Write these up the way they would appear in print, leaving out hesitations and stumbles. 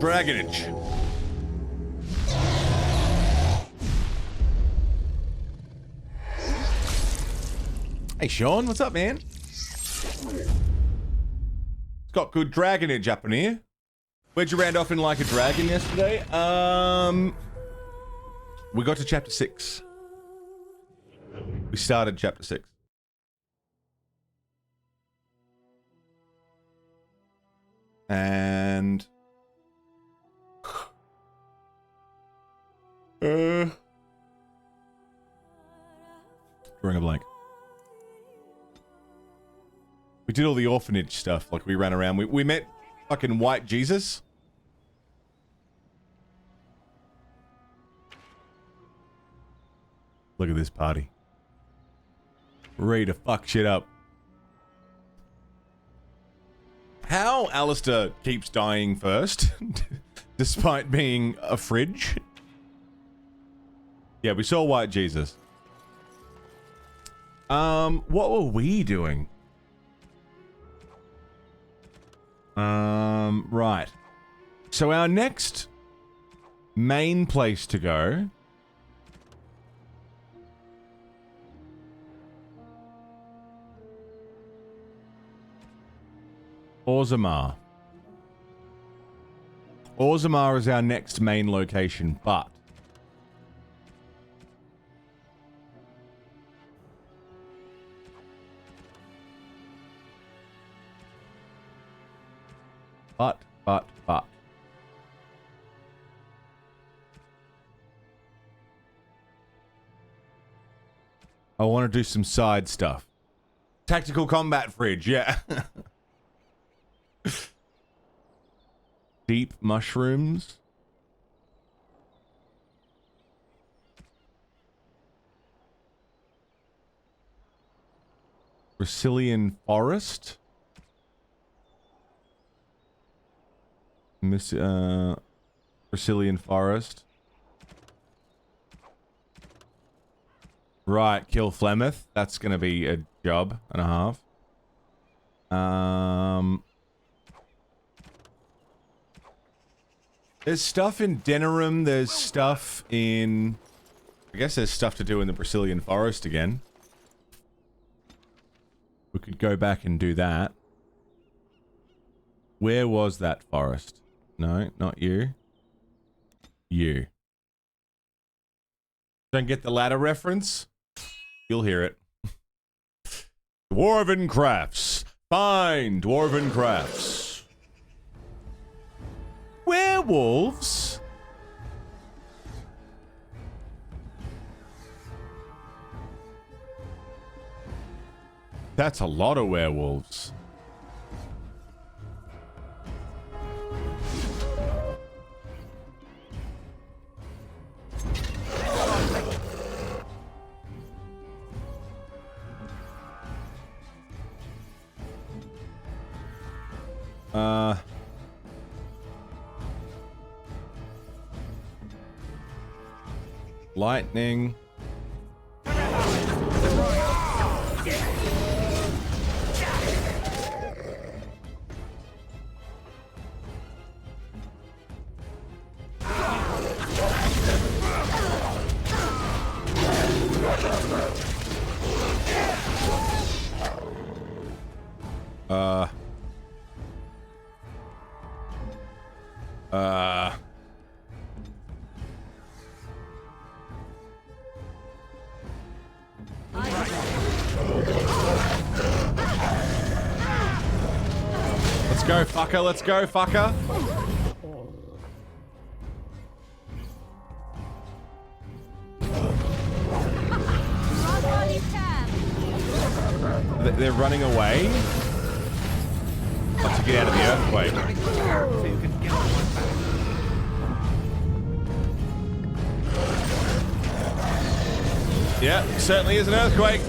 Dragonage. Hey, Sean, what's up, man? It's got good dragonage up in here. Where'd you round off in like a dragon yesterday? We got to chapter 6. We started chapter 6. And... drawing a blank. We did all the orphanage stuff, like we ran around. We met fucking White Jesus. Look at this party. Ready to fuck shit up. How Alistair keeps dying first, despite being a fridge. Yeah, we saw White Jesus. What were we doing? Right. So our next main place to go Orzammar. Orzammar is our next main location, but I want to do some side stuff. Tactical combat fridge, yeah. Deep mushrooms. Brazilian forest. Brazilian forest. Right, kill Flemeth. That's gonna be a job and a half. There's stuff in Denerim, there's stuff in... I guess there's stuff to do in the Brazilian forest again. We could go back and do that. Where was that forest? No, not you. You. Don't get the ladder reference? You'll hear it. Dwarven crafts. Fine, dwarven crafts. Werewolves? That's a lot of werewolves. Lightning. Let's go, fucker. Let's go, fucker. They're running away. To get out of the earthquake. Yeah, certainly is an earthquake.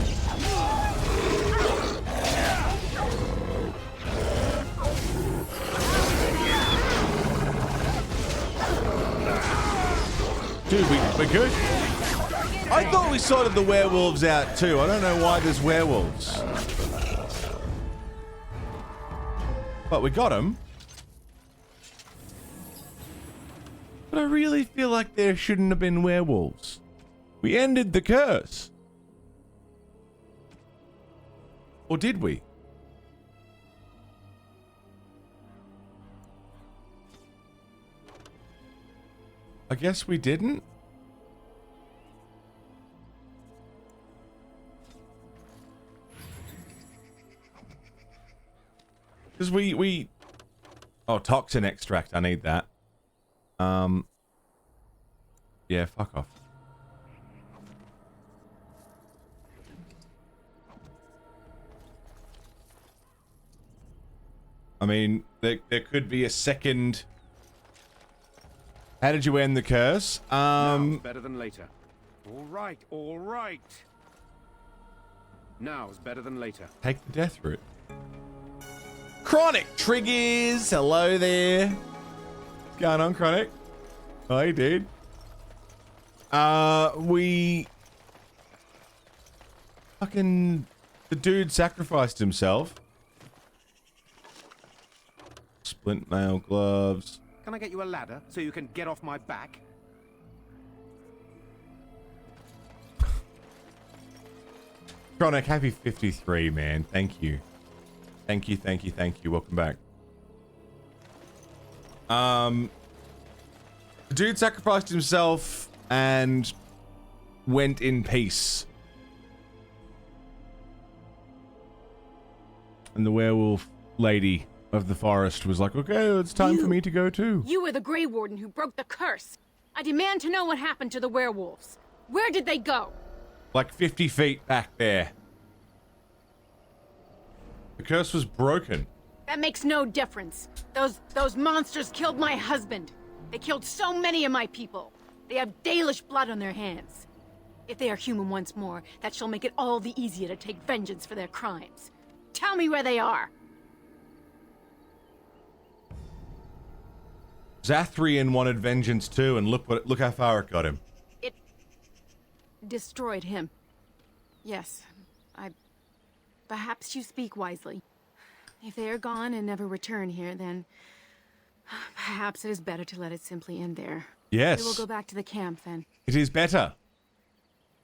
Dude, we're good. I thought we sorted the werewolves out too. I don't know why there's werewolves. But we got them. But I really feel like there shouldn't have been werewolves. We ended the curse. Or did we? I guess we didn't. Because we... Oh, toxin extract. I need that. Yeah, fuck off. I mean, there could be a second... How did you end the curse? Now's better than later. All right, all right. Now's better than later. Take the death route. Chronic triggers. Hello there. What's going on, Chronic? Hi, dude. We fucking the dude sacrificed himself. Splint mail gloves. Can I get you a ladder so you can get off my back? Chronic, happy 53, man. Thank you. Thank you, thank you, thank you. Welcome back. The dude sacrificed himself and went in peace. And the werewolf lady of the forest was like, okay, it's time for me to go too. You were the Grey Warden who broke the curse. I demand to know what happened to the werewolves. Where did they go? Like 50 feet back there. The curse was broken. That makes no difference. Those monsters killed my husband. They killed so many of my people. They have Dalish blood on their hands. If they are human once more, that shall make it all the easier to take vengeance for their crimes. Tell me where they are. Zathrian wanted vengeance too, and look how far it got him. It destroyed him. Yes, perhaps you speak wisely. If they are gone and never return here, then perhaps it is better to let it simply end there. Yes. We will go back to the camp then. It is better.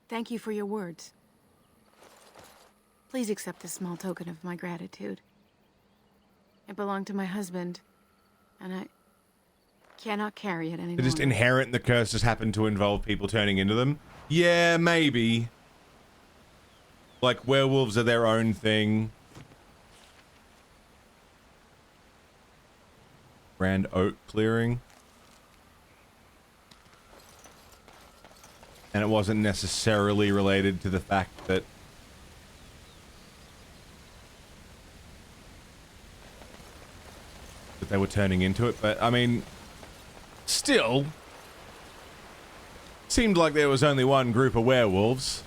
Thank you for your words. Please accept this small token of my gratitude. It belonged to my husband, and I cannot carry it anymore. They're just inherent, the curse just happened to involve people turning into them? Yeah, maybe. Like, werewolves are their own thing. Grand oak clearing. And it wasn't necessarily related to the fact that they were turning into it, but I mean, still, seemed like there was only one group of werewolves.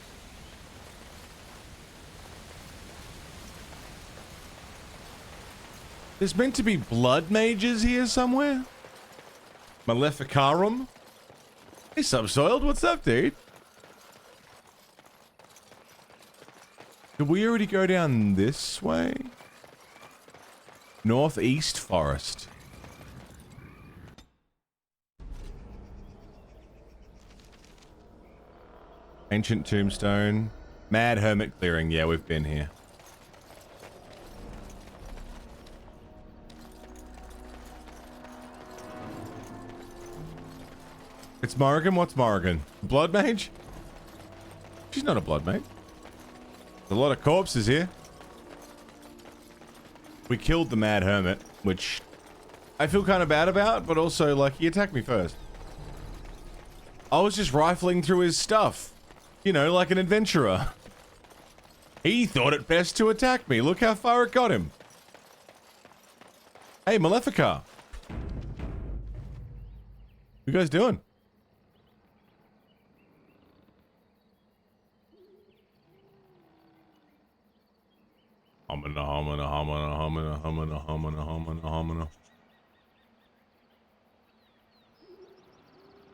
There's meant to be blood mages here somewhere. Maleficarum. Hey, Subsoiled, what's up, dude? Did we already go down this way? Northeast Forest. Ancient Tombstone. Mad Hermit Clearing. Yeah, we've been here. It's Morrigan? What's Morrigan? Blood mage? She's not a blood mage. There's a lot of corpses here. We killed the Mad Hermit, which I feel kind of bad about, but also, like, he attacked me first. I was just rifling through his stuff. You know, like an adventurer. He thought it best to attack me. Look how far it got him. Hey, Malefica. What you guys doing? Homina, homina, homina, homina, homina, homina, homina, homina.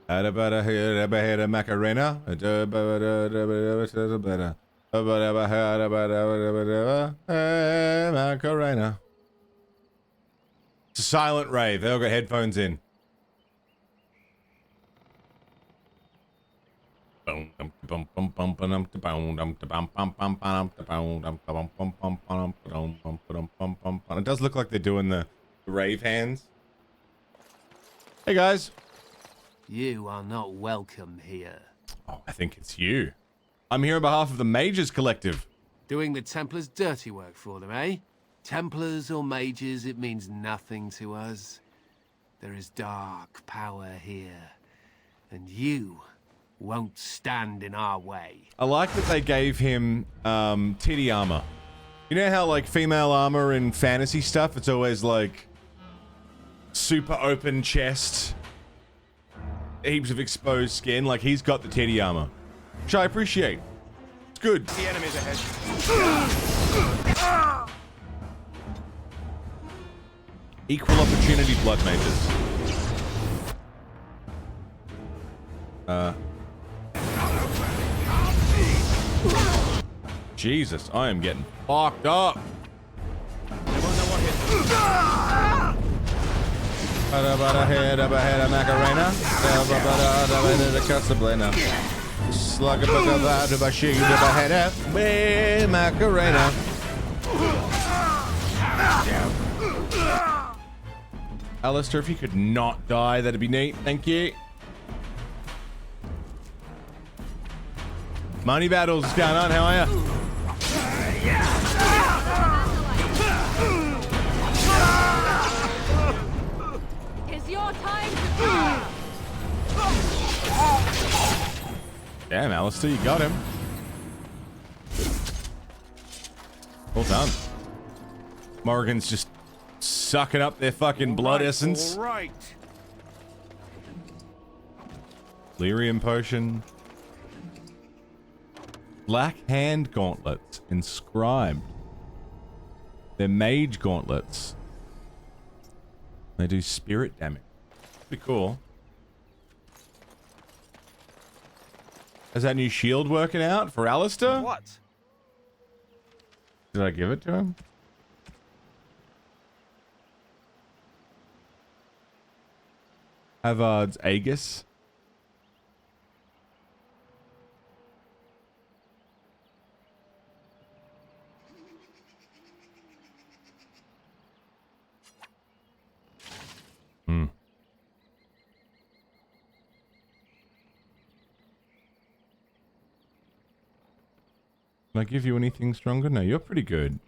Adabada here, abahera Macarena. Macarena. It's a silent rave. They all got headphones in. It does look like they're doing the rave hands. Hey guys. You are not welcome here. Oh, I think it's you. I'm here on behalf of the Mages Collective. Doing the Templars' dirty work for them, eh? Templars or mages, it means nothing to us. There is dark power here, and you won't stand in our way. I like that they gave him titty armor. You know how like female armor in fantasy stuff, it's always like super open chest, heaps of exposed skin. Like he's got the titty armor, which I appreciate. It's good. The enemy's ahead. Equal opportunity blood mages. Jesus, I am getting fucked up. Head of a head of Macarena. Slug a bug of out of a sheet of a head of Macarena. Alistair, if you could not die, that'd be neat. Thank you. Money Battles, what's going on? How are ya? It's your time to die. Damn, Alistair, you got him. Well done. Morrigan's just sucking up their fucking blood essence. All right. Lyrium potion. Black hand gauntlets inscribed. They're mage gauntlets. They do spirit damage. Pretty cool. Is that new shield working out for Alistair? What? Did I give it to him? Havard's Aegis. Can I give you anything stronger? No, you're pretty good.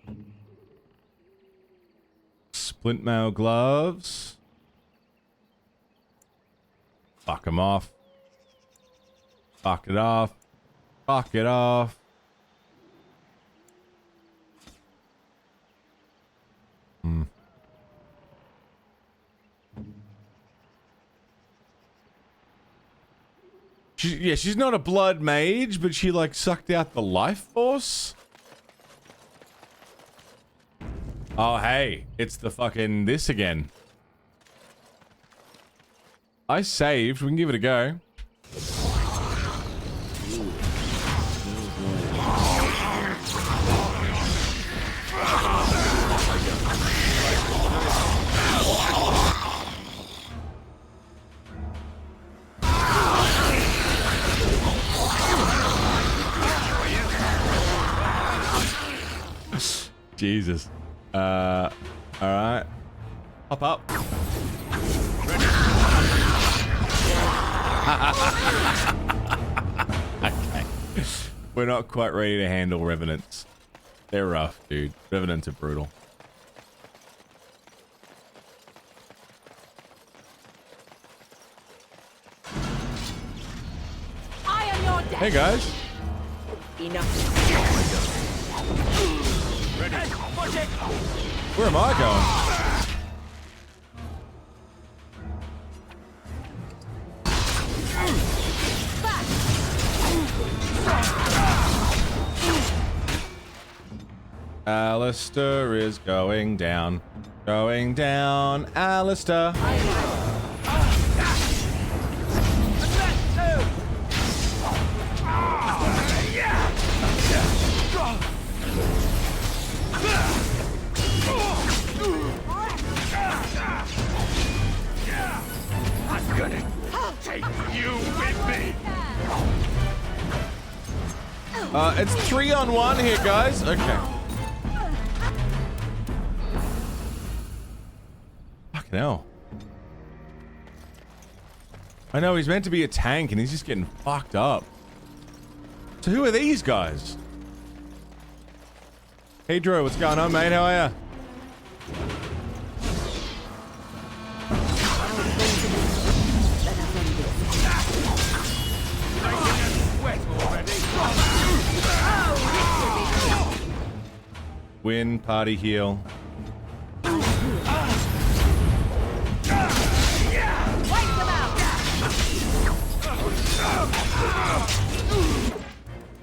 Splint mail gloves. Fuck him off. Fuck it off. Fuck it off. She's not a blood mage, but she like sucked out the life force. Oh, hey, it's the fucking this again. I saved. We can give it a go. Jesus. All right. Hop up. Okay. We're not quite ready to handle revenants. They're rough, dude. Revenants are brutal. I am your death. Hey guys. Enough. Where am I going? Alistair is going down. Going down, Alistair. I'm gonna take you with me. It's 3-on-1 here, guys. Okay. Fucking hell. I know he's meant to be a tank and he's just getting fucked up. So who are these guys? Hey Drew, what's going on, mate? How are ya? Win, party, heal.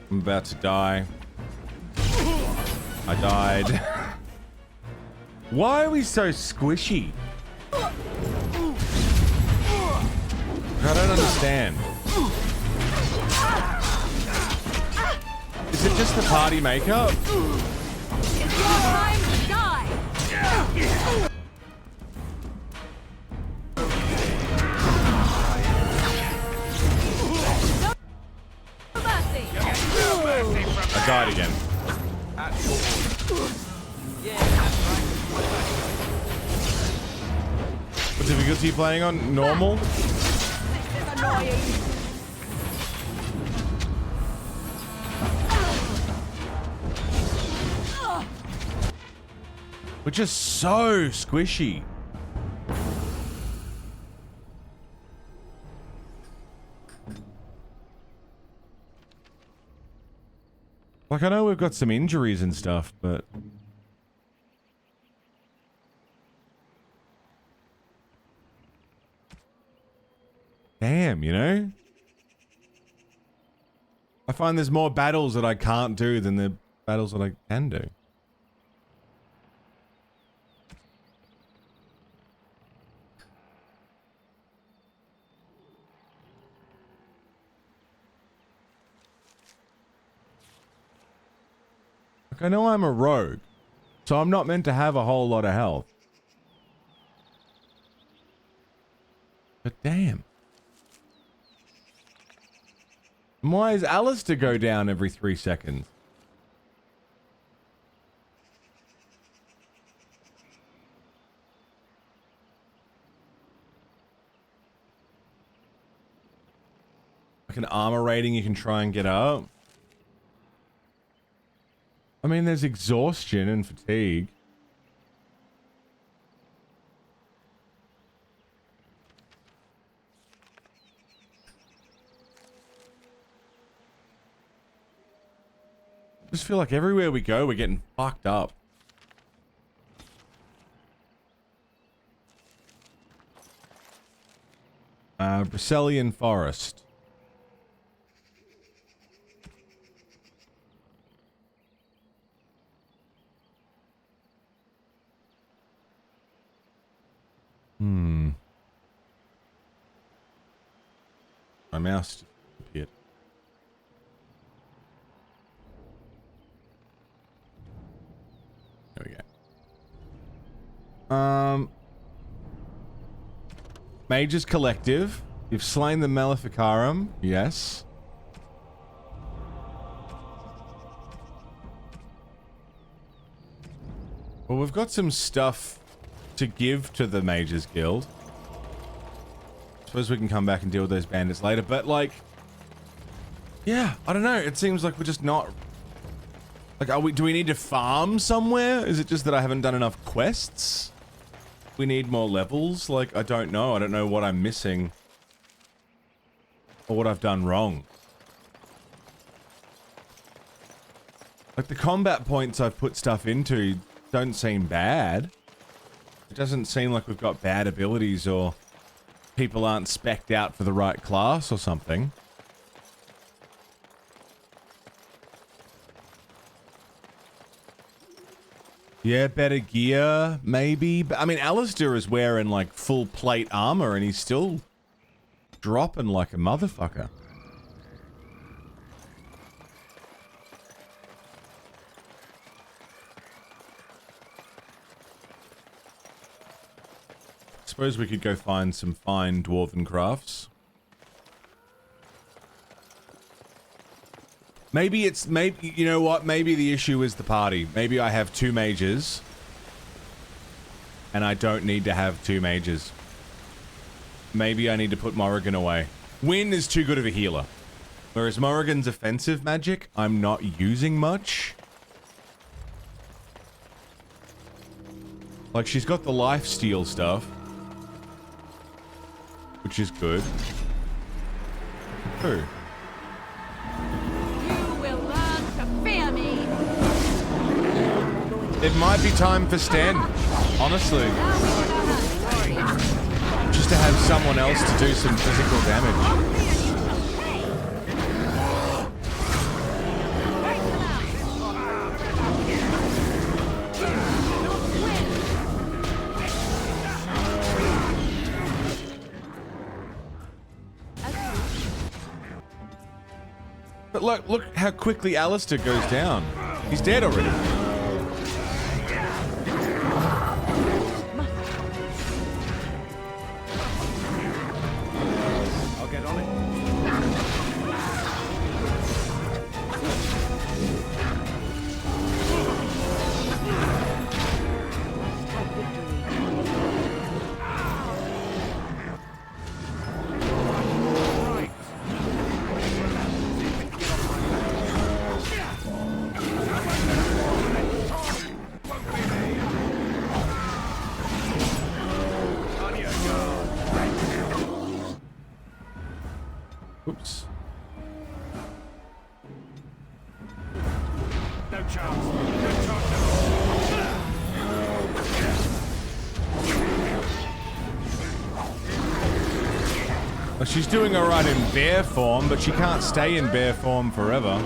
I'm about to die. I died. Why are we so squishy? I don't understand. Is it just the party makeup? It's your time to die! I died again. What difficulty are you playing on? Normal? We're just so squishy. Like, I know we've got some injuries and stuff, but... Damn, you know? I find there's more battles that I can't do than the battles that I can do. Like, I know I'm a rogue, so I'm not meant to have a whole lot of health. But damn. And why is Alistair go down every 3 seconds? Like an armor rating you can try and get up. I mean, there's exhaustion and fatigue. I just feel like everywhere we go, we're getting fucked up. Bracelian Forest. My mouse just appeared. There we go. Mages Collective. You've slain the Maleficarum. Yes. Well, we've got some stuff to give to the Mages Guild. Suppose we can come back and deal with those bandits later, but like... Yeah, I don't know. It seems like we're just not... Like, do we need to farm somewhere? Is it just that I haven't done enough quests? We need more levels? Like, I don't know. I don't know what I'm missing. Or what I've done wrong. Like, the combat points I've put stuff into don't seem bad. It doesn't seem like we've got bad abilities or people aren't spec'd out for the right class or something. Yeah, better gear, maybe. But I mean, Alistair is wearing like full plate armor and he's still dropping like a motherfucker. Suppose we could go find some fine dwarven crafts. Maybe it's, maybe, you know what? Maybe the issue is the party. Maybe I have 2 mages. And I don't need to have 2 mages. Maybe I need to put Morrigan away. Wynn is too good of a healer. Whereas Morrigan's offensive magic, I'm not using much. Like, she's got the lifesteal stuff. Which is good. Who? You will learn to fear me. It might be time for Sten. Honestly. Just to have someone else to do some physical damage. But look how quickly Alistair goes down. He's dead already. I'll get on it. Oops. No chance. No chance at all. Well, she's doing alright in bear form, but she can't stay in bear form forever. I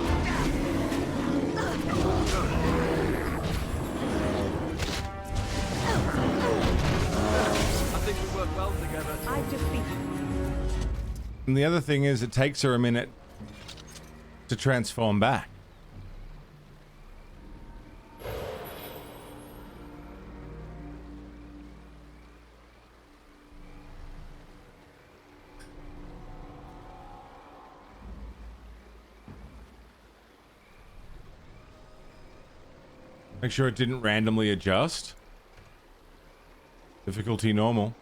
think we work well together. I've just been. And the other thing is, it takes her a minute to transform back. Make sure it didn't randomly adjust. Difficulty normal.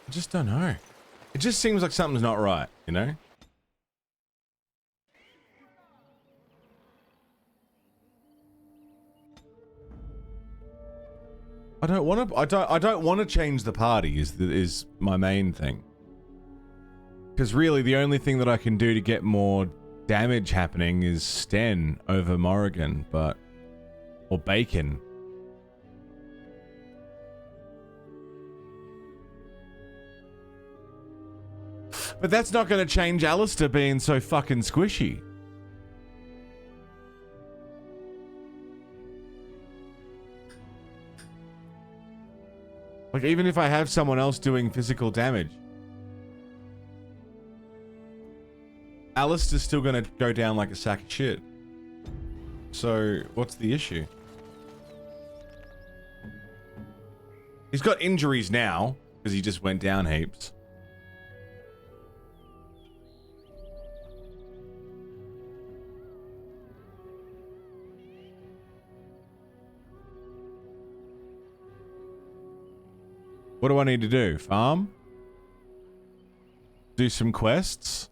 I just don't know. It just seems like something's not right, you know? I don't want to change the party is my main thing. Because really the only thing that I can do to get more damage happening is Sten over Morrigan, or Bacon. But that's not going to change Alistair being so fucking squishy. Like, even if I have someone else doing physical damage, Alistair's still going to go down like a sack of shit. So, what's the issue? He's got injuries now, because he just went down heaps. What do I need to do? Farm? Do some quests?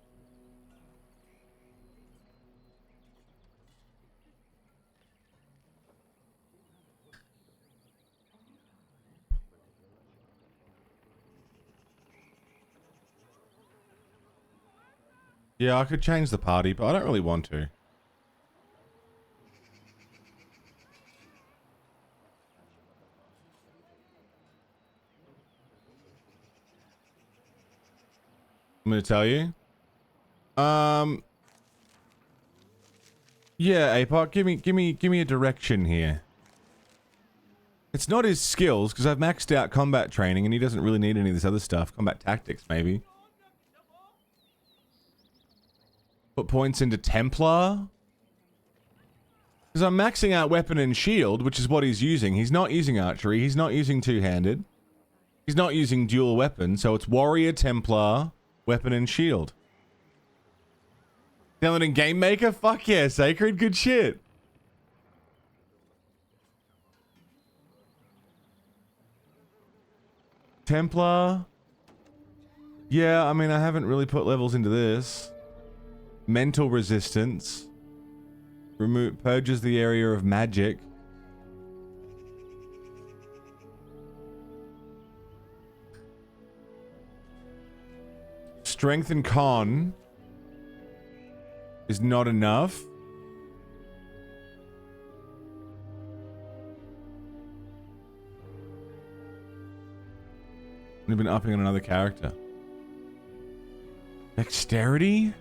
Yeah, I could change the party, but I don't really want to. I'm gonna tell you. Yeah, APOC, give me a direction here. It's not his skills, because I've maxed out combat training and he doesn't really need any of this other stuff. Combat tactics, maybe. Put points into Templar. Because I'm maxing out weapon and shield, which is what he's using. He's not using archery. He's not using two-handed. He's not using dual weapon. So it's warrior, Templar, weapon and shield. Downloading Game Maker? Fuck yeah, Sacred. Good shit. Templar. Yeah, I mean, I haven't really put levels into this. Mental resistance. Purges the area of magic. Strength and con is not enough. We've been upping on another character. Dexterity?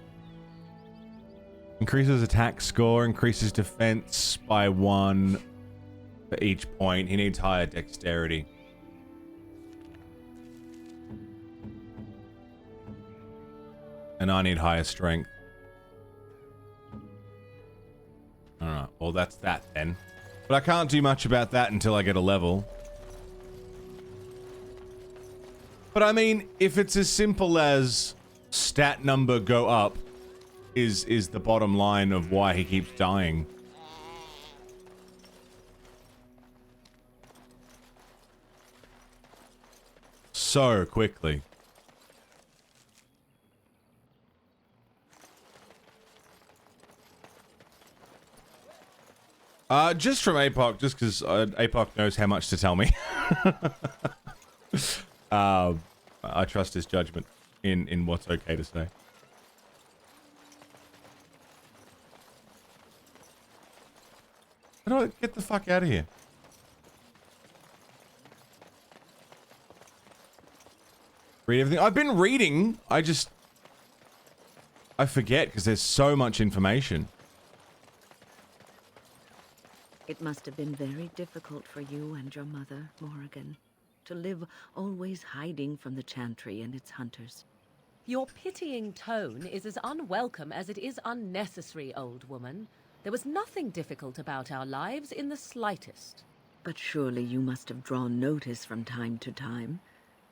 Increases attack score, increases defense by 1 for each point. He needs higher dexterity. And I need higher strength. Alright, well that's that then. But I can't do much about that until I get a level. But I mean, if it's as simple as stat number go up is the bottom line of why he keeps dying. So quickly. Just from APOC, just because APOC knows how much to tell me. I trust his judgment in what's okay to say. How do I get the fuck out of here? Read everything. I've been reading. I forget because there's so much information. It must have been very difficult for you and your mother, Morrigan, to live always hiding from the Chantry and its hunters. Your pitying tone is as unwelcome as it is unnecessary, old woman. There was nothing difficult about our lives in the slightest. But surely you must have drawn notice from time to time.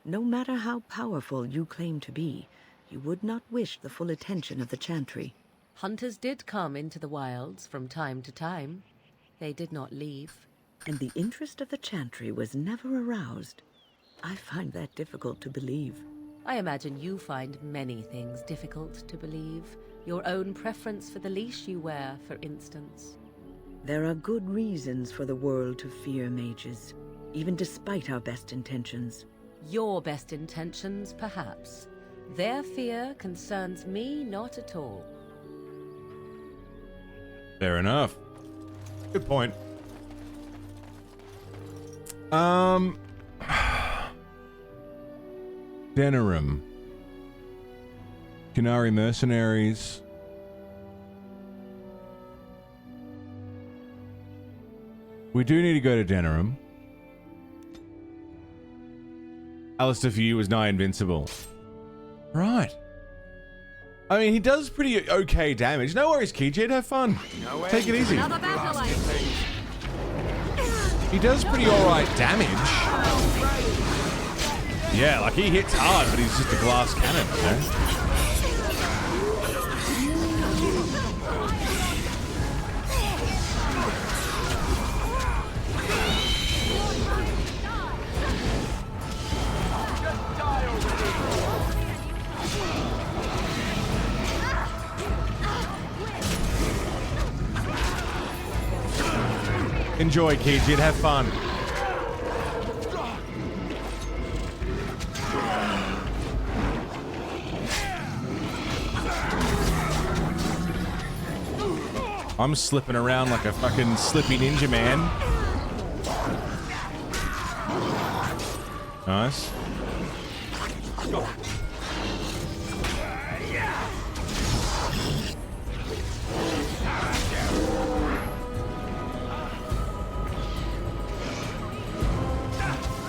No matter how powerful you claim to be, you would not wish the full attention of the Chantry. Hunters did come into the wilds from time to time. They did not leave. And the interest of the Chantry was never aroused. I find that difficult to believe. I imagine you find many things difficult to believe. Your own preference for the leash you wear, for instance. There are good reasons for the world to fear mages, even despite our best intentions. Your best intentions, perhaps. Their fear concerns me not at all. Fair enough. Good point. Denerim. Kunari mercenaries. We do need to go to Denerim. Alistair for you was nigh invincible. Right. I mean, he does pretty okay damage. No worries, Keyjed, have fun. Take it easy. Another battle He does pretty alright damage. Yeah, like he hits hard, but he's just a glass cannon, you know? Enjoy, Keyjid, have fun. I'm slipping around like a fucking slippy ninja man. Nice.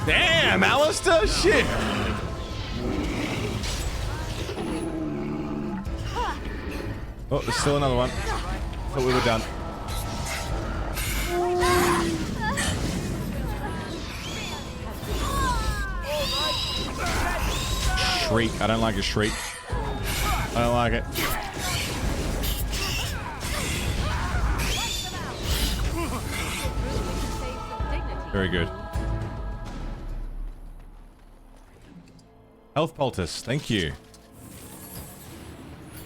Damn, Alistair, shit. Oh, there's still another one. Thought we were done. Shriek. I don't like a shriek. I don't like it. Very good. Health poultice. Thank you.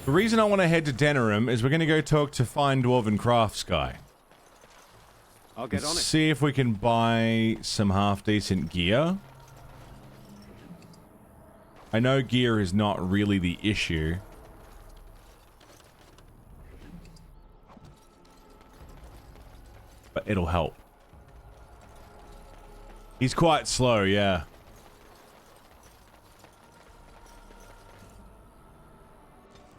The reason I want to head to Denerim is we're going to go talk to Fine Dwarven Crafts guy. I'll get on it. See if we can buy some half-decent gear. I know gear is not really the issue. But it'll help. He's quite slow, yeah.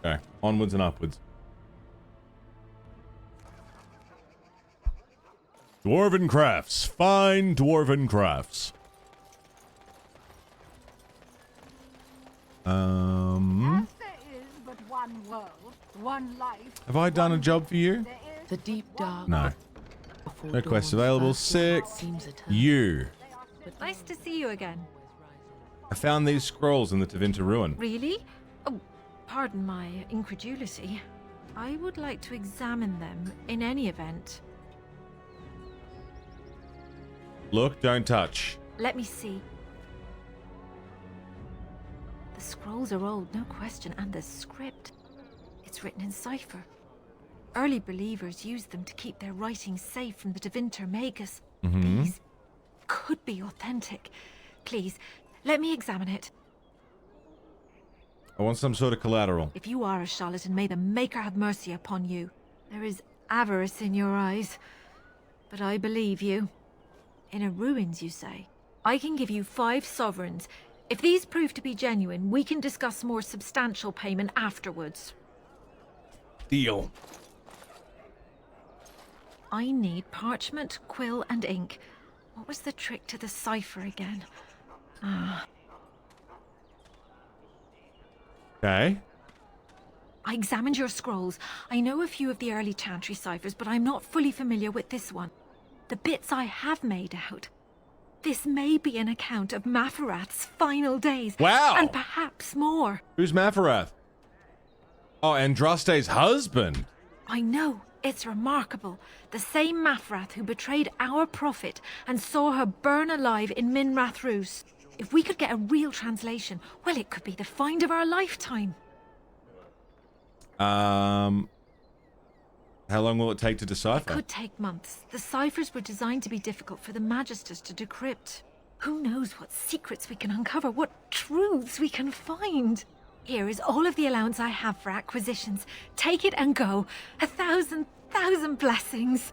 Okay, onwards and upwards. Dwarven crafts. Fine dwarven crafts. As there is but one world, one life. Have I done a job for you? The deep dark. No. before No quests dawn's available. first Sick. light seems eternal. You. Nice to see you again. I found these scrolls in the Tevinter ruin. Really? Oh, pardon my incredulity. I would like to examine them in any event. Look, don't touch. Let me see. The scrolls are old, no question, and the script. It's written in cipher. Early believers used them to keep their writings safe from the Tevinter Magus. These could be authentic. Please, let me examine it. I want some sort of collateral. If you are a charlatan, may the Maker have mercy upon you. There is avarice in your eyes, but I believe you. Inner ruins, you say? I can give you 5 sovereigns. If these prove to be genuine, we can discuss more substantial payment afterwards. Deal. I need parchment, quill, and ink. What was the trick to the cipher again? Okay. I examined your scrolls. I know a few of the early Chantry ciphers, but I'm not fully familiar with this one. The bits I have made out. This may be an account of Mafarath's final days. Wow! And perhaps more. Who's Mafarath? Oh, Andraste's husband. I know. It's remarkable. The same Mafarath who betrayed our prophet and saw her burn alive in Minrath Rus. If we could get a real translation, well, it could be the find of our lifetime. How long will it take to It decipher? could take months. The ciphers were designed to be difficult for the Magisters to decrypt. Who knows what secrets we can uncover, what truths we can find. Here is all of the allowance I have for acquisitions. Take it and go. 1,000 blessings.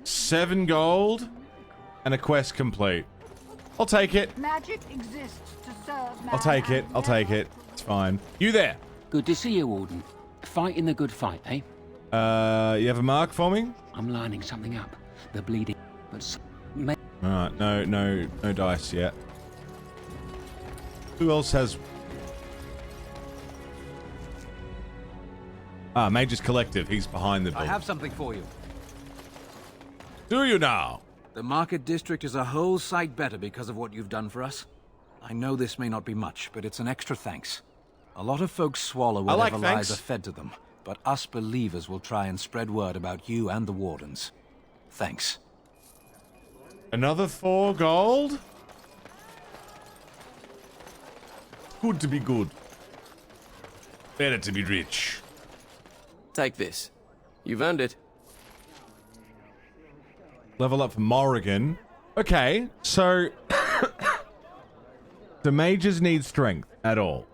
7 gold and a quest complete. I'll take it. Magic exists to serve man. I'll take it. and I'll take it. It's fine. You there? Good to see you, Warden. Fighting the good fight, eh? You have a mark for me? I'm lining something up. The bleeding, but Alright, no dice yet. Who else has... Mage's Collective. He's behind the I building. have something for you. Do you now? The Market District is a whole sight better because of what you've done for us. I know this may not be much, but it's an extra thanks. A lot of folks swallow I like whatever lies thanks. are fed to them, but us believers will try and spread word about you and the Wardens. Thanks. Another 4 gold? Good to be good. Better to be rich. Take this. You've earned it. Level up for Morrigan. Okay, so... do mages need strength at all?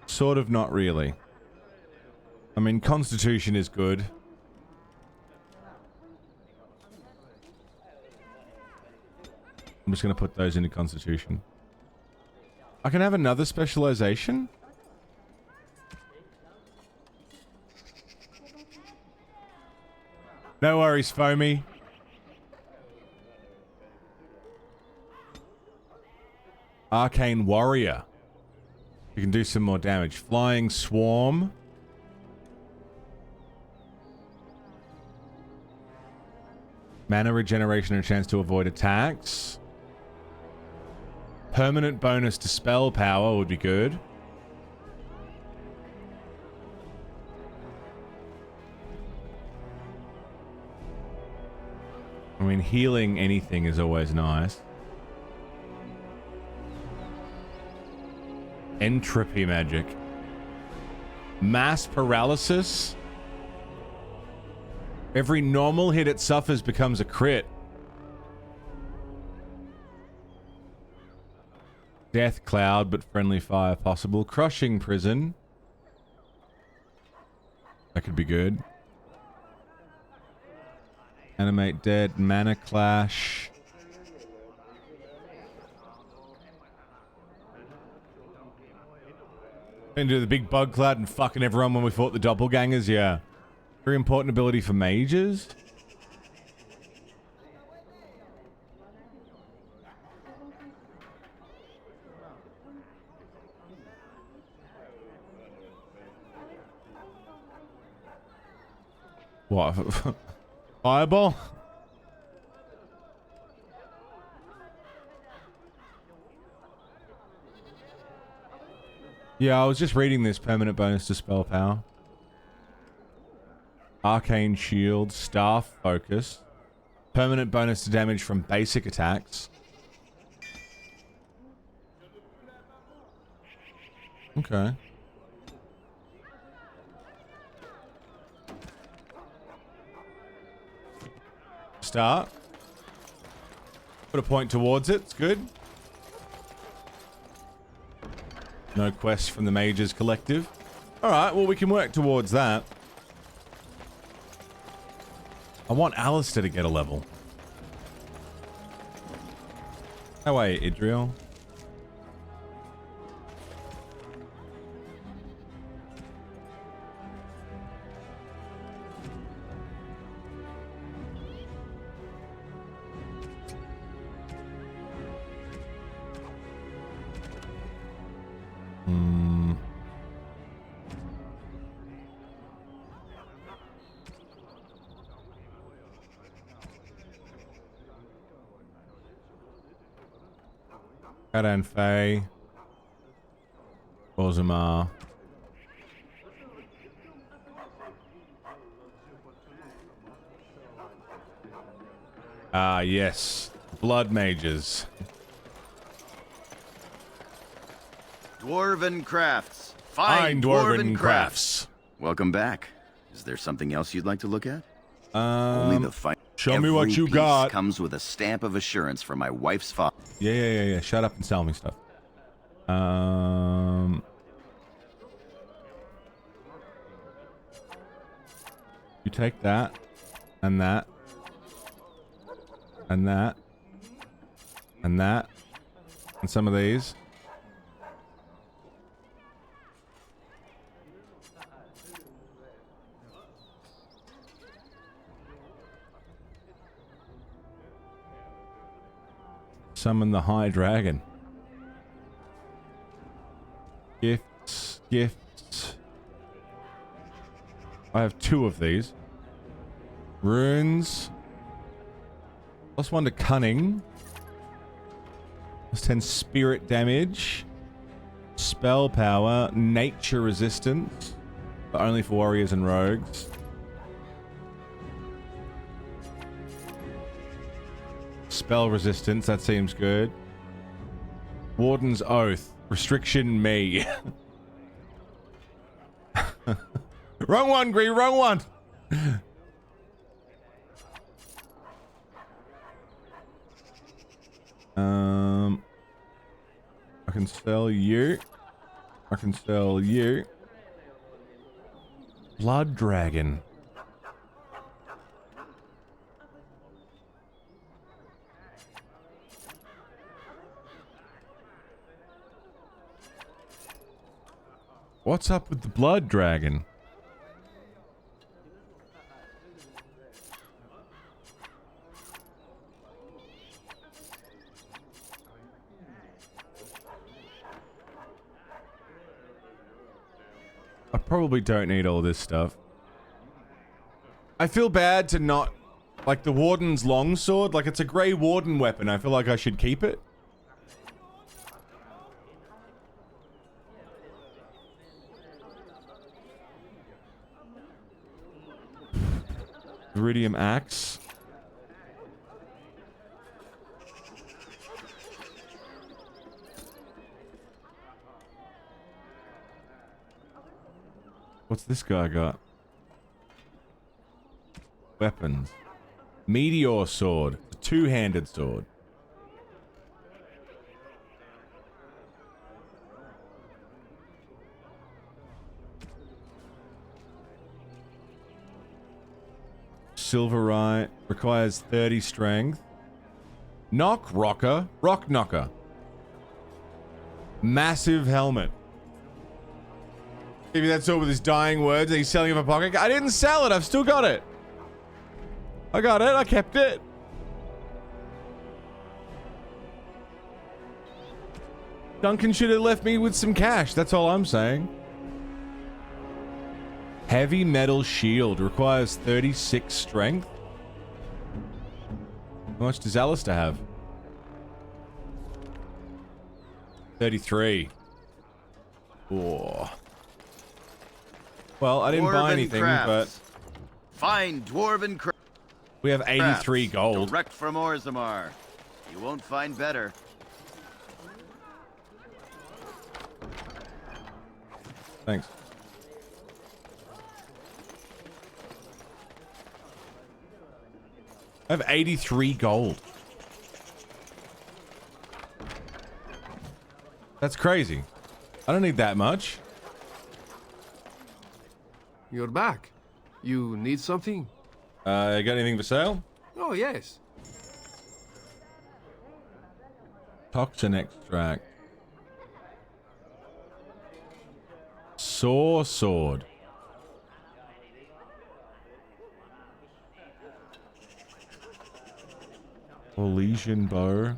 Sort of not really. I mean, Constitution is good. I'm just going to put those into Constitution. I can have another specialization? No worries, Foamy. Arcane Warrior. You can do some more damage. Flying Swarm. Mana regeneration and a chance to avoid attacks. Permanent bonus to spell power would be good. I mean, healing anything is always nice. Entropy magic. Mass paralysis. Every normal hit it suffers becomes a crit. Death cloud, but friendly fire possible. Crushing prison. That could be good. Animate dead. Mana clash. Into the big bug cloud and fucking everyone when we fought the doppelgangers, yeah. Very important ability for mages. What? Fireball? Yeah, I was just reading this. Permanent bonus to spell power. Arcane shield, staff focus. Permanent bonus to damage from basic attacks. Okay. Start. Put a point towards it. It's good. No quest from the Mages Collective. Alright, well we can work towards that. I want Alistair to get a level. How are you, Idriel? Kadan Faye. Bozamar. Ah, yes. Blood mages. Dwarven crafts. Fine dwarven crafts. Welcome back. Is there something else you'd like to look at? Only the fine. Show me what you piece got. Comes with a stamp of assurance from my wife's father. Yeah. Shut up and sell me stuff. You take that, and that, and that, and that, and some of these. Summon the High Dragon. Gifts. I have 2 of these. Runes. +1 to cunning. +10 spirit damage. Spell power. Nature resistance. But only for warriors and rogues. Spell resistance, that seems good. Warden's Oath. Restriction me. Wrong one, Gree, wrong one! I can sell you. I can sell you. Blood Dragon. What's up with the Blood Dragon? probably don't need all this stuff. I feel bad to not... Like, the Warden's longsword, like, it's a Grey Warden weapon. I feel like I should keep it. Iridium axe. What's this guy got? Weapons. Meteor sword. A two-handed sword. Silverite. Requires 30 strength. Knock rocker. Rock knocker. Massive helmet. Maybe that's all with his dying words and he's selling it for pocket. I didn't sell it. I've still got it. I got it. I kept it. Duncan should have left me with some cash. That's all I'm saying. Heavy metal shield requires 36 strength. How much does Alistair have? 33. Oh. Well, I didn't buy anything, but... Fine dwarven crafts. We have 83 gold. Direct from Orzammar. You won't find better. Thanks. I have 83 gold. That's crazy. I don't need that much. You're back. You need something? You got anything for sale? Oh, yes. Toxin extract. Saw sword. Elysian bow.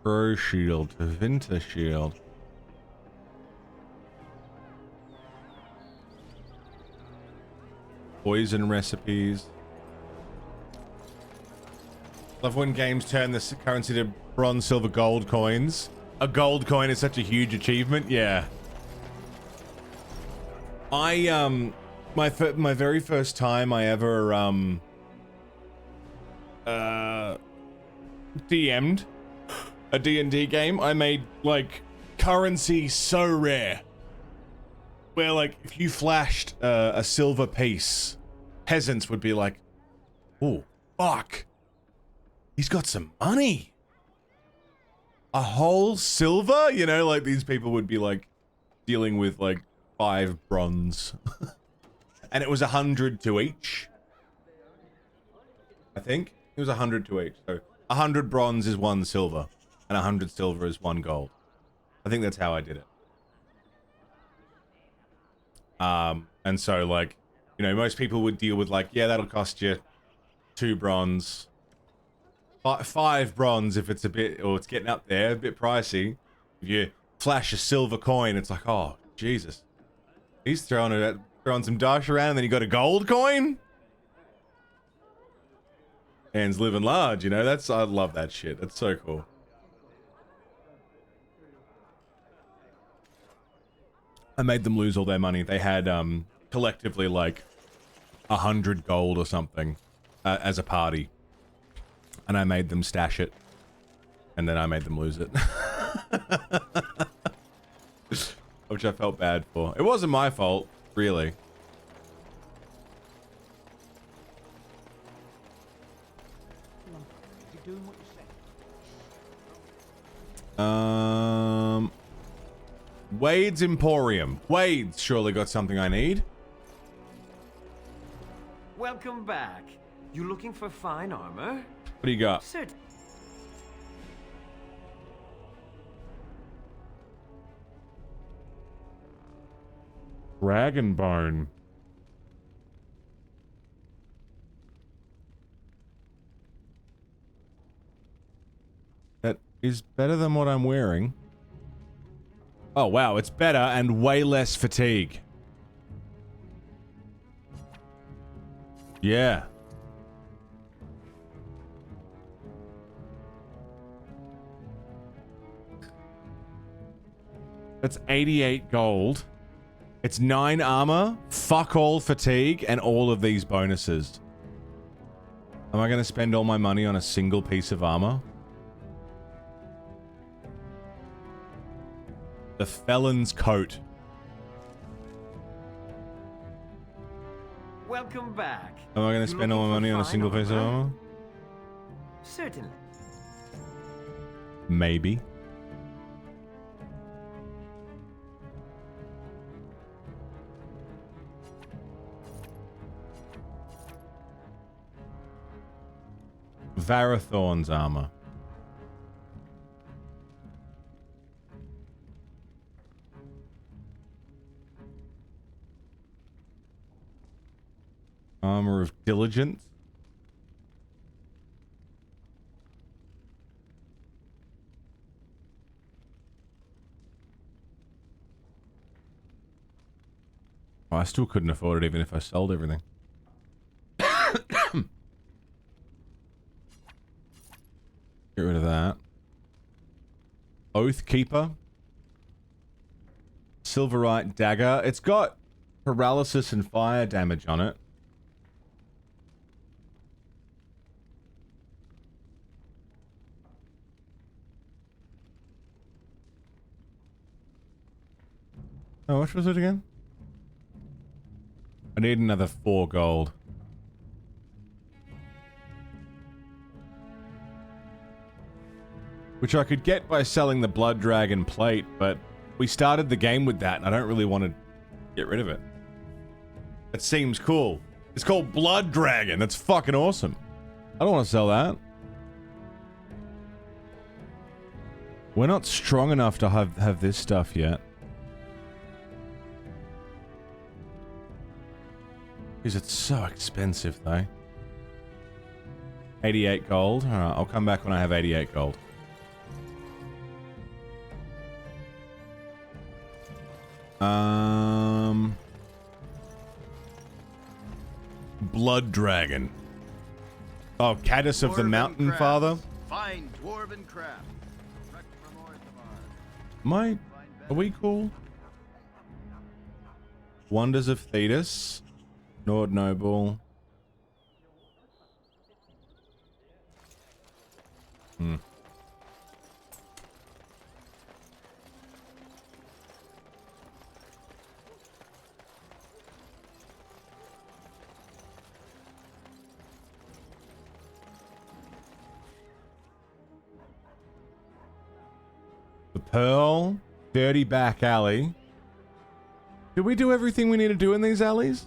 Crow shield. Vinter shield. Poison recipes. Love when games turn this currency to bronze, silver, gold coins. A gold coin is such a huge achievement. Yeah. My very first time I ever DM'd a D&D game, I made like currency so rare. Where like if you flashed a silver piece, peasants would be like, "Oh, fuck. He's got some money. A whole silver?" You know, like these people would be like dealing with like 5 bronze. And it was 100 to each. I think it was 100 to each. So 100 bronze is 1 silver, and 100 silver is 1 gold. I think that's how I did it. And so like, you know, most people would deal with like, yeah, that'll cost you 2 bronze, 5 bronze if it's a bit, or it's getting up there, a bit pricey. If you flash a silver coin, it's like, oh Jesus, he's throwing some dash around, and then you got a gold coin. Hand's living large, you know. I love that shit. That's so cool. I made them lose all their money. They had collectively like 100 gold or something as a party, and I made them stash it, and then I made them lose it. Which I felt bad for. It wasn't my fault, really. Wade's Emporium. Wade's surely got something I need. Welcome back. You looking for fine armor? What do you got? Dragon bone. is better than what I'm wearing. Oh, wow. It's better and way less fatigue. Yeah. That's 88 gold. It's 9 armor, fuck all fatigue, and all of these bonuses. Am I going to spend all my money on a single piece of armor? The felon's coat. Welcome back. Am I going to spend all my money on a single piece of armor? Certainly. Maybe. Varathorn's armor. Armor of Diligence. Oh, I still couldn't afford it even if I sold everything. Get rid of that. Oath Keeper. Silverite Dagger. It's got paralysis and fire damage on it. Oh, how much was it again? I need another 4 gold. Which I could get by selling the Blood Dragon plate, but we started the game with that, and I don't really want to get rid of it. It seems cool. It's called Blood Dragon. That's fucking awesome. I don't want to sell that. We're not strong enough to have this stuff yet. Because it's so expensive, though. 88 gold. Alright, I'll come back when I have 88 gold. Blood Dragon. Oh, Caddis of the Mountain Father. Fine dwarven craft. Are we cool? Wonders of Thetis. Nord Noble. The Pearl. Dirty Back Alley. Did we do everything we need to do in these alleys?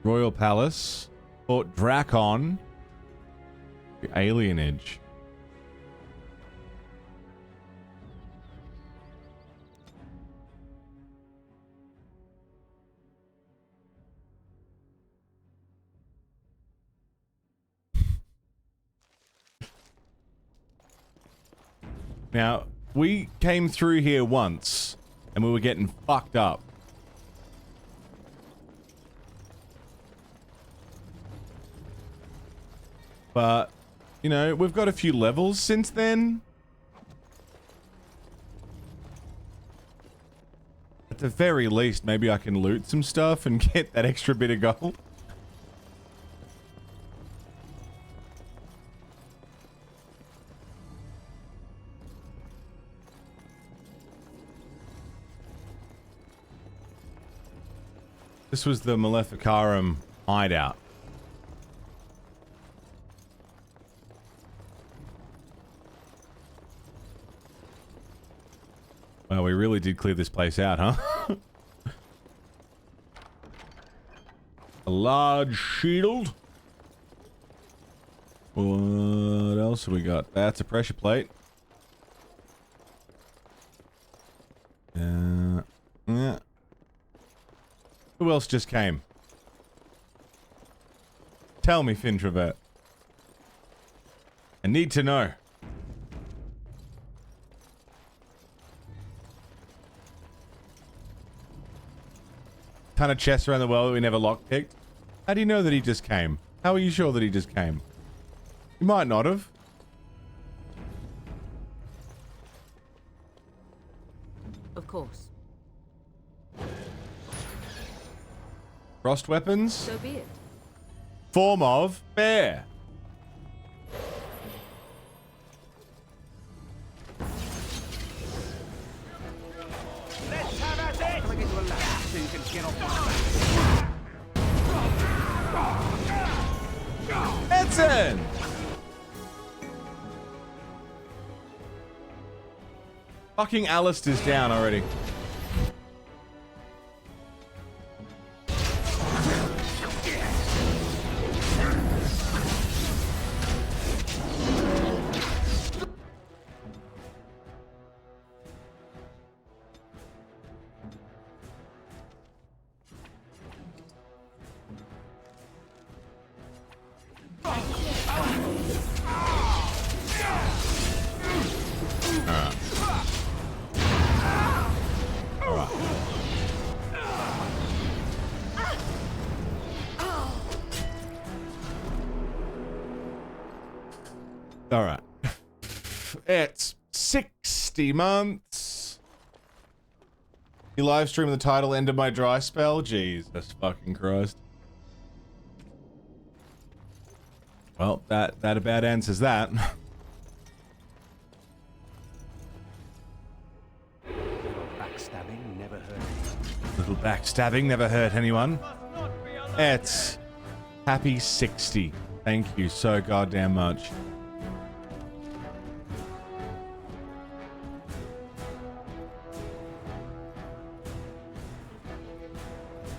Royal Palace. Fort Drakon. The Alienage. Now, we came through here once, and we were getting fucked up. But, you know, we've got a few levels since then. At the very least, maybe I can loot some stuff and get that extra bit of gold. This was the Maleficarum hideout. Well, we really did clear this place out, huh? A large shield. What else have we got? That's a pressure plate. Yeah. Who else just came? Tell me, Fintravert. I need to know. ton of chests around the world that we never lockpicked. How do you know that he just came? How are you sure that he just came? You might not have. Of course. Frost weapons? So be it. Form of bear. Let's have at it! Can I get you a ladder so you can get off my back? Edson! Fucking Alistair's down already. All right. It's 60 months. You live stream the title End of My Dry Spell? Jesus fucking Christ. Well, that about answers that. Backstabbing never hurt anyone. Little backstabbing never hurt anyone. It's happy 60. Thank you so goddamn much.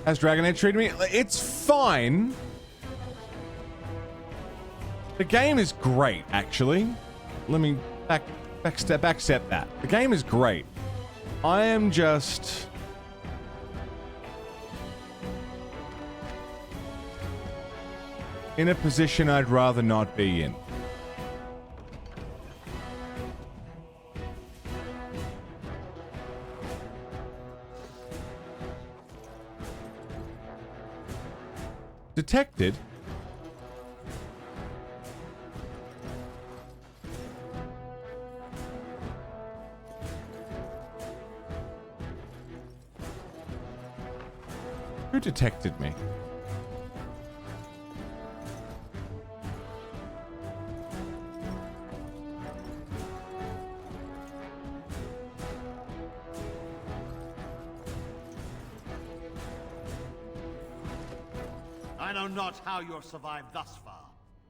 How's Dragon Age treated me? It's fine. The game is great, actually. Let me backstep that. The game is great. I am just in a position I'd rather not be in. Detected? Who detected me? I know not how you have survived thus far.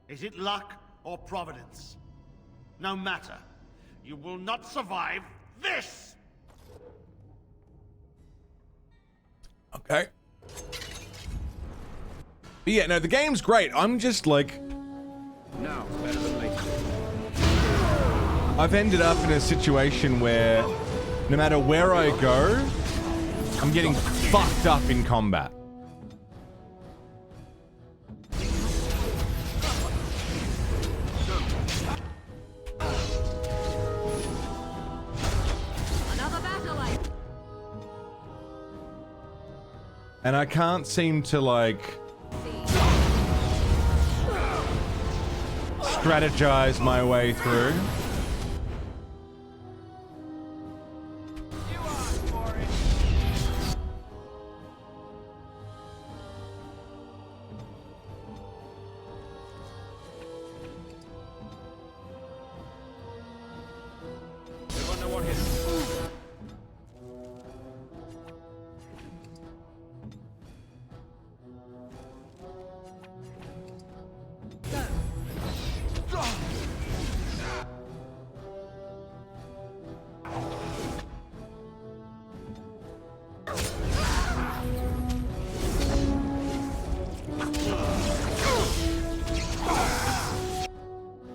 Is it luck or providence? No matter. You will not survive this! Okay. But yeah, no, the game's great. I'm just like... Now, better than later. I've ended up in a situation where no matter where I go, I'm getting fucked up in combat. And I can't seem to, like, strategize my way through.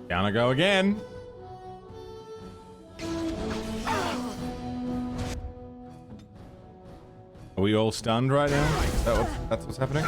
Down I go again. Are we all stunned right now? Is that that's what's happening?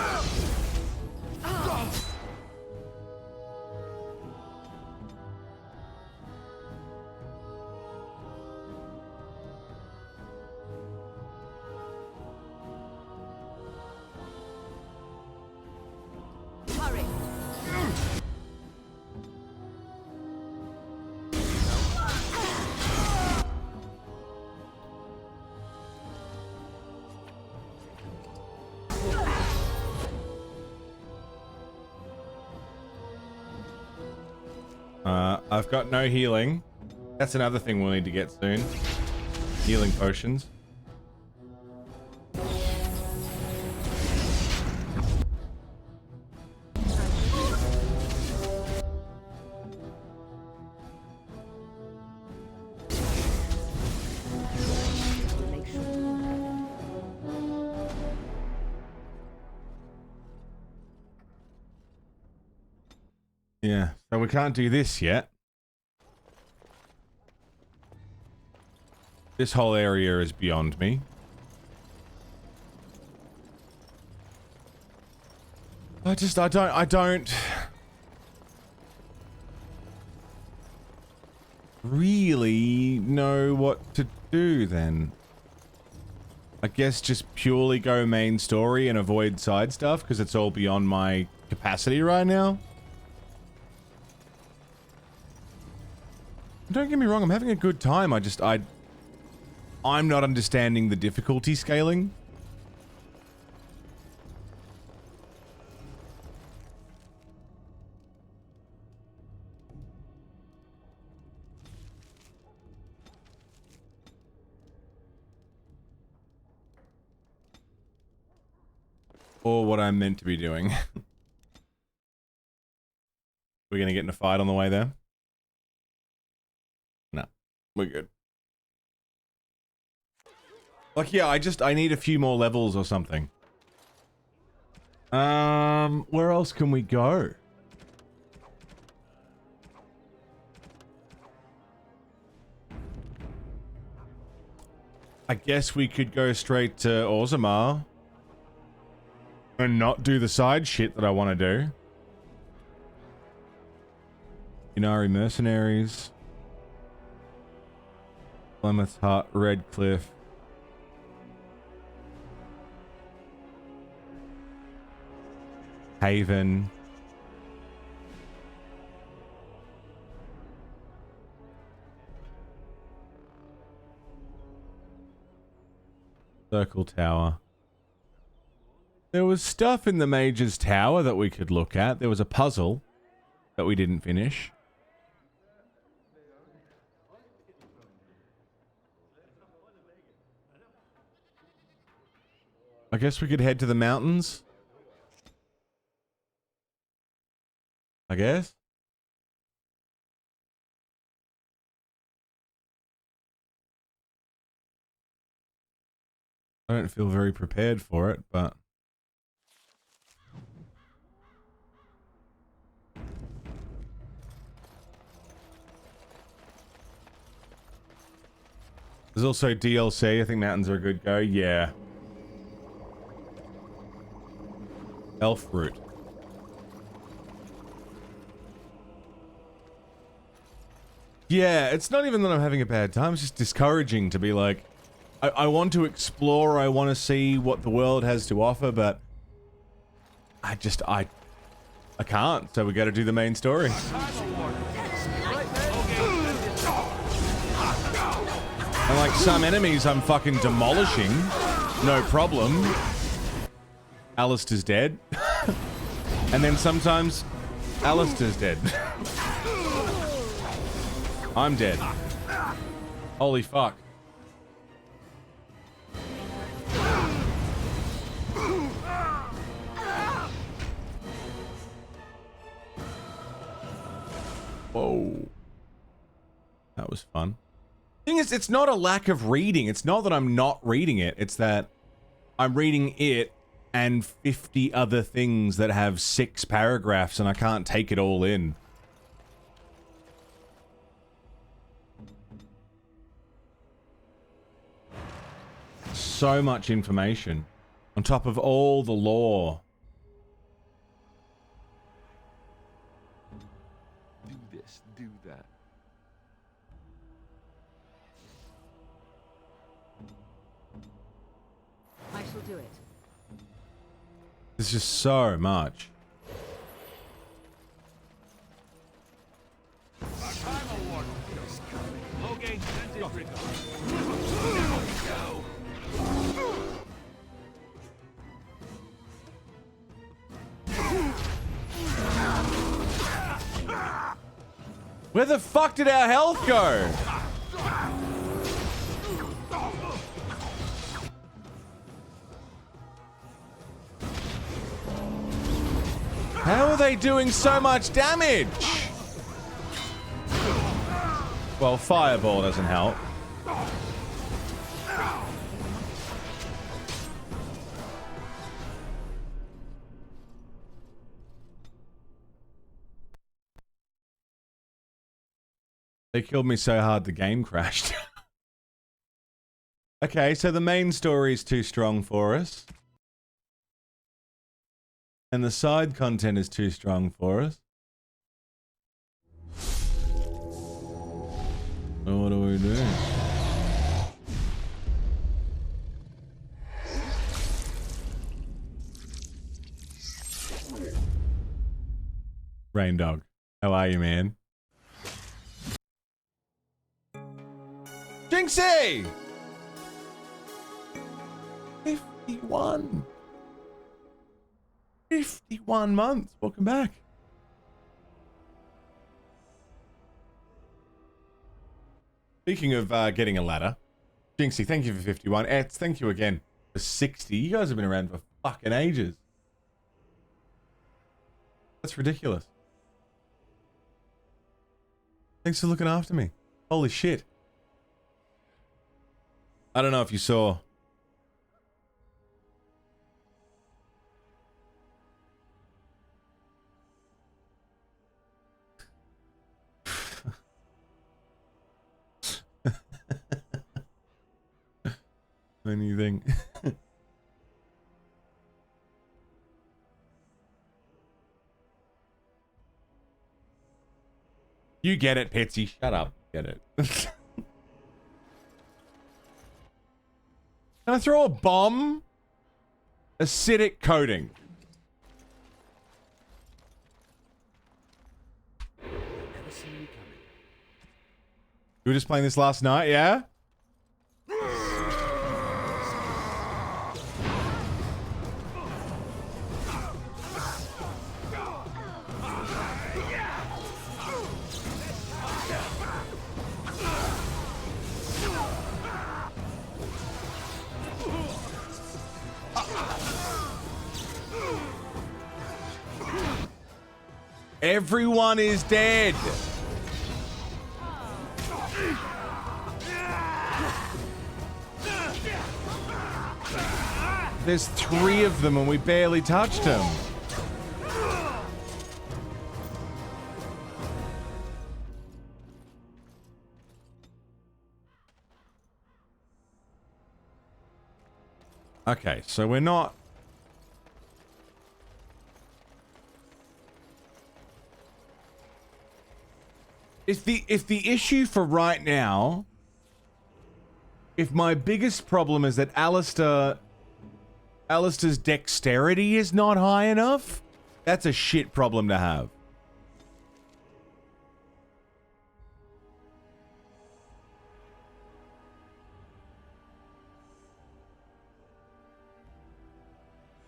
I've got no healing. That's another thing we'll need to get soon. Healing potions. Yeah, so we can't do this yet. This whole area is beyond me. I don't really know what to do then. I guess just purely go main story and avoid side stuff because it's all beyond my capacity right now. Don't get me wrong, I'm having a good time. I'm not understanding the difficulty scaling. Or what I'm meant to be doing. We're gonna get in a fight on the way there? No, we're good. Like, yeah, I need a few more levels or something. Where else can we go? I guess we could go straight to Orzammar and not do the side shit that I want to do. Inari Mercenaries. Plymouth Hut, Redcliffe. Haven. Circle Tower. There was stuff in the Mage's Tower that we could look at. There was a puzzle that we didn't finish. I guess we could head to the mountains. I guess. I don't feel very prepared for it, but... There's also DLC. I think mountains are a good go. Yeah. Elf Root. Yeah, it's not even that I'm having a bad time. It's just discouraging to be like, I want to explore, I want to see what the world has to offer, but I can't, so we gotta do the main story. And like some enemies I'm fucking demolishing, no problem. Alistair's dead. And then sometimes Alistair's dead. I'm dead. Holy fuck. Whoa. That was fun. Thing is, it's not a lack of reading. It's not that I'm not reading it. It's that I'm reading it and 50 other things that have 6 paragraphs and I can't take it all in. So much information on top of all the lore. Do this, do that. I shall do it. There's just so much. Where the fuck did our health go? How are they doing so much damage? Well, fireball doesn't help. They killed me so hard the game crashed. Okay, so the main story is too strong for us. And the side content is too strong for us. So what do we do? Rain Dog, how are you, man? Jinxie! 51. 51 months. Welcome back. Speaking of getting a ladder, Jinxie, thank you for 51. Ets, thank you again for 60. You guys have been around for fucking ages. That's ridiculous. Thanks for looking after me. Holy shit. I don't know if you saw. Anything. You get it, Pitsy. Shut up. Get it. Can I throw a bomb? Acidic coating. You were just playing this last night, yeah? Everyone is dead. There's 3 of them and we barely touched them. Okay, so we're not... If the issue for right now, if my biggest problem is that Alistair's dexterity is not high enough, that's a shit problem to have.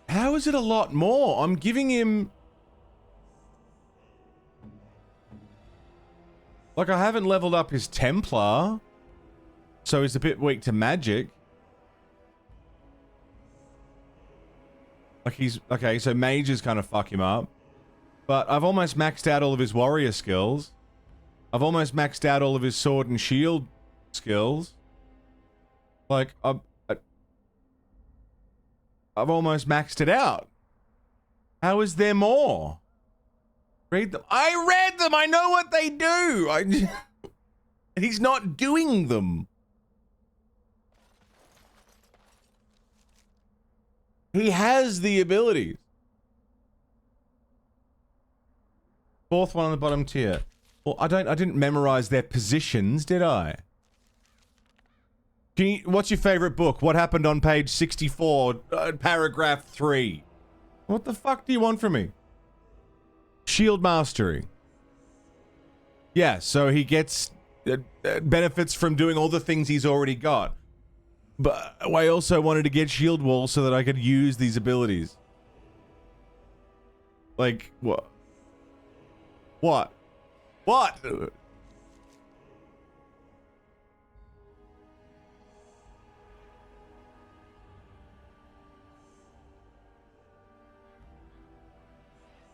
How is it a lot more? I'm giving him... Like, I haven't leveled up his Templar, so he's a bit weak to magic. Like, he's... Okay, so mages kind of fuck him up. But I've almost maxed out all of his warrior skills. I've almost maxed out all of his sword and shield skills. Like, I've almost maxed it out. How is there more? Read them. I read them! I know what they do! He's not doing them. He has the abilities. 4th one on the bottom tier. Well, I didn't memorize their positions, did I? What's your favorite book? What happened on page 64, paragraph 3? What the fuck do you want from me? Shield mastery. Yeah, so he gets benefits from doing all the things he's already got. But I also wanted to get shield wall so that I could use these abilities. Like, what? What? What?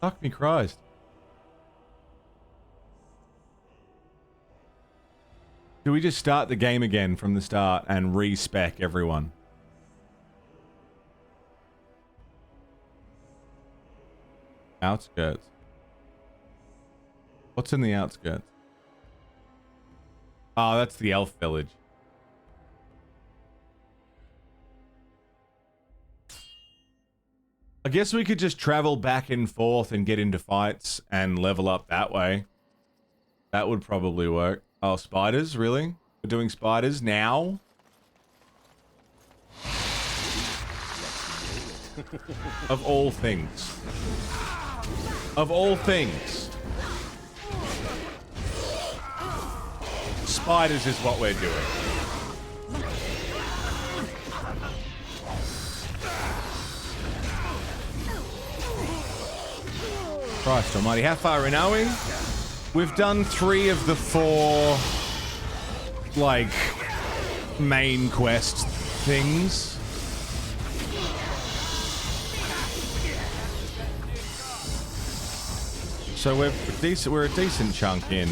Fuck me Christ. Do we just start the game again from the start and respec everyone? Outskirts. What's in the outskirts? Oh, that's the elf village. I guess we could just travel back and forth and get into fights and level up that way. That would probably work. Oh, spiders? Really? We're doing spiders now? Of all things. Of all things. Spiders is what we're doing. Christ almighty, how far in are we? We've done 3 of the 4, like, main quest things. So we're a decent chunk in.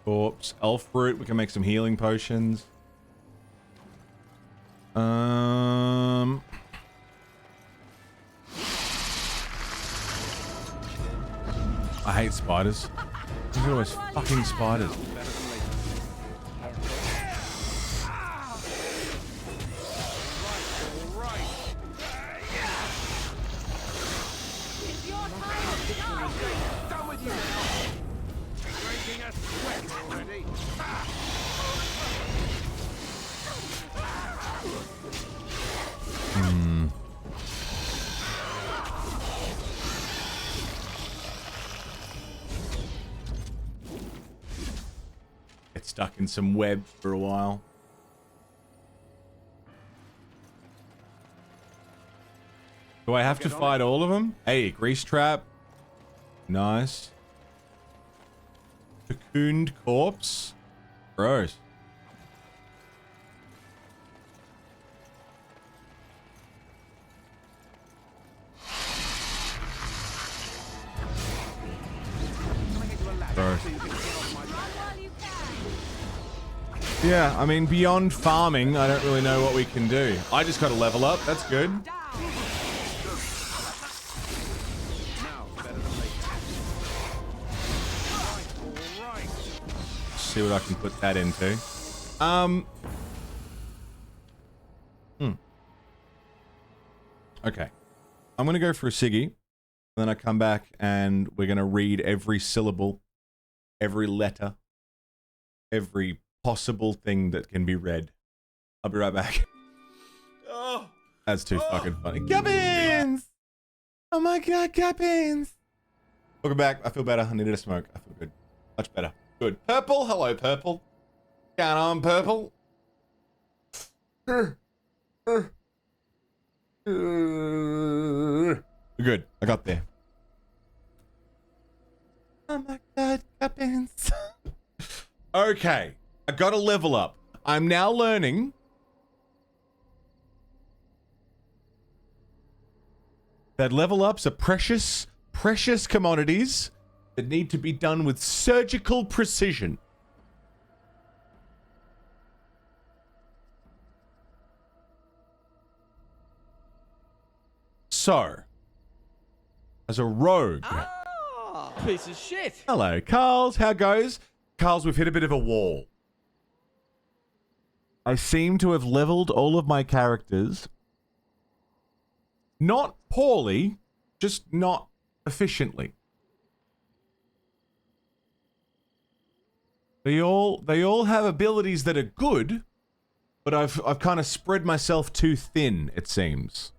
Corpse, elf fruit. We can make some healing potions. I hate spiders. There's always fucking spiders. Get stuck in some web for a while. Do I have to fight all of them? Hey, grease trap. Nice. Cocooned corpse. Gross. Gross. Yeah, I mean, beyond farming, I don't really know what we can do. I just got to level up. That's good. See what I can put that into. Okay. I'm going to go for a ciggy. Then I come back and we're going to read every syllable, every letter, every possible thing that can be read. I'll be right back. Oh, that's too fucking funny. Gubbins! Oh my god, Gubbins! Welcome back. I feel better. I needed a smoke. I feel good. Much better. Good. Purple. Hello, Purple. Going on, Purple. Good. I got there. Oh my god, Gubbins. Okay. I got to level up. I'm now learning that level ups are precious, precious commodities that need to be done with surgical precision. So, as a rogue. Oh, piece of shit. Hello, Carls. How goes? Carls, we've hit a bit of a wall. I seem to have leveled all of my characters. Not poorly, just not efficiently. They all have abilities that are good, but I've kind of spread myself too thin, it seems.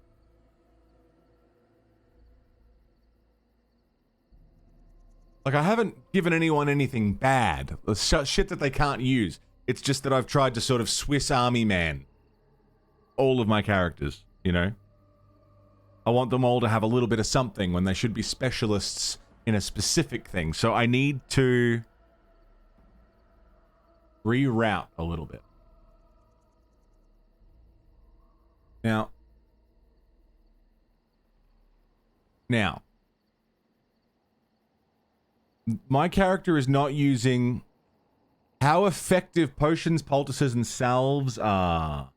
Like, I haven't given anyone anything bad. The shit that they can't use. It's just that I've tried to sort of Swiss Army man all of my characters, you know? I want them all to have a little bit of something when they should be specialists in a specific thing. So I need to reroute a little bit. Now, my character is not using how effective potions, poultices, and salves are.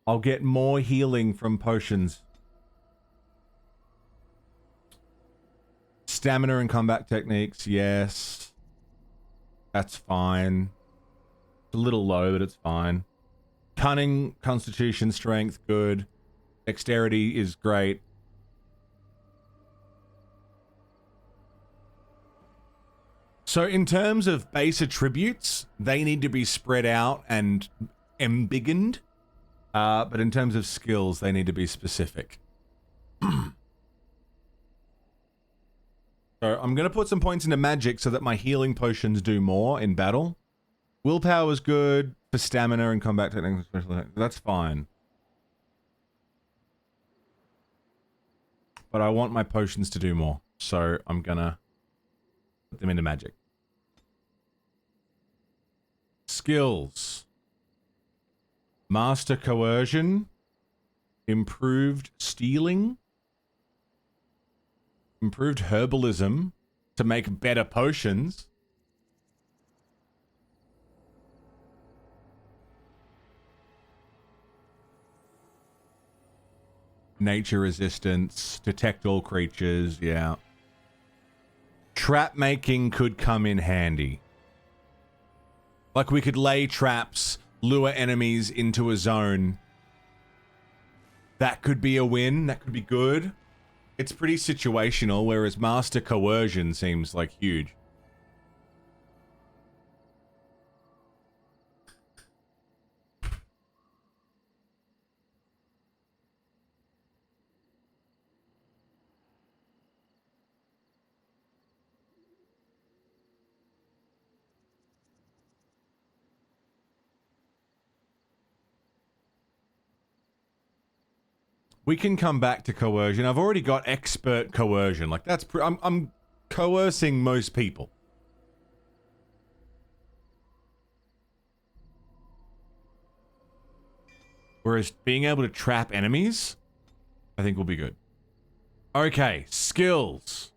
I'll get more healing from potions. Stamina and combat techniques, yes. That's fine. It's a little low, but it's fine. Cunning, constitution, strength, good. Dexterity is great. So in terms of base attributes, they need to be spread out and embiggened. But in terms of skills, they need to be specific. So I'm going to put some points into magic so that my healing potions do more in battle. Willpower is good for stamina and combat techniques. That's fine. But I want my potions to do more. So I'm going to put them into magic. Skills. Master coercion. Improved stealing. Improved herbalism to make better potions. Nature resistance, detect all creatures, yeah. Trap making could come in handy. Like we could lay traps, lure enemies into a zone. That could be a win, that could be good. It's pretty situational, whereas Master Coercion seems like huge. We can come back to coercion. I've already got expert coercion. Like that's I'm coercing most people. Whereas being able to trap enemies, I think will be good. Okay, skills.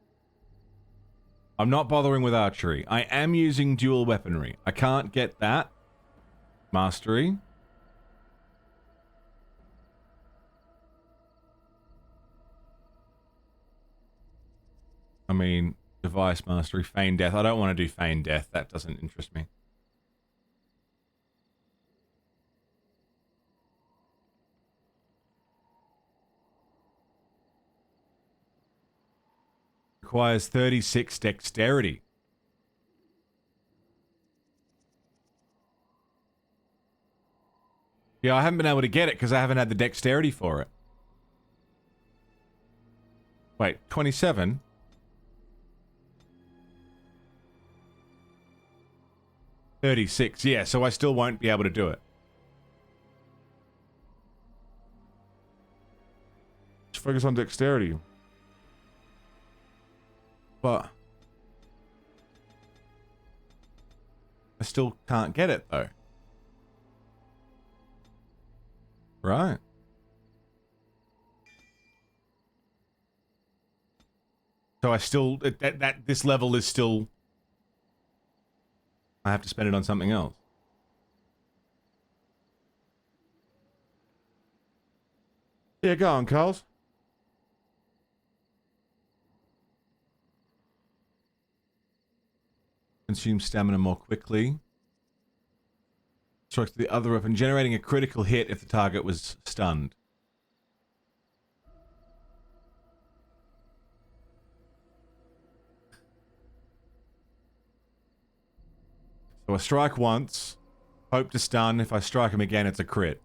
I'm not bothering with archery. I am using dual weaponry. I can't get that. Mastery. I mean, device mastery, feign death. I don't want to do feign death. That doesn't interest me. Requires 36 dexterity. Yeah, I haven't been able to get it because I haven't had the dexterity for it. Wait, 27? $36, yeah, so I still won't be able to do it. Just focus on dexterity. But I still can't get it, though. Right. So I still... this level is still... I have to spend it on something else. Yeah, go on, Carls. Consume stamina more quickly. Strikes the other weapon, generating a critical hit if the target was stunned. So I strike once, hope to stun. If I strike him again, it's a crit.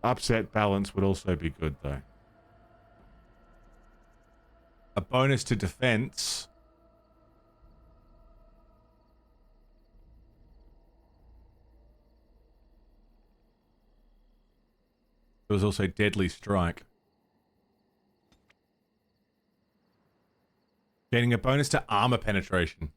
Upset balance would also be good, though. A bonus to defense. There was also Deadly Strike. Getting a bonus to armor penetration.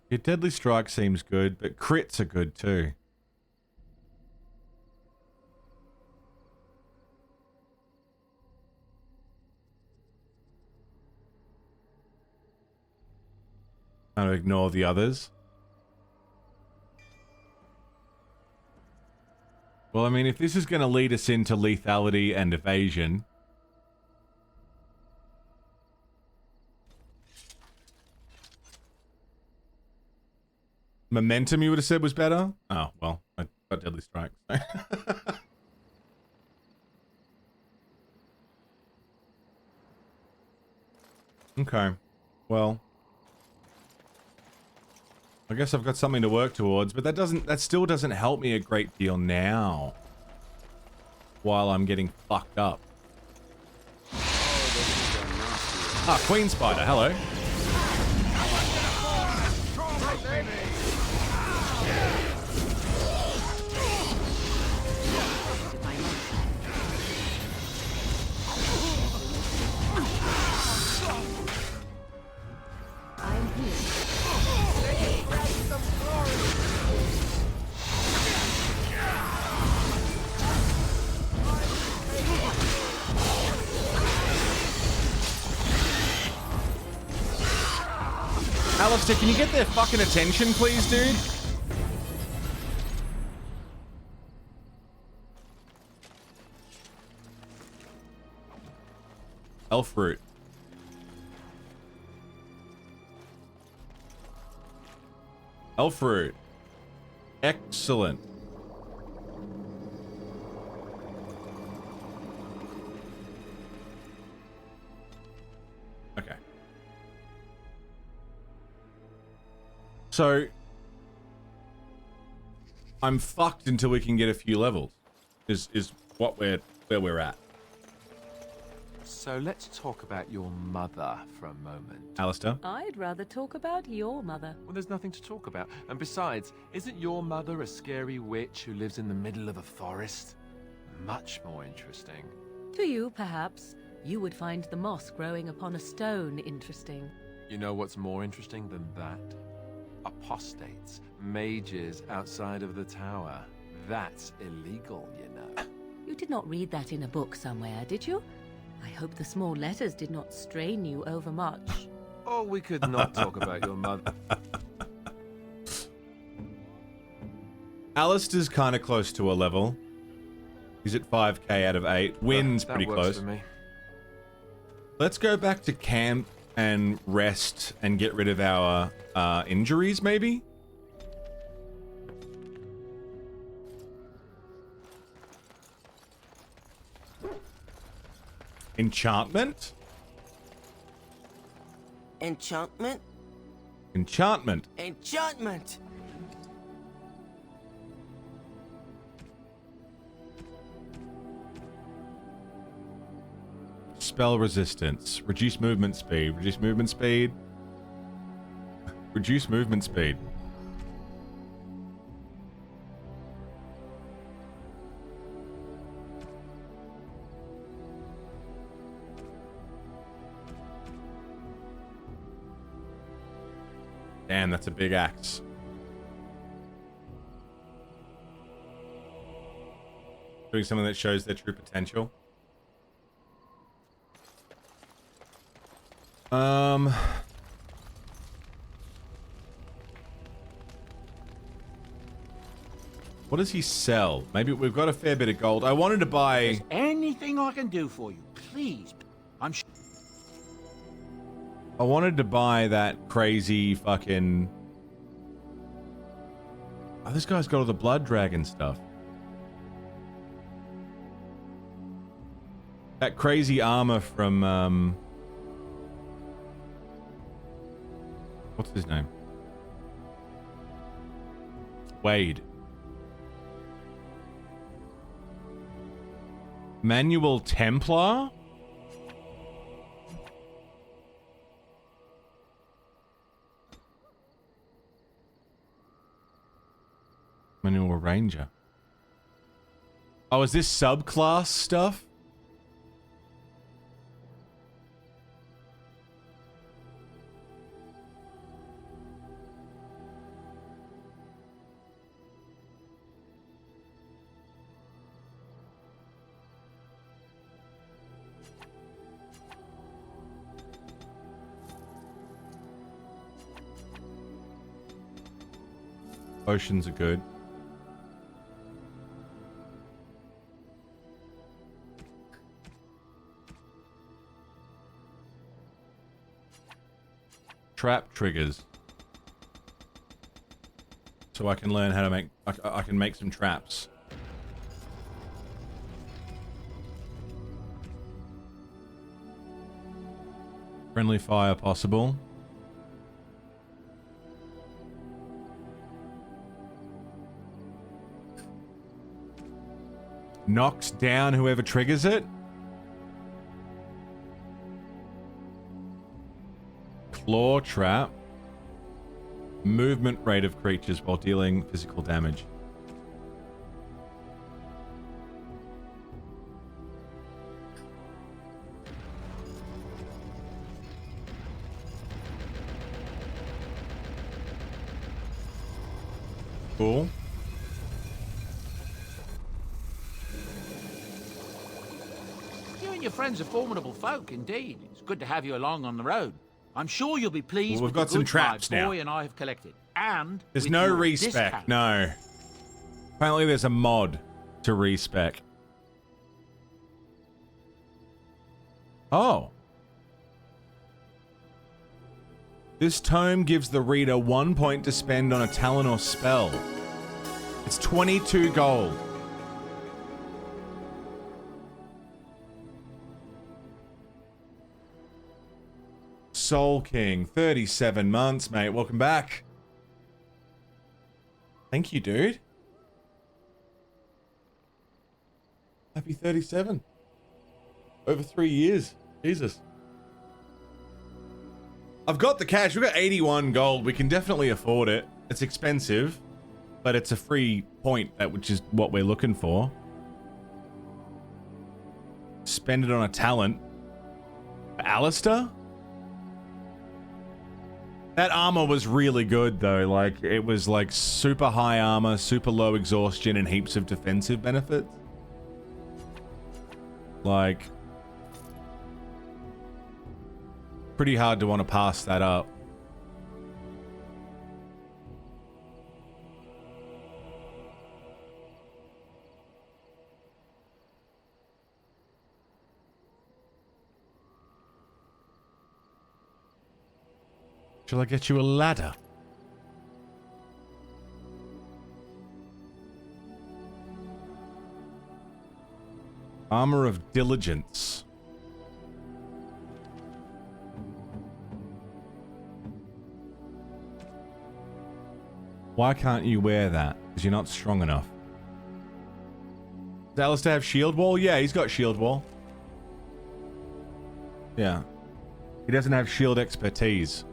Your Deadly Strike seems good, but crits are good too. Kind of ignore the others. Well, I mean, if this is going to lead us into lethality and evasion... Momentum, you would have said, was better? Oh, well, I got Deadly Strike. So. Okay. Well... I guess I've got something to work towards, but that still doesn't help me a great deal now. While I'm getting fucked up. Ah, Queen Spider, hello. Alistair, can you get their fucking attention, please, dude? Elf root. Elf root. Excellent. Okay. So, I'm fucked until we can get a few levels. Is where we're at. So let's talk about your mother for a moment. Alistair? I'd rather talk about your mother. Well, there's nothing to talk about. And besides, isn't your mother a scary witch who lives in the middle of a forest? Much more interesting. To you, perhaps. You would find the moss growing upon a stone interesting. You know what's more interesting than that? Apostates, mages outside of the tower. That's illegal, you know. You did not read that in a book somewhere, did you? I hope the small letters did not strain you overmuch. Or we could not talk about your mother. Alistair's kind of close to a level. He's at 5k out of 8. Win's that pretty works close. For me. Let's go back to camp and rest and get rid of our injuries, maybe? Enchantment? Enchantment? Enchantment. Enchantment! Spell resistance. Reduce movement speed. Reduce movement speed. Reduce movement speed. Damn, that's a big axe. Doing something that shows their true potential. What does he sell? Maybe we've got a fair bit of gold. I wanted to buy... Anything I can do for you, please. I wanted to buy that crazy fucking... Oh, this guy's got all the blood dragon stuff. That crazy armor from, what's his name? Wade. Manual Templar? Manual Ranger. Oh, is this subclass stuff? Potions are good. Trap triggers. So I can learn how to make... I can make some traps. Friendly fire possible. Knocks down whoever triggers it. Claw trap. Movement rate of creatures while dealing physical damage. Cool. You and your friends are formidable folk, indeed. It's good to have you along on the road. I'm sure you'll be pleased Well, we've with got the some goods traps my now. boy and I have collected. And There's with no your respec. discount. No. Apparently there's a mod to respec. Oh. This tome gives the reader 1 point to spend on a talent or spell. It's 22 gold. Soul King, 37 months, mate. Welcome back. Thank you, dude. Happy 37. Over 3 years. Jesus. I've got the cash. We've got 81 gold. We can definitely afford it. It's expensive, but it's a free point, which is what we're looking for. Spend it on a talent. Alistair? That armor was really good, though. Like, it was like super high armor, super low exhaustion, and heaps of defensive benefits. Like, pretty hard to want to pass that up. Shall I get you a ladder? Armor of Diligence. Why can't you wear that? Because you're not strong enough. Does Alistair have shield wall? Yeah, he's got shield wall. Yeah. He doesn't have shield expertise.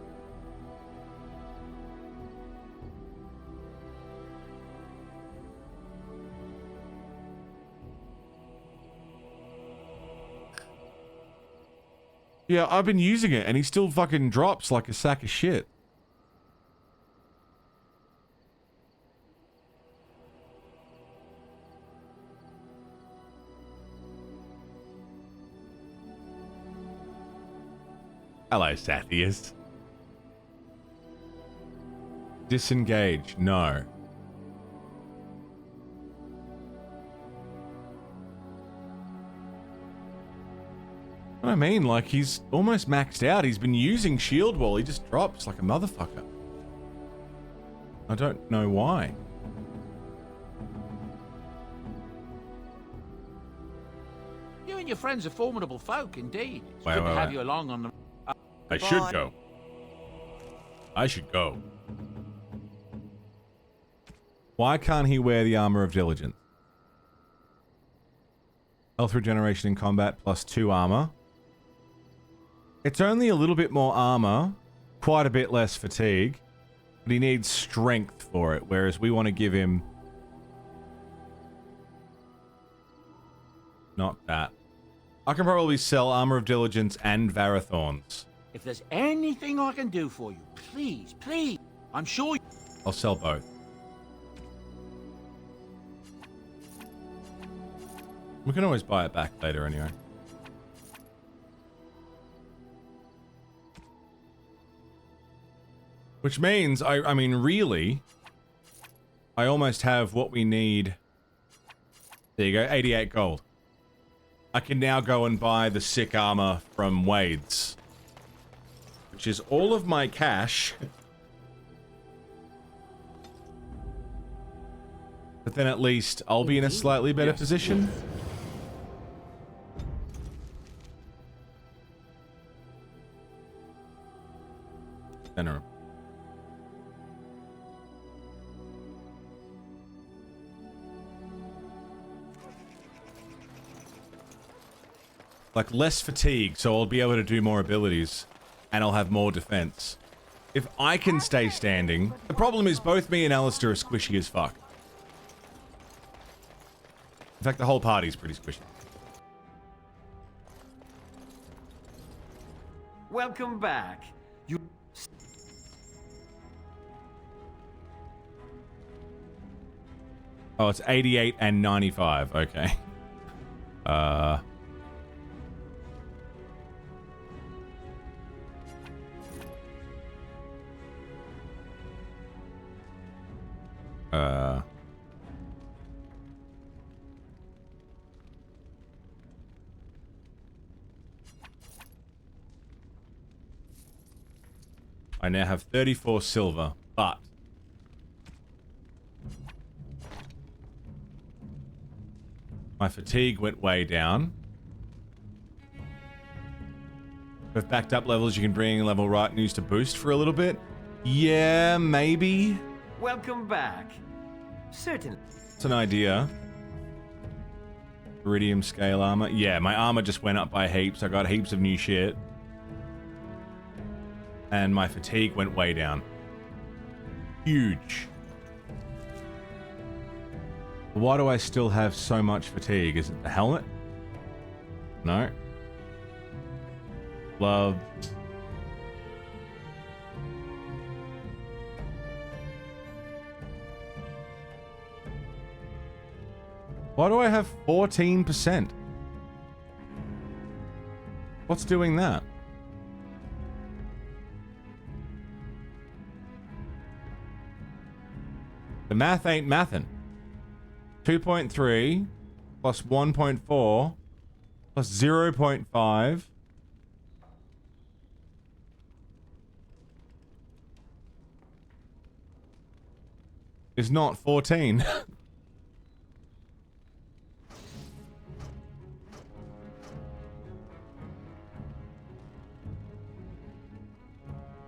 Yeah, I've been using it and he still fucking drops like a sack of shit. Hello, Sathius. Disengage. No. What I mean, like, he's almost maxed out. He's been using shield wall. He just drops like a motherfucker. I don't know why. You and your friends are formidable folk, indeed. It's Wait, good to wait, have wait. you along on the... I should go. I should go. Why can't he wear the armor of diligence? Health regeneration in combat plus 2 armor. It's only a little bit more armor, quite a bit less fatigue, but he needs strength for it, whereas we want to give him Not that. I can probably sell Armor of Diligence and Varathorns. If there's anything I can do for you, please, please. I'm sure. I'll sell both. We can always buy it back later anyway. Which means, I mean, really, I almost have what we need. There you go, 88 gold. I can now go and buy the sick armor from Wade's, which is all of my cash. But then at least I'll be in a slightly better position. Center. Like less fatigue, so I'll be able to do more abilities. And I'll have more defense. If I can stay standing... The problem is both me and Alistair are squishy as fuck. In fact, the whole party's pretty squishy. Welcome back. You... Oh, it's 88 and 95. Okay. I now have 34 silver, but my fatigue went way down. With backed up levels, you can bring level right and use to boost for a little bit. Yeah, maybe. Welcome back. Certainly. It's an idea. Iridium scale armor. Yeah, my armor just went up by heaps. I got heaps of new shit. And my fatigue went way down. Huge. Why do I still have so much fatigue? Is it the helmet? No. Gloves. Why do I have 14%? What's doing that? The math ain't mathin'. 2.3 plus 1.4 plus 0.5 is not 14.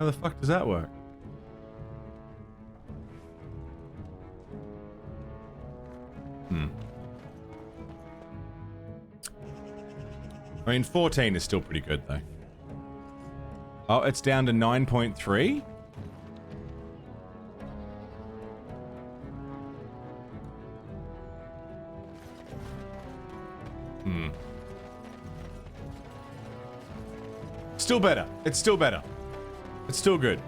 How the fuck does that work? I mean, 14 is still pretty good, though. Oh, it's down to 9.3? Still better. It's still better. It's still good.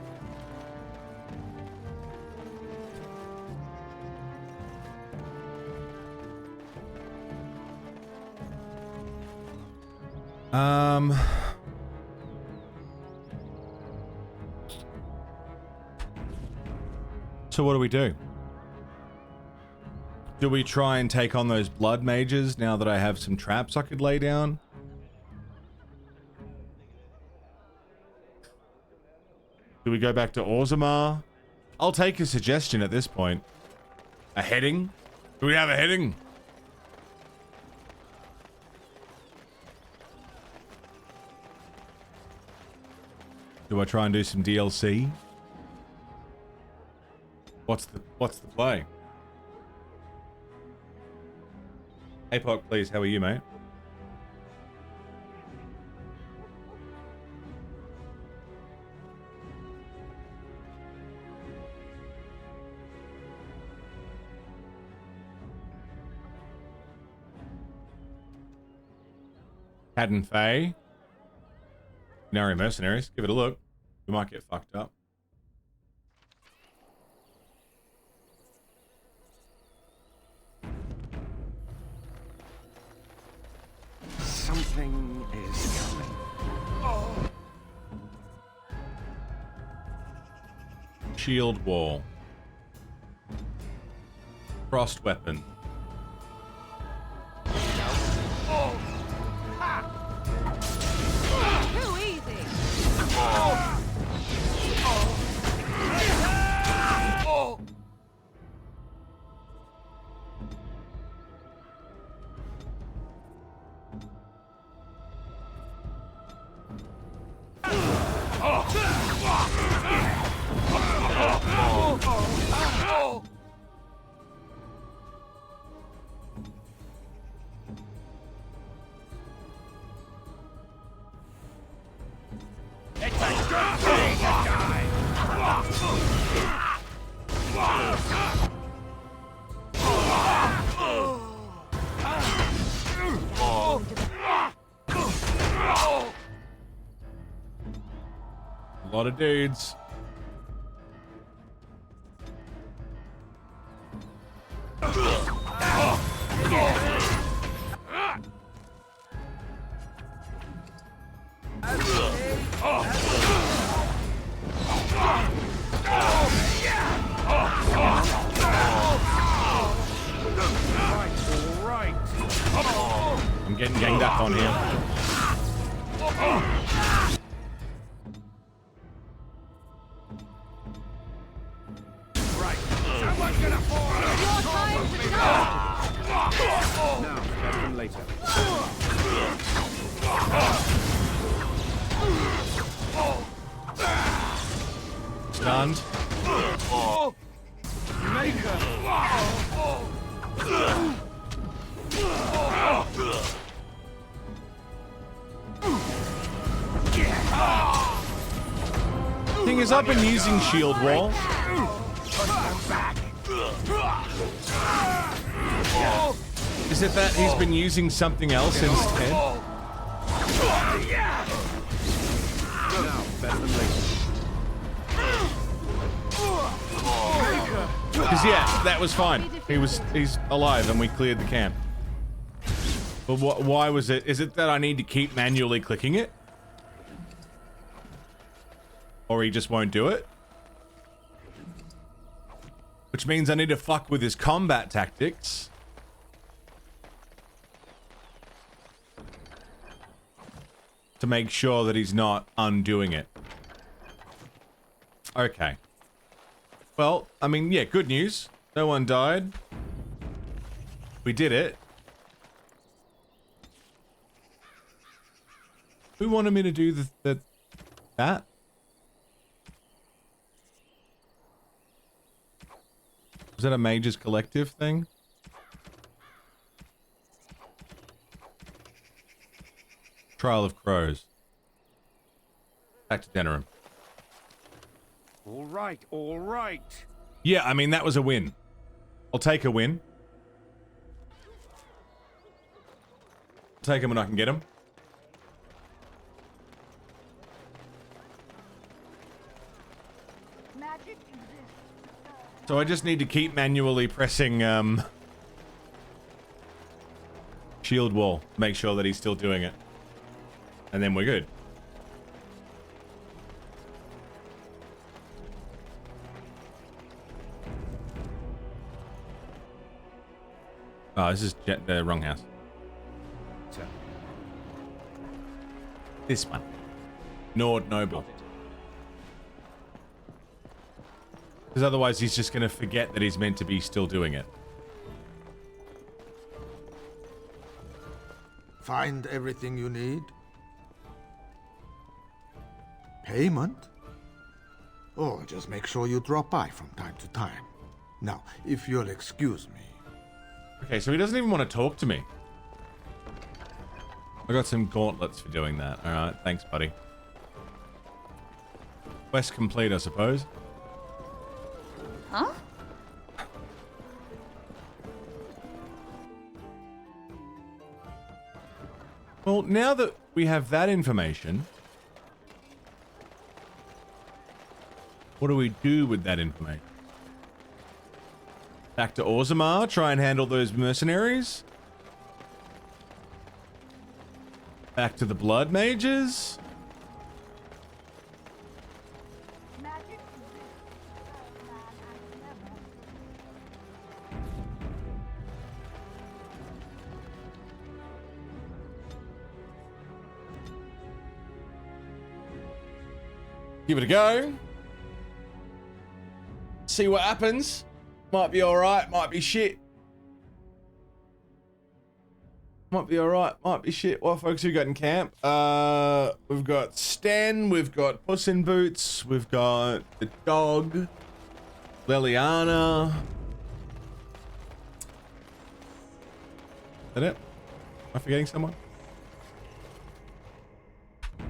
So what do we do? Do we try and take on those blood mages now that I have some traps I could lay down? Do we go back to Orzammar? I'll take a suggestion at this point. A heading? Do we have a heading? Do I try and do some DLC? What's the play? Hey Pock, please, how are you, mate? Hadden Faye. Canary Mercenaries. Give it a look. We might get fucked up. Something is coming. Oh. Shield wall. Frost weapon. Oh. Ha. Too easy. Oh. Oh. It's a good day to die! A lot of dudes. I'm getting ganged up on here. Right. Someone's gonna fall! Your time to die! No, that's from later. Stunned. Maker! Thing is, I've been using shield wall. Is it that he's been using something else instead? No, better than later. Because yeah, that was fine. He's alive and we cleared the camp. But why was it? Is it that I need to keep manually clicking it? Or he just won't do it? Which means I need to fuck with his combat tactics. To make sure that he's not undoing it. Okay. Well, I mean, yeah, good news. No one died. We did it. Who wanted me to do that? Was that a Mages Collective thing? Trial of Crows. Back to Denerim. All right, all right. Yeah, I mean, that was a win. I'll take a win. Take him when I can get him. Magic exists. So I just need to keep manually pressing, shield wall. Make sure that he's still doing it. And then we're good. Oh, this is the wrong house. This one. Nord Noble. Because otherwise he's just going to forget that he's meant to be still doing it. Find everything you need? Payment? Oh, just make sure you drop by from time to time. Now, if you'll excuse me. Okay, so he doesn't even want to talk to me. I got some gauntlets for doing that. Alright, thanks, buddy. Quest complete, I suppose. Huh? Well, now that we have that information, what do we do with that information? Back to Orzammar, try and handle those mercenaries? Back to the blood mages? Give it a go. See what happens. Might be alright, might be shit. Might be alright, might be shit. What folks have we got in camp? We've got Sten, we've got Puss in Boots, we've got the dog, Liliana. Is that it? Am I forgetting someone?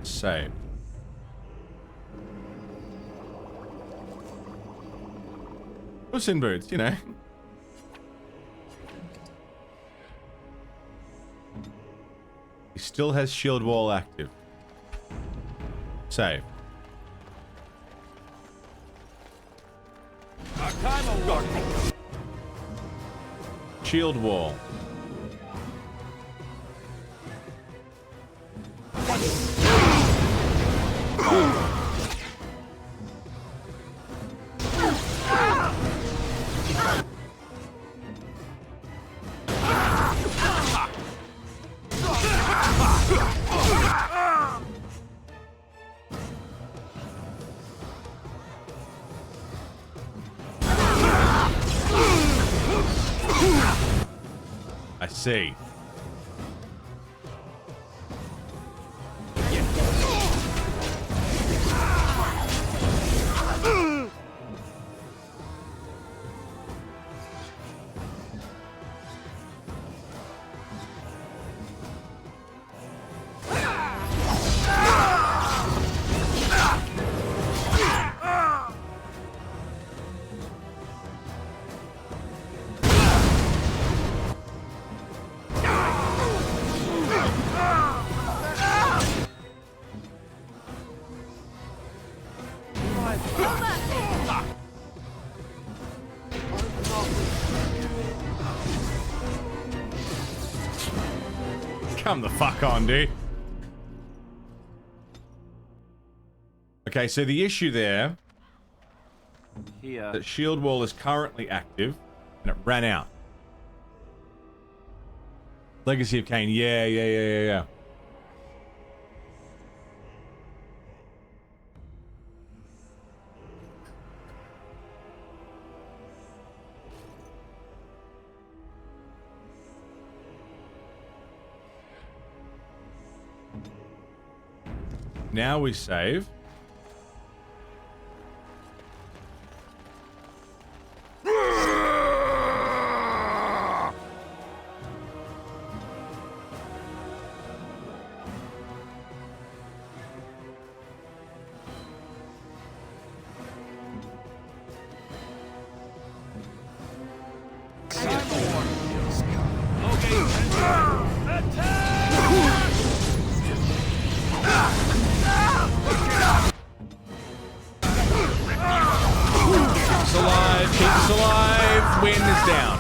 Save. Puss in Boots, you know. He still has shield wall active. Save. Shield wall. I see. Come the fuck on, dude. Okay, so the issue there, Here. that shield wall is currently active, and it ran out. Legacy of Kain, yeah. Now we save. Keep us alive. Wind is down.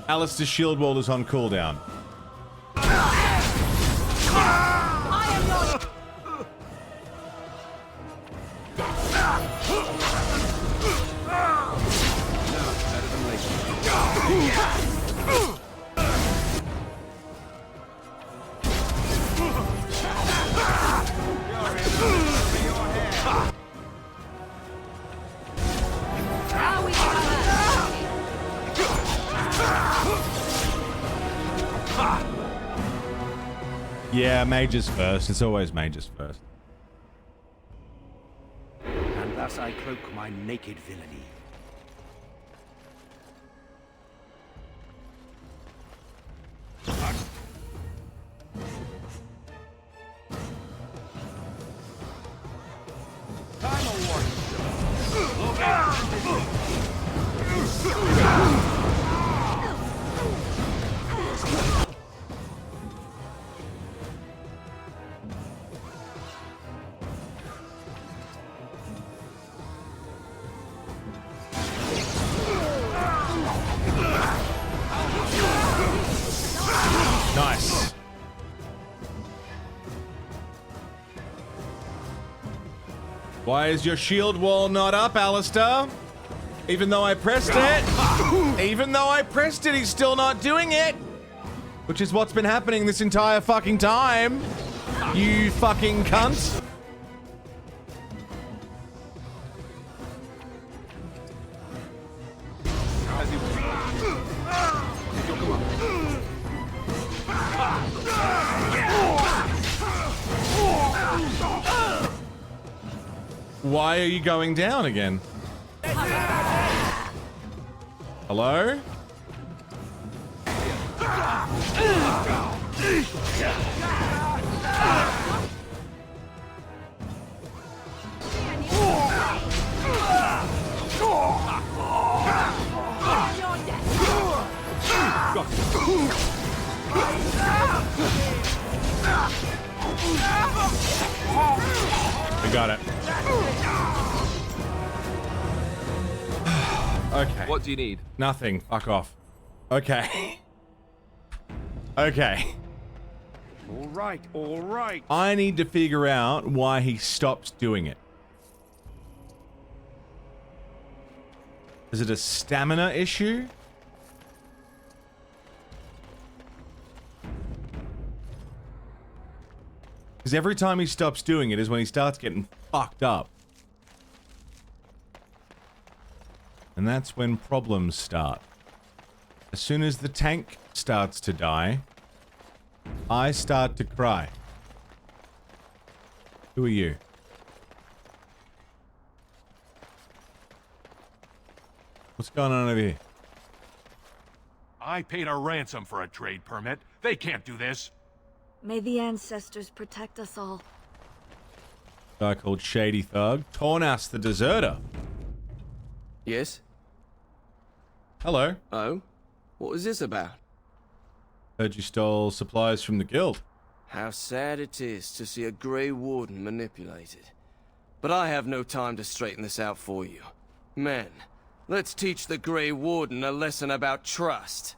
Alistair's shield wall is on cooldown. Yeah, mages first. It's always mages first. And thus I cloak my naked villainy. Nice. Why is your shield wall not up, Alistair? Even though I pressed it. Even though I pressed it, he's still not doing it. Which is what's been happening this entire fucking time. You fucking cunt. Why are you going down again? Hello? We got it. Okay. What do you need? Nothing. Fuck off. Okay. Okay. All right, all right. I need to figure out why he stops doing it. Is it a stamina issue? Because every time he stops doing it is when he starts getting fucked up. And that's when problems start. As soon as the tank starts to die, I start to cry. Who are you? What's going on over here? I paid a ransom for a trade permit. They can't do this. May the ancestors protect us all. Guy called Shady Thug. Tornas the Deserter. Yes? Hello. Oh? What was this about? Heard you stole supplies from the guild. How sad it is to see a Grey Warden manipulated. But I have no time to straighten this out for you. Men, let's teach the Grey Warden a lesson about trust.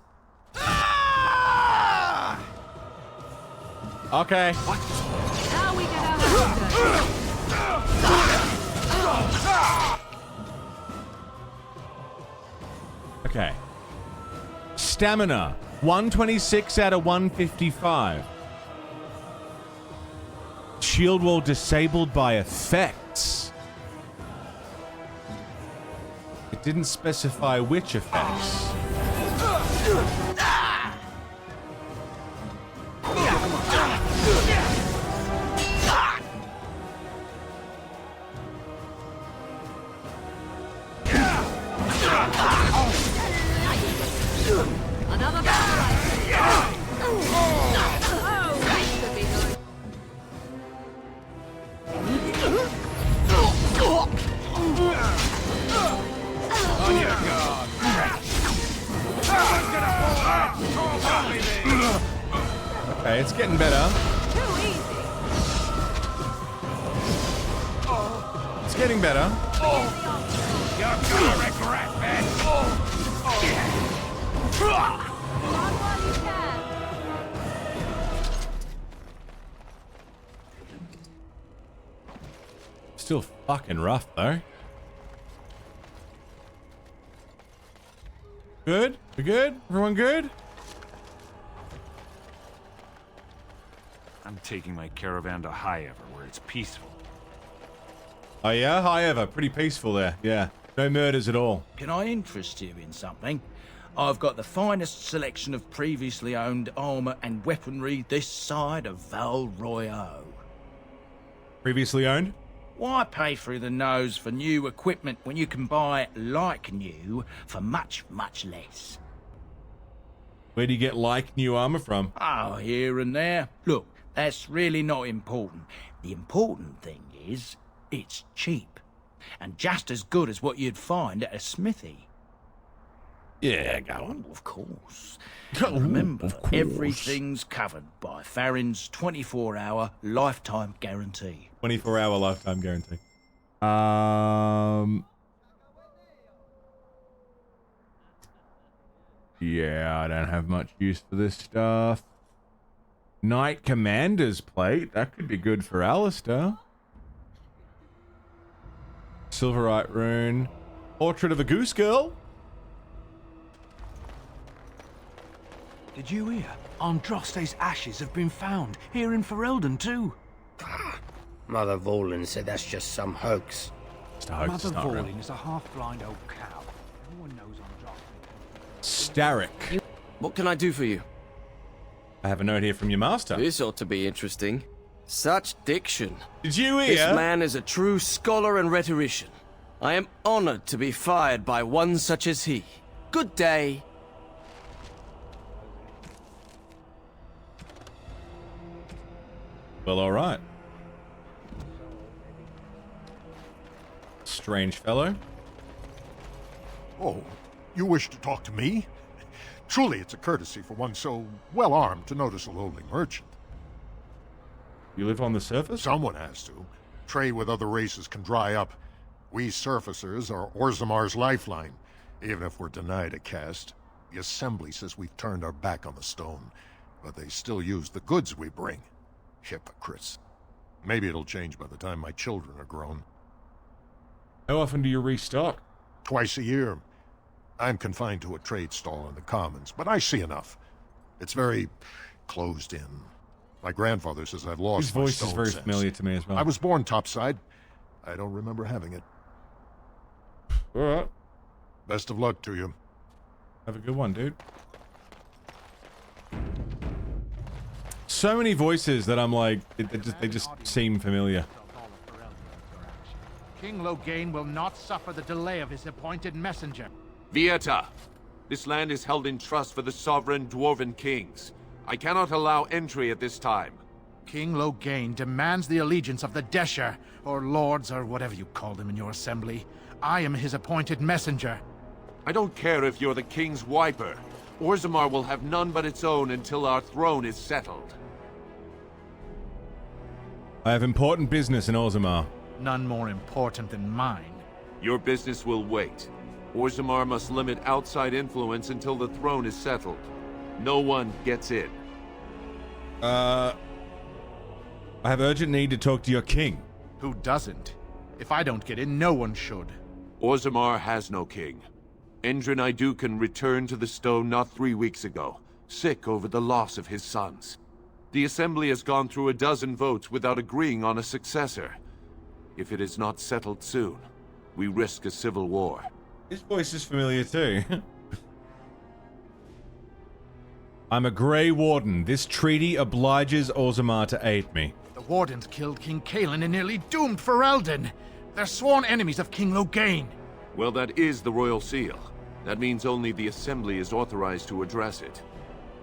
Okay. What? Now we can have Okay. Stamina. 126 out of 155. Shield wall disabled by effects. It didn't specify which effects. another battle. On your guard. Okay, it's getting better. Too easy. It's getting better. You're gonna regret, man. Still fucking rough, though. Good? We good? Everyone good? I'm taking my caravan to High Ever, where it's peaceful. Oh yeah? High Ever. Pretty peaceful there. Yeah. No murders at all. Can I interest you in something? I've got the finest selection of previously owned armor and weaponry this side of Val Royeaux. Previously owned? Why pay through the nose for new equipment when you can buy like new for much, much less? Where do you get like new armor from? Oh, here and there. Look, that's really not important. The important thing is, it's cheap. And just as good as what you'd find at a smithy. Yeah, go on. Of course. Remember, of course. Everything's covered by Farron's 24-hour lifetime guarantee. 24-hour lifetime guarantee. Yeah, I don't have much use for this stuff. Knight Commander's plate. That could be good for Alistair. Silverite rune. Portrait of a goose girl. Did you hear? Andraste's ashes have been found here in Ferelden too. Mother Vorlin said that's just some hoax. Mother Vorlin is a half-blind old cow. Everyone knows Andraste. Starrick. What can I do for you? I have a note here from your master. This ought to be interesting. Such diction. Did you hear? This man is a true scholar and rhetorician. I am honored to be fired by one such as he. Good day. Well, all right. Strange fellow. Oh, you wish to talk to me? Truly, it's a courtesy for one so well-armed to notice a lowly merchant. You live on the surface? Someone has to. Trade with other races can dry up. We surfacers are Orzamar's lifeline, even if we're denied a caste. The Assembly says we've turned our back on the stone, but they still use the goods we bring. Hypocrites. Maybe it'll change by the time my children are grown. How often do you restock? Twice a year. I'm confined to a trade stall in the Commons, but I see enough. It's very closed in. My grandfather says I've lost His voice my is stone very sense. familiar to me as well. I was born topside. I don't remember having it. All right. Best of luck to you. Have a good one, dude. So many voices that I'm like, they just seem familiar. King Loghain will not suffer the delay of his appointed messenger. Vieta, this land is held in trust for the sovereign dwarven kings. I cannot allow entry at this time. King Loghain demands the allegiance of the Desher, or lords, or whatever you call them in your assembly. I am his appointed messenger. I don't care if you're the king's wiper. Orzammar will have none but its own until our throne is settled. I have important business in Orzammar. None more important than mine. Your business will wait. Orzammar must limit outside influence until the throne is settled. No one gets in. I have urgent need to talk to your king. Who doesn't? If I don't get in, no one should. Orzammar has no king. Endrin Idukan returned to the stone not 3 weeks ago, sick over the loss of his sons. The Assembly has gone through a dozen votes without agreeing on a successor. If it is not settled soon, we risk a civil war. His voice is familiar too. I'm a Grey Warden. This treaty obliges Orzammar to aid me. The Wardens killed King Cailan and nearly doomed Ferelden. They're sworn enemies of King Loghain. Well, that is the Royal Seal. That means only the Assembly is authorized to address it.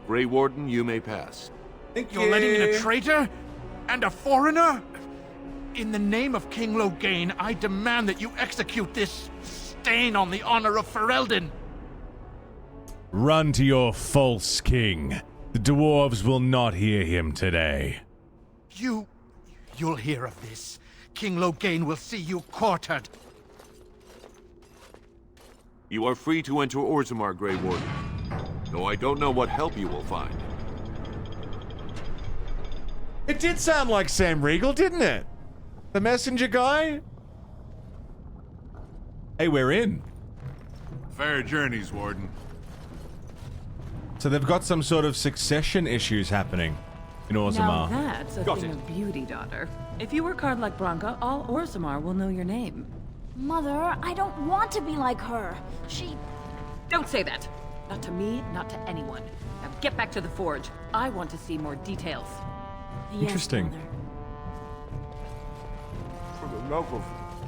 Grey Warden, you may pass. You're letting in a traitor? And a foreigner? In the name of King Loghain, I demand that you execute this stain on the honor of Ferelden. Run to your false king. The dwarves will not hear him today. You'll hear of this. King Loghain will see you quartered. You are free to enter Orzammar, Grey Warden. Though I don't know what help you will find. It did sound like Sam Riegel, didn't it? The messenger guy? Hey, we're in. Fair journeys, Warden. So they've got some sort of succession issues happening in Orzammar. Now that's a thing of beauty, daughter. If you work hard like Branka, all Orzammar will know your name. Mother, I don't want to be like her. She... Don't say that. Not to me, not to anyone. Now get back to the forge. I want to see more details. Interesting. Yes, For the love of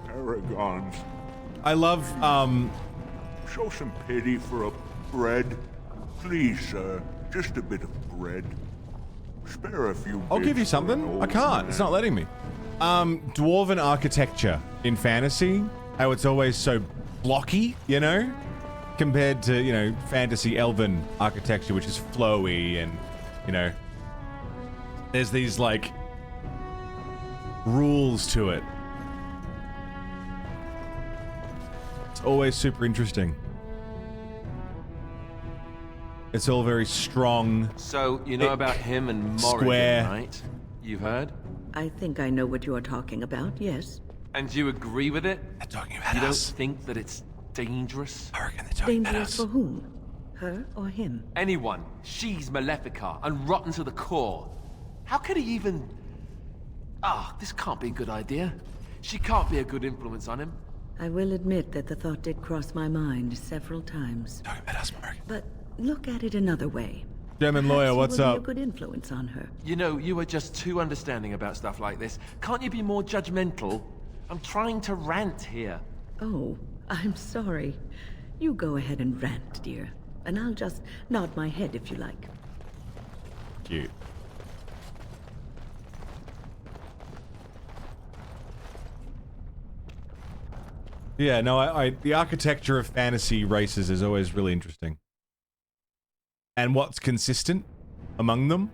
paragons. I love, Show some pity for a bread. Please, sir. Just a bit of bread. Spare a few I'll bits give you for something. an I old can't. man. It's not letting me. Dwarven architecture in fantasy. How it's always so blocky, you know? Compared to, you know, fantasy elven architecture, which is flowy and, you know... There's these, like... rules to it. It's always super interesting. It's all very strong. So, you know about him and Morrigan, square. right? You've heard? I think I know what you are talking about, yes. And you agree with it? They're talking about You don't us. think that it's dangerous? I reckon they're talking about Dangerous us. for whom? Her or him? Anyone. She's Malefica and rotten to the core. How could he even... this can't be a good idea. She can't be a good influence on him. I will admit that the thought did cross my mind several times. Talking about us, Mark. But look at it another way. German lawyer, what's Perhaps you up? will be a good influence on her. You know, you are just too understanding about stuff like this. Can't you be more judgmental? I'm trying to rant here. Oh, I'm sorry. You go ahead and rant, dear. And I'll just nod my head if you like. Cute. Yeah, no, the architecture of fantasy races is always really interesting. And what's consistent among them?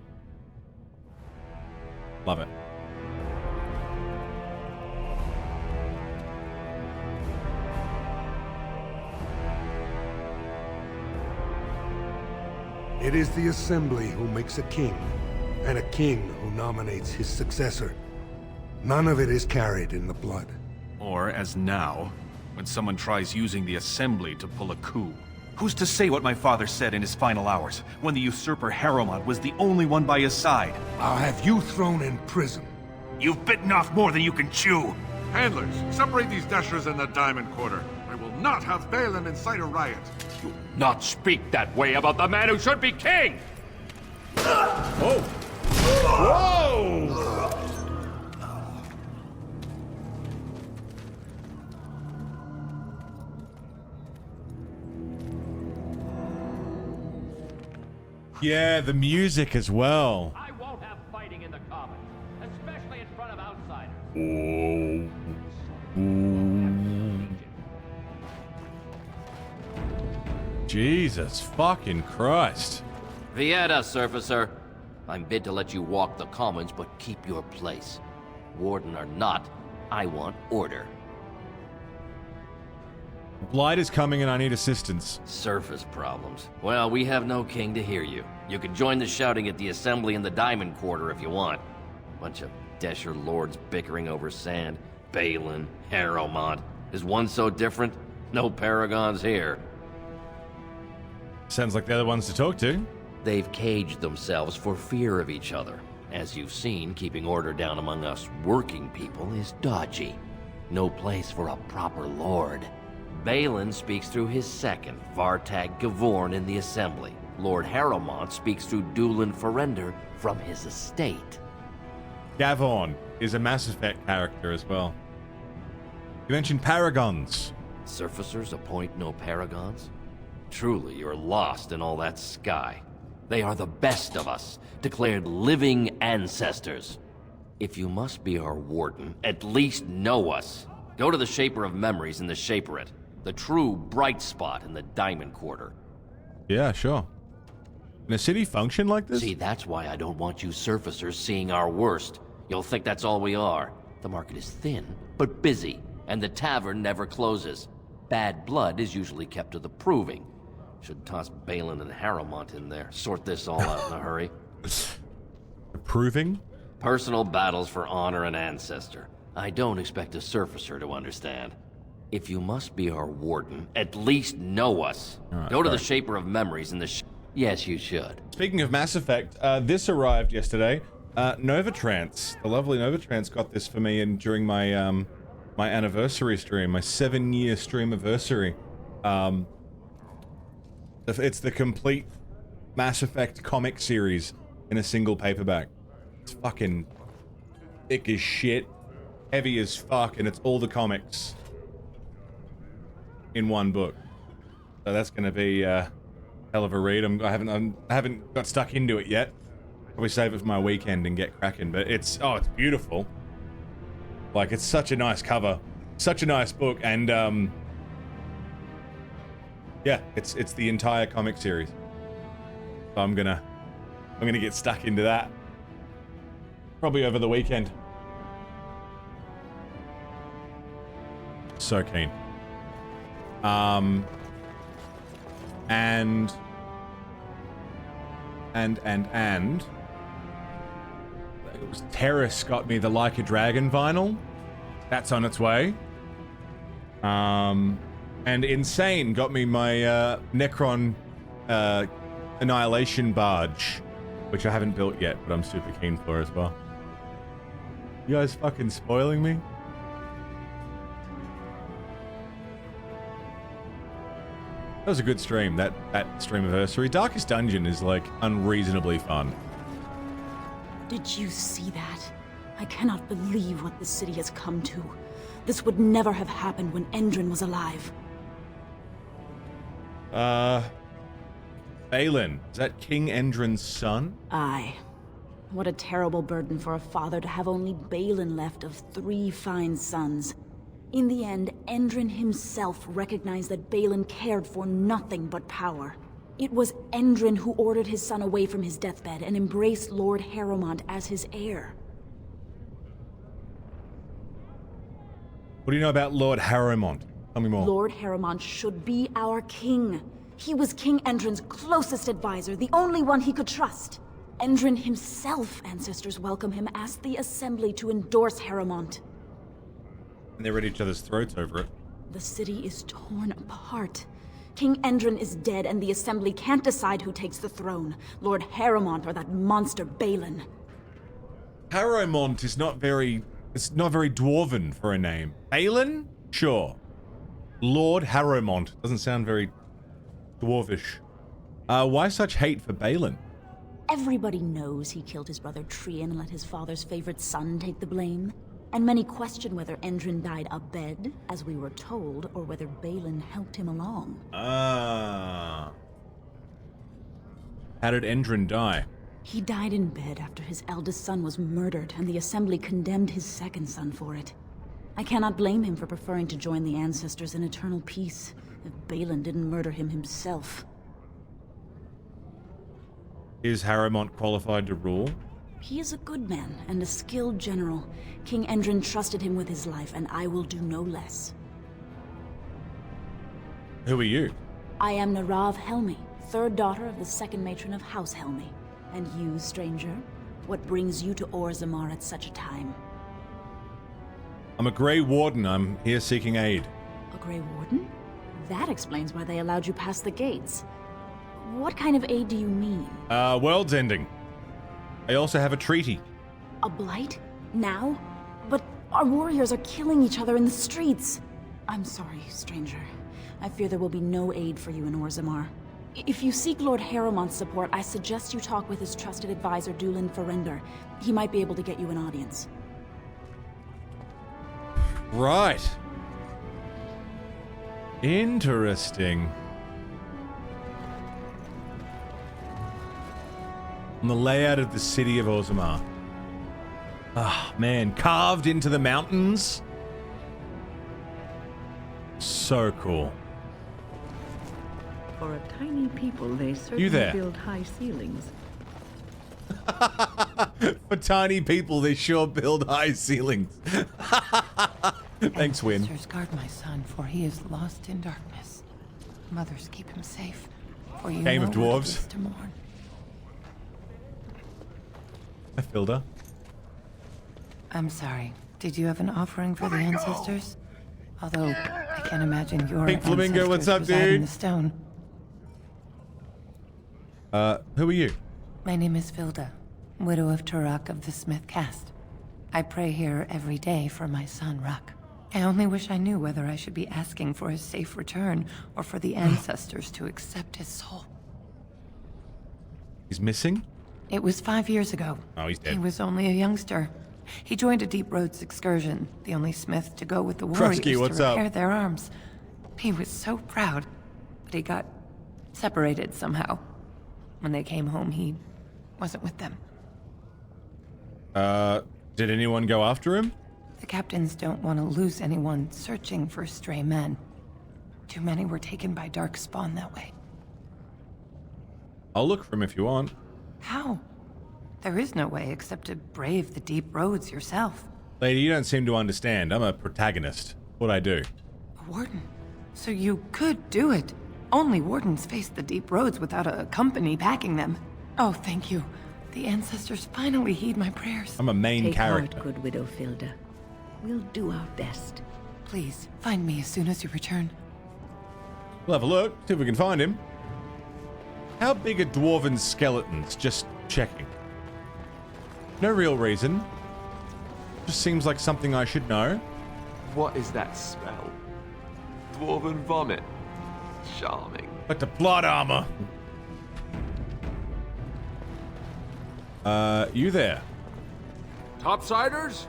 Love it. It is the Assembly who makes a king, and a king who nominates his successor. None of it is carried in the blood. Or, as now, when someone tries using the Assembly to pull a coup. Who's to say what my father said in his final hours, when the usurper Harrowmont was the only one by his side? I'll have you thrown in prison. You've bitten off more than you can chew! Handlers, separate these dashers in the Diamond Quarter. I will not have Balin incite a riot. Do not speak that way about the man who should be king! Oh! Whoa! Yeah, the music as well. I won't have fighting in the Commons, especially in front of outsiders. Jesus fucking Christ. Vieta, surfacer. I'm bid to let you walk the Commons, but keep your place. Warden or not, I want order. Blight is coming and I need assistance. Surface problems. Well, we have no king to hear you. You can join the shouting at the Assembly in the Diamond Quarter if you want. Bunch of Desher lords bickering over sand. Balin, Harrowmont. Is one so different? No paragons here. Sounds like they're the ones to talk to. They've caged themselves for fear of each other. As you've seen, keeping order down among us working people is dodgy. No place for a proper lord. Balin speaks through his second, Vartag Gavorn, in the Assembly. Lord Harrowmont speaks through Dulin Ferender from his estate. Gavorn is a Mass Effect character as well. You mentioned paragons. Surfacers appoint no paragons? Truly, you're lost in all that sky. They are the best of us, declared living ancestors. If you must be our warden, at least know us. Go to the Shaper of Memories in the Shaperate, the true bright spot in the Diamond Quarter. Yeah, sure. Can a city function like this? See, that's why I don't want you surfacers seeing our worst. You'll think that's all we are. The market is thin, but busy, and the tavern never closes. Bad blood is usually kept to the proving. Should toss Balin and Harrowmont in there, sort this all out in a hurry. Proving? Personal battles for honor and ancestor. I don't expect a surfacer to understand. If you must be our warden, at least know us. Right, Go to the sorry. Shaper of Memories in the Yes, you should. Speaking of Mass Effect, this arrived yesterday. Novatrance, the lovely Novatrance got this for me during my my anniversary stream, my 7-year streamiversary. It's the complete Mass Effect comic series in a single paperback. It's fucking thick as shit, heavy as fuck, and it's all the comics in one book. So that's gonna be hell of a read. I haven't got stuck into it yet. Probably save it for my weekend and get cracking. But it's beautiful. Like, it's such a nice cover, such a nice book, and yeah, it's the entire comic series. So I'm gonna get stuck into that probably over the weekend. So keen. And Terrace got me the Like a Dragon vinyl. That's on its way. And Insane got me my Necron Annihilation Barge, which I haven't built yet, but I'm super keen for as well. You guys fucking spoiling me? That was a good stream, that streamiversary. Darkest Dungeon is, like, unreasonably fun. Did you see that? I cannot believe what this city has come to. This would never have happened when Endrin was alive. Balin, is that King Endrin's son? Aye. What a terrible burden for a father to have only Balin left of 3 fine sons. In the end, Endrin himself recognized that Balin cared for nothing but power. It was Endrin who ordered his son away from his deathbed and embraced Lord Harrowmont as his heir. What do you know about Lord Harrowmont? Tell me more. Lord Harrowmont should be our king. He was King Endrin's closest advisor, the only one he could trust. Endrin himself, ancestors welcome him, asked the Assembly to endorse Harrowmont. And they're at each other's throats over it. The city is torn apart. King Endrin is dead, and the Assembly can't decide who takes the throne, Lord Harrowmont or that monster Balin. Harrowmont is not very... It's not very dwarven for a name. Balin? Sure. Lord Harrowmont doesn't sound very dwarvish. Why such hate for Balin? Everybody knows he killed his brother Trian and let his father's favorite son take the blame. And many question whether Endrin died abed, as we were told, or whether Balin helped him along. Ah. How did Endrin die? He died in bed after his eldest son was murdered, and the Assembly condemned his second son for it. I cannot blame him for preferring to join the ancestors in eternal peace, if Balin didn't murder him himself. Is Harrowmont qualified to rule? He is a good man and a skilled general. King Endrin trusted him with his life, and I will do no less. Who are you? I am Narav Helmi, third daughter of the second matron of House Helmi. And you, stranger? What brings you to Orzammar at such a time? I'm a Grey Warden. I'm here seeking aid. A Grey Warden? That explains why they allowed you past the gates. What kind of aid do you mean? World's ending. I also have a treaty. A blight? Now? But our warriors are killing each other in the streets. I'm sorry, stranger. I fear there will be no aid for you in Orzammar. If you seek Lord Harrowmont's support, I suggest you talk with his trusted advisor, Dulin Ferender. He might be able to get you an audience. Right. Interesting. On the layout of the city of Orzammar. Ah, man. Carved into the mountains. So cool. For a tiny people, they certainly build high ceilings. For tiny people, they sure build high ceilings. Thanks, Win. Ancestors guard my son, for he is lost in darkness. Mothers keep him safe, for you Game know of Dwarves. what it is to mourn. I filled her. I'm sorry. Did you have an offering for the ancestors? Although I can't imagine your Pink Flamingo, what's up, reside in dude? the stone. Who are you? My name is Vilda, widow of Turok of the Smith caste. I pray here every day for my son, Ruck. I only wish I knew whether I should be asking for his safe return or for the ancestors to accept his soul. He's missing? It was 5 years ago. Oh, he's dead. He was only a youngster. He joined a Deep Roads excursion, the only smith to go with the warriors Krusky, what's to up? repair their arms. He was so proud, but he got separated somehow. When they came home, he wasn't with them. Did anyone go after him? The captains don't want to lose anyone searching for stray men. Too many were taken by Dark Spawn that way. I'll look for him if you want. How? There is no way except to brave the deep roads yourself. Lady, you don't seem to understand. I'm a protagonist. What'd I do? A warden. So you could do it. Only wardens face the deep roads without a company backing them. Oh, thank you. The ancestors finally heed my prayers. I'm a main Take character. heart, good widow Filda. We'll do our best. Please, find me as soon as you return. We'll have a look, see if we can find him. How big are dwarven skeletons? Just checking. No real reason. Just seems like something I should know. What is that smell? Dwarven vomit. Charming. Like the plot armor. You there? Topsiders?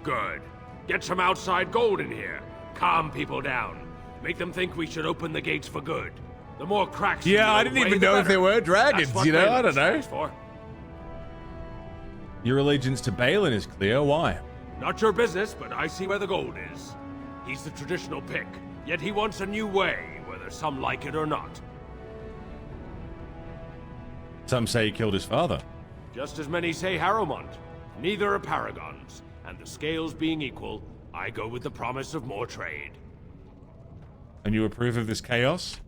Good. Get some outside gold in here. Calm people down. Make them think we should open the gates for good. The more cracks. Yeah, I didn't even know if there were dragons, you know? I don't know. For. Your allegiance to Balin is clear. Why? Not your business, but I see where the gold is. He's the traditional pick, yet he wants a new way, whether some like it or not. Some say he killed his father. Just as many say Harrowmont. Neither are paragons, and the scales being equal, I go with the promise of more trade. And you approve of this chaos?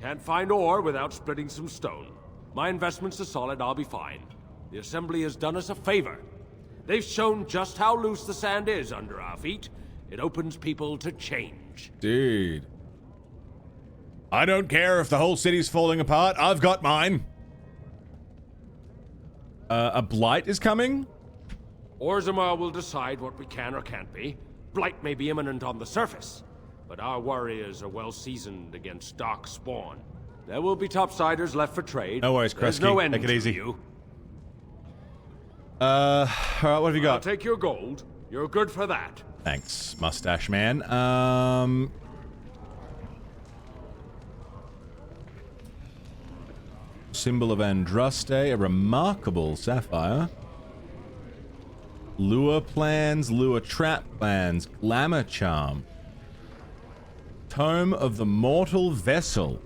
Can't find ore without splitting some stone. My investments are solid, I'll be fine. The Assembly has done us a favor. They've shown just how loose the sand is under our feet. It opens people to change. Dude. I don't care if the whole city's falling apart. I've got mine. A blight is coming? Orzammar will decide what we can or can't be. Blight may be imminent on the surface, but our warriors are well seasoned against dark spawn. There will be topsiders left for trade. No worries, There's Kresge. no end Take it to easy. you. Alright, what have you got? I'll take your gold. You're good for that. Thanks, mustache man. Symbol of Andraste, a remarkable sapphire. Lure plans, lure trap plans, glamour charm. Tome of the Mortal Vessel.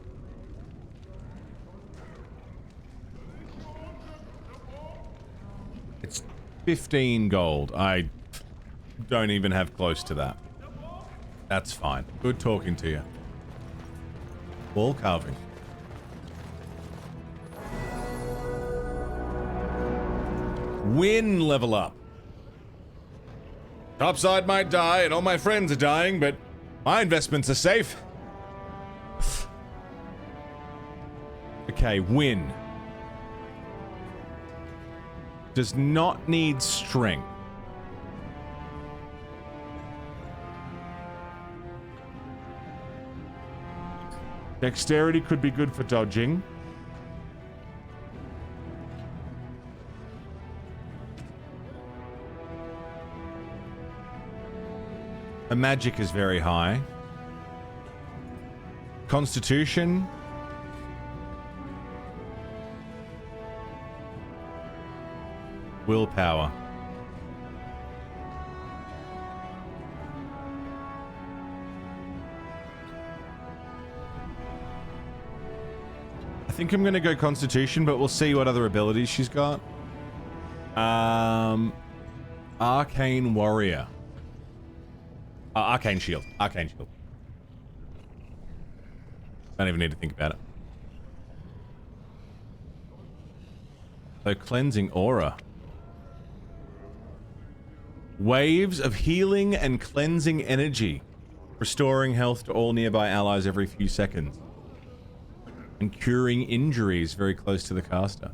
It's 15 gold. I don't even have close to that. That's fine. Good talking to you. Wall carving. Win level up. Topside might die and all my friends are dying, but my investments are safe. Okay, win. Does not need strength. Dexterity could be good for dodging. The magic is very high. Constitution. Willpower. I think I'm gonna go Constitution, but we'll see what other abilities she's got. Arcane Warrior. Arcane Shield. Arcane Shield. Don't even need to think about it. So, Cleansing Aura. Waves of healing and cleansing energy. Restoring health to all nearby allies every few seconds. And curing injuries very close to the caster.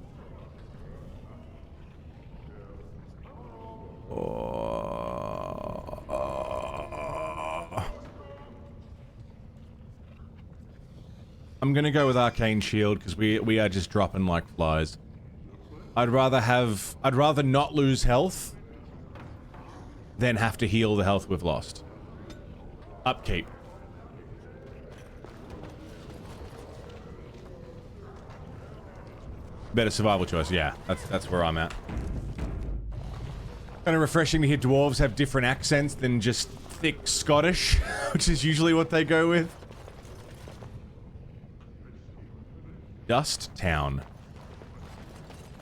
I'm gonna go with Arcane Shield because we are just dropping like flies. I'd rather not lose health than have to heal the health we've lost. Upkeep. Better survival choice, yeah. That's where I'm at. Kind of refreshing to hear dwarves have different accents than just thick Scottish, which is usually what they go with. Dust Town.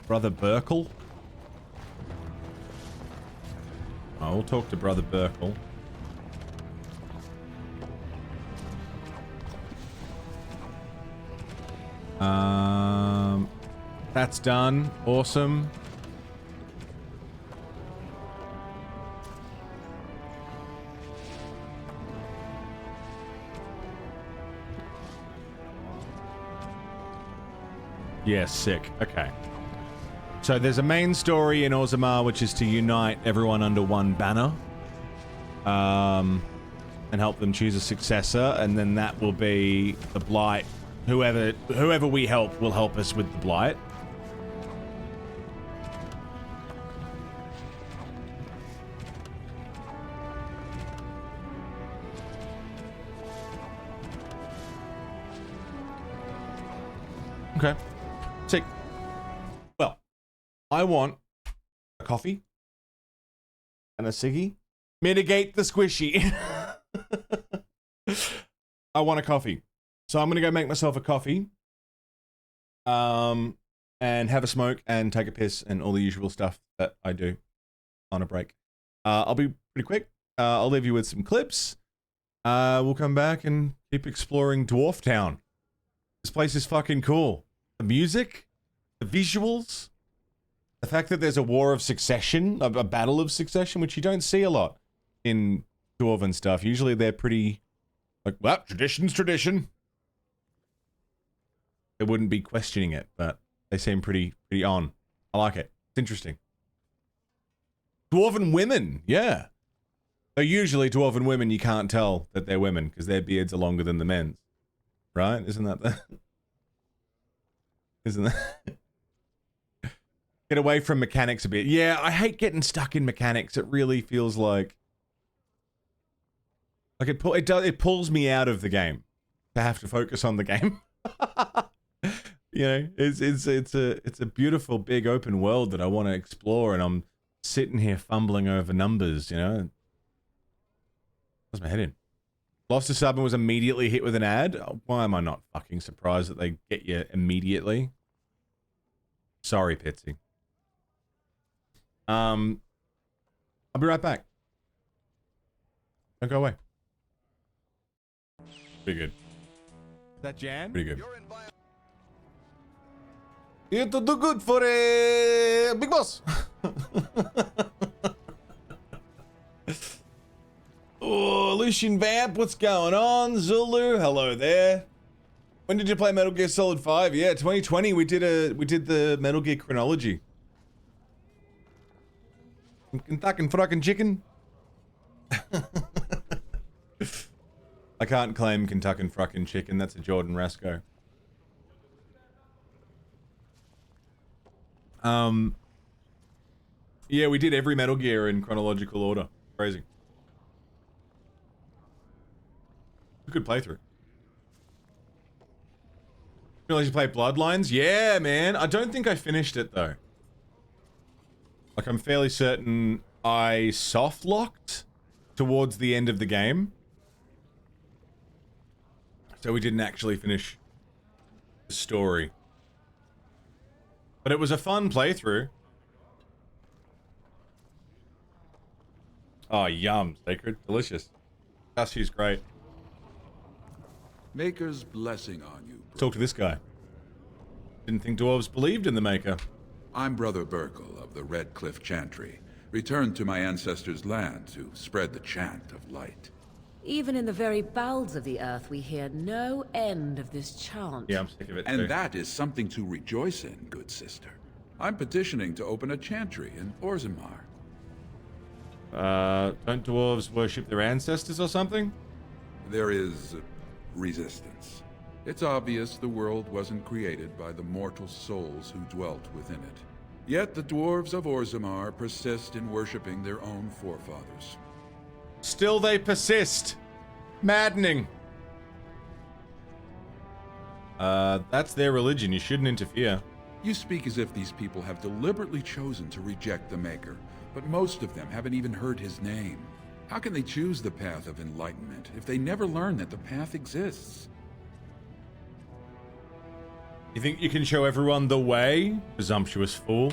Brother Burkle. I'll talk to Brother Burkle. That's done. Awesome. Yeah, sick. Okay. So there's a main story in Orzammar, which is to unite everyone under one banner. And help them choose a successor, and then that will be the Blight. Whoever we help will help us with the Blight. Okay. Sick. Well, I want a coffee and a ciggy. Mitigate the squishy. I want a coffee. So I'm going to go make myself a coffee. And have a smoke and take a piss and all the usual stuff that I do on a break. I'll be pretty quick. I'll leave you with some clips. We'll come back and keep exploring Dwarf Town. This place is fucking cool. The music, the visuals, the fact that there's a war of succession, a battle of succession, which you don't see a lot in Dwarven stuff. Usually they're pretty, like, well, tradition's tradition. They wouldn't be questioning it, but they seem pretty on. I like it. It's interesting. Dwarven women, yeah. So usually Dwarven women, you can't tell that they're women because their beards are longer than the men's. Right? Isn't that the... Isn't that... Get away from mechanics a bit. Yeah, I hate getting stuck in mechanics. It really feels like it pulls me out of the game to have to focus on the game. You know, it's a beautiful big open world that I want to explore, and I'm sitting here fumbling over numbers, you know. Where's my head in? Lost a sub and was immediately hit with an ad. Oh, why am I not fucking surprised that they get you immediately? Sorry, Pitsy. I'll be right back. Don't go away. Pretty good. Is that Jan? Pretty good. It'll do good for a big boss. Oh, Lucian Vamp, what's going on? Zulu, hello there. When did you play Metal Gear Solid 5? Yeah, 2020. We did the Metal Gear chronology. Kentucky Fried Chicken. I can't claim Kentucky Fried Chicken. That's a Jordan Rasco. Yeah, we did every Metal Gear in chronological order. Crazy. A good playthrough. Realize you play Bloodlines? Yeah, man. I don't think I finished it though. Like, I'm fairly certain I soft locked towards the end of the game. So we didn't actually finish the story. But it was a fun playthrough. Oh, yum. Sacred. Delicious. Cassio's great. Maker's blessing on you. Talk to this guy. Didn't think dwarves believed in the Maker. I'm Brother Burkle of the Red Cliff Chantry, returned to my ancestors' land to spread the chant of light. Even in the very bowels of the earth, we hear no end of this chant. Yeah, I'm sick of it too. And that is something to rejoice in, good sister. I'm petitioning to open a chantry in Orzammar. Don't dwarves worship their ancestors or something? There is resistance. It's obvious the world wasn't created by the mortal souls who dwelt within it. Yet the dwarves of Orzammar persist in worshipping their own forefathers. Still they persist. Maddening. That's their religion. You shouldn't interfere. You speak as if these people have deliberately chosen to reject the Maker, but most of them haven't even heard his name. How can they choose the path of enlightenment if they never learn that the path exists? You think you can show everyone the way? Presumptuous fool.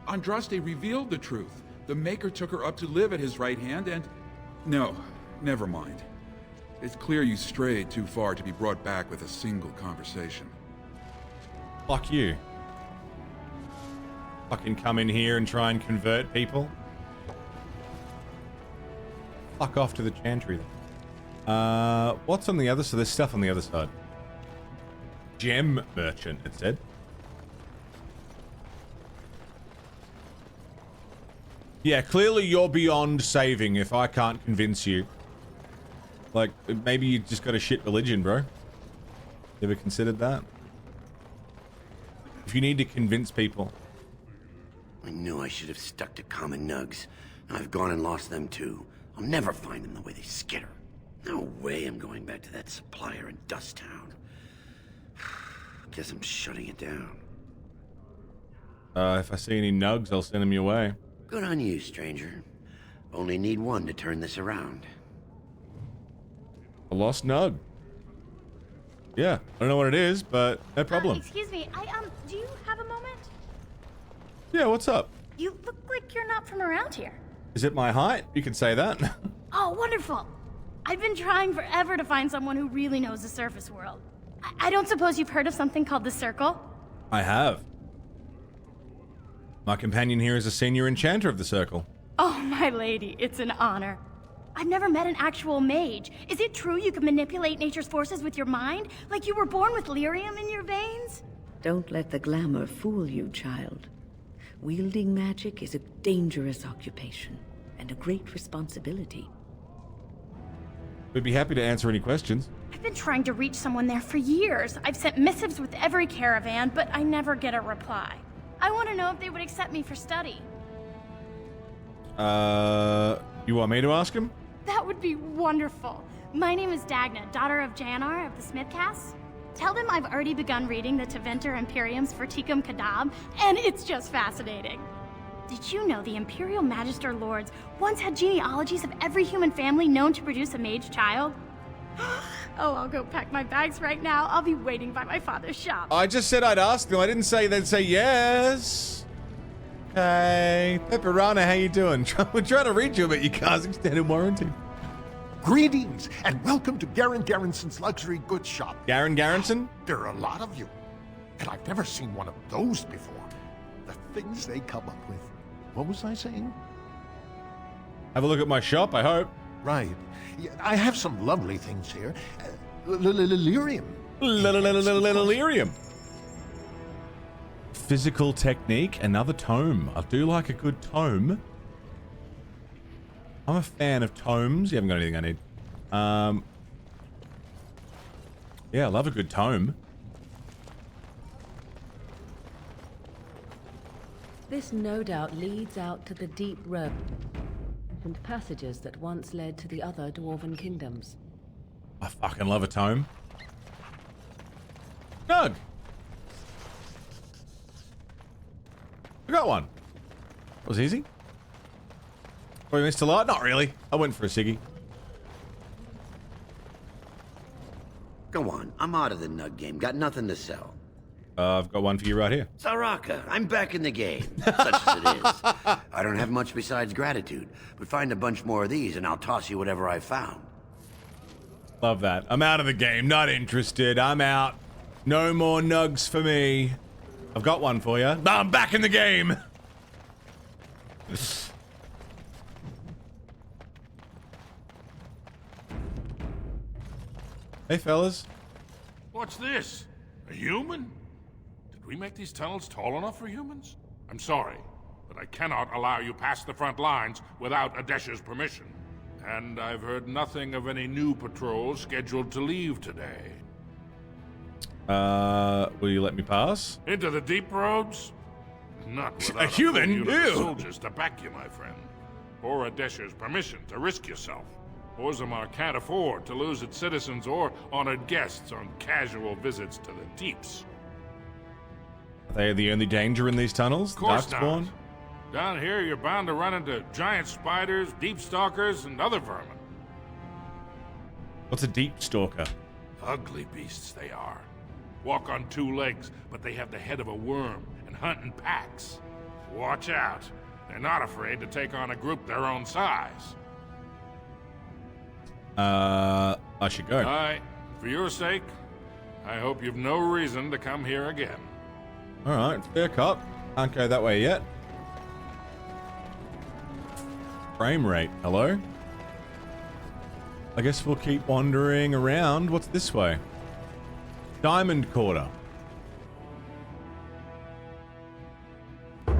Andraste revealed the truth. The Maker took her up to live at his right hand and... No, never mind. It's clear you strayed too far to be brought back with a single conversation. Fuck you. fucking come in here and try and convert people. Fuck off to the chantry. What's on the other side? So there's stuff on the other side. Gem merchant, it said. Yeah, clearly you're beyond saving if I can't convince you. Like, maybe you just got a shit religion, bro. Ever considered that? If you need to convince people. I knew I should have stuck to common nugs. I've gone and lost them too. I'll never find them the way they skitter. No way I'm going back to that supplier in Dust Town. Guess I'm shutting it down. If I see any nugs, I'll send them your way. Good on you, stranger. Only need one to turn this around. A lost nug. Yeah, I don't know what it is, but no problem. Excuse me, do you have a moment? Yeah, what's up? You look like you're not from around here. Is it my height? You can say that. Oh, wonderful. I've been trying forever to find someone who really knows the surface world. I don't suppose you've heard of something called the Circle? I have. My companion here is a senior enchanter of the Circle. Oh, my lady, it's an honor. I've never met an actual mage. Is it true you can manipulate nature's forces with your mind? Like you were born with lyrium in your veins? Don't let the glamour fool you, child. Wielding magic is a dangerous occupation and a great responsibility. We'd be happy to answer any questions. I've been trying to reach someone there for years. I've sent missives with every caravan, but I never get a reply. I want to know if they would accept me for study. You want me to ask him? That would be wonderful. My name is Dagna, daughter of Janar of the Smithcast. Tell them I've already begun reading the Tevinter Imperium's Verticum Kadab, and it's just fascinating. Did you know the Imperial Magister Lords once had genealogies of every human family known to produce a mage child? Oh, I'll go pack my bags right now. I'll be waiting by my father's shop. I just said I'd ask them. I didn't say they'd say yes. Hey, Pepperana, how you doing? We're trying to read you about your car's extended warranty. Greetings, and welcome to Garen Garrison's luxury goods shop. Garen Garrison? There are a lot of you, and I've never seen one of those before. The things they come up with. What was I saying? Have a look at my shop, I hope. Right. Yeah, I have some lovely things here. Lyrium. Lyrium. Physical technique, another tome. I do like a good tome. I'm a fan of tomes. You haven't got anything I need. Yeah, I love a good tome. This no doubt leads out to the deep road and passages that once led to the other dwarven kingdoms. I fucking love a tome. Doug! I got one. That was easy. Probably missed a lot? Not really. I went for a ciggy. Go on, I'm out of the nug game. Got nothing to sell. I've got one for you right here. Saraka, I'm back in the game, such as it is. I don't have much besides gratitude, but find a bunch more of these and I'll toss you whatever I found. Love that. I'm out of the game. Not interested. I'm out. No more nugs for me. I've got one for you. I'm back in the game. Hey, fellas. What's this? A human? Did we make these tunnels tall enough for humans? I'm sorry, but I cannot allow you past the front lines without Adesha's permission. And I've heard nothing of any new patrols scheduled to leave today. Will you let me pass? Into the deep roads? Not without a human? full unit of Ew. soldiers to back you, my friend. Or Adesha's permission to risk yourself. Orzammar can't afford to lose its citizens or honored guests on casual visits to the deeps. Are they the only danger in these tunnels? Of course not. Darkspawn? Down here, you're bound to run into giant spiders, deep stalkers, and other vermin. What's a deep stalker? Ugly beasts they are. Walk on two legs, but they have the head of a worm and hunt in packs. Watch out. They're not afraid to take on a group their own size. I should go. For your sake, I hope you've no reason to come here again. Alright, fair cop. Can't go that way yet. Frame rate, hello? I guess we'll keep wandering around. What's this way? Diamond Quarter. I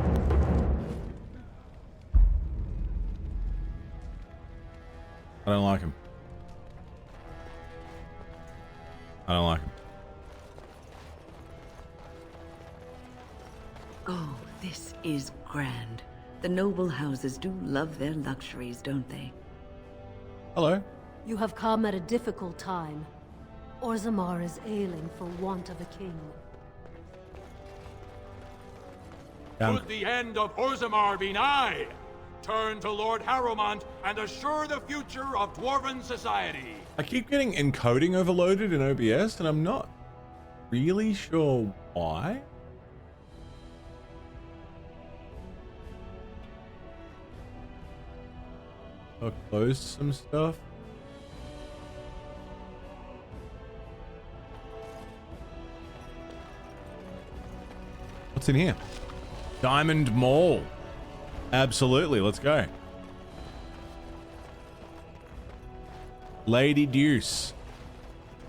don't like him. I don't like him. Oh, this is grand. The noble houses do love their luxuries, don't they? Hello. You have come at a difficult time. Orzammar is ailing for want of a king. Could the end of Orzammar be nigh? Turn to Lord Harrowmont and assure the future of Dwarven society. I keep getting encoding overloaded in OBS, and I'm not really sure why. I'll close some stuff. What's in here? Diamond Mall. Absolutely, let's go. Lady Deuce.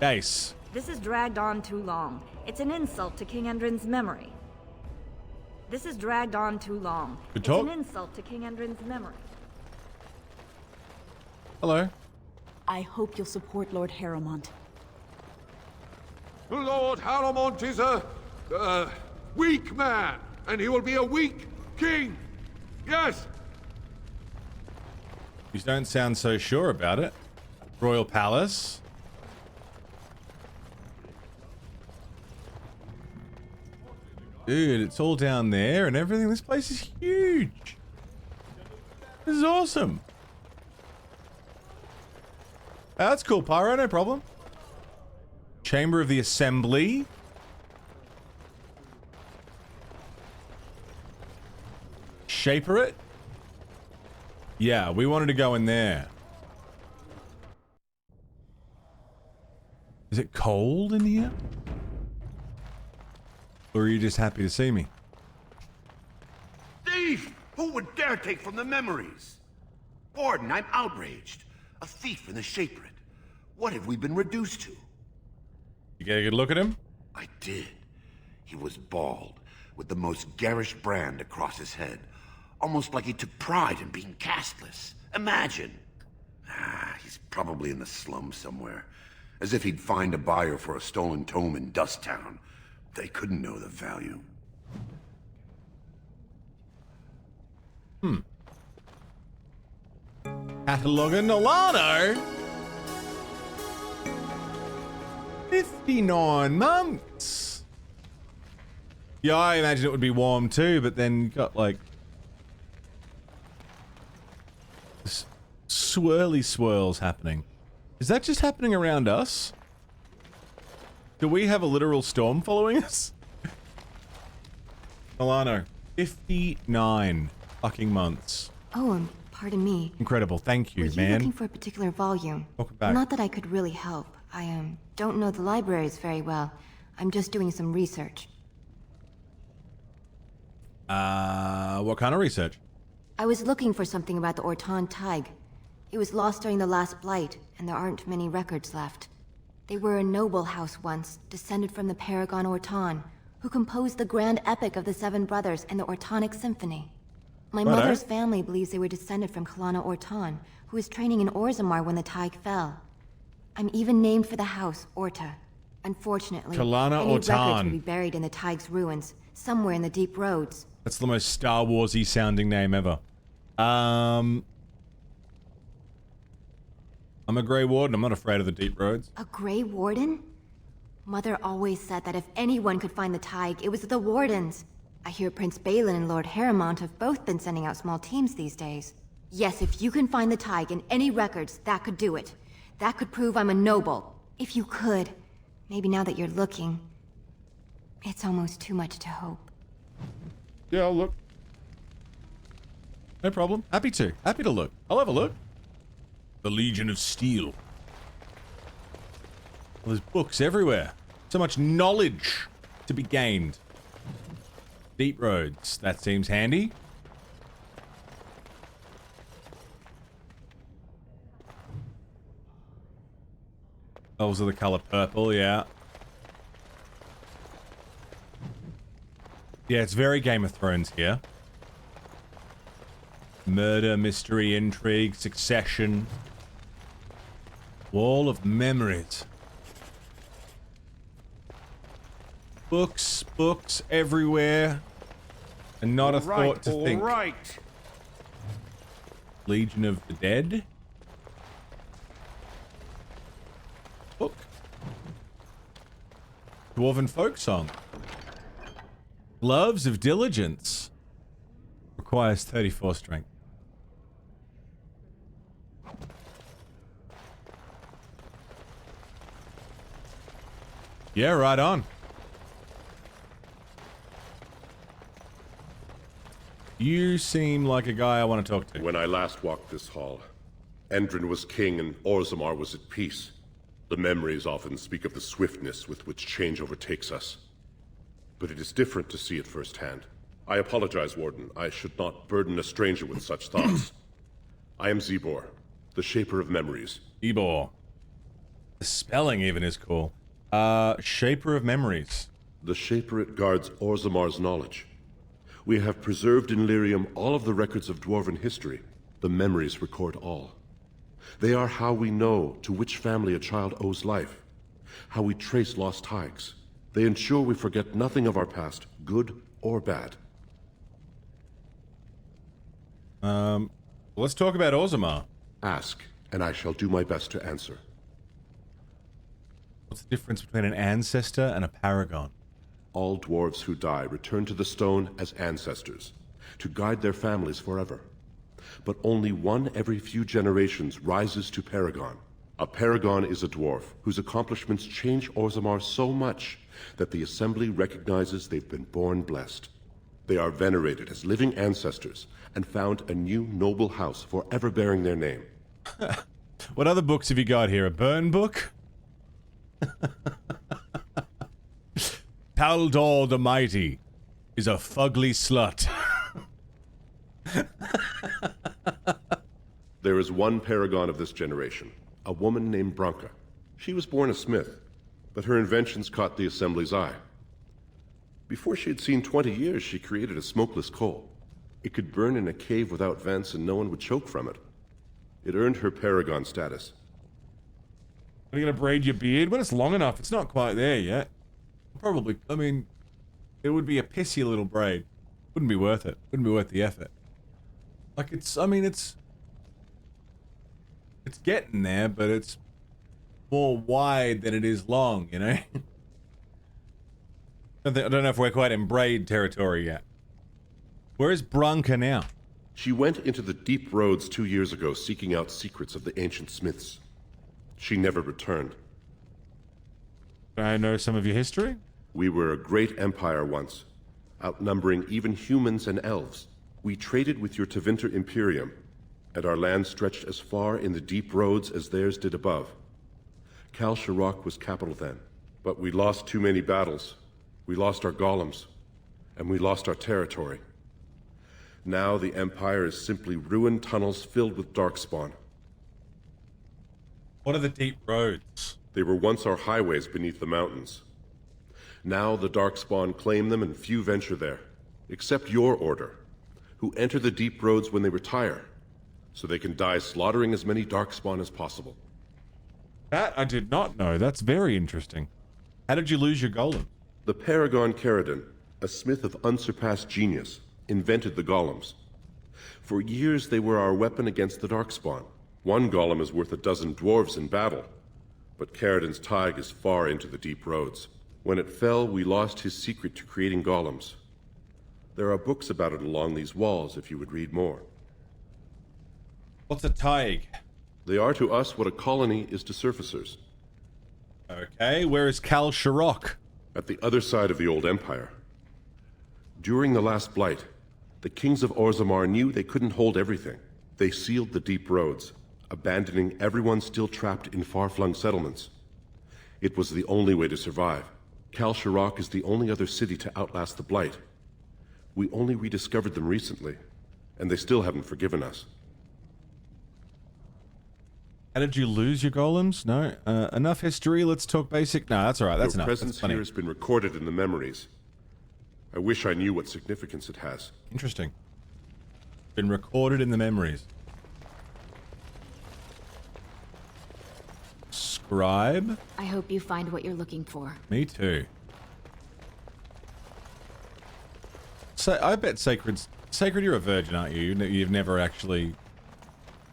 Ace. This has dragged on too long. It's an insult to King Endrin's memory. This has dragged on too long. Good talk. It's an insult to King Endrin's memory. Hello. I hope you'll support Lord Harrowmont. Lord Harrowmont is a weak man, and he will be a weak king. Yes. You don't sound so sure about it. Royal Palace. Dude, it's all down there and everything. This place is huge. This is awesome. That's cool, Pyro, no problem. Chamber of the Assembly. Shaper it? Yeah, we wanted to go in there. Is it cold in here? Or are you just happy to see me? Thief! Who would dare take from the memories? Warden, I'm outraged. A thief in the Shaper it. What have we been reduced to? You get a good look at him? I did. He was bald, with the most garish brand across his head. Almost like he took pride in being castless. Imagine. He's probably in the slums somewhere. As if he'd find a buyer for a stolen tome in Dust Town. They couldn't know the value. Cataloga Nolano? 59 months. Yeah, I imagine it would be warm too, but then you got like swirly swirls happening. Is that just happening around us? Do we have a literal storm following us? Milano, 59 fucking months. Oh, pardon me. Incredible, thank you, Were you man. looking for a particular volume? Welcome back. Not that I could really help. I don't know the libraries very well. I'm just doing some research. What kind of research? I was looking for something about the Orton Tig. It was lost during the last Blight, and there aren't many records left. They were a noble house once, descended from the Paragon Orton, who composed the grand epic of the Seven Brothers and the Ortonic Symphony. My Righto. mother's family believes they were descended from Kalana Orton, who was training in Orzammar when the Tig fell. I'm even named for the house, Orta. Unfortunately, Kalana any records Orton. would be buried in the Tig's ruins, somewhere in the deep roads. That's the most Star Wars-y sounding name ever. I'm a Grey Warden. I'm not afraid of the deep roads. A Grey Warden? Mother always said that if anyone could find the Tig, it was the Wardens. I hear Prince Balin and Lord Harrowmont have both been sending out small teams these days. Yes, if you can find the Tig in any records, that could do it. That could prove I'm a noble. If you could. Maybe now that you're looking. It's almost too much to hope. Yeah, I'll look. No problem. Happy to. Happy to look. I'll have a look. The Legion of Steel. Well, there's books everywhere. So much knowledge to be gained. Deep roads. That seems handy. Those are the color purple, yeah. Yeah, it's very Game of Thrones here. Murder, mystery, intrigue, succession. Wall of memories. Books, books everywhere. And not a thought to think. Right. Legion of the Dead. Book. Dwarven folk song. Gloves of Diligence. Requires 34 strength. Yeah, right on. You seem like a guy I want to talk to. When I last walked this hall, Endrin was king and Orzammar was at peace. The memories often speak of the swiftness with which change overtakes us. But it is different to see it firsthand. I apologize, Warden. I should not burden a stranger with such thoughts. I am Zebor, the Shaper of Memories. Zebor. The spelling even is cool. Shaper of Memories. The Shaperate guards Orzammar's knowledge. We have preserved in Lyrium all of the records of Dwarven history. The memories record all. They are how we know to which family a child owes life, how we trace lost ties. They ensure we forget nothing of our past, good or bad. Let's talk about Orzammar. Ask, and I shall do my best to answer. What's the difference between an ancestor and a paragon? All dwarves who die return to the stone as ancestors, to guide their families forever. But only one every few generations rises to paragon. A paragon is a dwarf whose accomplishments change Orzammar so much that the Assembly recognizes they've been born blessed. They are venerated as living ancestors and found a new noble house forever bearing their name. What other books have you got here? A burn book? Taldor the Mighty is a fugly slut. There is one paragon of this generation, a woman named Branka. She was born a smith, but her inventions caught the Assembly's eye. Before she had seen 20 years, she created a smokeless coal. It could burn in a cave without vents and no one would choke from it. It earned her paragon status. Are you gonna braid your beard? When it's long enough, it's not quite there yet. Probably, I mean, it would be a pissy little braid. Wouldn't be worth it. Wouldn't be worth the effort. Like, it's, I mean, it's getting there, but it's more wide than it is long, you know? I don't know if we're quite in braid territory yet. Where is Branka now? She went into the deep roads 2 years ago seeking out secrets of the ancient smiths. She never returned. I know some of your history? We were a great empire once, outnumbering even humans and elves. We traded with your Tevinter Imperium, and our land stretched as far in the deep roads as theirs did above. Kal Sharok was capital then, but we lost too many battles. We lost our golems, and we lost our territory. Now the Empire is simply ruined tunnels filled with darkspawn. What are the deep roads? They were once our highways beneath the mountains. Now the darkspawn claim them and few venture there, except your order, who enter the deep roads when they retire, so they can die slaughtering as many darkspawn as possible. That I did not know. That's very interesting. How did you lose your golem? The Paragon Caradon, a smith of unsurpassed genius, invented the golems. For years they were our weapon against the darkspawn. One golem is worth a dozen dwarves in battle, but Caradon's tide is far into the deep roads. When it fell, we lost his secret to creating golems. There are books about it along these walls if you would read more. What's a taig? They are to us what a colony is to surfacers. Okay, where is Kal Sharok? At the other side of the old empire. During the last blight, the kings of Orzammar knew they couldn't hold everything. They sealed the deep roads, abandoning everyone still trapped in far-flung settlements. It was the only way to survive. Kal Sharok is the only other city to outlast the blight. We only rediscovered them recently, and they still haven't forgiven us. How did you lose your golems? No? Enough history, let's talk basic. No, that's alright, that's Your enough. presence That's funny. here has been recorded in the memories. I wish I knew what significance it has. Interesting. Been recorded in the memories. Scribe? I hope you find what you're looking for. Me too. So I bet Sacred, you're a virgin, aren't you? You've never actually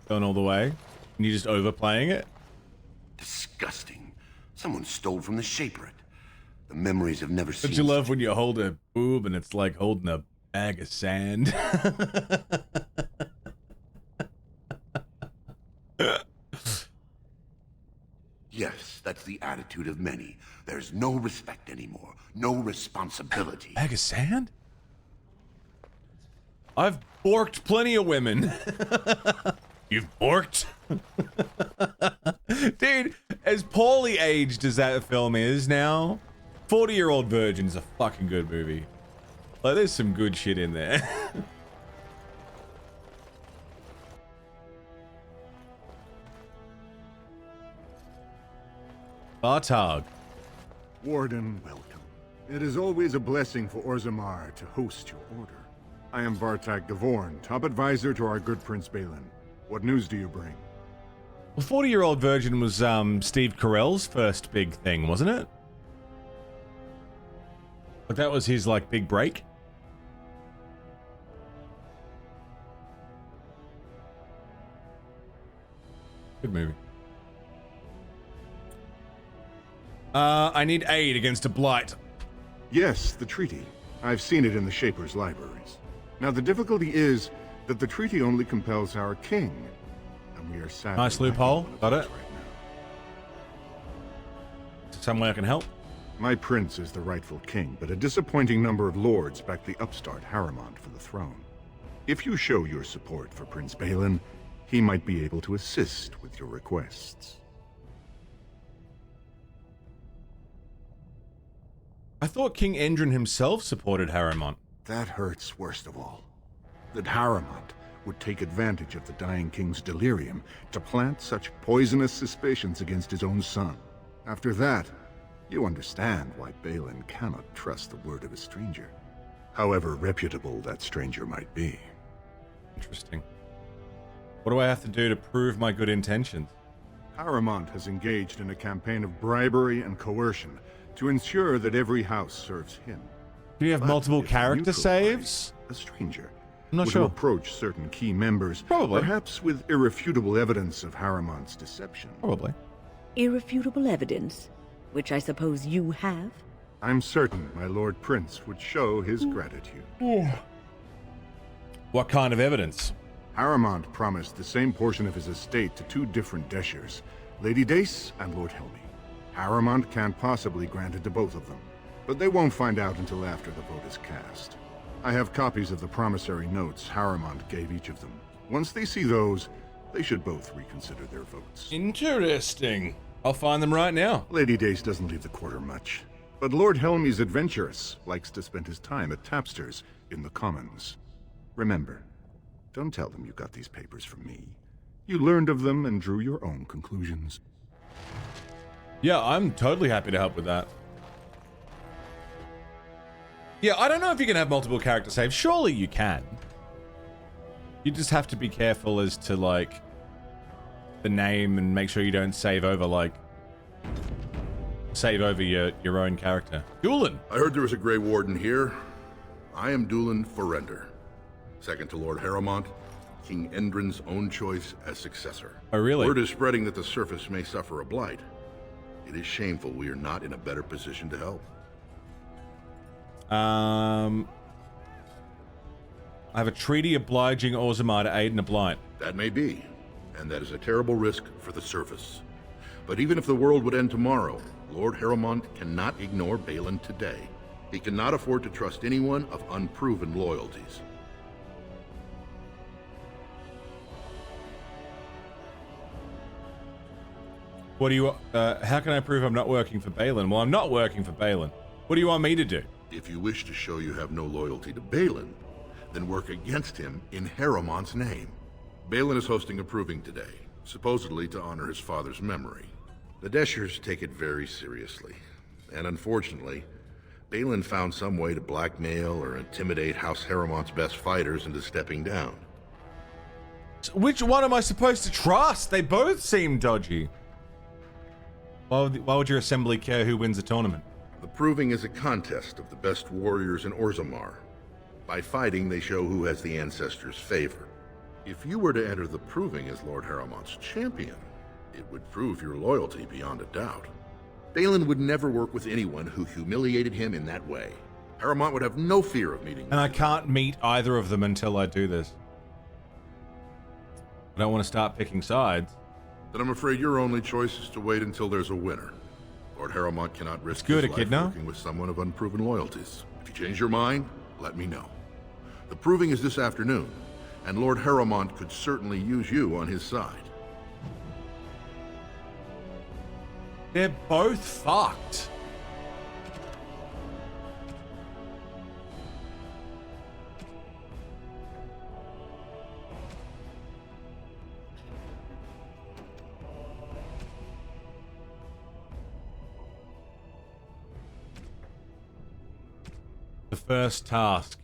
gone all the way? And you're just overplaying it? Disgusting. Someone stole from the Shaper. The memories have never seen. Don't you love when you hold a boob and it's like holding a bag of sand? Yes, that's the attitude of many. There's no respect anymore. No responsibility. Bag of sand? I've borked plenty of women. You've borked? Dude, as poorly aged as that film is now, 40-Year-Old Virgin is a fucking good movie. Like, there's some good shit in there. Bartog. Warden, welcome. It is always a blessing for Orzammar to host your order. I am Vartak Gavorn, top advisor to our good Prince Balin. What news do you bring? Well, 40-Year-Old Virgin was Steve Carell's first big thing, wasn't it? Like, that was his, like, big break? Good movie. I need aid against a blight. Yes, the treaty. I've seen it in the Shaper's libraries. Now, the difficulty is that the treaty only compels our king, and we are sadly Nice loophole. Got it. Some way I can help? My prince is the rightful king, but a disappointing number of lords back the upstart Harrimont for the throne. If you show your support for Prince Balin, he might be able to assist with your requests. I thought King Endrin himself supported Harrimont. That hurts worst of all. That Harrimont would take advantage of the dying king's delirium to plant such poisonous suspicions against his own son. After that, you understand why Balin cannot trust the word of a stranger, however reputable that stranger might be. Interesting. What do I have to do to prove my good intentions? Harrimont has engaged in a campaign of bribery and coercion to ensure that every house serves him. Do you have multiple character saves? A stranger I'm not would sure. approach certain key members, Probably. perhaps with irrefutable evidence of Harrimont's deception. Probably. Irrefutable evidence, which I suppose you have? I'm certain my Lord Prince would show his gratitude. What kind of evidence? Harrimont promised the same portion of his estate to two different Deshers, Lady Dace and Lord Helmy. Harrimont can't possibly grant it to both of them, but they won't find out until after the vote is cast. I have copies of the promissory notes Harrimont gave each of them. Once they see those, they should both reconsider their votes. Interesting. I'll find them right now. Lady Dace doesn't leave the quarter much, but Lord Helmy's adventurous, likes to spend his time at tapsters in the Commons. Remember, don't tell them you got these papers from me. You learned of them and drew your own conclusions. Yeah, I'm totally happy to help with that. Yeah, I don't know if you can have multiple character saves. Surely you can. You just have to be careful as to, like, the name and make sure you don't save over, like, your own character. Doolan! I heard there was a Grey Warden here. I am Doolan Forrender. Second to Lord Harrimont, King Endrin's own choice as successor. Oh, really? Word is spreading that the surface may suffer a blight. It is shameful we are not in a better position to help. I have a treaty obliging Orzammar to aid in a blight. That may be, and that is a terrible risk for the surface. But even if the world would end tomorrow, Lord Harrimont cannot ignore Balin today. He cannot afford to trust anyone of unproven loyalties. What do you, how can I prove I'm not working for Balin? Well, I'm not working for Balin. What do you want me to do? If you wish to show you have no loyalty to Balin, then work against him in Harrowmont's name. Balin is hosting a proving today, supposedly to honor his father's memory. The Deshers take it very seriously, and unfortunately, Balin found some way to blackmail or intimidate House Harrowmont's best fighters into stepping down. Which one am I supposed to trust? They both seem dodgy. Why would your assembly care who wins the tournament? The proving is a contest of the best warriors in Orzammar. By fighting, they show who has the ancestors' favor. If you were to enter the proving as Lord Harrowmont's champion, it would prove your loyalty beyond a doubt. Balin would never work with anyone who humiliated him in that way. Harrowmont would have no fear of meeting. And I can't meet either of them until I do this. I don't want to start picking sides. Then I'm afraid your only choice is to wait until there's a winner. Lord Harrowmont cannot risk his life working with someone of unproven loyalties. If you change your mind, let me know. The proving is this afternoon, and Lord Harrowmont could certainly use you on his side. They're both fucked. The first task.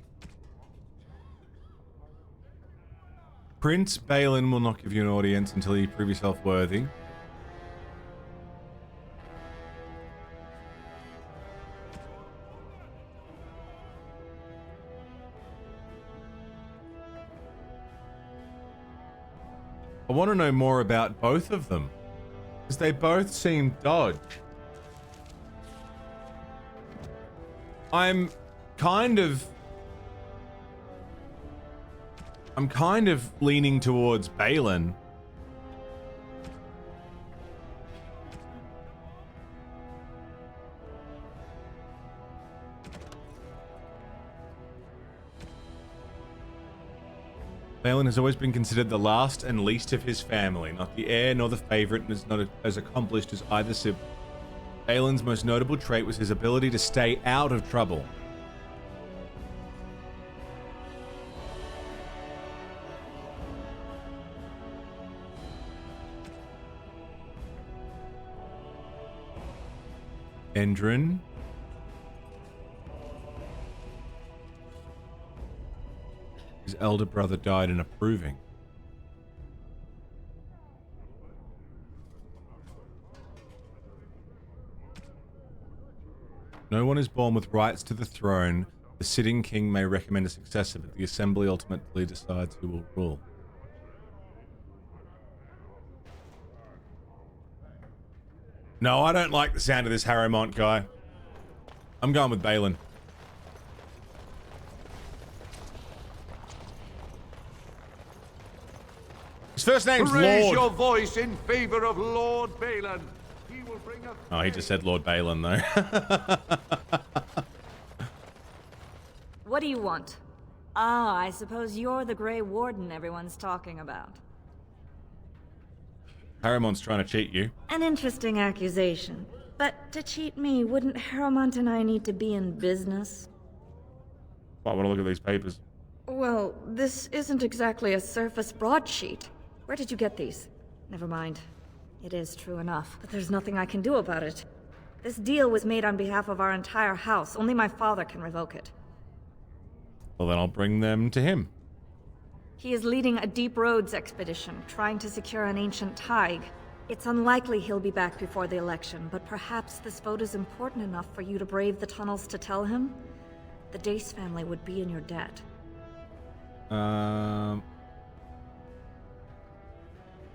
Prince Balin will not give you an audience until you prove yourself worthy. I want to know more about both of them, because they both seem dodge. I'm kind of leaning towards Balin. Balin has always been considered the last and least of his family, not the heir nor the favorite, and is not as accomplished as either sibling. Balin's most notable trait was his ability to stay out of trouble. Endrin. His elder brother died in a proving. No one is born with rights to the throne. The sitting king may recommend a successor, but the assembly ultimately decides who will rule. No, I don't like the sound of this Harrowmont guy. I'm going with Balin. His first name's Raise Lord. your voice in favor of Lord Balin. He will bring us. Oh, he just said Lord Balin, though. What do you want? Ah, I suppose you're the Grey Warden everyone's talking about. Harrowmont's trying to cheat you. An interesting accusation. But to cheat me, wouldn't Harrowmont and I need to be in business? I want to look at these papers. Well, this isn't exactly a surface broadsheet. Where did you get these? Never mind. It is true enough, but there's nothing I can do about it. This deal was made on behalf of our entire house. Only my father can revoke it. Well, then I'll bring them to him. He is leading a Deep Roads expedition, trying to secure an ancient thaig. It's unlikely he'll be back before the election, but perhaps this vote is important enough for you to brave the tunnels to tell him? The Dace family would be in your debt. I'll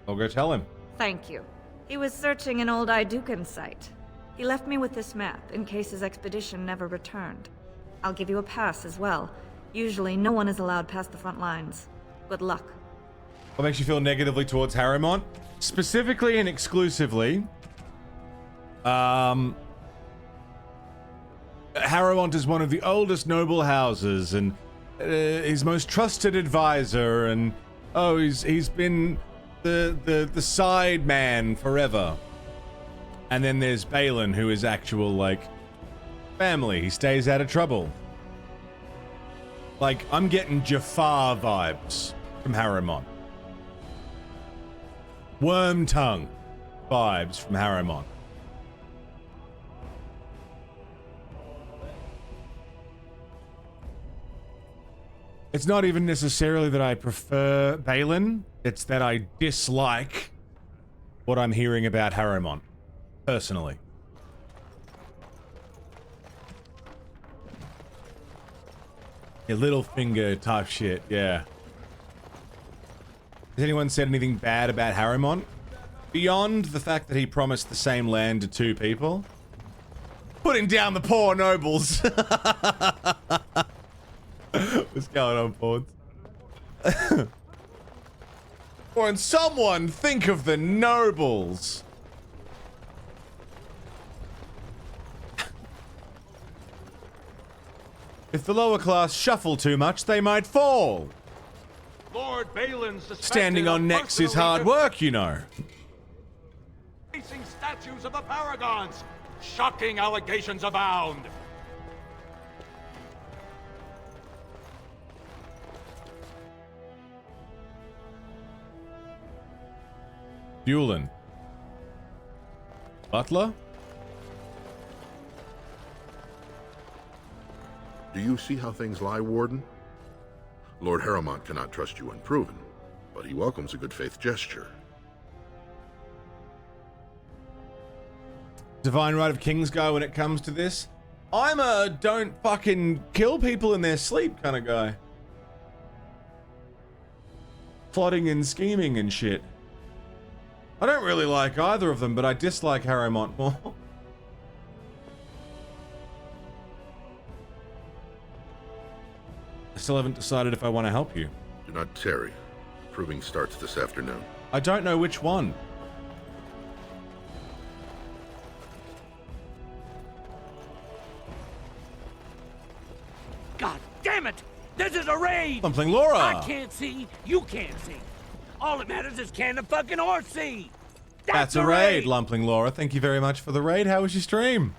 go tell him. Thank you. He was searching an old Idukan site. He left me with this map, in case his expedition never returned. I'll give you a pass as well. Usually, no one is allowed past the front lines. Good luck. What makes you feel negatively towards Harrowmont? Specifically and exclusively, Harrowmont is one of the oldest noble houses, and his most trusted advisor, and he's been the side man forever. And then there's Balin, who is actual, like, Family. He stays out of trouble. Like, I'm getting Jafar vibes from Harriman. Wormtongue vibes from Harriman. It's not even necessarily that I prefer Balin, it's that I dislike what I'm hearing about Harriman, personally. A little finger type shit, yeah. Has anyone said anything bad about Harriman? Beyond the fact that he promised the same land to two people? Putting down the poor nobles. What's going on, Pawns? Won't someone think of the nobles? If the lower class shuffle too much, they might fall. Lord Balin suspected Standing on necks is hard work, you know. Facing statues of the paragons. Shocking allegations abound. Buellin. Butler? Do you see how things lie, Warden? Lord Harriman cannot trust you unproven, but he welcomes a good faith gesture. Divine right of kings guy when it comes to this. I'm a don't fucking kill people in their sleep kind of guy. Plotting and scheming and shit. I don't really like either of them, but I dislike Harriman more. I still haven't decided if I want to help you. Do not tarry. Proving starts this afternoon. I don't know which one. God damn it! This is a raid! Something Laura! I can't see, you can't see. All that matters is can the fucking horse see? That's a raid, Lumpling Laura. Thank you very much for the raid. How was your stream?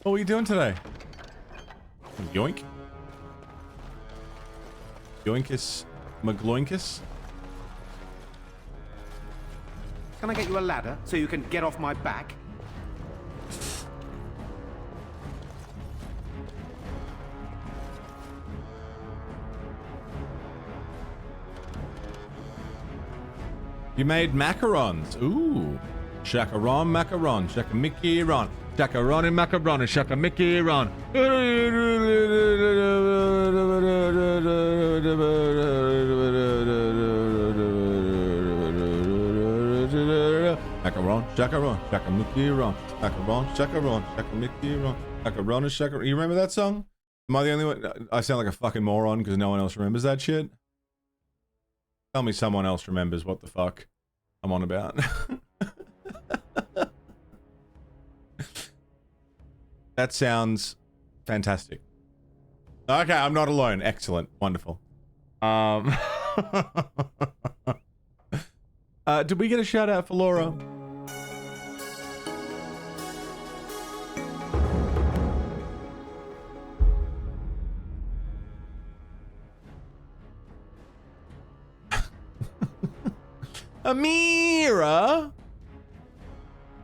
What were you doing today? Yoink. Yoinkus. McGloinkus? Can I get you a ladder so you can get off my back? You made macarons. Ooh. Shacaron, macaron. Shaka Mickey Ron. Shacaron and macaron and Shaka Mickey Ron. Macaron, Shacaron, Shaka Mickey Ron. Macaron, Shacaron, Shaka Mickey Ron. Macaron and Shacaron. You remember that song? Am I the only one? I sound like a fucking moron because no one else remembers that shit. Tell me someone else remembers what the fuck I'm on about. That sounds fantastic. Okay, I'm not alone. Excellent. Wonderful. Did we get a shout out for Laura? Amira?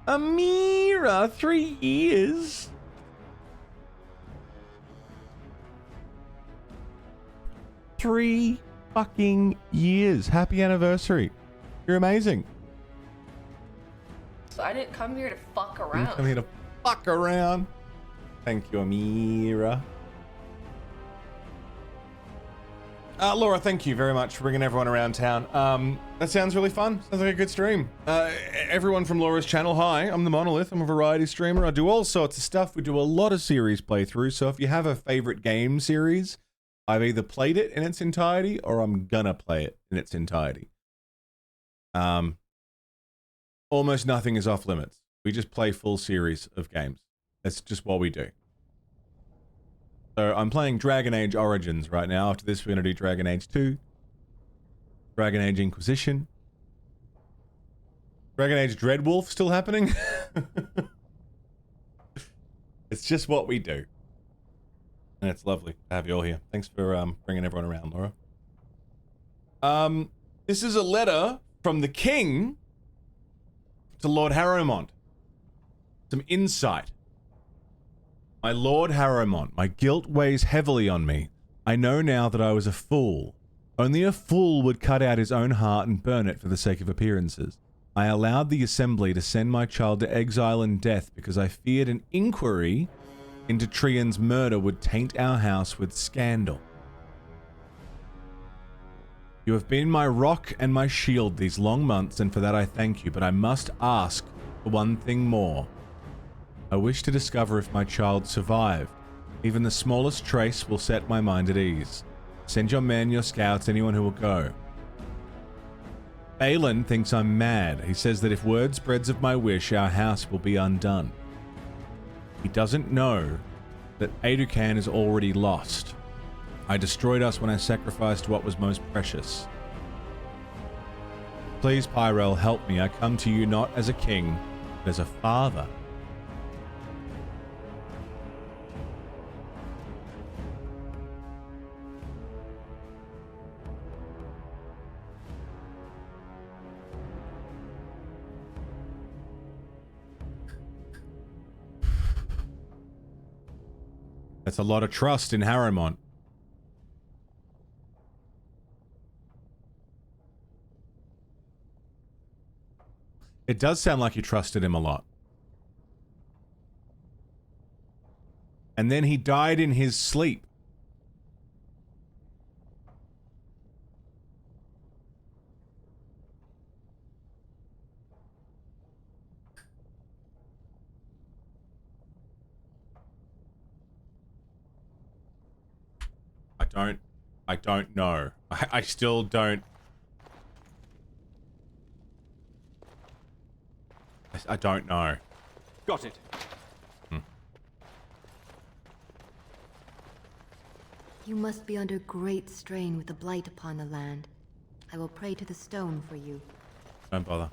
Amira, 3 years? Three fucking years. Happy anniversary. You're amazing. So I didn't come here to fuck I'm around. here to fuck around. Thank you, Amira. Laura, thank you very much for bringing everyone around town. That sounds really fun. Sounds like a good stream. Everyone from Laura's channel, hi. I'm the Monolith. I'm a variety streamer. I do all sorts of stuff. We do a lot of series playthroughs. So if you have a favorite game series, I've either played it in its entirety or I'm gonna play it in its entirety. Almost nothing is off limits. We just play full series of games. That's just what we do. So I'm playing Dragon Age Origins right now. After this, we're going to do Dragon Age 2. Dragon Age Inquisition. Dragon Age Dreadwolf still happening? It's just what we do. And it's lovely to have you all here. Thanks for bringing everyone around, Laura. This is a letter from the king to Lord Harrowmont. Some insight. My Lord Harrowmont, my guilt weighs heavily on me. I know now that I was a fool. Only a fool would cut out his own heart and burn it for the sake of appearances. I allowed the Assembly to send my child to exile and death because I feared an inquiry into Trian's murder would taint our house with scandal. You have been my rock and my shield these long months, and for that I thank you, but I must ask for one thing more. I wish to discover if my child survived. Even the smallest trace will set my mind at ease. Send your men, your scouts, anyone who will go. Balin thinks I'm mad. He says that if word spreads of my wish, our house will be undone. He doesn't know that Aeducan is already lost. I destroyed us when I sacrificed what was most precious. Please, Pyrel, help me. I come to you not as a king, but as a father. That's a lot of trust in Harrowmont. It does sound like you trusted him a lot. And then he died in his sleep. I don't know. I still don't. I don't know. Got it. You must be under great strain with the blight upon the land. I will pray to the stone for you. Don't bother.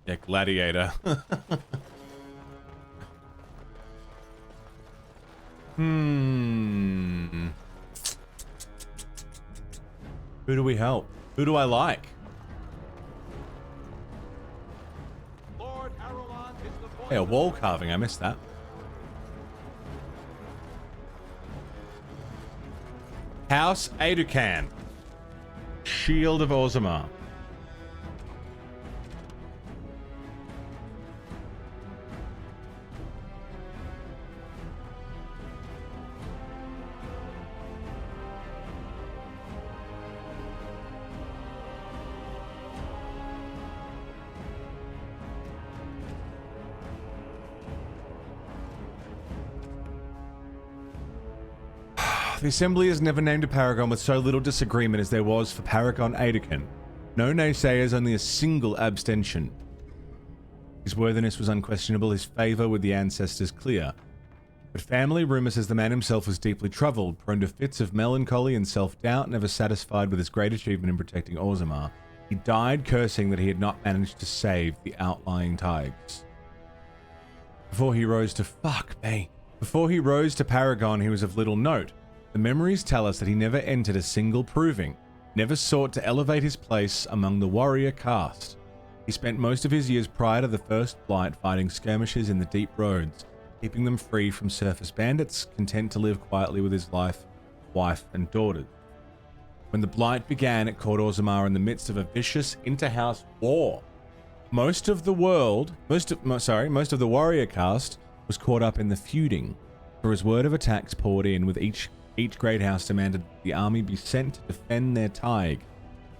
Yeah, gladiator. Who do we help? Who do I like? Hey, a wall carving. I missed that. House Aeducan. Shield of Orzammar. The Assembly has never named a Paragon with so little disagreement as there was for Paragon Aeducan. No naysayers, only a single abstention. His worthiness was unquestionable, his favour with the ancestors clear. But family rumour says the man himself was deeply troubled, prone to fits of melancholy and self-doubt, never satisfied with his great achievement in protecting Orzammar. He died cursing that he had not managed to save the outlying Tigers. Before he rose to Paragon, he was of little note. The memories tell us that he never entered a single proving, never sought to elevate his place among the warrior caste. He spent most of his years prior to the First Blight fighting skirmishes in the deep roads, keeping them free from surface bandits, content to live quietly with his wife and daughters. When the Blight began, it caught Orzammar in the midst of a vicious inter-house war. Most of the warrior caste was caught up in the feuding, for as word of attacks poured in, with each great house demanded that the army be sent to defend their Tig,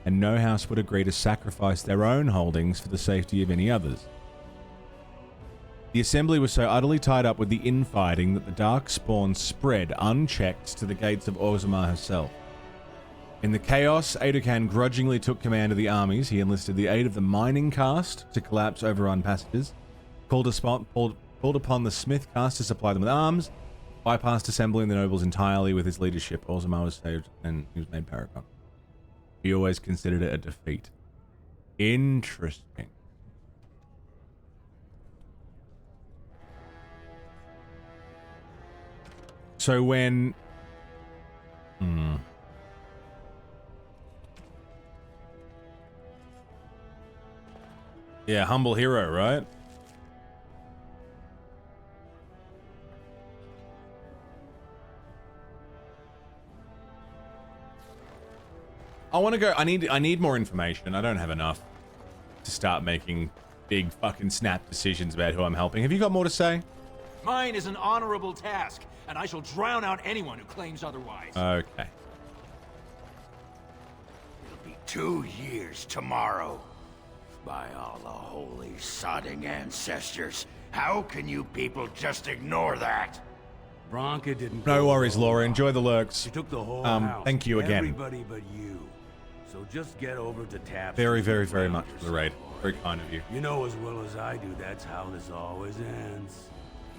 and no house would agree to sacrifice their own holdings for the safety of any others. The Assembly was so utterly tied up with the infighting that the dark spawn spread unchecked to the gates of Orzammar herself. In the chaos, Aeducan grudgingly took command of the armies. He enlisted the aid of the mining caste to collapse overrun passages, called upon the smith caste to supply them with arms, bypassed Assembly and the nobles entirely with his leadership. Orzammar was saved and he was made Paragon. He always considered it a defeat. Interesting. So when... Yeah, humble hero, right? I want to go... I need more information. I don't have enough to start making big fucking snap decisions about who I'm helping. Have you got more to say? Mine is an honorable task, and I shall drown out anyone who claims otherwise. Okay. It'll be 2 years tomorrow. By all the holy sodding ancestors, how can you people just ignore that? Bronca didn't. No worries, Laura. Enjoy the lurks. She took the whole house. Thank you again. Everybody but you. So just get over to Taps. Very, very, very much for the raid. Very kind of you. You know as well as I do, that's how this always ends.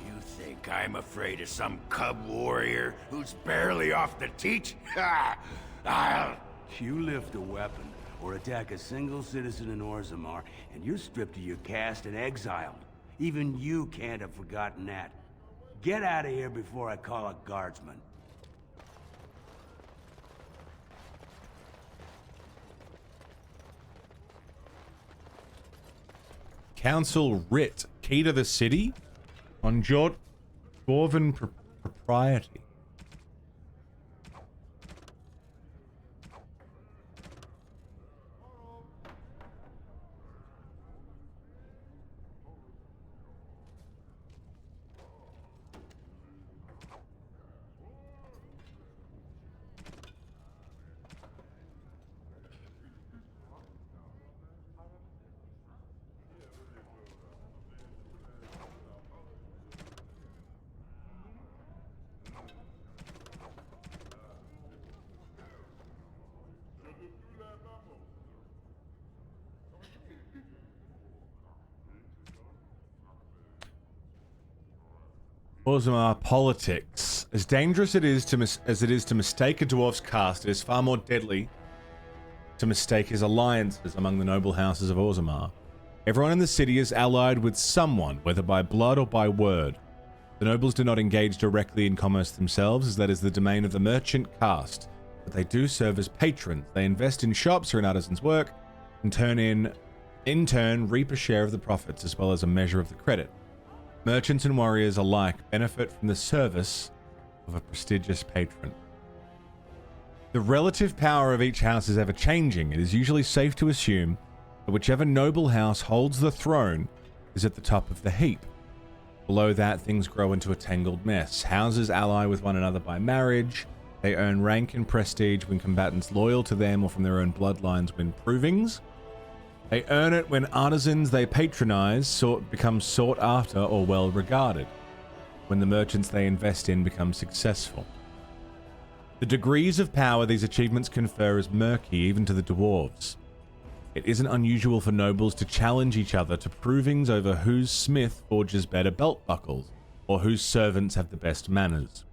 You think I'm afraid of some cub warrior who's barely off the teat? Ha! I'll... You lift a weapon or attack a single citizen in Orzammar, and you're stripped of your caste and exiled. Even you can't have forgotten that. Get out of here before I call a guardsman. Council writ. Key to the city? On Dwarven propriety. Orzammar politics. As dangerous as it is to mistake a dwarf's caste, it is far more deadly to mistake his alliances among the noble houses of Orzammar. Everyone in the city is allied with someone, whether by blood or by word. The nobles do not engage directly in commerce themselves, as that is the domain of the merchant caste, but they do serve as patrons. They invest in shops or in artisans' work, and in turn reap a share of the profits as well as a measure of the credit. Merchants and warriors alike benefit from the service of a prestigious patron. The relative power of each house is ever changing. It is usually safe to assume that whichever noble house holds the throne is at the top of the heap. Below that, things grow into a tangled mess. Houses ally with one another by marriage. They earn rank and prestige when combatants loyal to them or from their own bloodlines win provings. They earn it when artisans they patronize become sought after or well regarded, when the merchants they invest in become successful. The degrees of power these achievements confer is murky even to the dwarves. It isn't unusual for nobles to challenge each other to provings over whose smith forges better belt buckles, or whose servants have the best manners.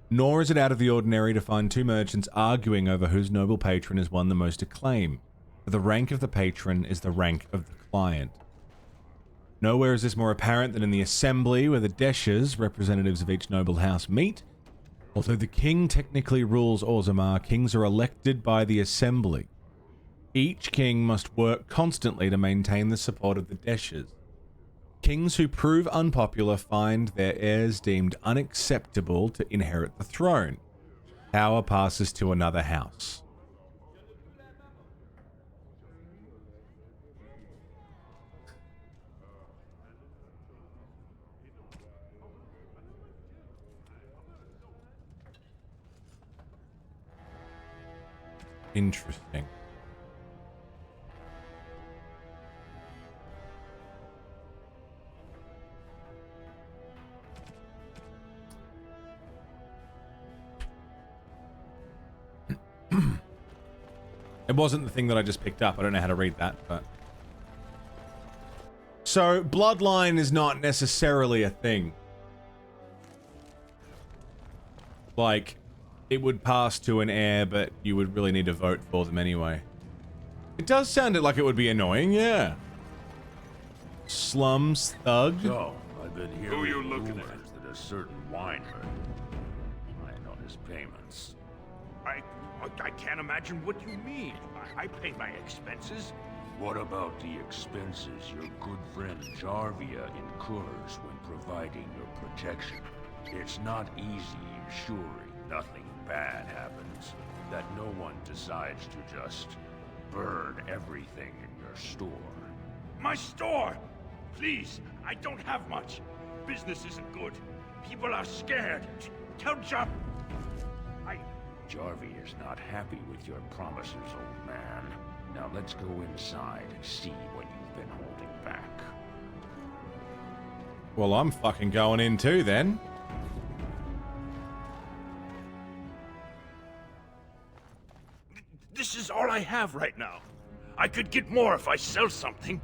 Nor is it out of the ordinary to find two merchants arguing over whose noble patron has won the most acclaim. For the rank of the patron is the rank of the client. Nowhere is this more apparent than in the assembly where the Deshers, representatives of each noble house, meet. Although the king technically rules Orzammar, kings are elected by the assembly. Each king must work constantly to maintain the support of the Deshers. Kings who prove unpopular find their heirs deemed unacceptable to inherit the throne. Power passes to another house. Interesting. It wasn't the thing that I just picked up. I don't know how to read that, but... So, bloodline is not necessarily a thing. Like, it would pass to an heir, but you would really need to vote for them anyway. It does sound like it would be annoying, yeah. Slums thug. So, I've been hearing rumors that a certain wine payments. I can't imagine what you mean. I pay my expenses. What about the expenses your good friend Jarvia incurs when providing your protection? It's not easy ensuring nothing bad happens, that no one decides to just burn everything in your store. My store! Please, I don't have much. Business isn't good. People are scared. Tell Jarvia is not happy with your promises, old man. Now let's go inside and see what you've been holding back. Well, I'm fucking going in too then. This is all I have right now. I could get more if I sell something.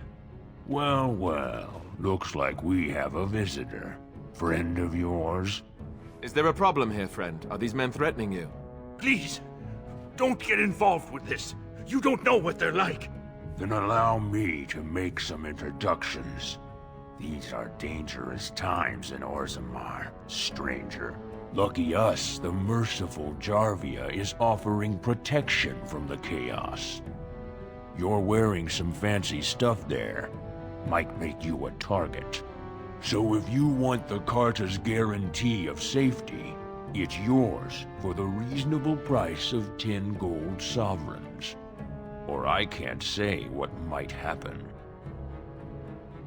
Well, well, looks like we have a visitor. Friend of yours? Is there a problem here, friend? Are these men threatening you? Please, don't get involved with this. You don't know what they're like. Then allow me to make some introductions. These are dangerous times in Orzammar, stranger. Lucky us, the merciful Jarvia is offering protection from the chaos. You're wearing some fancy stuff there. Might make you a target. So if you want the Carta's guarantee of safety, it's yours for the reasonable price of 10 gold sovereigns. Or I can't say what might happen.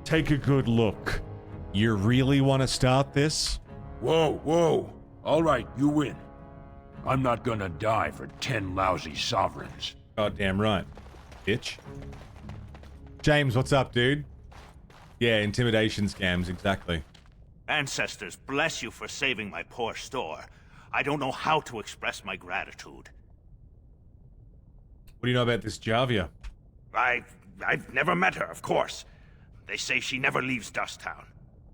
Take a good look. You really want to start this? Whoa, whoa. All right, you win. I'm not gonna die for 10 lousy sovereigns. Goddamn right, bitch. James, what's up, dude? Yeah, intimidation scams, exactly. Ancestors, bless you for saving my poor store. I don't know how to express my gratitude. What do you know about this Jarvia? I've never met her, of course. They say she never leaves Dusttown.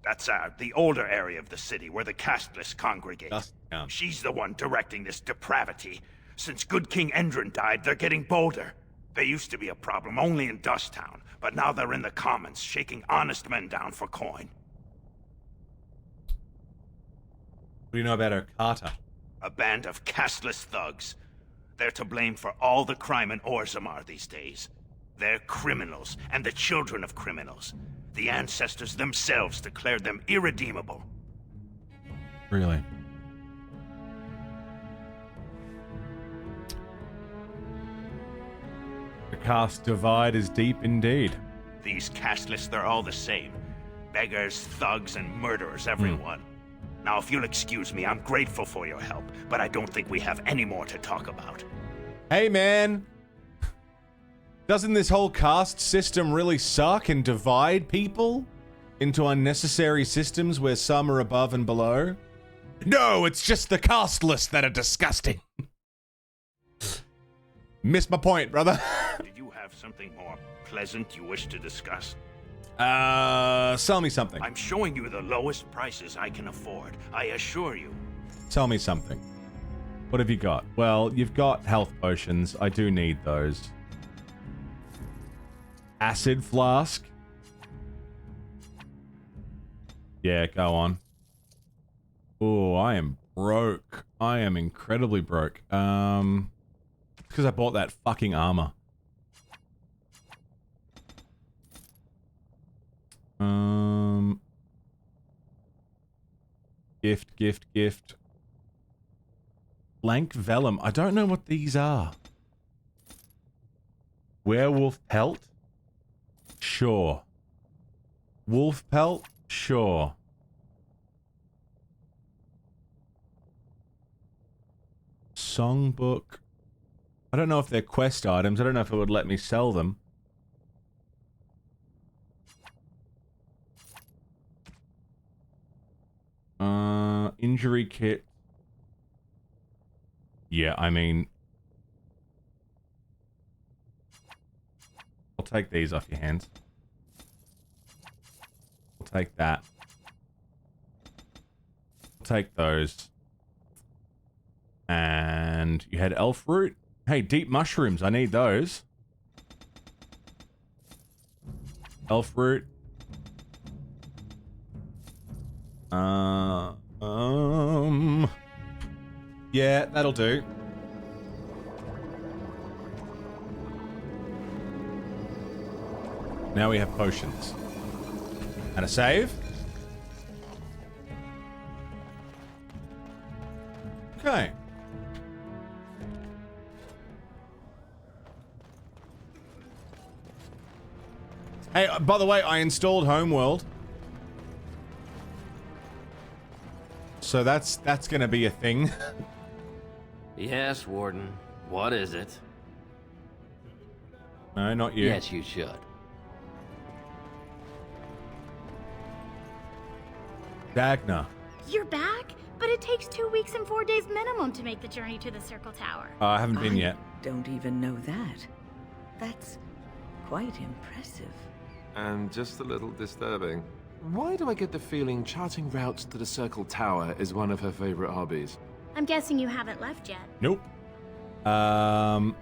That's the older area of the city where the casteless congregate. Dusttown. She's the one directing this depravity. Since good King Endrin died, they're getting bolder. They used to be a problem only in Dusttown, but now they're in the commons, shaking honest men down for coin. What do you know about her Carta? A band of casteless thugs. They're to blame for all the crime in Orzammar these days. They're criminals, and the children of criminals. The ancestors themselves declared them irredeemable. Really? The caste divide is deep indeed. These casteless, they're all the same. Beggars, thugs, and murderers, everyone. Now, if you'll excuse me, I'm grateful for your help, but I don't think we have any more to talk about. Hey, man. Doesn't this whole caste system really suck and divide people into unnecessary systems where some are above and below? No, it's just the casteless that are disgusting. Missed my point, brother. Did you have something more pleasant you wish to discuss? Sell me something. I'm showing you the lowest prices I can afford, I assure you. Tell me something. What have you got? Well, you've got health potions. I do need those. Acid flask. Yeah, go on. Oh, I am broke. I am incredibly broke. Because I bought that fucking armor. Gift. Blank vellum. I don't know what these are. Werewolf pelt? Sure. Wolf pelt? Sure. Songbook. I don't know if they're quest items. I don't know if it would let me sell them. Injury kit. Yeah, I mean... I'll take these off your hands. I'll take that. I'll take those. And you had elf root? Hey, deep mushrooms. I need those. Elf root. Yeah, that'll do. Now we have potions. And a save. Okay. Hey, by the way, I installed Homeworld. So that's gonna be a thing. Yes, Warden. What is it? No, not you. Yes, you should. Dagna. You're back? But it takes 2 weeks and 4 days minimum to make the journey to the Circle Tower. I haven't been yet. Don't even know that. That's quite impressive. And just a little disturbing. Why do I get the feeling charting routes to the Circle Tower is one of her favorite hobbies? I'm guessing you haven't left yet. Nope. I'm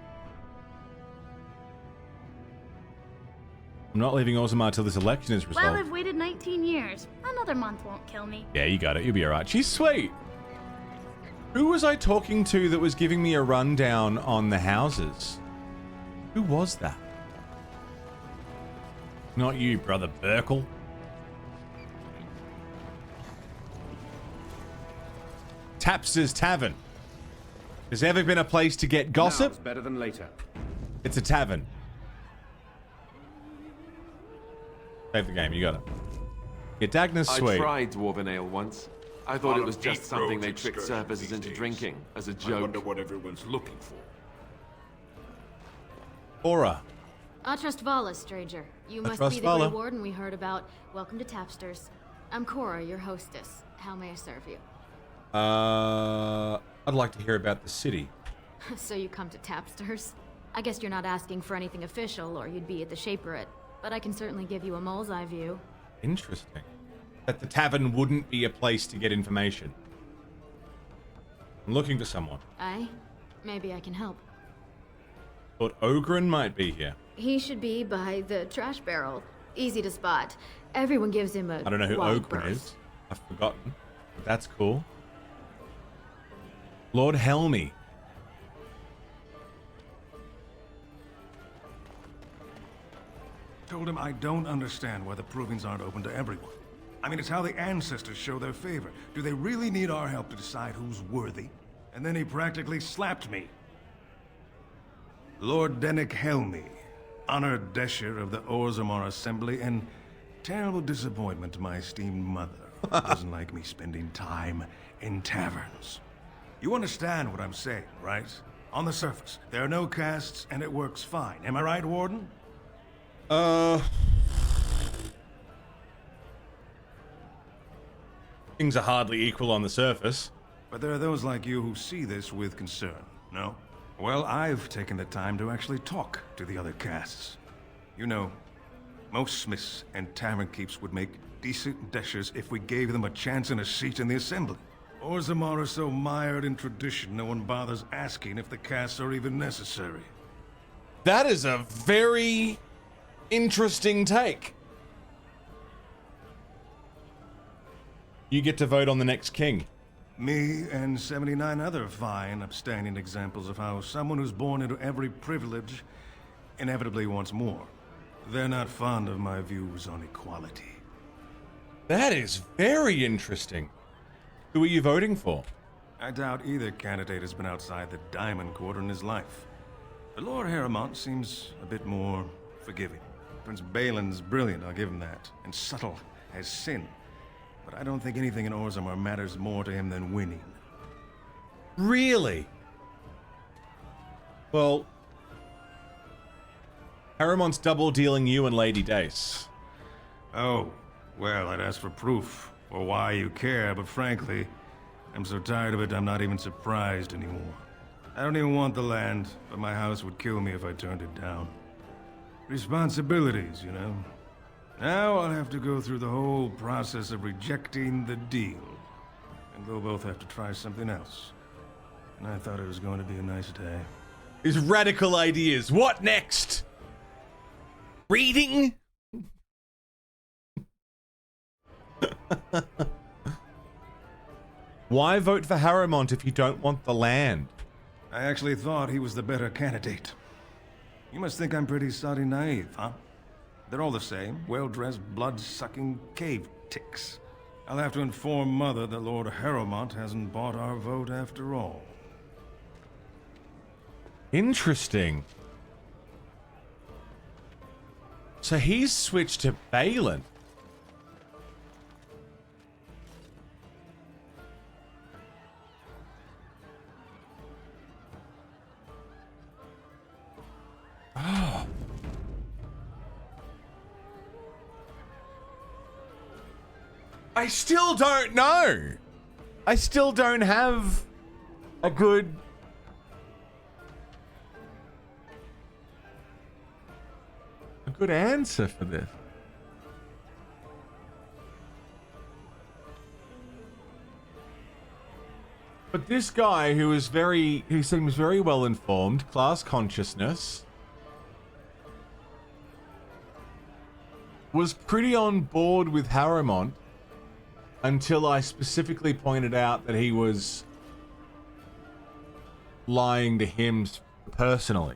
not leaving Orzammar till this election is resolved. Well, I've waited 19 years. Another month won't kill me. Yeah, you got it. You'll be alright. She's sweet. Who was I talking to that was giving me a rundown on the houses? Who was that? Not you, Brother Burkle. Tapster's Tavern. Has there ever been a place to get gossip? Now's better than later. It's a tavern. Save the game, you got it. Yeah, Dagna's sweet. I tried Dwarven Ale once. I thought it was just something they tricked surfers into drinking, as a joke. I wonder what everyone's looking for. Aura. I trust Vala, stranger. You must trust be the Vala. Grey Warden we heard about. Welcome to Tapsters. I'm Cora, your hostess. How may I serve you? I'd like to hear about the city. So you come to Tapsters? I guess you're not asking for anything official, or you'd be at the Shaperate. But I can certainly give you a mole's eye view. Interesting. That the tavern wouldn't be a place to get information. I'm looking for someone. Aye? Maybe I can help. Thought Ogren might be here. He should be by the trash barrel. Easy to spot. Everyone gives him a I don't know who wide Ogren berth. is. I've forgotten. But that's cool. Lord Helmy. Told him I don't understand why the provings aren't open to everyone. I mean, it's how the ancestors show their favor. Do they really need our help to decide who's worthy? And then he practically slapped me. Lord Dennick Helmy, honored Desher of the Orzammar Assembly, and terrible disappointment to my esteemed mother, who doesn't like me spending time in taverns. You understand what I'm saying, right? On the surface, there are no castes, and it works fine. Am I right, Warden? Things are hardly equal on the surface. But there are those like you who see this with concern, no? Well, I've taken the time to actually talk to the other castes. You know, most smiths and tavern keeps would make decent deshers if we gave them a chance and a seat in the assembly. Orzammar are so mired in tradition, no one bothers asking if the castes are even necessary. That is a very interesting take. You get to vote on the next king. Me and 79 other fine, upstanding examples of how someone who's born into every privilege inevitably wants more. They're not fond of my views on equality. That is very interesting. Who are you voting for? I doubt either candidate has been outside the Diamond Quarter in his life. The Lord Harrowmont seems a bit more forgiving. Prince Balin's brilliant, I'll give him that, and subtle as sin. But I don't think anything in Orzammar matters more to him than winning. Really? Well, Harrowmont's double dealing you and Lady Dace. Oh, well, I'd ask for proof, or why you care, but frankly, I'm so tired of it I'm not even surprised anymore. I don't even want the land, but my house would kill me if I turned it down. Responsibilities, you know. Now I'll have to go through the whole process of rejecting the deal. And they'll both have to try something else. And I thought it was going to be a nice day. His radical ideas. What next? Reading? Why vote for Harrowmont if you don't want the land? I actually thought he was the better candidate. You must think I'm pretty soddy naive, huh? They're all the same, well-dressed, blood-sucking cave ticks. I'll have to inform Mother that Lord Harrowmont hasn't bought our vote after all. Interesting. So he's switched to Balin. Oh. I still don't know. I still don't have a good answer for this. But this guy who seems very well informed, class consciousness, was pretty on board with Harrowmont until I specifically pointed out that he was lying to him personally.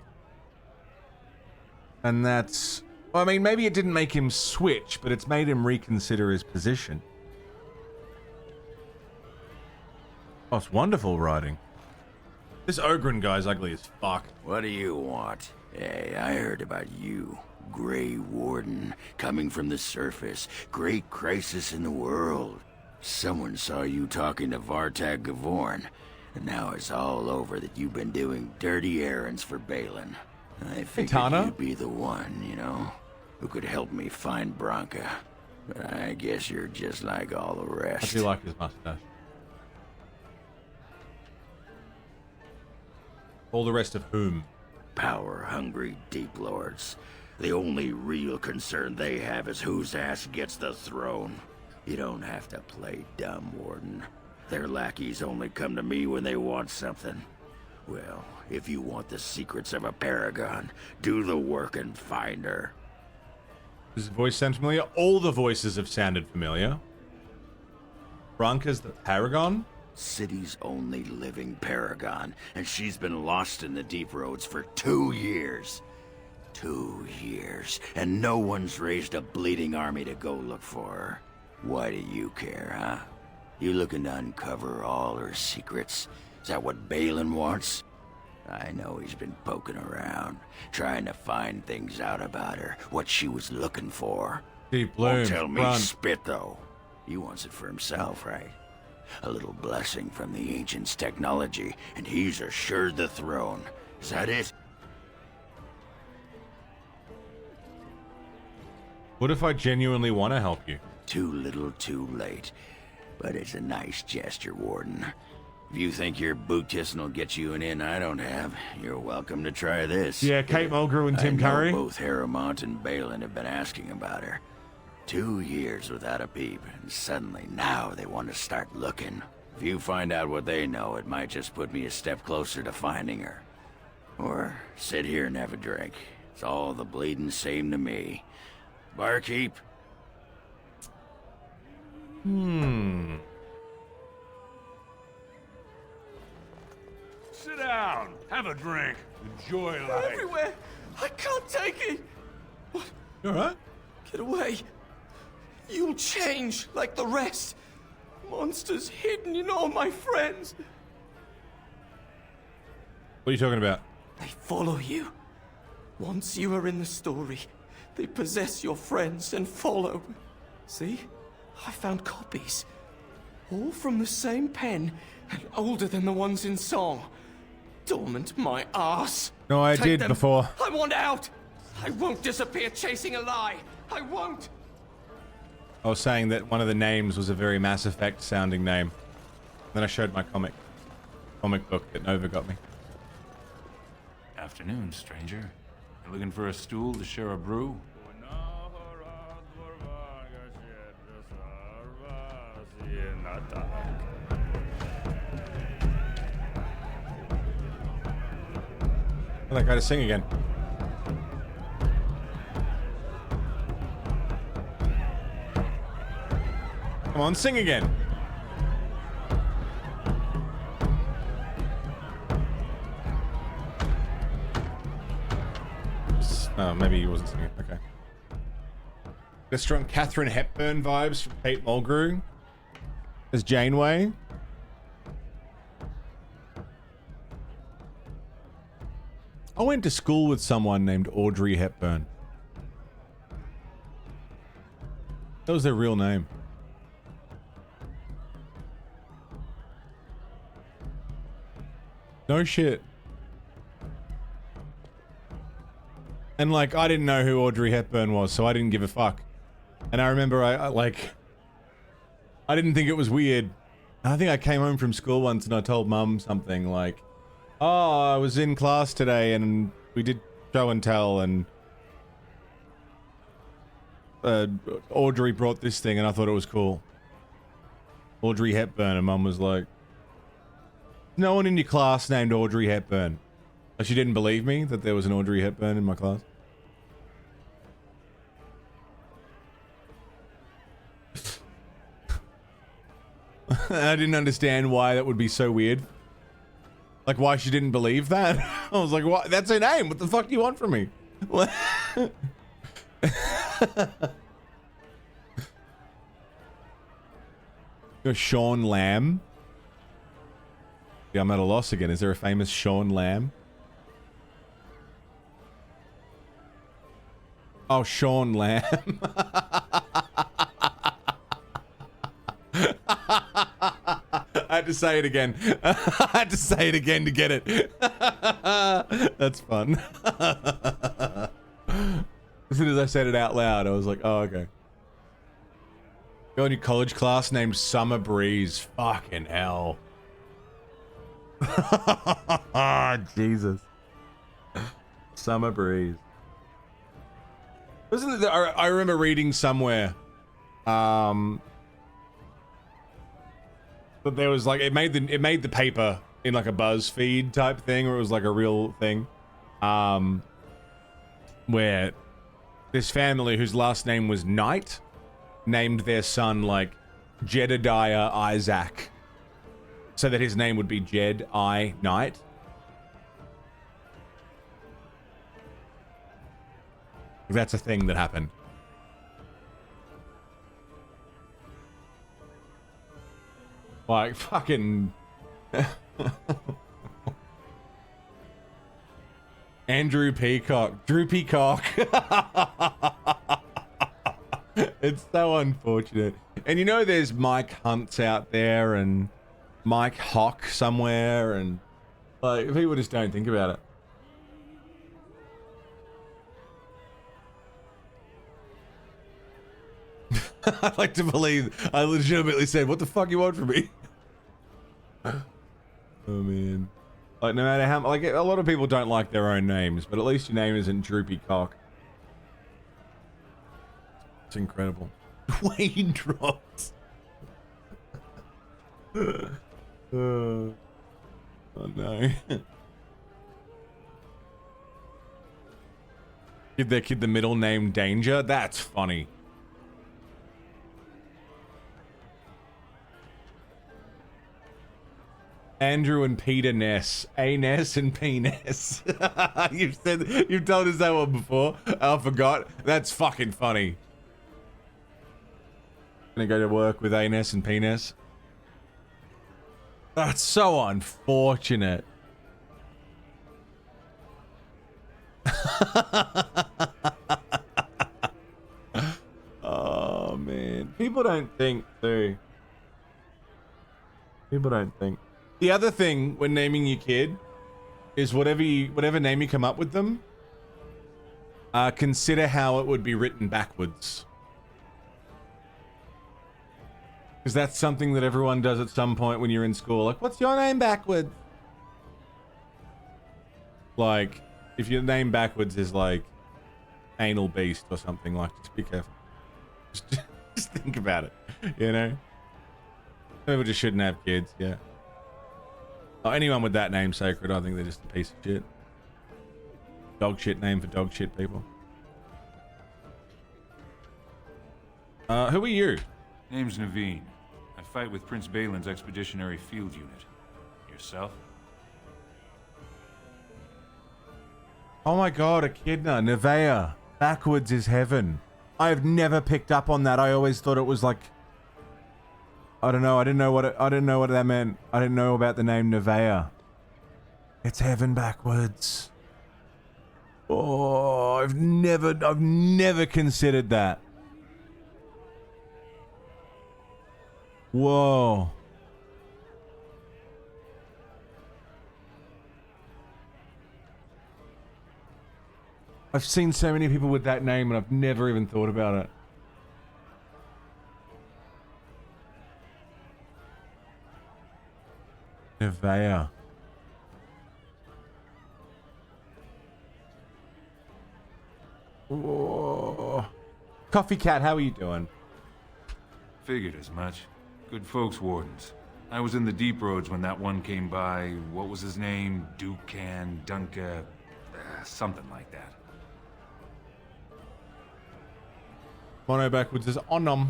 And that's... I mean, maybe it didn't make him switch, but it's made him reconsider his position. Oh, it's wonderful writing. This Ogren guy's ugly as fuck. What do you want? Hey, I heard about you. Grey Warden, coming from the surface. Great crisis in the world. Someone saw you talking to Vartag Gavorn, and now it's all over that you've been doing dirty errands for Balin. I figured you'd be the one, you know, who could help me find Branka. But I guess you're just like all the rest. I do like his mustache. All the rest of whom? Power-hungry Deep Lords. The only real concern they have is whose ass gets the throne. You don't have to play dumb, Warden. Their lackeys only come to me when they want something. Well, if you want the secrets of a paragon, do the work and find her. Does the voice sound familiar? All the voices have sounded familiar. Branka's the paragon? City's only living paragon, and she's been lost in the deep roads for 2 years. 2 years, and no one's raised a bleeding army to go look for her. Why do you care, huh? You looking to uncover all her secrets? Is that what Balin wants? I know he's been poking around, trying to find things out about her, what she was looking for. Deep bloom, Won't tell me run. spit, though. He wants it for himself, right? A little blessing from the ancients' technology, and he's assured the throne. Is that it? What if I genuinely want to help you? Too little, too late. But it's a nice gesture, Warden. If you think your boot kissing will get you an in I don't have, you're welcome to try this. Yeah, Kate Mulgrew and Tim Curry. Both Harrowmont and Balin have been asking about her. 2 years without a peep, and suddenly now they want to start looking. If you find out what they know, it might just put me a step closer to finding her. Or sit here and have a drink. It's all the bleeding same to me. Barkeep? Sit down. Have a drink. Enjoy life. Everywhere. I can't take it. What? You alright? Get away. You'll change like the rest. Monsters hidden in all my friends. What are you talking about? They follow you. Once you are in the story, they possess your friends and follow. See? I found copies. All from the same pen and older than the ones in song. Dormant my ass. No, I Take did them. before. I want out. I won't disappear chasing a lie. I won't. I was saying that one of the names was a very Mass Effect sounding name. Then I showed my comic book that Nova got me. Afternoon, stranger. You looking for a stool to share a brew? Tell that guy to sing again. Come on, sing again. Oh, maybe he wasn't singing. Okay. The strong Catherine Hepburn vibes from Kate Mulgrew as Janeway. I went to school with someone named Audrey Hepburn. That was their real name. No shit. And like, I didn't know who Audrey Hepburn was, so I didn't give a fuck. And I remember I didn't think it was weird. I think I came home from school once and I told mum something like, oh, I was in class today and we did show and tell and Audrey brought this thing and I thought it was cool. Audrey Hepburn, and mum was like, no one in your class named Audrey Hepburn. Like, she didn't believe me that there was an Audrey Hepburn in my class. I didn't understand why that would be so weird. Like, why she didn't believe that. I was like, what? That's her name. What the fuck do you want from me? What? You're Sean Lamb. Yeah, I'm at a loss again. Is there a famous Sean Lamb? Oh, Sean Lamb. I had to say it again. I had to say it again to get it. That's fun. As soon as I said it out loud, I was like, oh, okay. Go in your college class named Summer Breeze. Fucking hell. Jesus. Summer Breeze. Wasn't it? I remember reading somewhere, but there was like it made the paper in like a BuzzFeed type thing, or it was like a real thing, where this family whose last name was Knight named their son like Jedediah Isaac, so that his name would be Jed I Knight. That's a thing that happened. Like fucking Andrew Peacock, Drew Peacock. It's so unfortunate. And you know, there's Mike Hunts out there and Mike Hock somewhere, and like people just don't think about it. I'd like to believe I legitimately said, what the fuck you want from me? Oh man. Like, no matter how, like, a lot of people don't like their own names, but at least your name isn't Droopy Cock. It's incredible. Wayne drops. Oh no. Give their kid the middle name Danger? That's funny. Andrew and Peter Ness. A Ness and P Ness. You've told us that one before. I forgot. That's fucking funny. Gonna go to work with A Ness and P Ness. That's so unfortunate. Oh man. People don't think too. People don't think. The other thing when naming your kid is whatever name you come up with them, consider how it would be written backwards. Because that's something that everyone does at some point when you're in school. Like, what's your name backwards? Like, if your name backwards is like Anal Beast or something, like, just be careful. Just think about it, you know? People just shouldn't have kids, yeah. Oh, anyone with that name sacred, I think they're just a piece of shit. Dog shit name for dog shit people. Who are you? Name's Naveen. I fight with Prince Balin's Expeditionary Field Unit. Yourself? Oh my god, Echidna, Nevea. Backwards is heaven. I've never picked up on that. I always thought it was like, I don't know. I didn't know what that meant. I didn't know about the name Nevea. It's heaven backwards. Oh, I've never considered that. Whoa. I've seen so many people with that name and I've never even thought about it. Nevea. Whoa. Coffee Cat, how are you doing? Figured as much. Good folks, Wardens. I was in the deep roads when that one came by. What was his name? Dukan, Dunka, something like that. Mono backwards is Onom.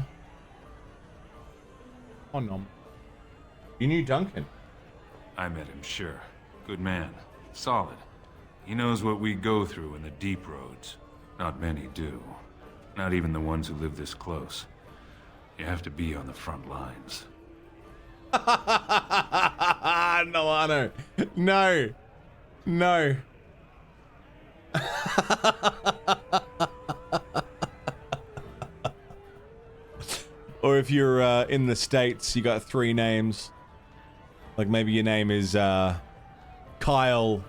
Onom. You knew Duncan? I met him, sure. Good man. Solid. He knows what we go through in the deep roads. Not many do. Not even the ones who live this close. You have to be on the front lines. Nolano. No. No. Or if you're in the States, you got 3 names. Like maybe your name is Kyle,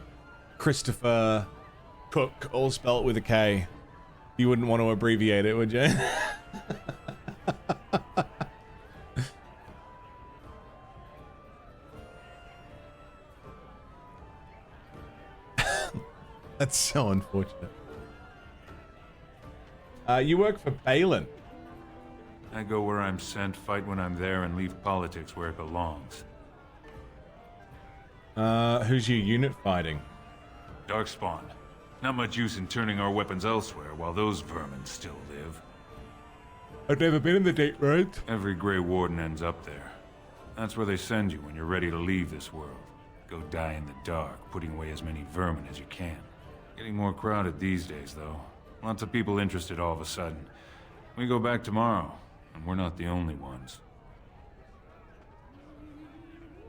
Christopher, Cook, all spelt with a K. You wouldn't want to abbreviate it, would you? That's so unfortunate. You work for Balin. I go where I'm sent, fight when I'm there, and leave politics where it belongs. Who's your unit fighting? Darkspawn. Not much use in turning our weapons elsewhere while those vermin still live. I've never been in the Deep Roads. Every Grey Warden ends up there. That's where they send you when you're ready to leave this world. Go die in the dark, putting away as many vermin as you can. Getting more crowded these days, though. Lots of people interested all of a sudden. We go back tomorrow, and we're not the only ones.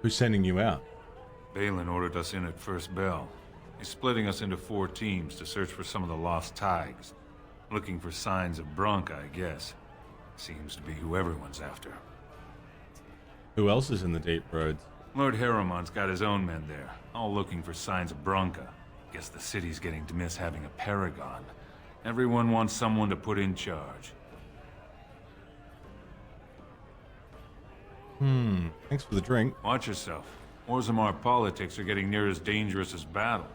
Who's sending you out? Balin ordered us in at first bell. He's splitting us into 4 teams to search for some of the lost Tigers. Looking for signs of Bronca, I guess. Seems to be who everyone's after. Who else is in the Deep Roads? Lord Harrowmont's got his own men there, all looking for signs of Bronca. Guess the city's getting to miss having a paragon. Everyone wants someone to put in charge. Thanks for the drink. Watch yourself. Orzammar politics are getting near as dangerous as battle.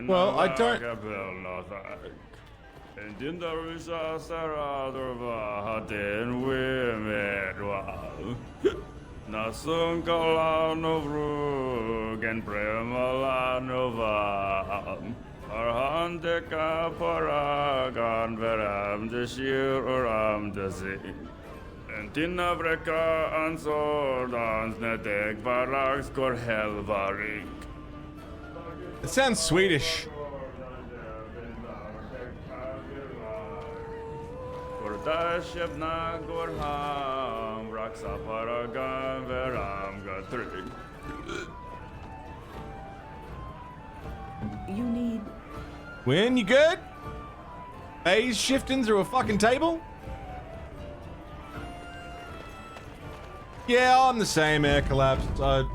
Well, I don't... It sounds Swedish. You need... Win, you good? Phase shifting through a fucking table? Yeah, I'm the same, air collapse. I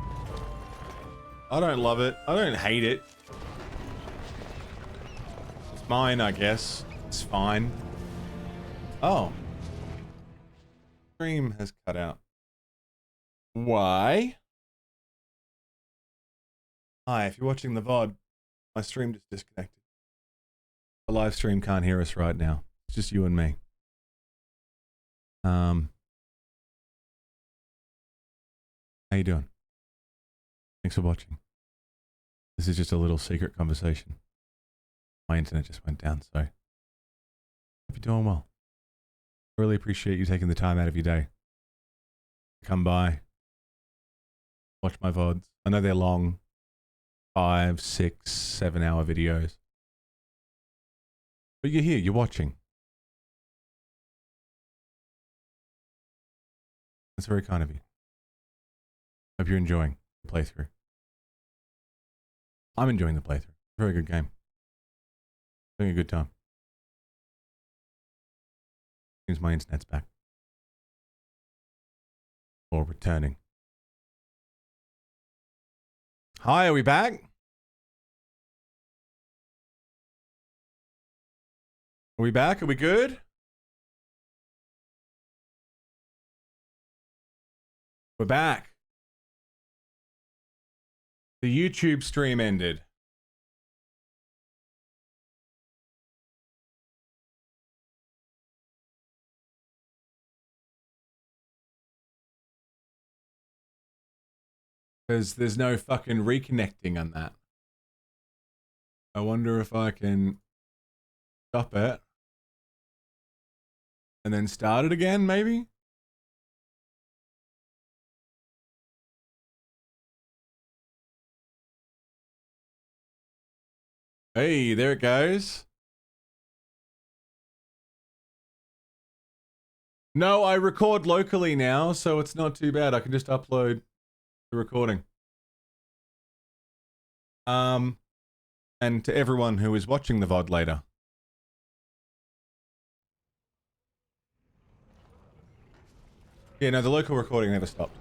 don't love it. I don't hate it. It's mine, I guess. It's fine. Oh. Stream has cut out. Why? Hi, if you're watching the VOD, my stream just disconnected. The live stream can't hear us right now. It's just you and me. How you doing? Thanks for watching. This is just a little secret conversation. My internet just went down, so hope you're doing well. I really appreciate you taking the time out of your day. Come by. Watch my VODs. I know they're long. 5, 6, 7 hour videos. But you're here, you're watching. That's very kind of you. Hope you're enjoying the playthrough. I'm enjoying the playthrough. Very good game. Having a good time. Seems my internet's back. Or returning. Hi, are we back? Are we back? Are we good? We're back. The YouTube stream ended. Because there's no fucking reconnecting on that. I wonder if I can stop it. And then start it again, maybe? Hey, there it goes. No, I record locally now, so it's not too bad. I can just upload the recording. And to everyone who is watching the VOD later. Yeah, no, the local recording never stopped.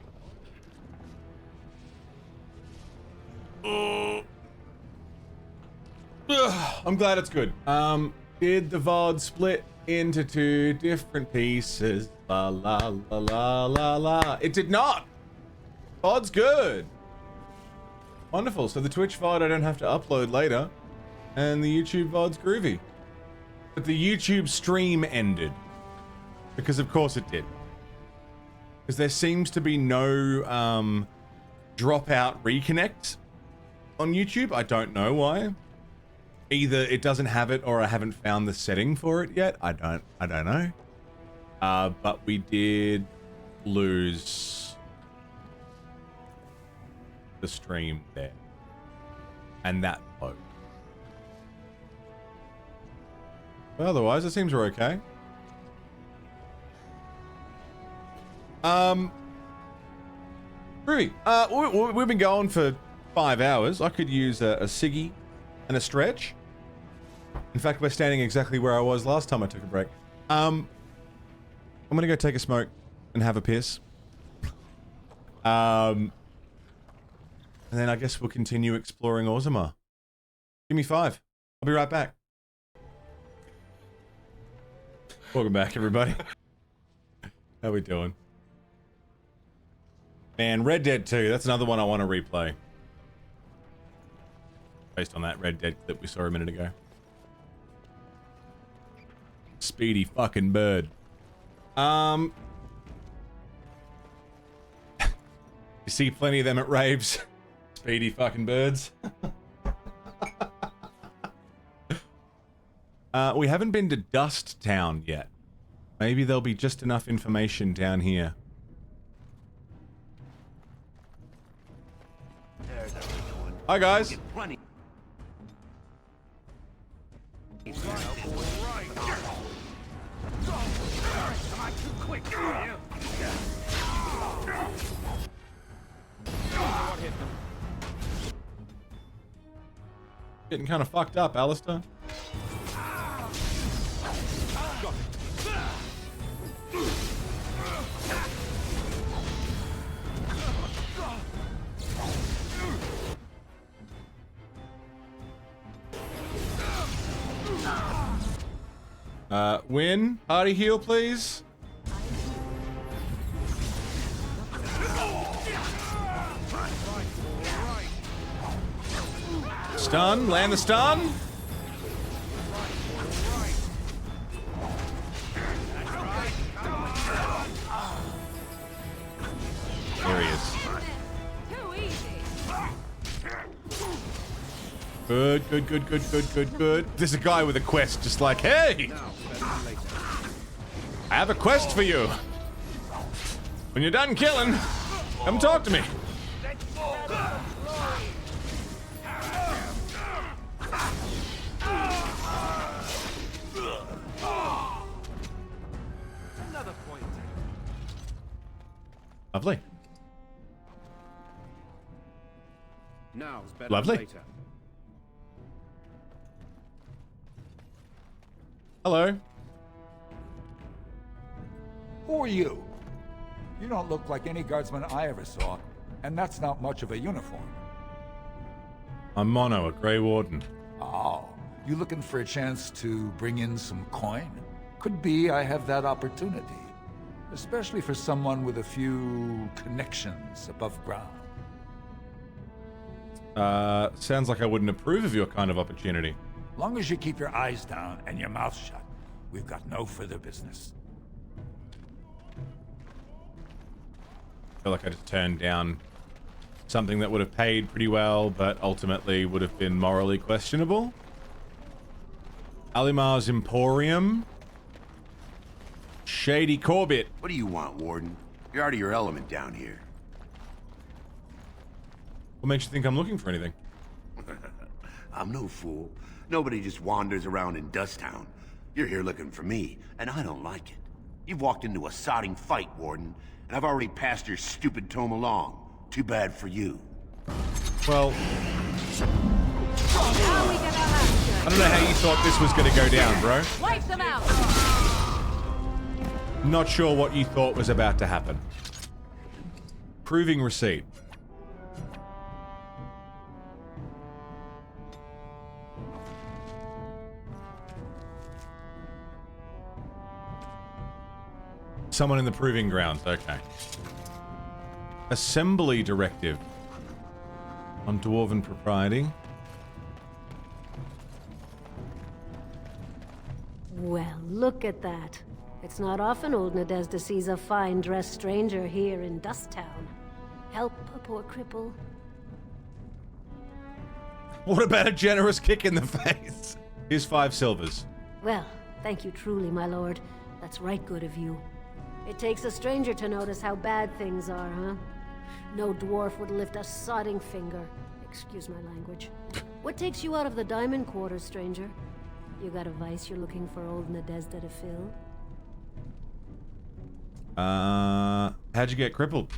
I'm glad it's good. Did the VOD split into 2 different pieces? La la la la la la. It did not! VOD's good. Wonderful. So the Twitch VOD I don't have to upload later. And the YouTube VOD's groovy. But the YouTube stream ended. Because of course it did. Because there seems to be no dropout reconnect on YouTube. I don't know why. Either it doesn't have it or I haven't found the setting for it yet. I don't know. But we did lose the stream there. And that boat. But otherwise, it seems we're okay. Groovy. We've been going for 5 hours. I could use a ciggy and a stretch. In fact, we're standing exactly where I was last time I took a break. I'm gonna go take a smoke and have a piss. And then I guess we'll continue exploring Orzammar. Give me 5. I'll be right back. Welcome back, everybody. How we doing? Man, Red Dead 2, that's another one I want to replay. Based on that Red Dead clip we saw a minute ago. Speedy fucking bird. You see plenty of them at raves. Speedy fucking birds. We haven't been to Dust Town yet. Maybe there'll be just enough information down here. Hi guys. Getting kind of fucked up, Alistair. Win, party heal, please. Stun, land the stun. There he is. Good, good, good, good, good, good, good. There's a guy with a quest just like, hey! I have a quest for you. When you're done killing, come talk to me. Lovely. Now's better Lovely. than later. Hello. Who are you? You don't look like any guardsman I ever saw, and that's not much of a uniform. I'm Mono, a Grey Warden. Oh, you looking for a chance to bring in some coin? Could be I have that opportunity. Especially for someone with a few connections above ground. Sounds like I wouldn't approve of your kind of opportunity. Long as you keep your eyes down and your mouth shut, we've got no further business. I feel like I just turned down something that would have paid pretty well, but ultimately would have been morally questionable. Alimar's Emporium. Shady Corbett. What do you want, Warden? You're out of your element down here. What makes you think I'm looking for anything? I'm no fool. Nobody just wanders around in Dusttown. You're here looking for me, and I don't like it. You've walked into a sodding fight, Warden, and I've already passed your stupid tome along. Too bad for you. Well, I don't know how you thought this was going to go down, bro. Wipe them out. Not sure what you thought was about to happen. Proving receipt. Someone in the proving grounds, okay. Assembly directive on Dwarven propriety. Well, look at that. It's not often old Nadezhda sees a fine-dressed stranger here in Dusttown. Help a poor cripple. What about a generous kick in the face? Here's 5 silvers. Well, thank you truly, my lord. That's right good of you. It takes a stranger to notice how bad things are, huh? No dwarf would lift a sodding finger. Excuse my language. What takes you out of the diamond quarters, stranger? You got a vice you're looking for old Nadezhda to fill? How'd you get crippled?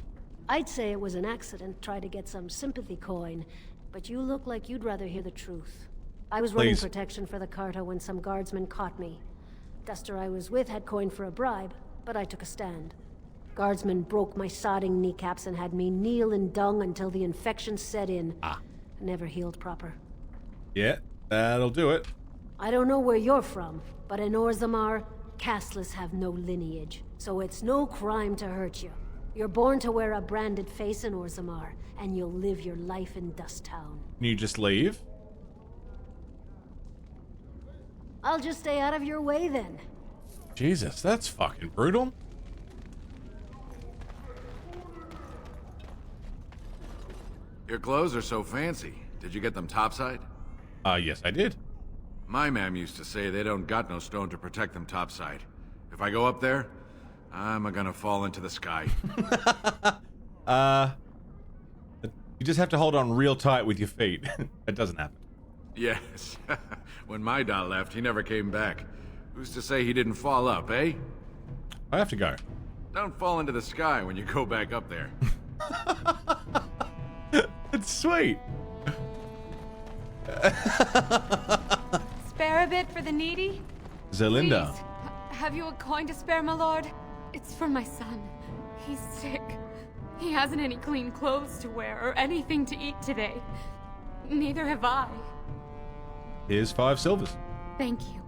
I'd say it was an accident, try to get some sympathy coin, but you look like you'd rather hear the truth. I was running protection for the Carta when some guardsmen caught me. Duster I was with had coin for a bribe, but I took a stand. Guardsmen broke my sodding kneecaps and had me kneel in dung until the infection set in. Never healed proper. Yeah, that'll do it. I don't know where you're from, but in Orzammar, casteless have no lineage, so it's no crime to hurt you. You're born to wear a branded face in Orzammar, and you'll live your life in Dusttown. Can you just leave? I'll just stay out of your way then. Jesus, that's fucking brutal. Your clothes are so fancy. Did you get them topside? Yes, I did. My mam used to say they don't got no stone to protect them topside. If I go up there, I'm gonna fall into the sky. You just have to hold on real tight with your feet. That doesn't happen. Yes. When my dad left, he never came back. Who's to say he didn't fall up, eh? I have to go. Don't fall into the sky when you go back up there. It's sweet. Spare a bit for the needy? Zelinda. Please. Have you a coin to spare, my lord? It's for my son. He's sick. He hasn't any clean clothes to wear or anything to eat today. Neither have I. Here's 5 silvers. Thank you.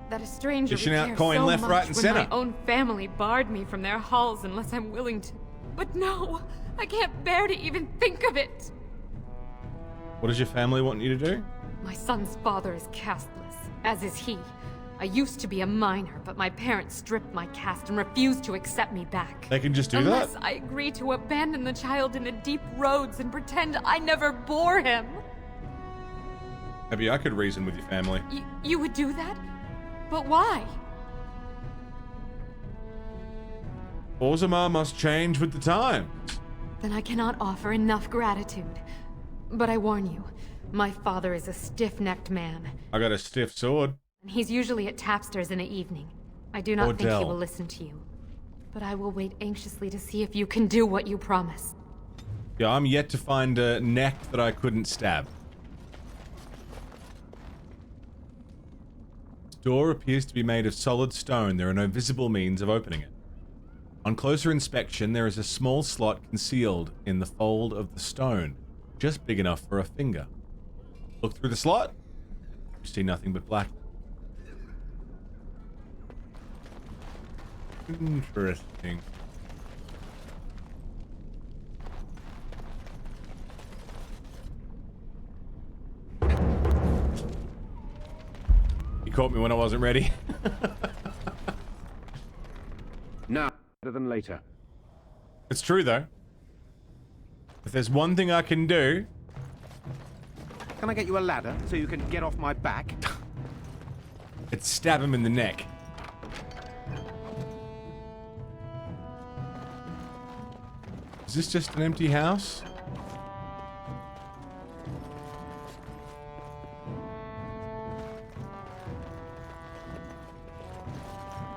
That a stranger Dishing would out care coin so left, much right, and when center. my own family barred me from their halls unless I'm willing to. But no, I can't bear to even think of it. What does your family want you to do? My son's father is casteless, as is he. I used to be a minor, but my parents stripped my caste and refused to accept me back. They can just do Unless that? I agree to abandon the child in the deep roads and pretend I never bore him. Maybe I could reason with your family. You would do that? But why? Orzammar must change with the times. Then I cannot offer enough gratitude. But I warn you, my father is a stiff-necked man. I got a stiff sword. And he's usually at tapsters in the evening. I do not think he Odell. will listen to you. but I will wait anxiously to see if you can do what you promised. Yeah, I'm yet to find a neck that I couldn't stab. This door appears to be made of solid stone. There are no visible means of opening it. On closer inspection, there is a small slot concealed in the fold of the stone, just big enough for a finger. Look through the slot. You see nothing but black. Interesting. You caught me when I wasn't ready. Now, better than later. It's true though. If there's one thing I can do... Can I get you a ladder so you can get off my back? It's stab him in the neck. Is this just an empty house?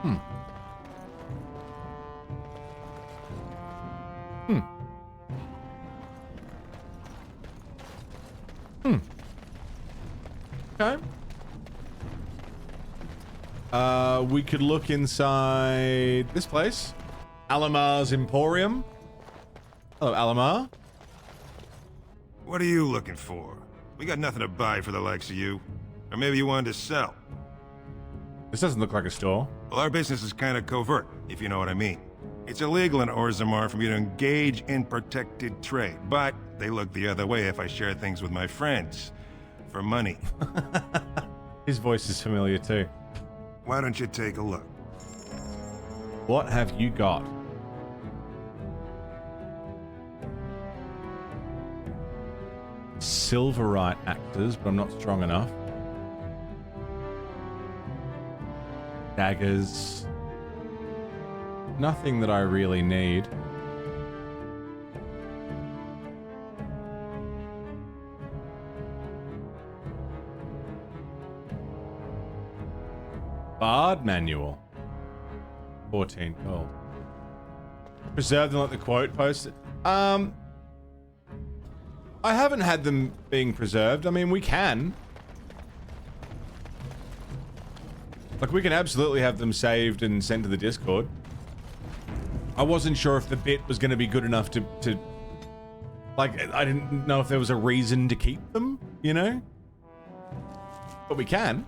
Hmm. Hmm. Hmm. Okay. We could look inside this place. Alamar's Emporium. Hello, Alamar. What are you looking for? We got nothing to buy for the likes of you. Or maybe you wanted to sell. This doesn't look like a store. Well, our business is kind of covert, if you know what I mean. It's illegal in Orzammar for me to engage in protected trade, but they look the other way if I share things with my friends. For money. His voice is familiar too. Why don't you take a look? What have you got? Silverite axes, but I'm not strong enough. Daggers. Nothing that I really need. Bard manual. 14 gold. Preserve them like the quote posted. I haven't had them being preserved. I mean, we can. Like, we can absolutely have them saved and sent to the Discord. I wasn't sure if the bit was going to be good enough to... Like, I didn't know if there was a reason to keep them, you know? But we can.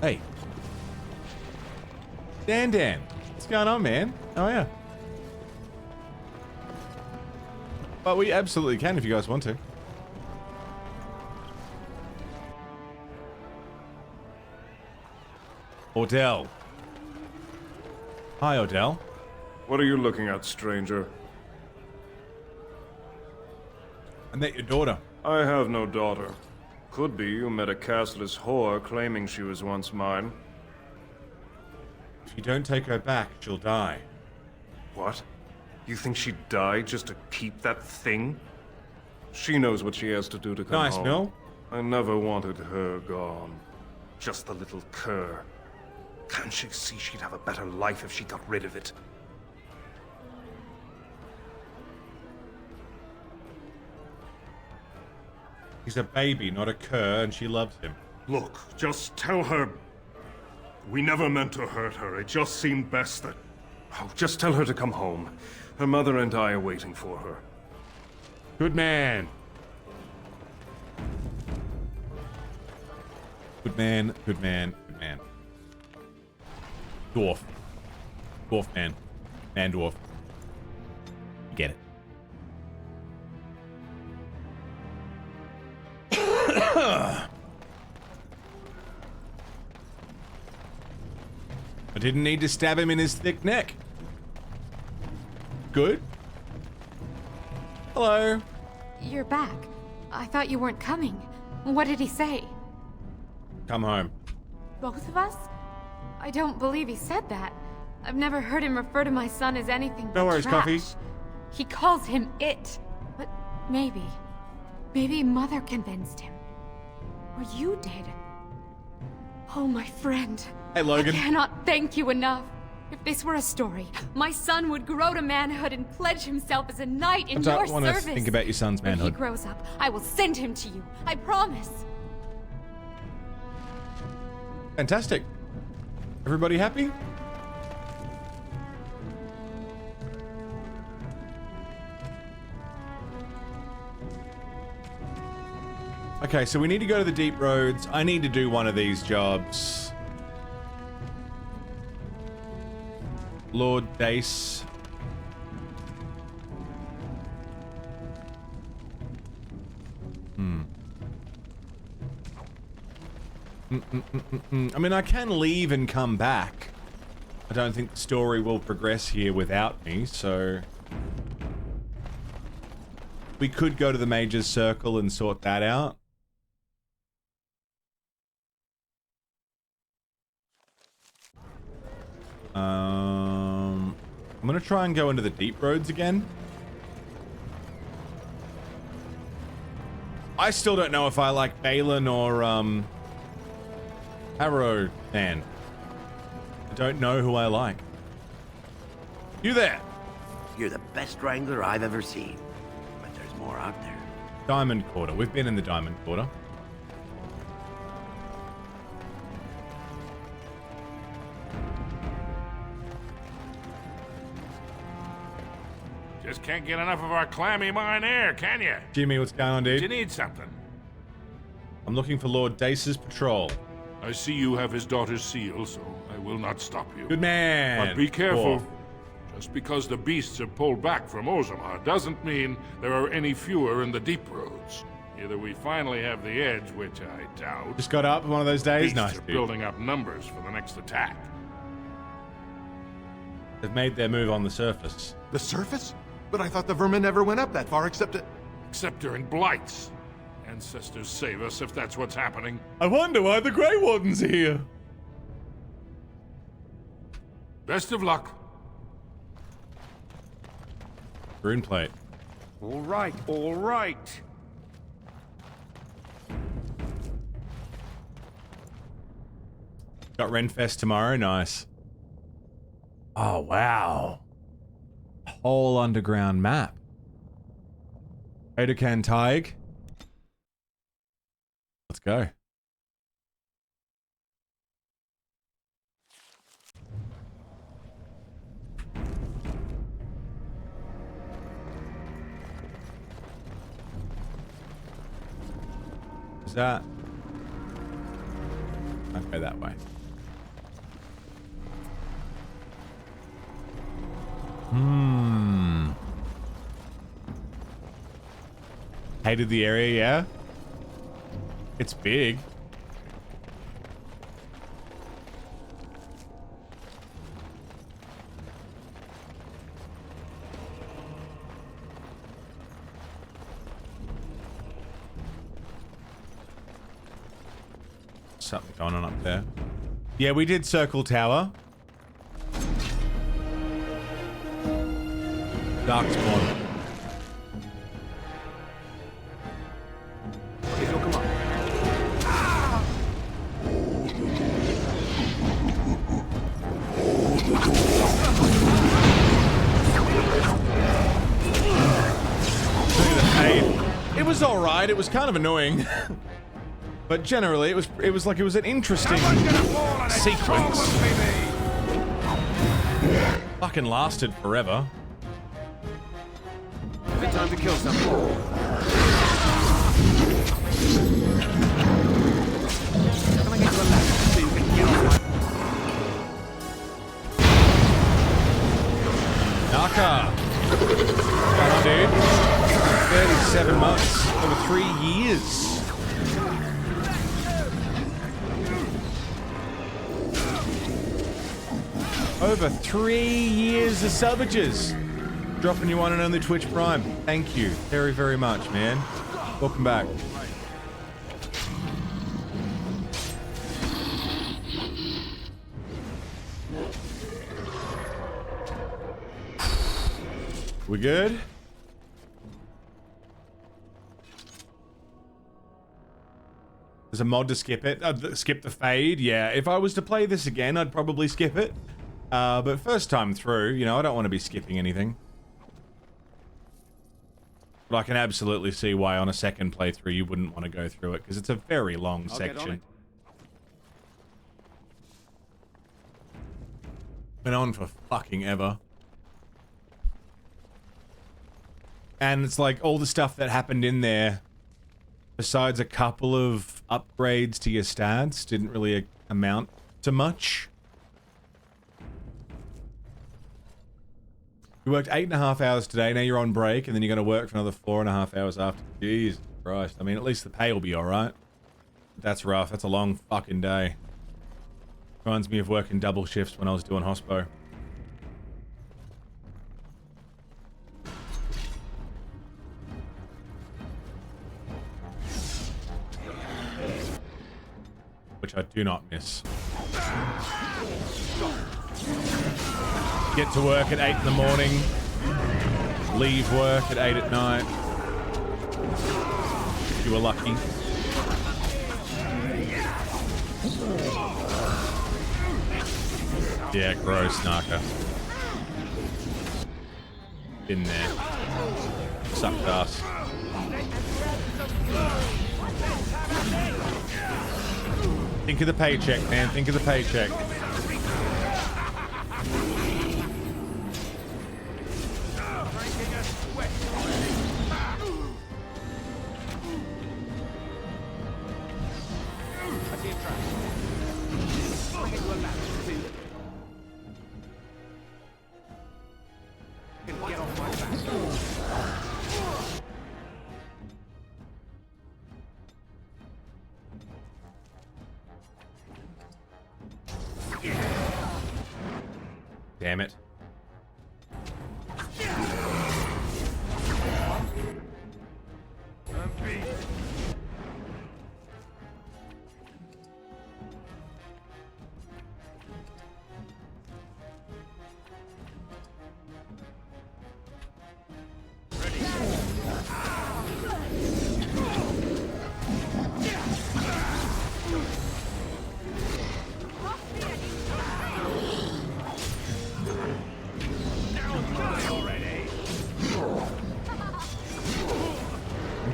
Hey. Dan. What's going on, man? Oh, yeah. But we absolutely can if you guys want to. Odell. Hi, Odell. What are you looking at, stranger? I met your daughter. I have no daughter. Could be you met a castless whore claiming she was once mine. If you don't take her back, she'll die. What? You think she'd die just to keep that thing? She knows what she has to do to come home. Nice, Bill. I never wanted her gone. Just the little cur. Can't she see she'd have a better life if she got rid of it? He's a baby, not a cur, and she loves him. Look, just tell her... We never meant to hurt her. It just seemed best that... Oh, just tell her to come home. Her mother and I are waiting for her. Good man. Good man, good man, good man. Dwarf. Dwarf man. Man dwarf. You get it. I didn't need to stab him in his thick neck. Good. Hello. You're back. I thought you weren't coming. What did he say? Come home. Both of us? I don't believe he said that. I've never heard him refer to my son as anything but No worries, trash. Coffee. He calls him it. But maybe Mother convinced him. Or you did. Oh, my friend. Hey, Logan. I cannot thank you enough. If this were a story, my son would grow to manhood and pledge himself as a knight in your I don't want service. to think about your son's When manhood. he grows up, I will send him to you. I promise. Fantastic. Everybody happy? Okay, so we need to go to the deep roads. I need to do one of these jobs. Lord Dace. I mean, I can leave and come back. I don't think the story will progress here without me, so... We could go to the Mage's Circle and sort that out. I'm gonna try and go into the deep roads again. I still don't know if I like Balin or, Harrow Man. I don't know who I like. You there? You're the best wrangler I've ever seen. But there's more out there. Diamond Quarter. We've been in the Diamond Quarter. Just can't get enough of our clammy mine air, can you? Jimmy, what's going on, dude? You need something. I'm looking for Lord Dace's patrol. I see you have his daughter's seal, so I will not stop you. Good man. But be careful. Dwarf. Just because the beasts have pulled back from Orzammar doesn't mean there are any fewer in the deep roads. Either we finally have the edge, which I doubt. Just got up one of those days. Beasts Nice, are dude. building up numbers for the next attack. They've made their move on the surface. The surface? But I thought the vermin never went up that far except during blights. Ancestors save us if that's what's happening. I wonder why the Grey Warden's here. Best of luck. Rune plate. All right, all right. Got Renfest tomorrow. Nice. Oh, wow. Whole underground map. Odokan Taig. Let's go. Is that? I'll go that way. Hated the area, yeah? It's big. Something going on up there. Yeah, we did Circle Tower. Darkspawn. It was all right. It was kind of annoying, but generally it was an interesting sequence. Fucking lasted forever. Is it time to kill someone? Can I get you a ladder so you can get off my... Naka! Come on, dude. 37 months. Over 3 years. Over 3 years of subages. Dropping you one and only Twitch Prime. Thank you very, very much, man. Welcome back. We good? There's a mod to skip it. Skip the fade. Yeah, if I was to play this again, I'd probably skip it. But first time through, you know, I don't want to be skipping anything. But I can absolutely see why on a second playthrough you wouldn't want to go through it, because it's a very long section. Been on for fucking ever. And it's like all the stuff that happened in there, besides a couple of upgrades to your stats, didn't really amount to much. You worked 8.5 hours today, now you're on break, and then you're going to work for another 4.5 hours after. Jesus Christ. I mean, at least the pay will be alright. That's rough. That's a long fucking day. Reminds me of working double shifts when I was doing hospo. Which I do not miss. Get to work at 8 in the morning. Leave work at 8 at night. You were lucky. Yeah, gross, Naka. Been there. Sucked ass. Think of the paycheck, man. Think of the paycheck. Damn it.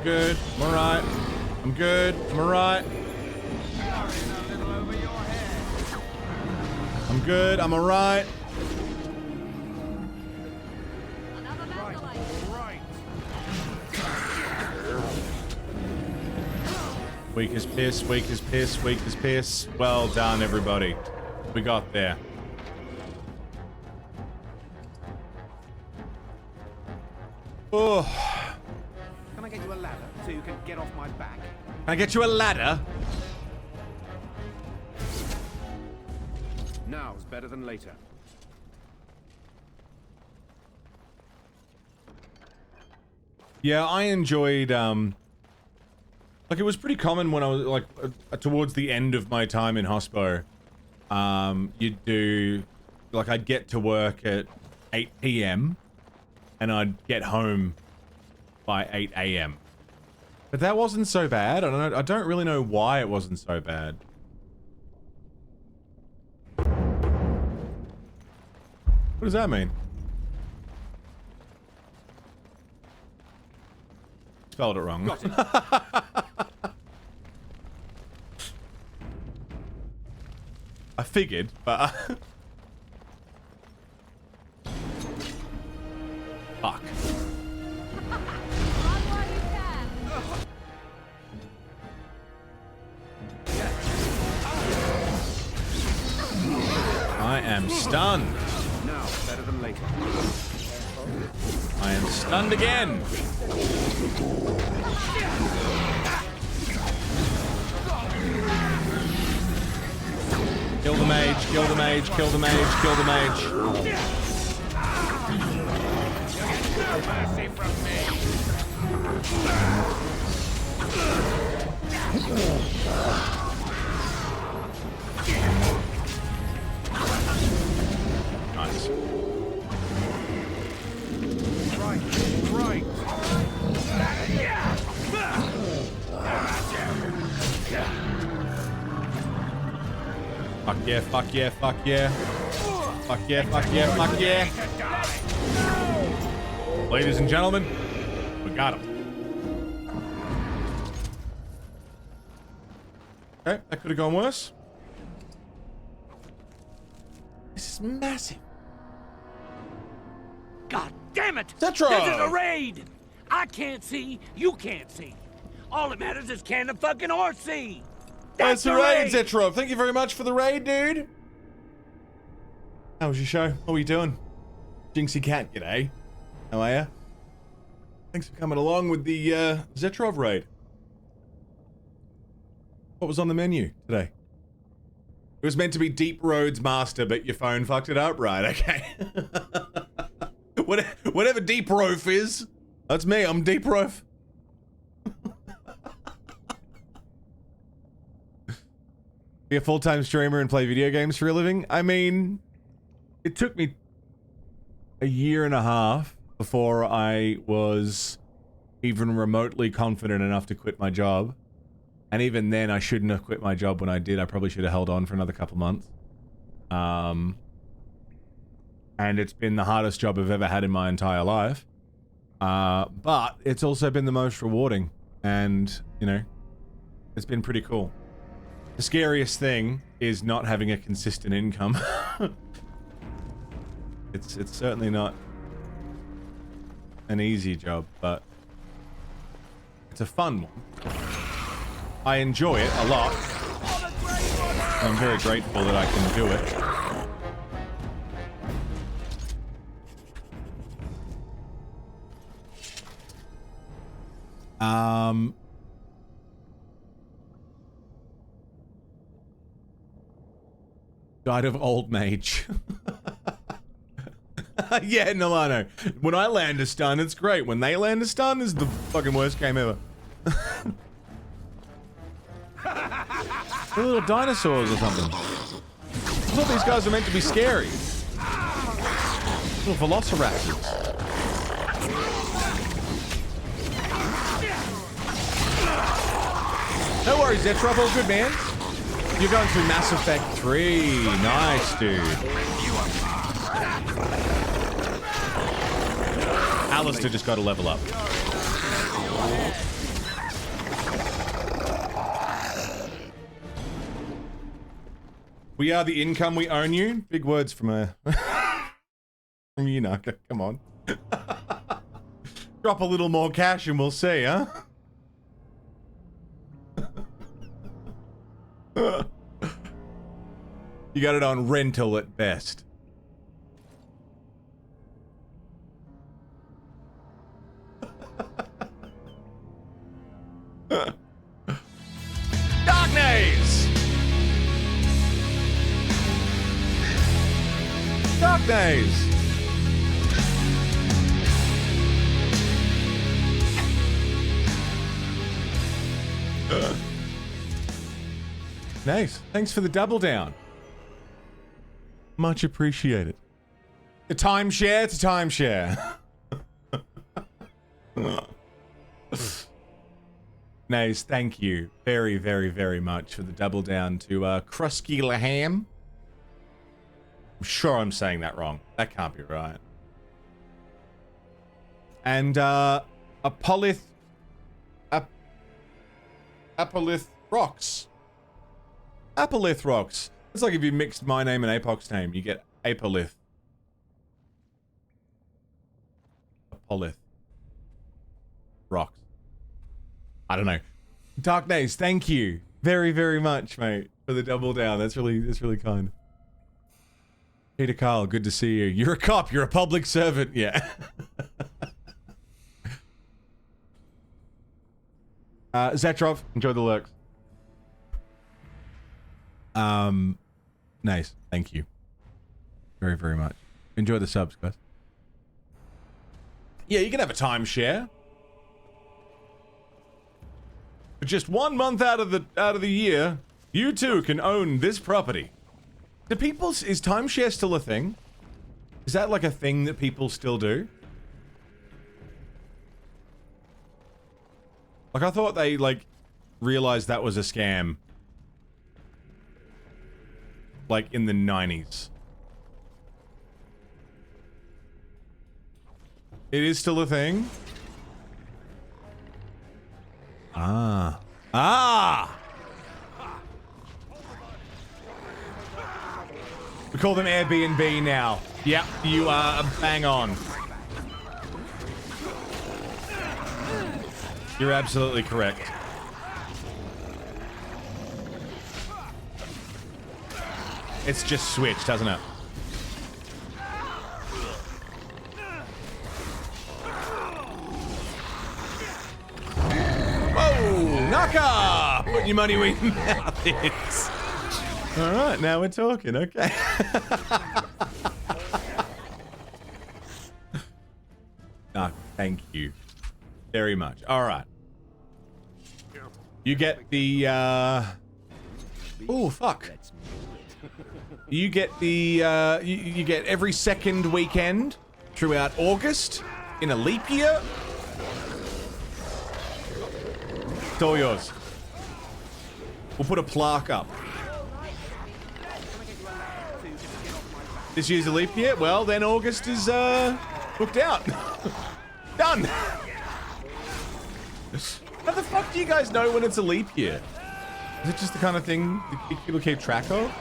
Good. I'm alright. I'm good. I'm alright. I'm good. I'm alright. Weak as piss, weak as piss, weak as piss. Well done, everybody. We got there. Oh. Can I get you a ladder so you can get off my back? Can I get you a ladder? Now's better than later. Yeah, I enjoyed, like, it was pretty common when I was, like, towards the end of my time in hospo. You'd do, like, I'd get to work at 8 PM, and I'd get home by 8 AM. But that wasn't so bad. I don't really know why it wasn't so bad. What does that mean? Spelled it wrong. Got it. I figured, but fuck. I am stunned. Now, better than later. I am stunned again. Kill the mage, kill the mage, kill the mage, kill the mage. Mercy from me. Nice. Right. Yeah, fuck yeah, fuck yeah. Fuck yeah, fuck yeah, fuck yeah. Ladies and gentlemen, we got him. Okay, that could have gone worse. This is massive. God damn it! Tetra! This is a raid! I can't see, you can't see. All that matters is can the fucking horse see? That's the raid, Zetrov. Thank you very much for the raid, dude. How was your show? What were you doing? Jinxie Cat, g'day. How are ya? Thanks for coming along with the Zetrov raid. What was on the menu today? It was meant to be Deep Roads Master, but your phone fucked it up, right? Okay. Whatever Deep Roaf is, that's me. I'm Deep Roaf. Be a full-time streamer and play video games for a living? I mean, it took me a year and a half before I was even remotely confident enough to quit my job. And even then, I shouldn't have quit my job when I did. I probably should have held on for another couple months. And it's been the hardest job I've ever had in my entire life. But it's also been the most rewarding. And, you know, it's been pretty cool. The scariest thing is not having a consistent income. It's certainly not an easy job, but it's a fun one. I enjoy it a lot. I'm very grateful that I can do it. Died of old mage. Yeah, Nilano. When I land a stun, it's great. When they land a stun, it's the fucking worst game ever. They're little dinosaurs or something. I thought these guys were meant to be scary. Little velociraptors. No worries, Zetrop, all good, man. You're going through Mass Effect 3. Nice, dude. Alistair just got to level up. We are the income, we own you. Big words from a... from you, Naka. Come on. Drop a little more cash and we'll see, huh? You got it on rental at best. Darkness! Darkness! Nice. Thanks for the double down. Much appreciated. A timeshare to timeshare. Nice. Thank you very, very, very much for the double down to Krusky Laham. I'm sure I'm saying that wrong. That can't be right. And Apolith Rocks. Apolith Rocks. It's like if you mixed my name and Apoc's name, you get Apolith. Apolith Rocks. I don't know. Dark Days, thank you very, very much, mate, for the double down. That's really kind. Peter Carl, good to see you. You're a cop, you're a public servant, yeah. Zetrov, enjoy the lurks. Nice. Thank you. Very, very much. Enjoy the subs, guys. Yeah, you can have a timeshare. For just 1 month out of the year, you too can own this property. Do people, is timeshare still a thing? Is that like a thing that people still do? Like I thought they like realized that was a scam. like in the 90s. It is still a thing? Ah. Ah! We call them Airbnb now. Yep, you are bang on. You're absolutely correct. It's just switched, hasn't it? Whoa! Knocker! Put your money where your mouth is. Alright, now we're talking, okay. Ah, thank you very much. Alright. You get the, oh, fuck. You get the, you get every second weekend throughout August in a leap year. It's all yours. We'll put a plaque up. This year's a leap year? Well, then August is, booked out. Done. How the fuck do you guys know when it's a leap year? Is it just the kind of thing that people keep track of?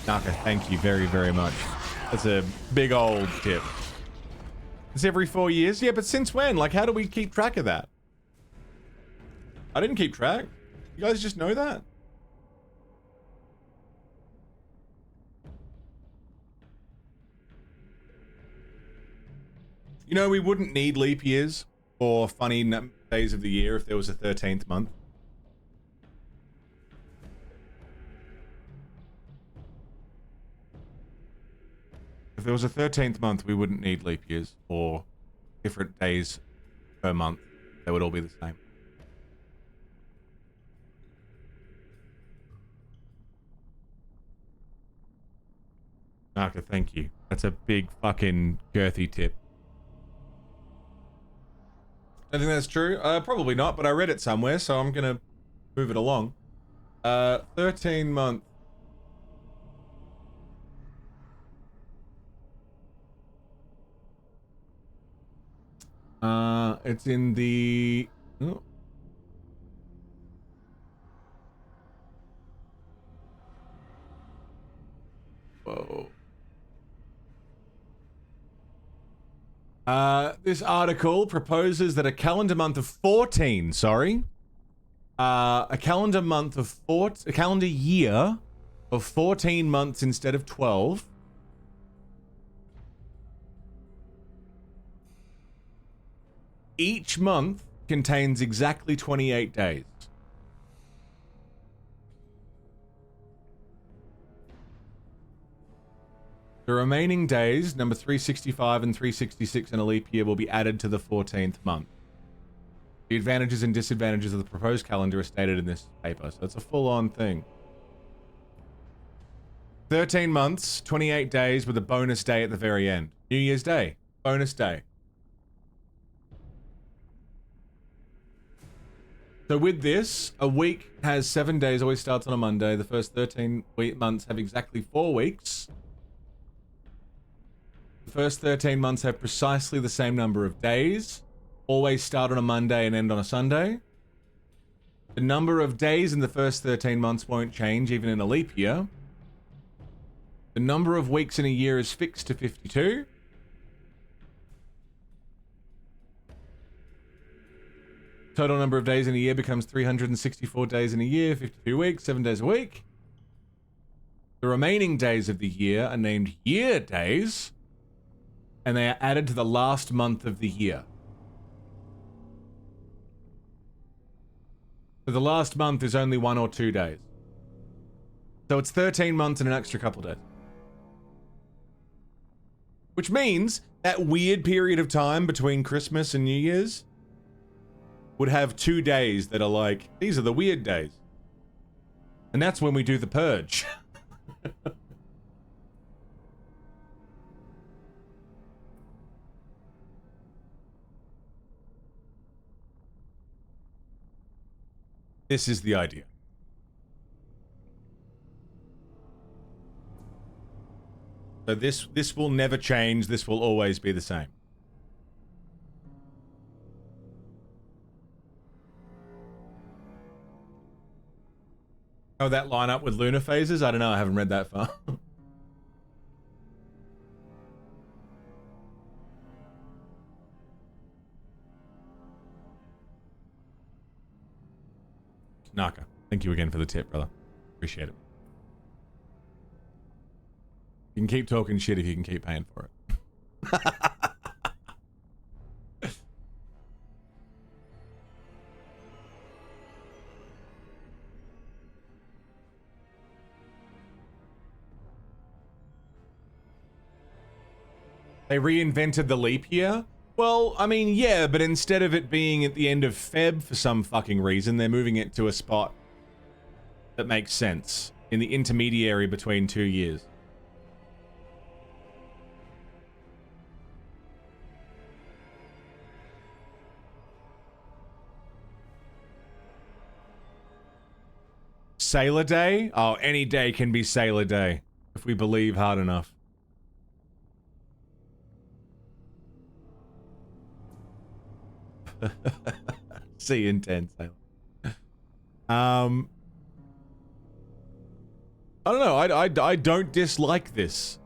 Naka, thank you very, very much. That's a big old tip. It's every 4 years? Yeah, but since when? Like, how do we keep track of that? I didn't keep track. You guys just know that? You know, we wouldn't need leap years or funny days of the year if there was a 13th month. If there was a 13th month, we wouldn't need leap years or different days per month. They would all be the same. Naka, thank you. That's a big fucking girthy tip. I think that's true. Probably not, but I read it somewhere, so I'm gonna move it along. 13 month. It's in the... Oh. Whoa. This article proposes that a calendar month of 14, a calendar year of 14 months instead of 12. Each month contains exactly 28 days. The remaining days, number 365 and 366 in a leap year, will be added to the 14th month. The advantages and disadvantages of the proposed calendar are stated in this paper, so it's a full-on thing. 13 months, 28 days with a bonus day at the very end. New Year's Day, bonus day. So with this, a week has 7 days, always starts on a Monday. The first 13 months have exactly 4 weeks. The first 13 months have precisely the same number of days, always start on a Monday and end on a Sunday. The number of days in the first 13 months won't change, even in a leap year. The number of weeks in a year is fixed to 52. Total number of days in a year becomes 364 days in a year, 52 weeks, 7 days a week. The remaining days of the year are named year days, and they are added to the last month of the year. So the last month is only 1 or 2 days. So it's 13 months and an extra couple days. Which means that weird period of time between Christmas and New Year's would have 2 days that are like, these are the weird days. And that's when we do the purge. This is the idea. So this will never change. This will always be the same. Oh, that line up with lunar phases? I don't know. I haven't read that far. Naka, thank you again for the tip, brother. Appreciate it. You can keep talking shit if you can keep paying for it. They reinvented the leap year? Well, I mean, yeah, but instead of it being at the end of Feb for some fucking reason, they're moving it to a spot that makes sense in the intermediary between 2 years. Sailor Day? Oh, any day can be Sailor Day if we believe hard enough. See you in 10, Sailor. I don't know. I don't dislike this.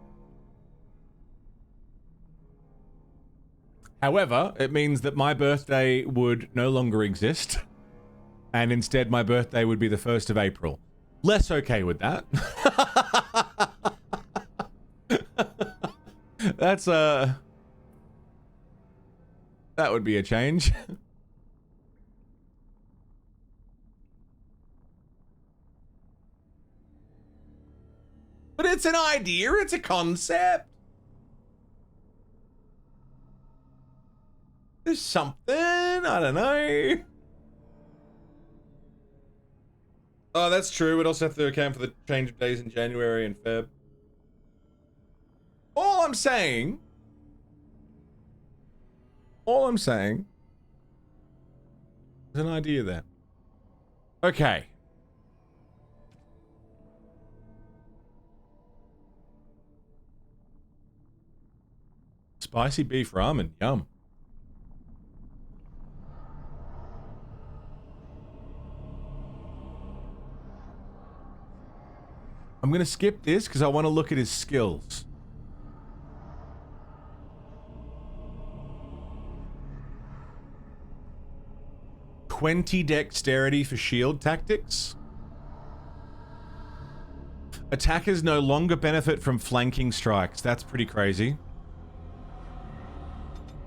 However, it means that my birthday would no longer exist. And instead my birthday would be the 1st of April. Less okay with that. That's that would be a change. But it's an idea, it's a concept. There's something, I don't know. Oh, that's true. We'd also have to account for the change of days in January and Feb. All I'm saying is an idea there. Okay. Spicy beef ramen, yum. I'm gonna skip this because I want to look at his skills. "20 dexterity for shield tactics. Attackers no longer benefit from flanking strikes. That's pretty crazy.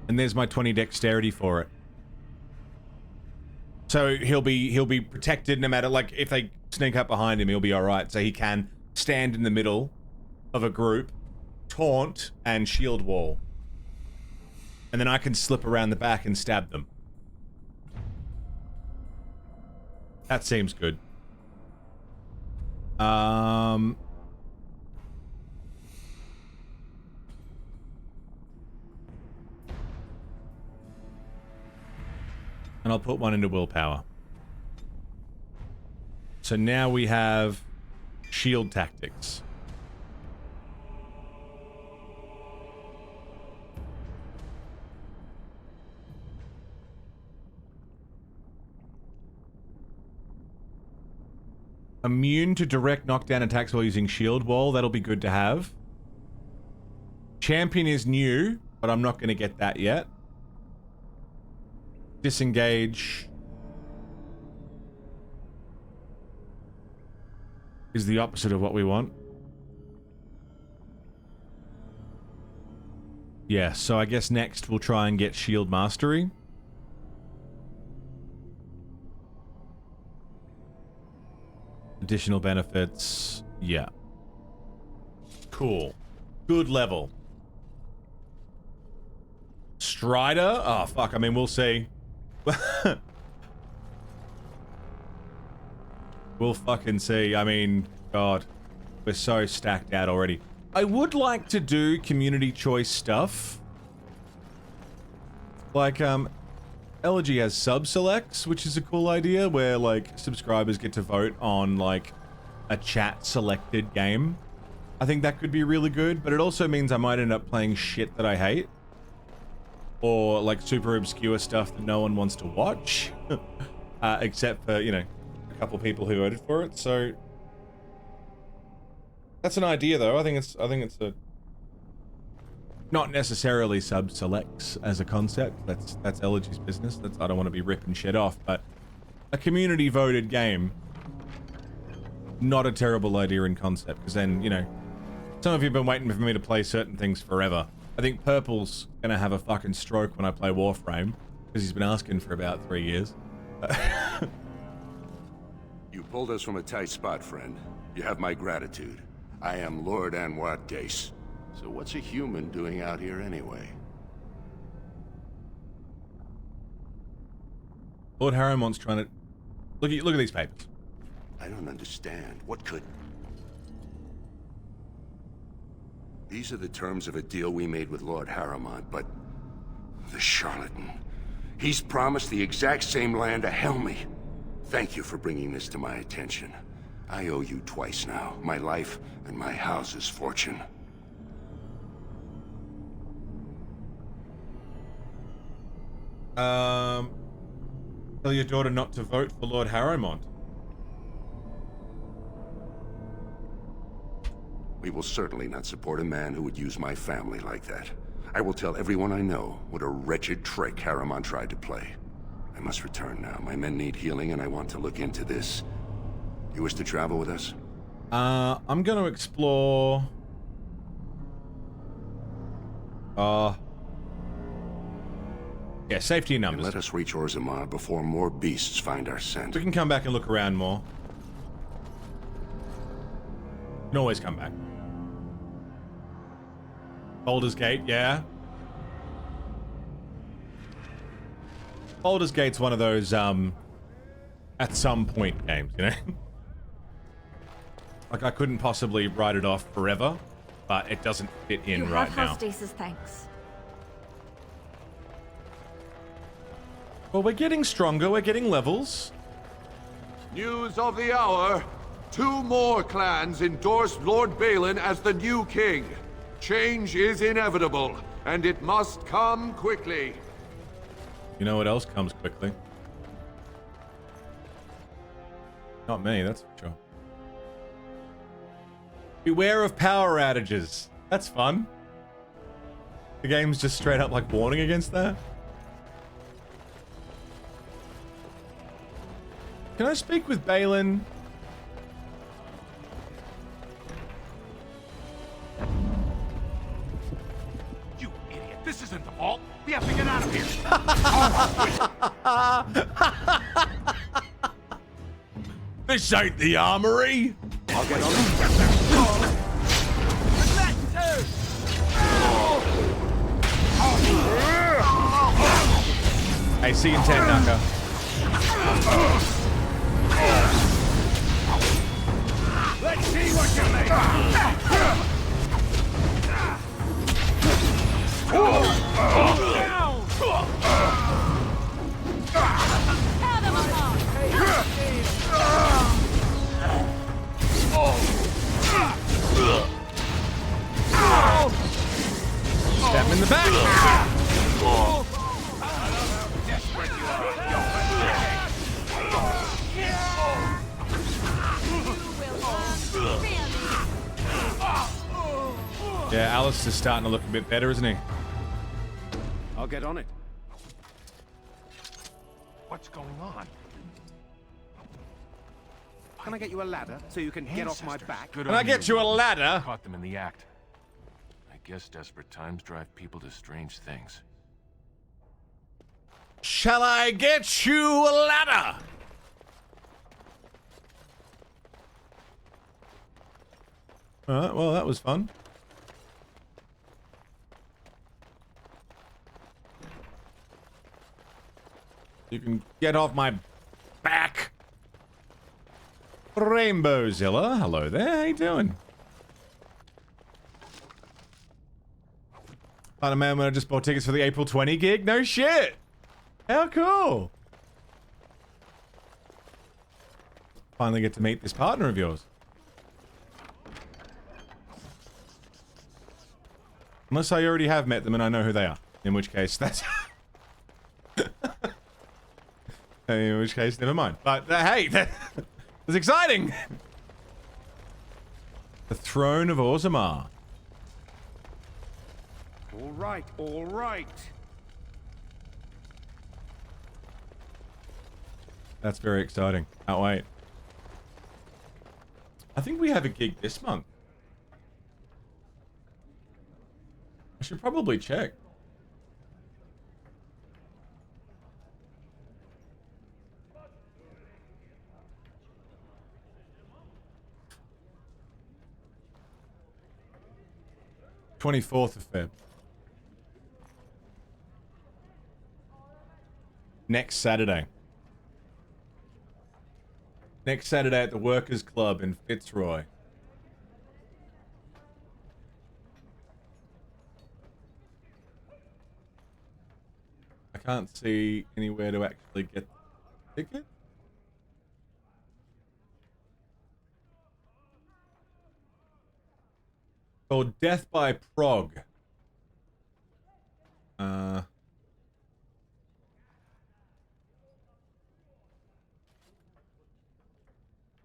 And there's my 20 dexterity for it. So he'll be protected no matter, like, if they sneak up behind him, he'll be alright. So he can stand in the middle of a group, taunt, and shield wall. And then I can slip around the back and stab them. That seems good. And I'll put one into willpower. So now we have shield tactics. Immune to direct knockdown attacks while using shield wall. That'll be good to have. Champion is new, but I'm not going to get that yet. Disengage is the opposite of what we want. Yeah, so I guess next we'll try and get shield mastery. Additional benefits. Yeah. Cool. Good level. Strider? Oh, fuck. I mean, we'll see. We'll fucking see. I mean, God. We're so stacked out already. I would like to do community choice stuff. Like, Elegy has sub-selects, which is a cool idea, where, like, subscribers get to vote on, like, a chat-selected game. I think that could be really good, but it also means I might end up playing shit that I hate. Or like super obscure stuff that no one wants to watch. Except for, you know, a couple people who voted for it, so... That's an idea though, I think it's a... Not necessarily sub-selects as a concept, that's Elegy's business, I don't want to be ripping shit off, but... A community voted game... Not a terrible idea in concept, because then, you know... Some of you have been waiting for me to play certain things forever. I think Purple's gonna have a fucking stroke when I play Warframe, because he's been asking for about 3 years. You pulled us from a tight spot, friend. You have my gratitude. I am Lord Anwar Dace. So what's a human doing out here anyway? Lord Harrowmont's trying to... Look at these papers. I don't understand. What could... These are the terms of a deal we made with Lord Harrowmont, but... The charlatan. He's promised the exact same land to Helmy. Thank you for bringing this to my attention. I owe you twice now. My life and my house's fortune. Tell your daughter not to vote for Lord Harrowmont. We will certainly not support a man who would use my family like that. I will tell everyone I know what a wretched trick Harrowmont tried to play. I must return now. My men need healing and I want to look into this. You wish to travel with us? I'm gonna explore... Yeah, safety in numbers. And let us reach Orzammar before more beasts find our scent. We can come back and look around more. You can always come back. Baldur's Gate, yeah. Baldur's Gate's one of those, at some point games, you know? Like, I couldn't possibly write it off forever, but it doesn't fit in right now. Hostasis, thanks. Well, we're getting stronger, we're getting levels. News of the hour. 2 more clans endorsed Lord Balin as the new king. Change is inevitable, and it must come quickly. You know what else comes quickly? Not me, that's for sure. Beware of power outages. That's fun. The game's just straight up like warning against that. Can I speak with Balin? You idiot! This isn't the vault. We have to get out of here. This ain't the armory. I'll get on it. Hey, see you in 10, Naka. Let's see what you make. Stab him in the back. Yeah, Alice is starting to look a bit better, isn't he? I'll get on it. What's going on? Can I get you a ladder so you can get off my back? Good Can I on get you a ladder? Caught them in the act. I guess desperate times drive people to strange things. Shall I get you a ladder? Alright, well, that was fun. You can get off my back. Rainbowzilla, hello there, how you doing? Found a man when I just bought tickets for the April 20 gig? No shit! How cool! Finally get to meet this partner of yours. Unless I already have met them and I know who they are. In which case, that's... in which case, never mind. But, hey, that's exciting! The Throne of Orzammar. All right, all right. That's very exciting. Can't wait. I think we have a gig this month. I should probably check. (24th of Feb). Next Saturday. Next Saturday at the Workers' Club in Fitzroy. I can't see anywhere to actually get the ticket. Called Death by Prog.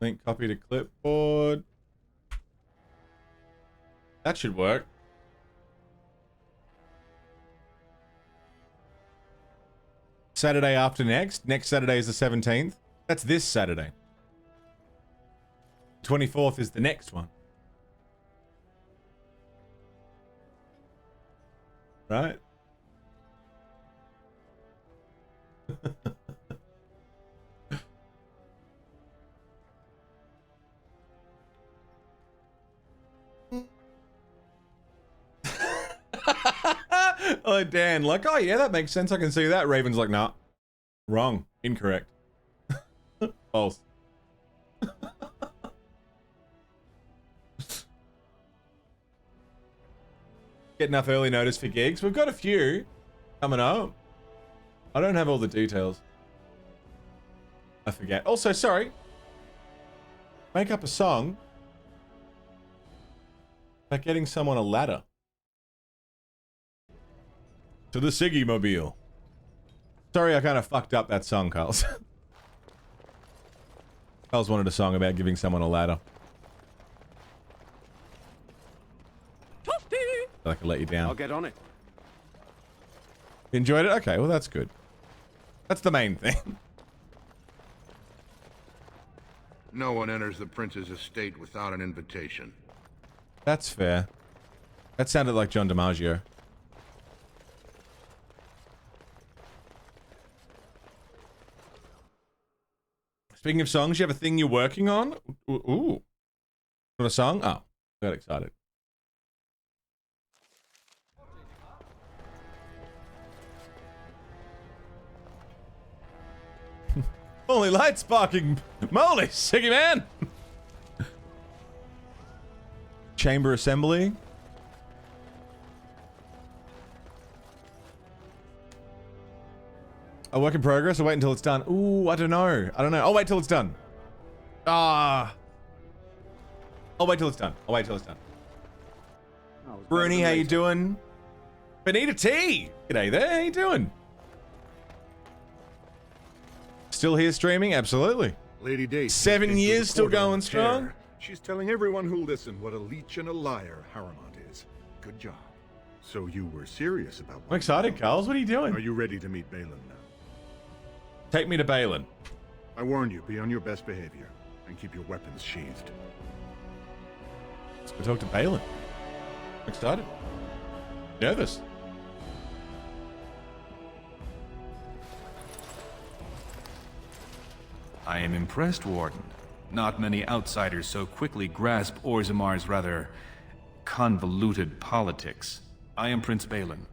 Link copy to clipboard. That should work. Saturday after next. Next Saturday is the 17th. That's this Saturday. 24th is the next one. Right? Oh, Dan, like, oh yeah, that makes sense. I can see that. Raven's like, nah. Wrong. Incorrect. False. Get enough early notice for gigs. We've got a few coming up. I don't have all the details. I forget. Also, sorry. Make up a song about getting someone a ladder to the Siggy Mobile. Sorry, I kind of fucked up that song, Carls. Carls wanted a song about giving someone a ladder. I could let you down. I'll get on it. Enjoyed it? Okay, well that's good. That's the main thing. No one enters the prince's estate without an invitation. That's fair. That sounded like John DiMaggio. Speaking of songs, you have a thing you're working on? Ooh. Got a song? Oh, got excited. Holy light sparking moly, Siggy man! Chamber assembly. A work in progress. I'll wait until it's done. Ooh, I don't know. I'll wait till it's done. I'll wait till it's done. Bruni, how you doing? Benita T! G'day there, how you doing? Still here streaming? Absolutely. Lady Day. 7 years still going strong? She's telling everyone who'll listen what a leech and a liar Haramond is. Good job. So you were serious about I'm excited, Carls. What are you doing? Are you ready to meet Balin now? Take me to Balin. I warn you, be on your best behavior and keep your weapons sheathed. Let's go talk to Balin. I'm excited. Nervous. I am impressed, Warden. Not many outsiders so quickly grasp Orzammar's rather convoluted politics. I am Prince Balin.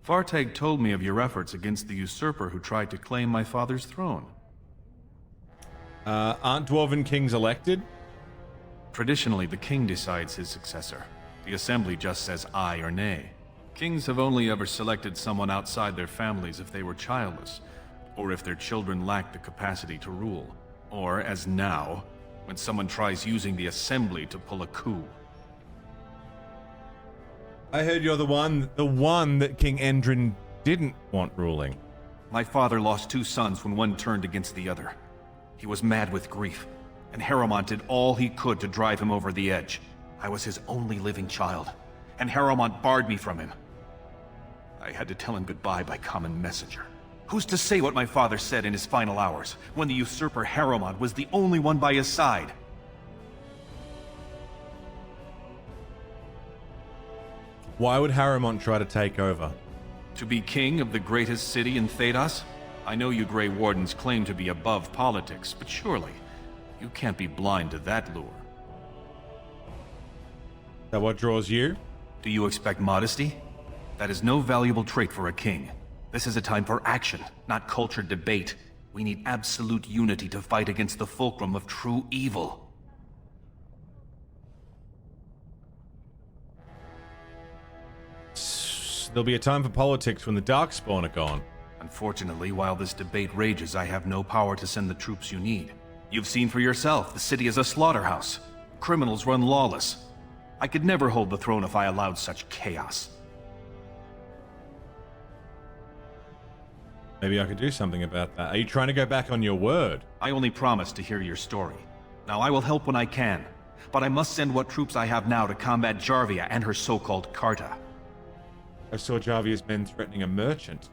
Fartag told me of your efforts against the usurper who tried to claim my father's throne. Aren't Dwarven kings elected? Traditionally, the king decides his successor. The assembly just says aye or nay. Kings have only ever selected someone outside their families if they were childless, or if their children lacked the capacity to rule. Or, as now, when someone tries using the assembly to pull a coup. I heard you're the one that King Endrin didn't want ruling. My father lost 2 sons when one turned against the other. He was mad with grief, and Harrowmont did all he could to drive him over the edge. I was his only living child, and Harrowmont barred me from him. I had to tell him goodbye by common messenger. Who's to say what my father said in his final hours, when the usurper Harrowmont was the only one by his side? Why would Harrowmont try to take over? To be king of the greatest city in Thedas? I know you Grey Wardens claim to be above politics, but surely you can't be blind to that lure. Is that what draws you? Do you expect modesty? That is no valuable trait for a king. This is a time for action, not cultured debate. We need absolute unity to fight against the fulcrum of true evil. There'll be a time for politics when the Darkspawn are gone. Unfortunately, while this debate rages, I have no power to send the troops you need. You've seen for yourself, the city is a slaughterhouse. Criminals run lawless. I could never hold the throne if I allowed such chaos. Maybe I could do something about that. Are you trying to go back on your word? I only promised to hear your story. Now I will help when I can, but I must send what troops I have now to combat Jarvia and her so-called Carta. I saw Jarvia's men threatening a merchant.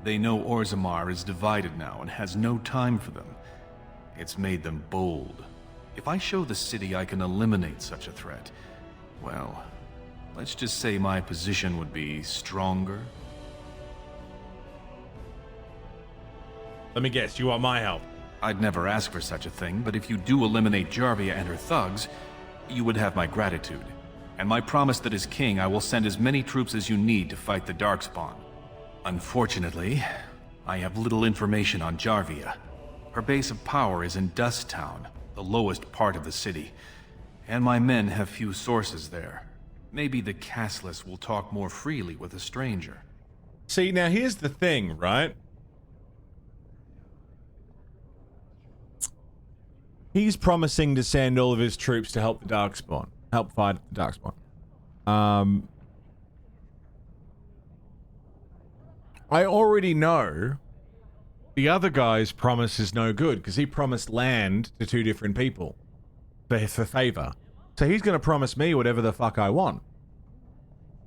They know Orzammar is divided now and has no time for them. It's made them bold. If I show the city I can eliminate such a threat, well, let's just say my position would be stronger. Let me guess, you want my help? I'd never ask for such a thing, but if you do eliminate Jarvia and her thugs, you would have my gratitude. And my promise that as king, I will send as many troops as you need to fight the Darkspawn. Unfortunately, I have little information on Jarvia. Her base of power is in Dust Town, the lowest part of the city, and my men have few sources there. Maybe the castless will talk more freely with a stranger. See, now here's the thing, right? He's promising to send all of his troops to help the Darkspawn. Help fight the Darkspawn. I already know the other guy's promise is no good because he promised land to 2 different people for favor. So he's going to promise me whatever the fuck I want.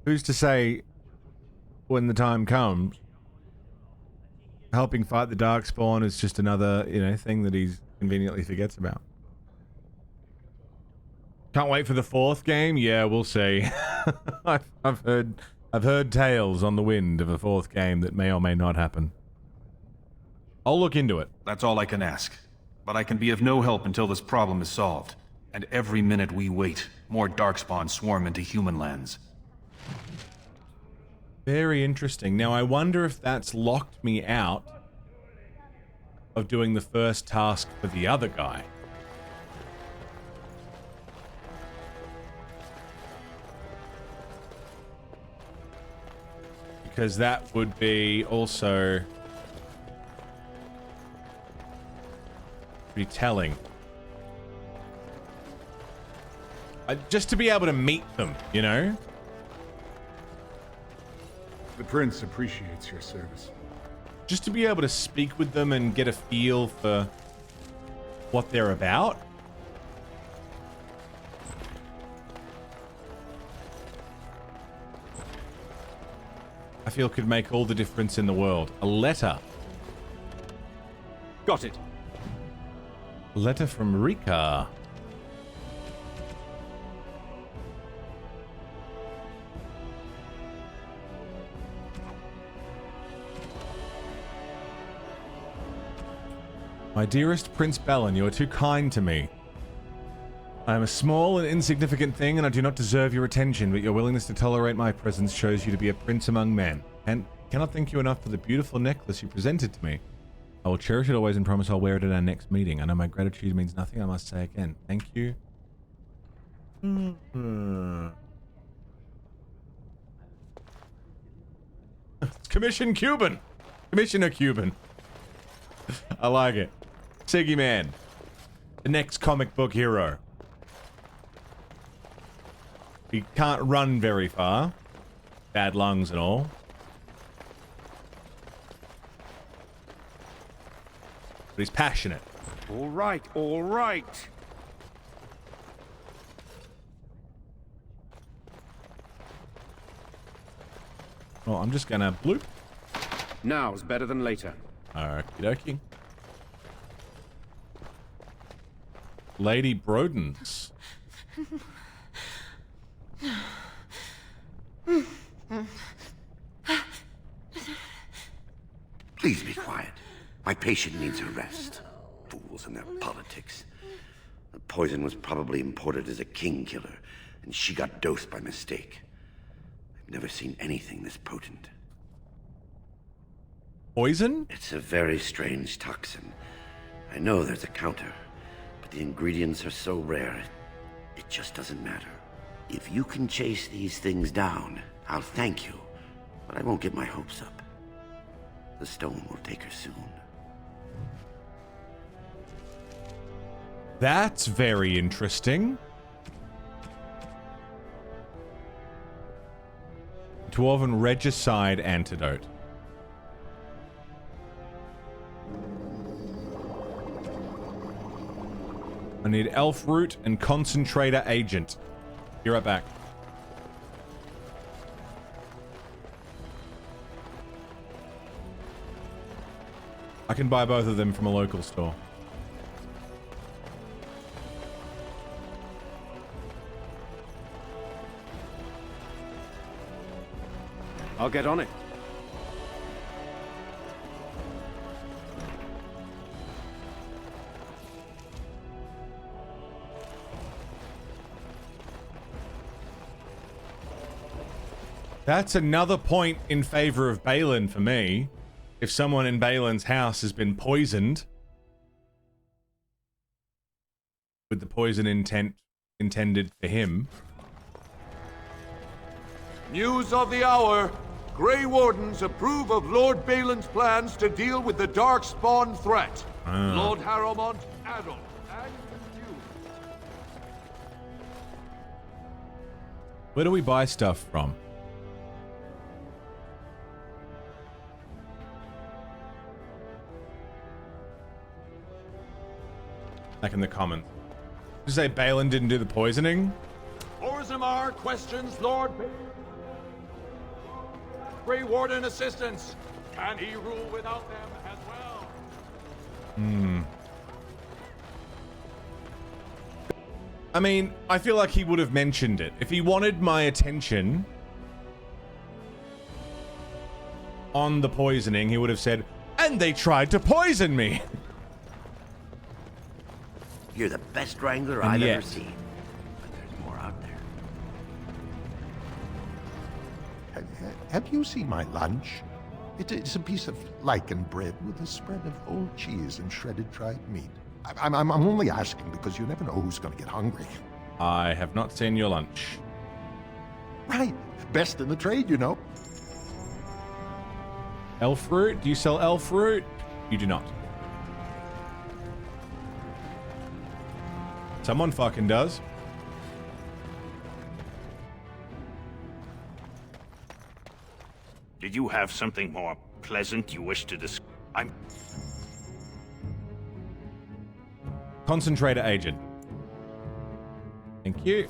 Who's to say when the time comes, helping fight the Darkspawn is just another, thing that he conveniently forgets about. Can't wait for the 4th game? Yeah, we'll see. I've heard tales on the wind of a 4th game that may or may not happen. I'll look into it. That's all I can ask. But I can be of no help until this problem is solved. And every minute we wait, more Darkspawn swarm into human lands. Very interesting. Now, I wonder if that's locked me out of doing the first task for the other guy. Because that would be also pretty telling. Just to be able to meet them, you know? The Prince appreciates your service. Just to be able to speak with them and get a feel for what they're about. I feel could make all the difference in the world. A letter. Got it. A letter from Rika. My dearest Prince Bellin, you are too kind to me. I am a small and insignificant thing, and I do not deserve your attention, but your willingness to tolerate my presence shows you to be a prince among men. And cannot thank you enough for the beautiful necklace you presented to me. I will cherish it always and promise I'll wear it at our next meeting. I know my gratitude means nothing, I must say again. Thank you. It's Commission Cuban. Commissioner Cuban. I like it. Siggy Man. The next comic book hero. He can't run very far. bad lungs and all. But he's passionate. All right, all right. Well, I'm just gonna bloop. Now's better than later. Okie dokie. Lady Broden's. Please be quiet. My patient needs a rest. Fools and their politics. The poison was probably imported as a king killer, and she got dosed by mistake. I've never seen anything this potent. Poison? It's a very strange toxin. I know there's a counter, but the ingredients are so rare, it just doesn't matter. If you can chase these things down, I'll thank you, but I won't get my hopes up. The stone will take her soon. That's very interesting. Dwarven regicide antidote. I need elf root and concentrator agent. Be right back. I can buy both of them from a local store. I'll get on it. That's another point in favor of Balin for me. If someone in Balin's house has been poisoned with the poison intended for him. News of the hour. Grey Wardens approve of Lord Balin's plans to deal with the Darkspawn threat. Lord Harrowmont, adult and confused. Where do we buy stuff from? Back in the comments. Did you say Balin didn't do the poisoning? Orzammar questions Lord Grey Warden assistance. Can he rule without them as well? I mean, I feel like he would have mentioned it. If he wanted my attention on the poisoning, he would have said, and they tried to poison me. You're the best wrangler I've ever seen. But there's more out there. Have you seen my lunch? It's a piece of lichen bread with a spread of old cheese and shredded dried meat. I'm only asking because you never know who's going to get hungry. I have not seen your lunch. Right. Best in the trade, you know. Elf fruit? Do you sell elf fruit? You do not. Someone fucking does. Did you have something more pleasant you wish to discuss? Concentrator agent. Thank you.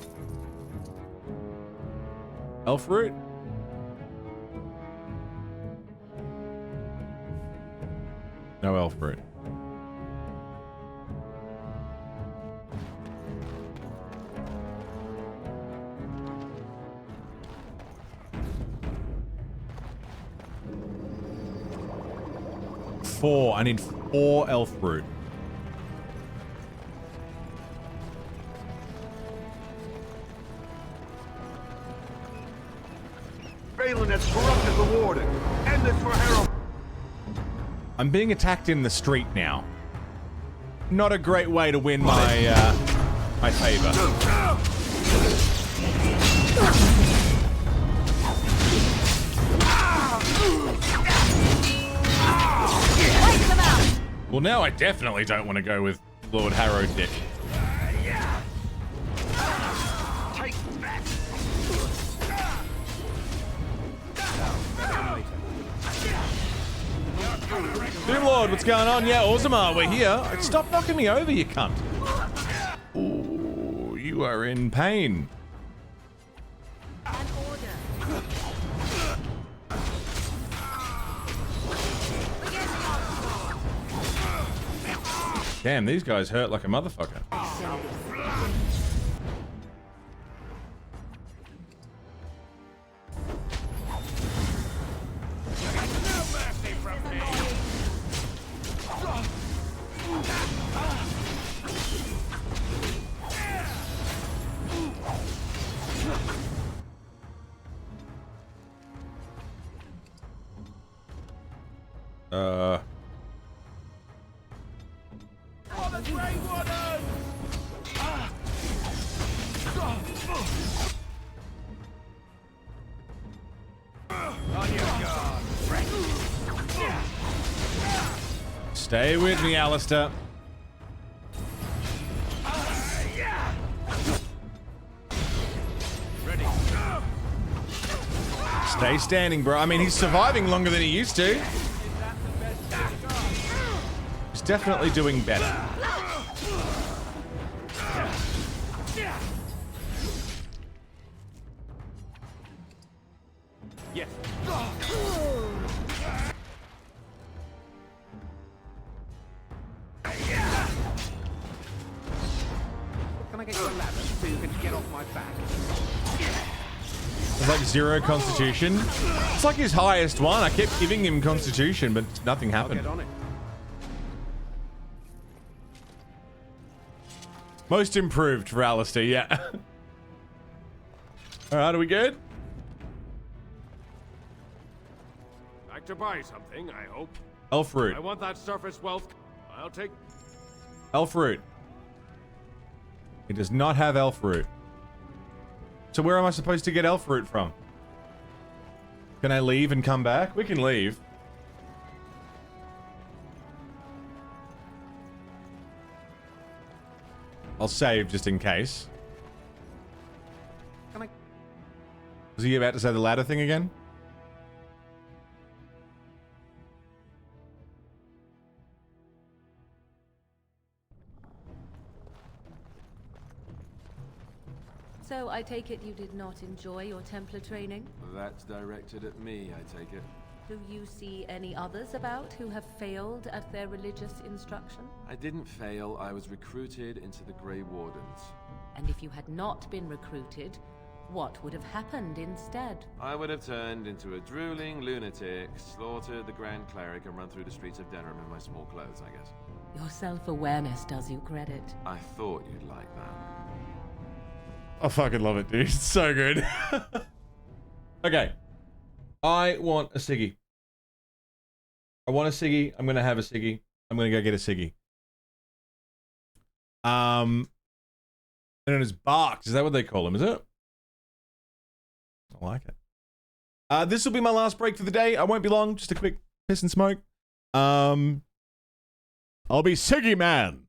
Elf root. No elf root. I need 4 elf root. Balin has corrupted the Warden. End this for Harrow. I'm being attacked in the street now. Not a great way to win my my favor. Well, now I definitely don't want to go with Lord Harrow Dick. Doomlord, what's going on? Yeah, Ozma, we're here. Stop knocking me over, you cunt. Ooh, you are in pain. Damn, these guys hurt like a motherfucker. Stay with me, Alistair. Stay standing, bro. I mean, he's surviving longer than he used to. He's definitely doing better. Yes. Can I get you a ladder so you can get off my back? It's like 0 constitution. It's like his highest one. I kept giving him constitution, but nothing happened. I'll get on it. Most improved for Alistair, yeah. Alright, are we good? Like to buy something, I hope. Elf root. I want that surface wealth. I'll take... Elf root. He does not have elf root. So where am I supposed to get elf root from? Can I leave and come back? We can leave. I'll save just in case. Can I... Was he about to say the ladder thing again? So I take it you did not enjoy your Templar training? That's directed at me, I take it. Do you see any others about who have failed at their religious instruction? I didn't fail, I was recruited into the Grey Wardens. And if you had not been recruited, what would have happened instead? I would have turned into a drooling lunatic, slaughtered the Grand Cleric, and run through the streets of Denerim in my small clothes, I guess. Your self-awareness does you credit. I thought you'd like that. I fucking love it, dude. It's so good. Okay. I want a ciggy. I want a ciggy. I'm gonna have a ciggy. I'm gonna go get a ciggy. And it is barks. Is that what they call them? Is it? I like it. This will be my last break for the day. I won't be long. Just a quick piss and smoke. I'll be ciggy man.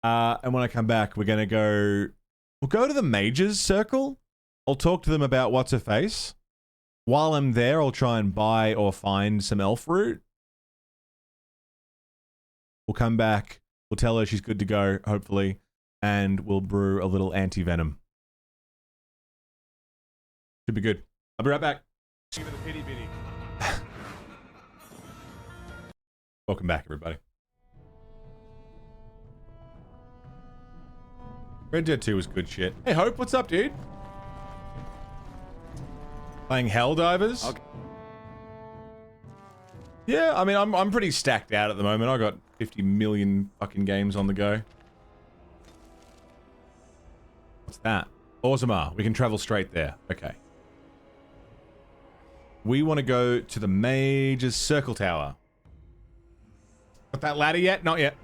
And when I come back, we'll go to the Mages Circle. I'll talk to them about what's her face. While I'm there, I'll try and buy or find some elf root. We'll come back. We'll tell her she's good to go, hopefully. And we'll brew a little anti-venom. Should be good. I'll be right back. Welcome back, everybody. Red Dead 2 was good shit. Hey, Hope, what's up, dude? Playing Helldivers? Okay. Yeah, I mean, I'm pretty stacked out at the moment. I got 50 million fucking games on the go. What's that? Orzammar. We can travel straight there. Okay. We want to go to the Mage's Circle Tower. Got that ladder yet? Not yet.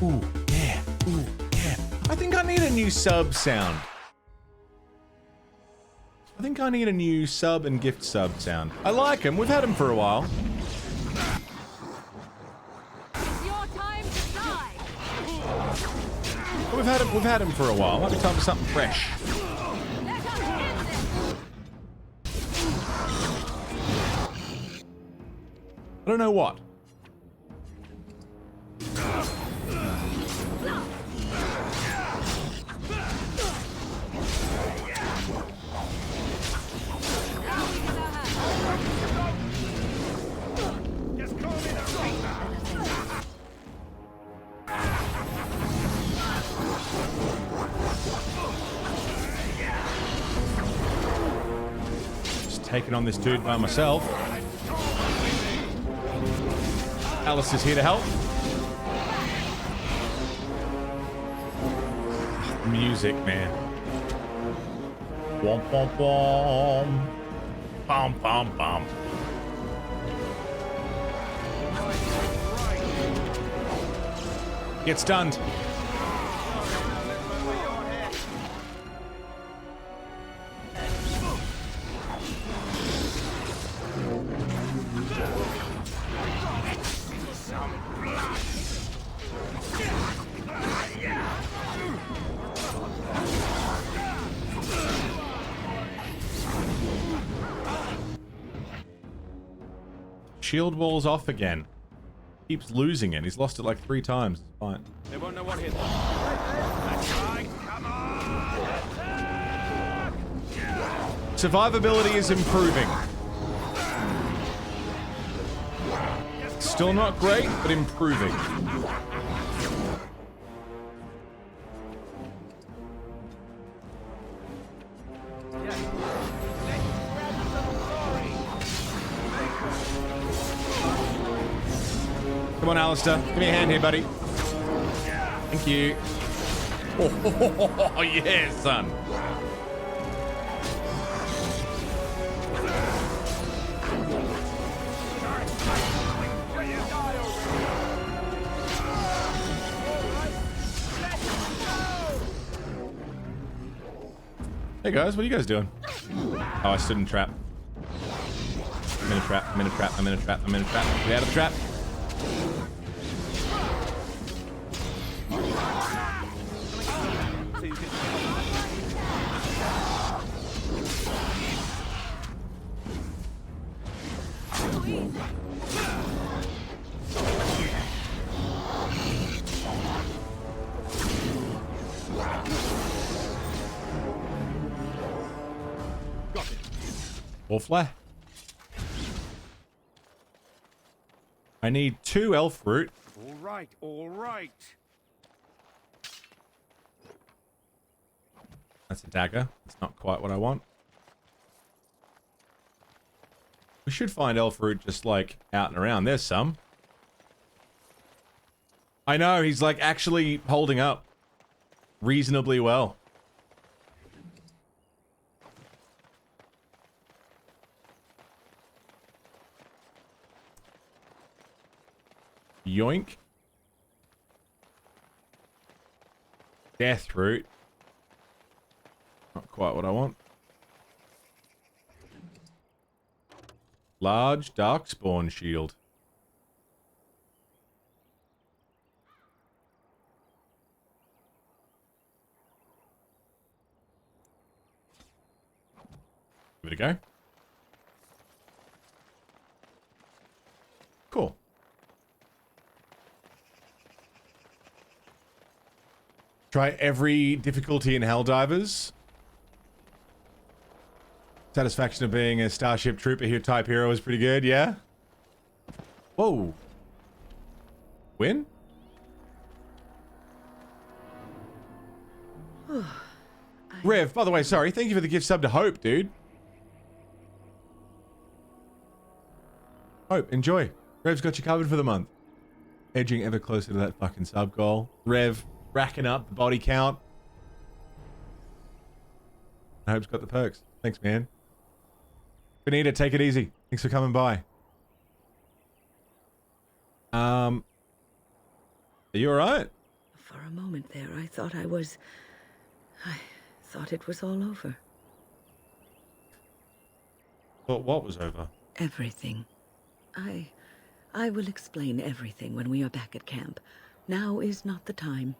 Ooh, yeah. Ooh, yeah. I think I need a new sub sound. I think I need a new sub and gift sub sound. I like them. We've had them for a while. It's your time to die. We've had them for a while. Might be time for something fresh. I don't know what. Just taking on this dude by myself. Alice is here to help. Music, man. Womp womp womp. Bom bom bom. Get stunned. Shield wall's off again. Keeps losing it. He's lost it like 3 times. It's fine. They won't know what hit them. That's right, come on! Survivability is improving. Still not great, but improving. Come on, Alistair. Give me a hand here, buddy. Thank you. Oh, yeah, son. Hey, guys. What are you guys doing? Oh, I stood in trap. I'm in a trap. I'm in a trap. I'm in a trap. I'm in a trap. Get out of the trap. Wolfler. I need 2 elf fruit. All right, all right. That's a dagger. It's not quite what I want. We should find elf fruit just like out and around. There's some. I know, he's like actually holding up reasonably well. Yoink. Death root. Not quite what I want. Large darkspawn shield. Give it a go. Cool. Try every difficulty in Helldivers. Satisfaction of being a Starship Trooper here type hero is pretty good, yeah? Whoa. Win? Rev, by the way, sorry. Thank you for the gift sub to Hope, dude. Hope, enjoy. Rev's got you covered for the month. Edging ever closer to that fucking sub goal. Rev, racking up the body count. I Hope's got the perks. Thanks, man. Benita, take it easy. Thanks for coming by. Are you alright? For a moment there, I thought I thought it was all over. But what was over? Everything. I will explain everything when we are back at camp. Now is not the time.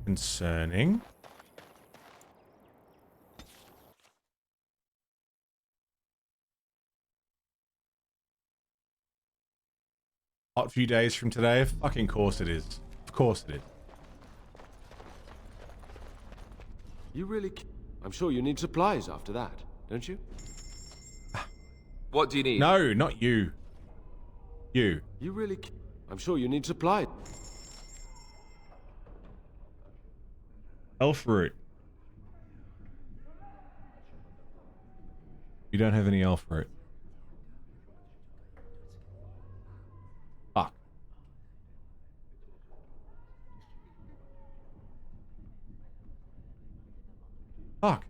Concerning. Hot few days from today? Fucking course it is. Of course it is. You really... I'm sure you need supplies after that, don't you? What do you need? No, not you. You. You really... I'm sure you need supplies. Elf root. You don't have any elf root. Fuck. Fuck.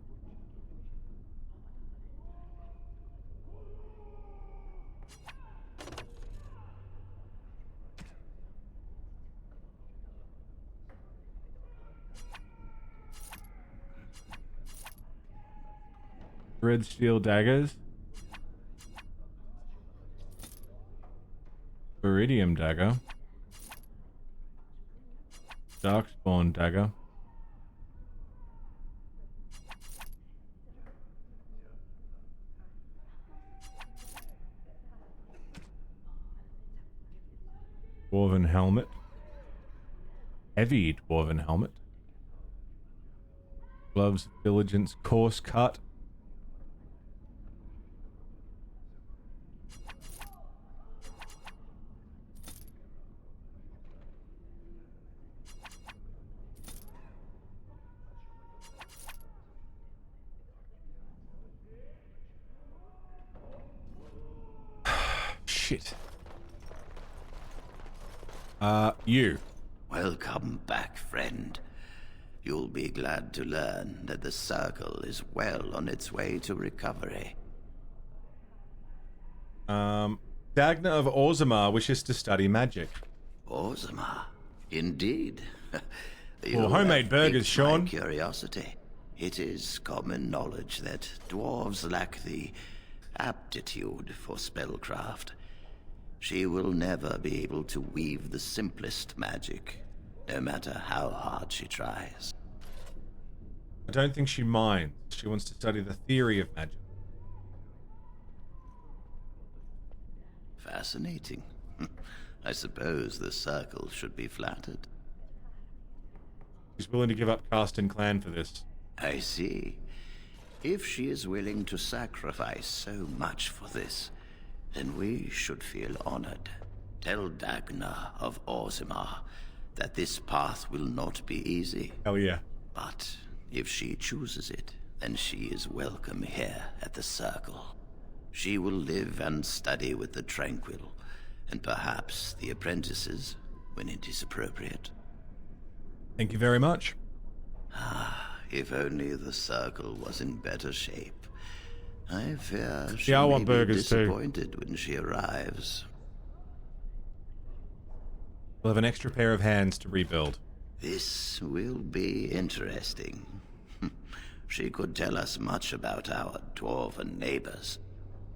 Red steel daggers. Iridium dagger. Darkspawn dagger. Dwarven helmet. Heavy dwarven helmet. Gloves of diligence coarse cut. Shit. You. Welcome back, friend. You'll be glad to learn that the Circle is well on its way to recovery. Dagna of Orzammar wishes to study magic. Orzammar? Indeed. Well, homemade burgers, Sean. Curiosity. It is common knowledge that dwarves lack the aptitude for spellcraft. She will never be able to weave the simplest magic, no matter how hard she tries. I don't think she minds. She wants to study the theory of magic. Fascinating. I suppose the Circle should be flattered. She's willing to give up caste and clan for this. I see. If she is willing to sacrifice so much for this, then we should feel honored. Tell Dagna of Orzammar that this path will not be easy. Hell yeah. But if she chooses it, then she is welcome here at the Circle. She will live and study with the Tranquil, and perhaps the apprentices, when it is appropriate. Thank you very much. If only the Circle was in better shape. I fear she Yeah, I may want be burgers too. disappointed when she arrives. We'll have an extra pair of hands to rebuild. This will be interesting. She could tell us much about our dwarven neighbors.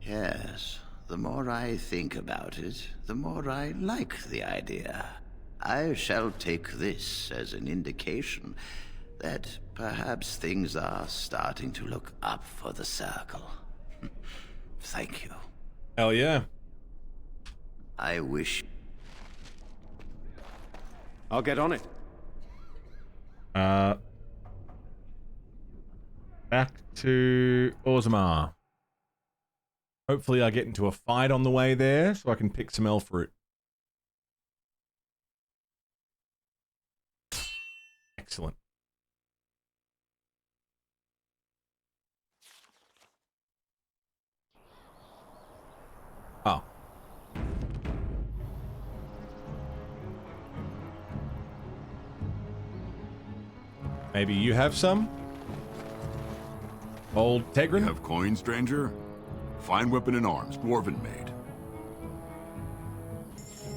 Yes, the more I think about it, the more I like the idea. I shall take this as an indication that perhaps things are starting to look up for the Circle. Thank you. Hell yeah. I wish... I'll get on it. Back to Orzammar. Hopefully I get into a fight on the way there so I can pick some elf fruit. Excellent. Oh. Maybe you have some? Old Tegrin? You have coin, stranger? Fine weapon and arms, dwarven made.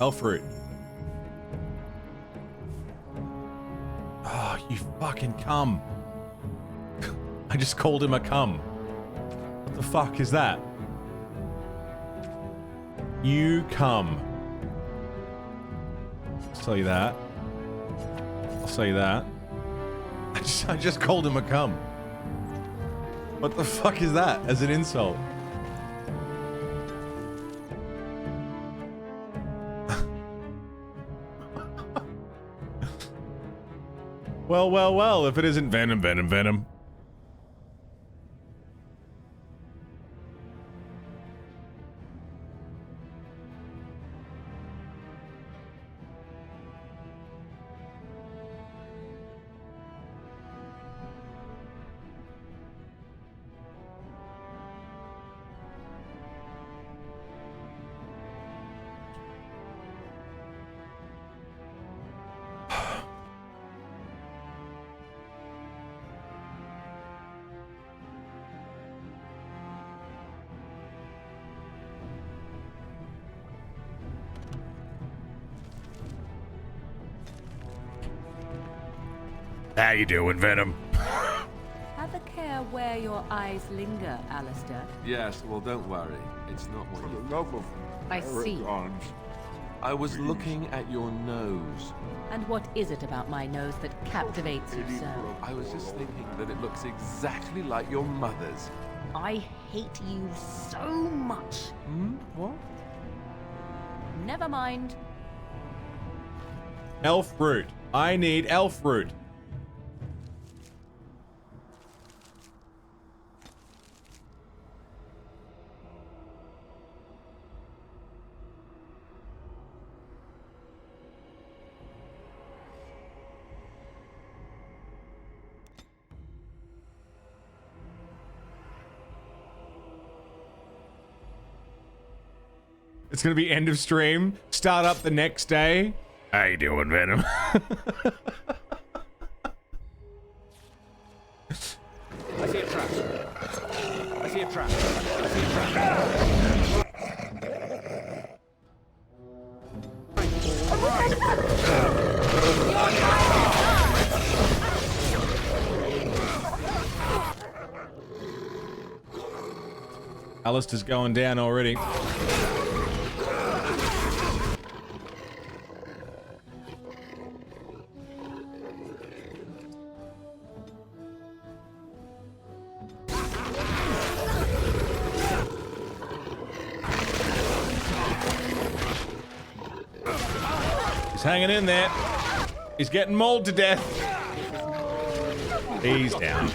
Elf fruit. Oh, you fucking cum. I just called him a cum. What the fuck is that? You cum. I'll say that. I'll say that. I just called him a cum. What the fuck is that as an insult? Well, well, well, if it isn't Venom, Venom, Venom. How you doing, Venom? Have a care where your eyes linger, Alistair. Yes, well, don't worry. It's not what you... love of I see. I was looking at your nose. And what is it about my nose that captivates you so? I was just thinking that it looks exactly like your mother's. I hate you so much. What? Never mind. Elf root. I need elf root. It's gonna be end of stream. Start up the next day. How you doing, Venom? I see a trap. I see a trap. I see a trap. Alistair's going down already. He's hanging in there. He's getting mauled to death. He's down.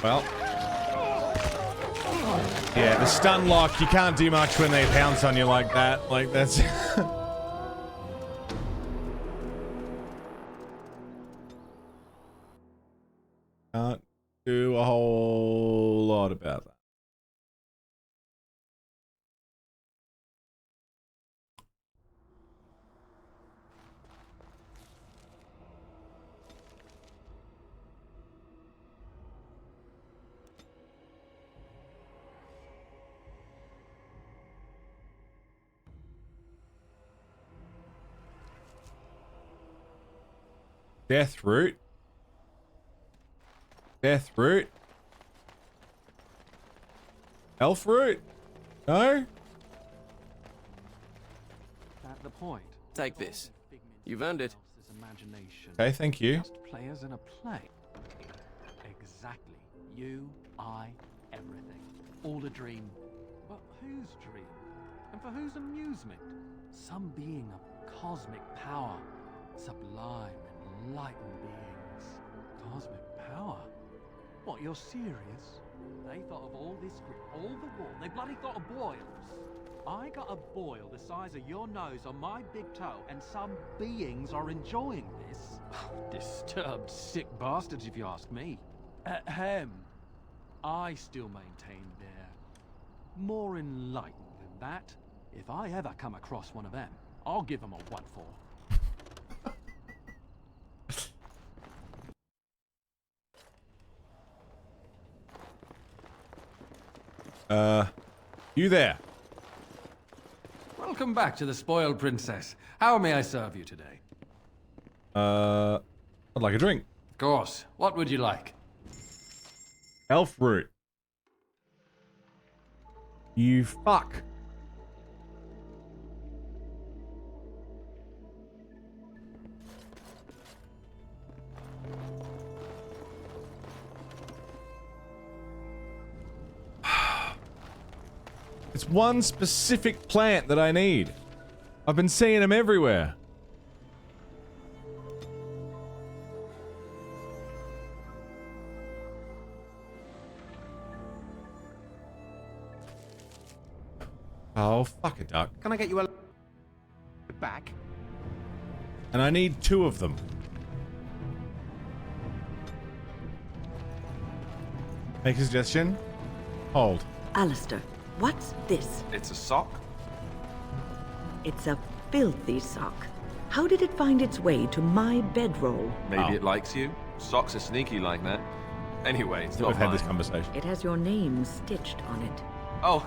Well, yeah, the stun lock, you can't do much when they pounce on you like that. Like, that's... Can't do a whole lot about that. Death root. Death root. Elf root. No? At the point. Take this. You've earned it. Okay, thank you. Players in a play. Exactly. You, I, everything. All a dream. But whose dream? And for whose amusement? Some being of cosmic power. Sublime, enlightened beings. Cosmic power? What, you're serious? They thought of all this grit, all the war. They bloody thought of boils. I got a boil the size of your nose on my big toe, and some beings are enjoying this? Disturbed, sick bastards, if you ask me. Ahem. I still maintain they're more enlightened than that. If I ever come across one of them, I'll give them a what for. You there? Welcome back to the Spoiled Princess. How may I serve you today? I'd like a drink. Of course. What would you like? Elf root. You fuck. It's one specific plant that I need. I've been seeing them everywhere. Oh, fuck a duck. Can I get you a back? And I need 2 of them. Make a suggestion. Hold. Alistair, what's this? It's a sock? It's a filthy sock. How did it find its way to my bedroll? Maybe it likes you. Socks are sneaky like that. Anyway, it's not We've had mine. this conversation. It has your name stitched on it. Oh,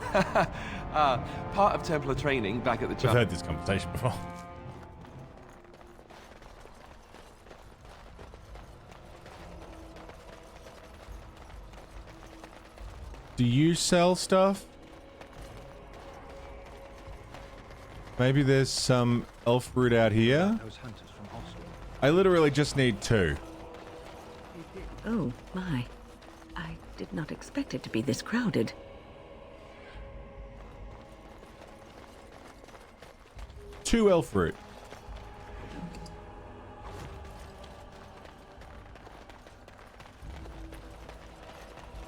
part of Templar training back at the We've jump. had this conversation before. Do you sell stuff? Maybe there's some elf root out here. I literally just need 2. Oh, my. I did not expect it to be this crowded. Two elf root.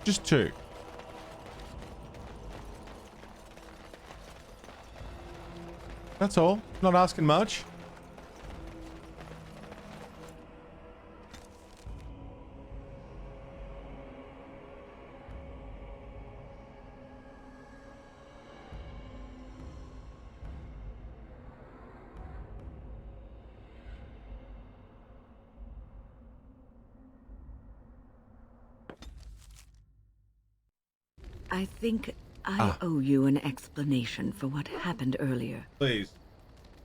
Just 2. That's all. Not asking much. I think I owe you an explanation for what happened earlier. Please.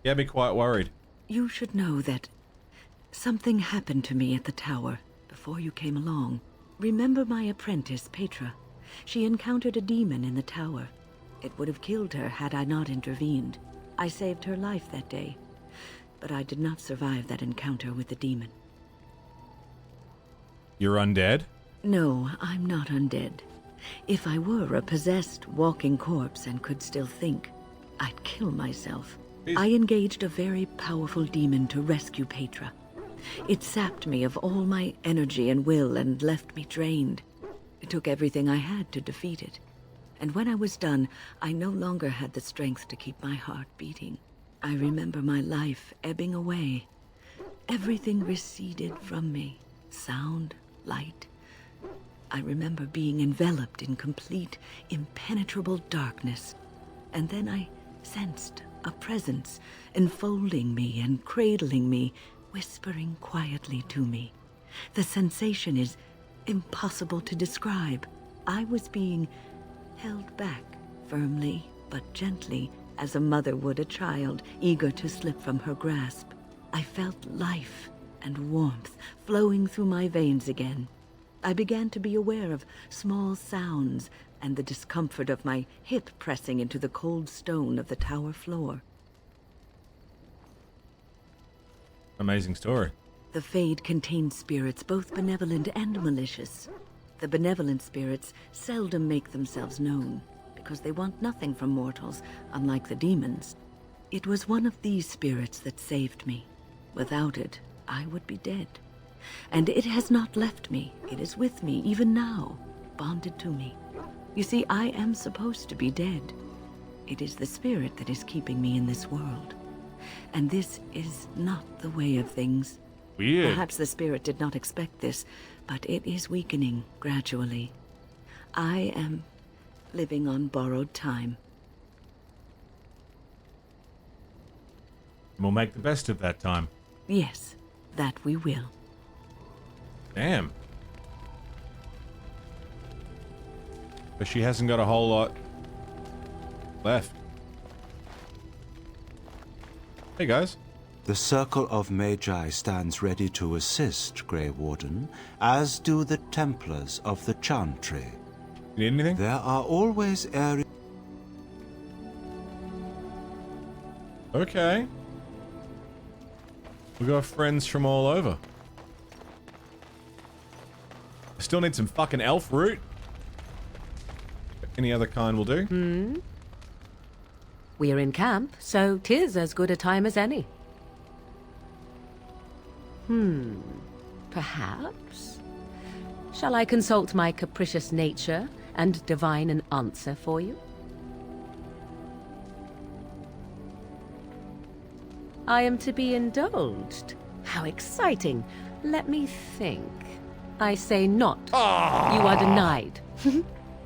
You had me quite worried. You should know that something happened to me at the tower before you came along. Remember my apprentice, Petra? She encountered a demon in the tower. It would have killed her had I not intervened. I saved her life that day, but I did not survive that encounter with the demon. You're undead? No, I'm not undead. If I were a possessed walking corpse and could still think, I'd kill myself. I engaged a very powerful demon to rescue Petra. It sapped me of all my energy and will and left me drained. It took everything I had to defeat it. And when I was done, I no longer had the strength to keep my heart beating. I remember my life ebbing away. Everything receded from me. Sound, light. I remember being enveloped in complete, impenetrable darkness. And then I sensed a presence enfolding me and cradling me, whispering quietly to me. The sensation is impossible to describe. I was being held back, firmly but gently, as a mother would a child, eager to slip from her grasp. I felt life and warmth flowing through my veins again. I began to be aware of small sounds and the discomfort of my hip pressing into the cold stone of the tower floor. Amazing story. The Fade contains spirits both benevolent and malicious. The benevolent spirits seldom make themselves known, because they want nothing from mortals, unlike the demons. It was one of these spirits that saved me. Without it, I would be dead. And it has not left me. It is with me, even now, bonded to me. You see, I am supposed to be dead. It is the spirit that is keeping me in this world. And this is not the way of things. Weird. Perhaps the spirit did not expect this, but it is weakening gradually. I am living on borrowed time. We'll make the best of that time. Yes, that we will. Damn. But she hasn't got a whole lot left. Hey guys. The Circle of Magi stands ready to assist, Grey Warden, as do the Templars of the Chantry. You need anything? There are always areas... Okay. We got friends from all over. I still need some fucking elf root. Any other kind will do. We're in camp, so 'tis as good a time as any. Perhaps? Shall I consult my capricious nature and divine an answer for you? I am to be indulged. How exciting. Let me think. I say not. You are denied.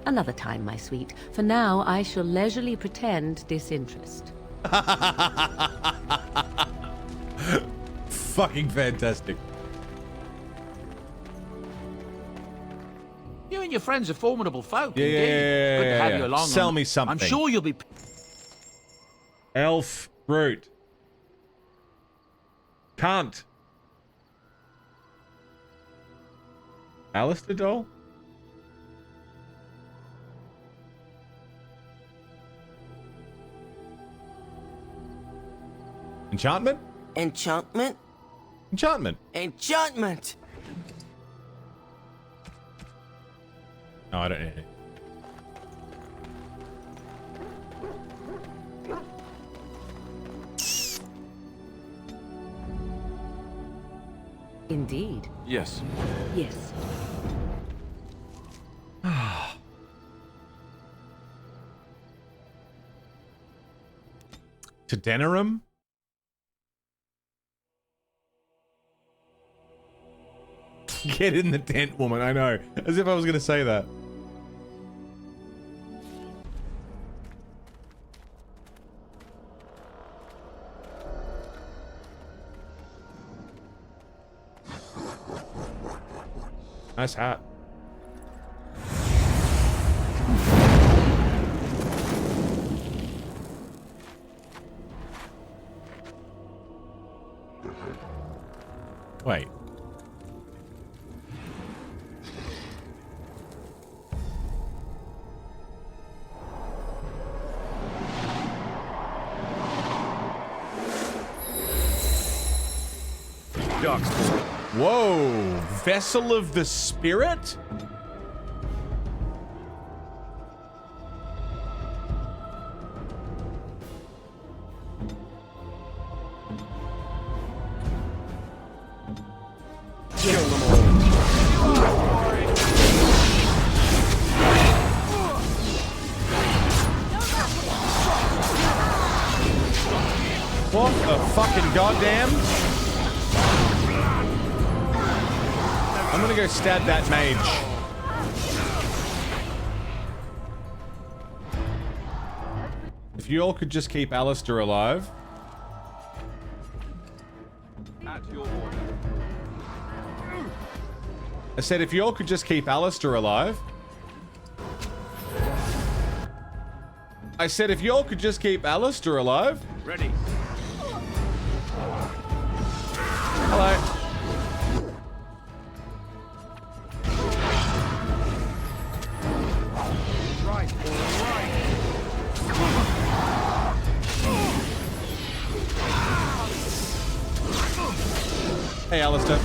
Another time, my sweet. For now, I shall leisurely pretend disinterest. Fucking fantastic. You and your friends are formidable folk, Yeah, indeed. Good to have you along. Sell me something. I'm sure you'll be... Elf fruit. Can't. Alistair doll? Enchantment? Enchantment? Enchantment. Enchantment! No, I don't need it. Indeed. Yes. Yes. To Denerim? Get in the tent, woman. I know. As if I was going to say that. Nice hat. Wait. Whoa! Vessel of the Spirit? Kill them all. What the fucking goddamn? I'm gonna go stab that mage. If you all could just keep Alistair alive. At your order. I said if you all could just keep Alistair alive. I said if you all could just keep Alistair alive. Ready. Hello. Hey, Alistair.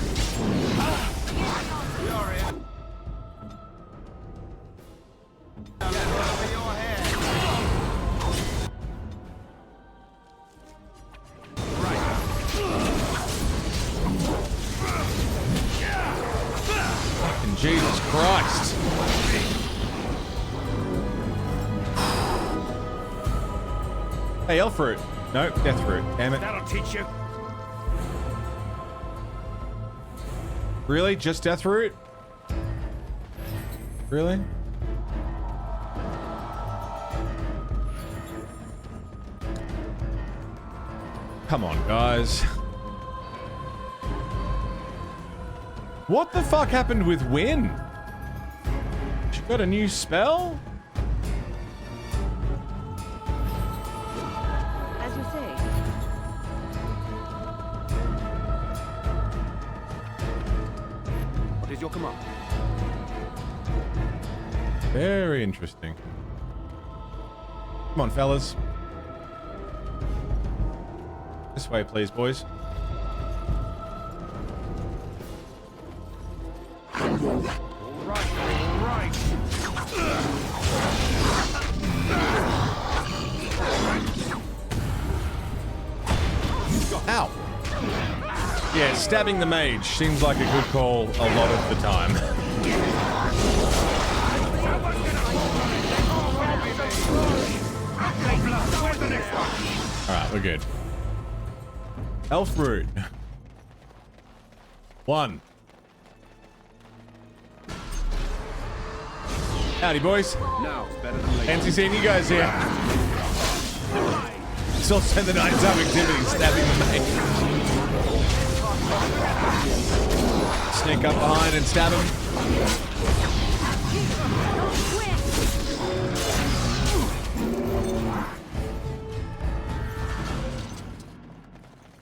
Fucking Jesus Christ. Hey, elf fruit. No, death fruit. Damn it. That'll teach you. Really? Just death root? Really? Come on, guys. What the fuck happened with Wynn? She got a new spell? As you say. What is your command? Very interesting. Come on, fellas. This way, please, boys. Yeah, stabbing the mage seems like a good call a lot of the time. Alright, we're good. Elf root. 1. Howdy, boys. Now it's better than later. Fancy seeing you guys here. Still spend the night time activity stabbing the mage. Sneak up behind and stab him.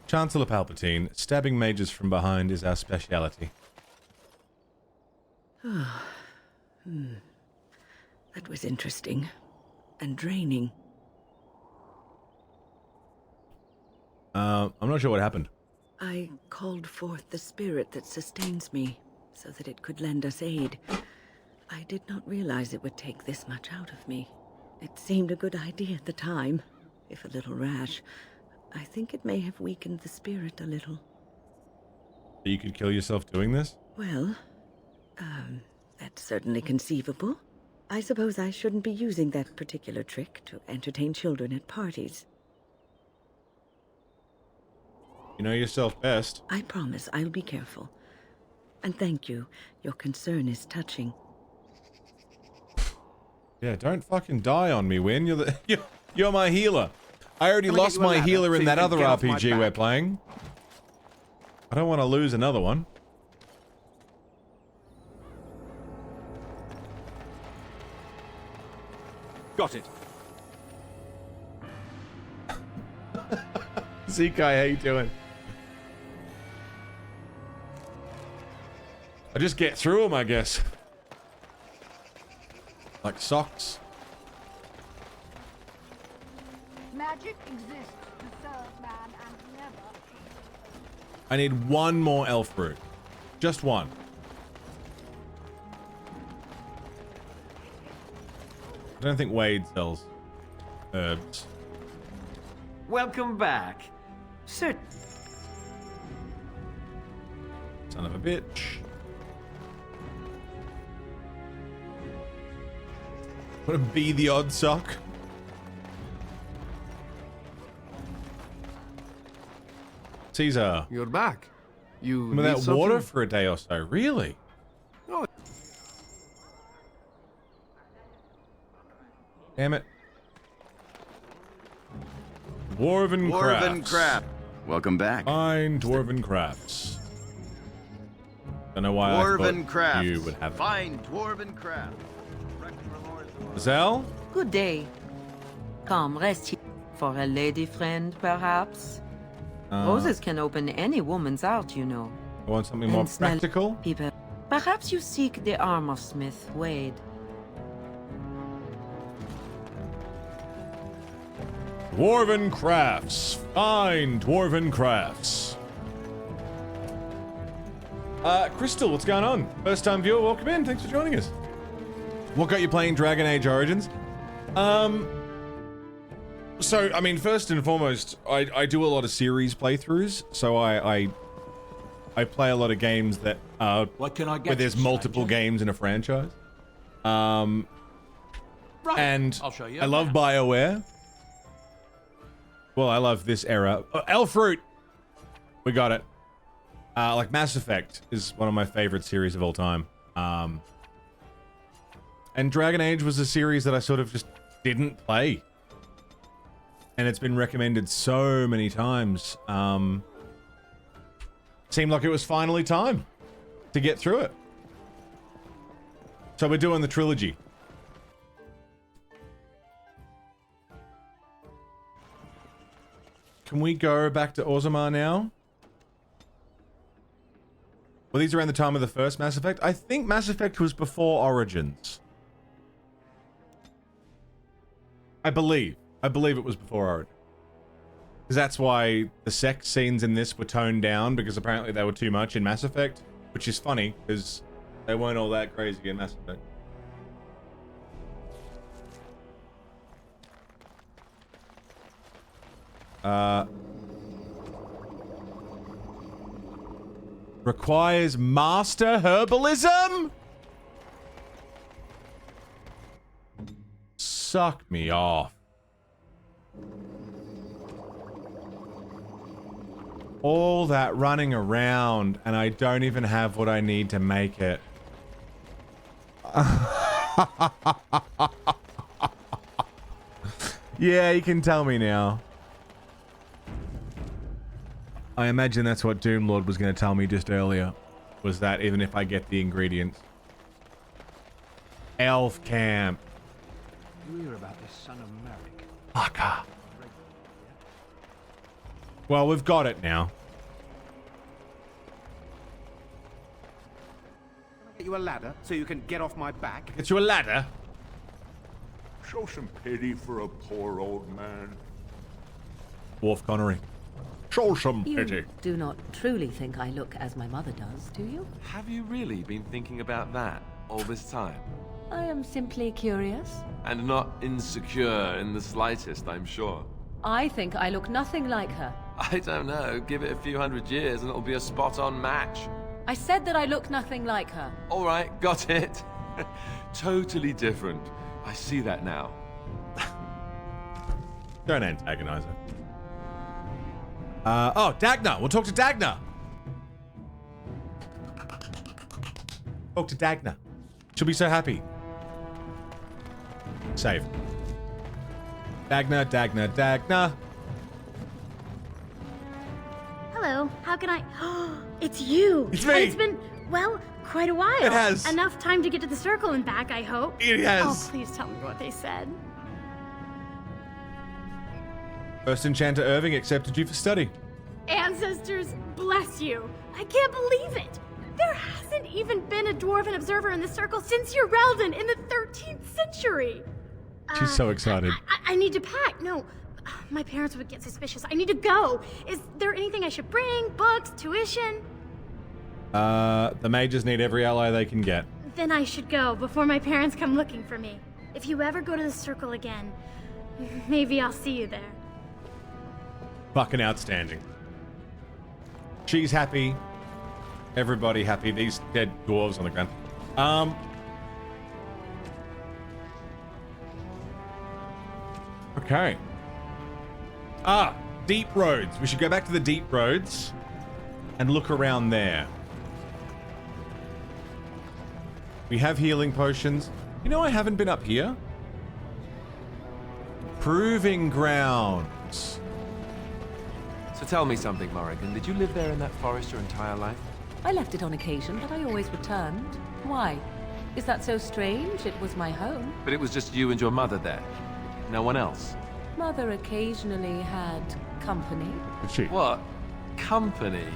Chancellor Palpatine, stabbing mages from behind is our speciality. That was interesting. And draining. I'm not sure what happened. I called forth the spirit that sustains me, so that it could lend us aid. I did not realize it would take this much out of me. It seemed a good idea at the time, if a little rash. I think it may have weakened the spirit a little. You could kill yourself doing this? Well, that's certainly conceivable. I suppose I shouldn't be using that particular trick to entertain children at parties. You know yourself best. I promise I'll be careful. And thank you. Your concern is touching. Yeah, don't fucking die on me, Win. You're my healer. I already lost my healer in that other RPG we're playing. I don't want to lose another one. Got it. Zekai, how you doing? I just get through them, I guess. Like socks. Magic exists to serve man and never. I need one more elf root. Just one. I don't think Wade sells herbs. Welcome back. Sir. Son of a bitch. Want to be the odd sock? Caesar. You're back. You Without need water something? for a day or so. Really? Oh. Damn it. Dwarven crafts. Welcome back. Fine dwarven crafts. Don't know why Dwarven I thought crafts. you would have it. Fine dwarven craft. Zell? Good day. Come, rest here. For a lady friend, perhaps? Roses can open any woman's heart, you know. I want something more And smell practical. People. Perhaps you seek the arm of Smith Wade. Dwarven crafts. Fine dwarven crafts. Crystal, what's going on? First time viewer, welcome in. Thanks for joining us. What got you playing Dragon Age Origins? So, I mean, first and foremost, I do a lot of series playthroughs, so I play a lot of games that what can I get where there's multiple games in a franchise. Right. And I'll show you. I love BioWare. Well, I love this era. Elf Root! We got it. Like Mass Effect is one of my favorite series of all time. And Dragon Age was a series that I sort of just didn't play. And it's been recommended so many times. Seemed like it was finally time to get through it. So we're doing the trilogy. Can we go back to Orzammar now? Were these around the time of the first Mass Effect? I think Mass Effect was before Origins. I believe it was before Origins. Because that's why the sex scenes in this were toned down, because apparently they were too much in Mass Effect, which is funny, because they weren't all that crazy in Mass Effect. Requires master herbalism? Suck me off. All that running around, and I don't even have what I need to make it. Yeah, you can tell me now. I imagine that's what Doomlord was going to tell me just earlier. Was that even if I get the ingredients. Elf camp. You hear about this son of Merrick? Fucker. Well, we've got it now. Get you a ladder so you can get off my back. Get you a ladder? Show some pity for a poor old man. Wolf Connery. Show some You pity. do not truly think I look as my mother does, do you? Have you really been thinking about that all this time? I am simply curious. And not insecure in the slightest, I'm sure. I think I look nothing like her. I don't know. Give it a few hundred years and it'll be a spot-on match. I said that I look nothing like her. All right, got it. Totally different. I see that now. Don't antagonize her. Oh, Dagna. We'll talk to Dagna. Talk to Dagna. She'll be so happy. Save. Dagna, Dagna, Dagna. Hello, how can I... It's you! It's me! And it's been, well, quite a while. It has. Enough time to get to the circle and back, I hope. It has. Oh, please tell me what they said. First Enchanter Irving accepted you for study. Ancestors, bless you. I can't believe it. There hasn't even been a dwarven observer in the circle since Urelden in the 13th century. She's so excited. I need to pack. No, my parents would get suspicious. I need to go. Is there anything I should bring? Books? Tuition? The mages need every ally they can get. Then I should go before my parents come looking for me. If you ever go to the circle again, maybe I'll see you there. Fucking outstanding. She's happy. Everybody happy. These dead dwarves on the ground. Okay. Deep roads. We should go back to the deep roads and look around there. We have healing potions. You know, I haven't been up here. Proving grounds. So tell me something, Morrigan. Did you live there in that forest your entire life? I left it on occasion, but I always returned. Why? Is that so strange? It was my home. But it was just you and your mother there. No one else. Mother occasionally had company. Did she? What? Company?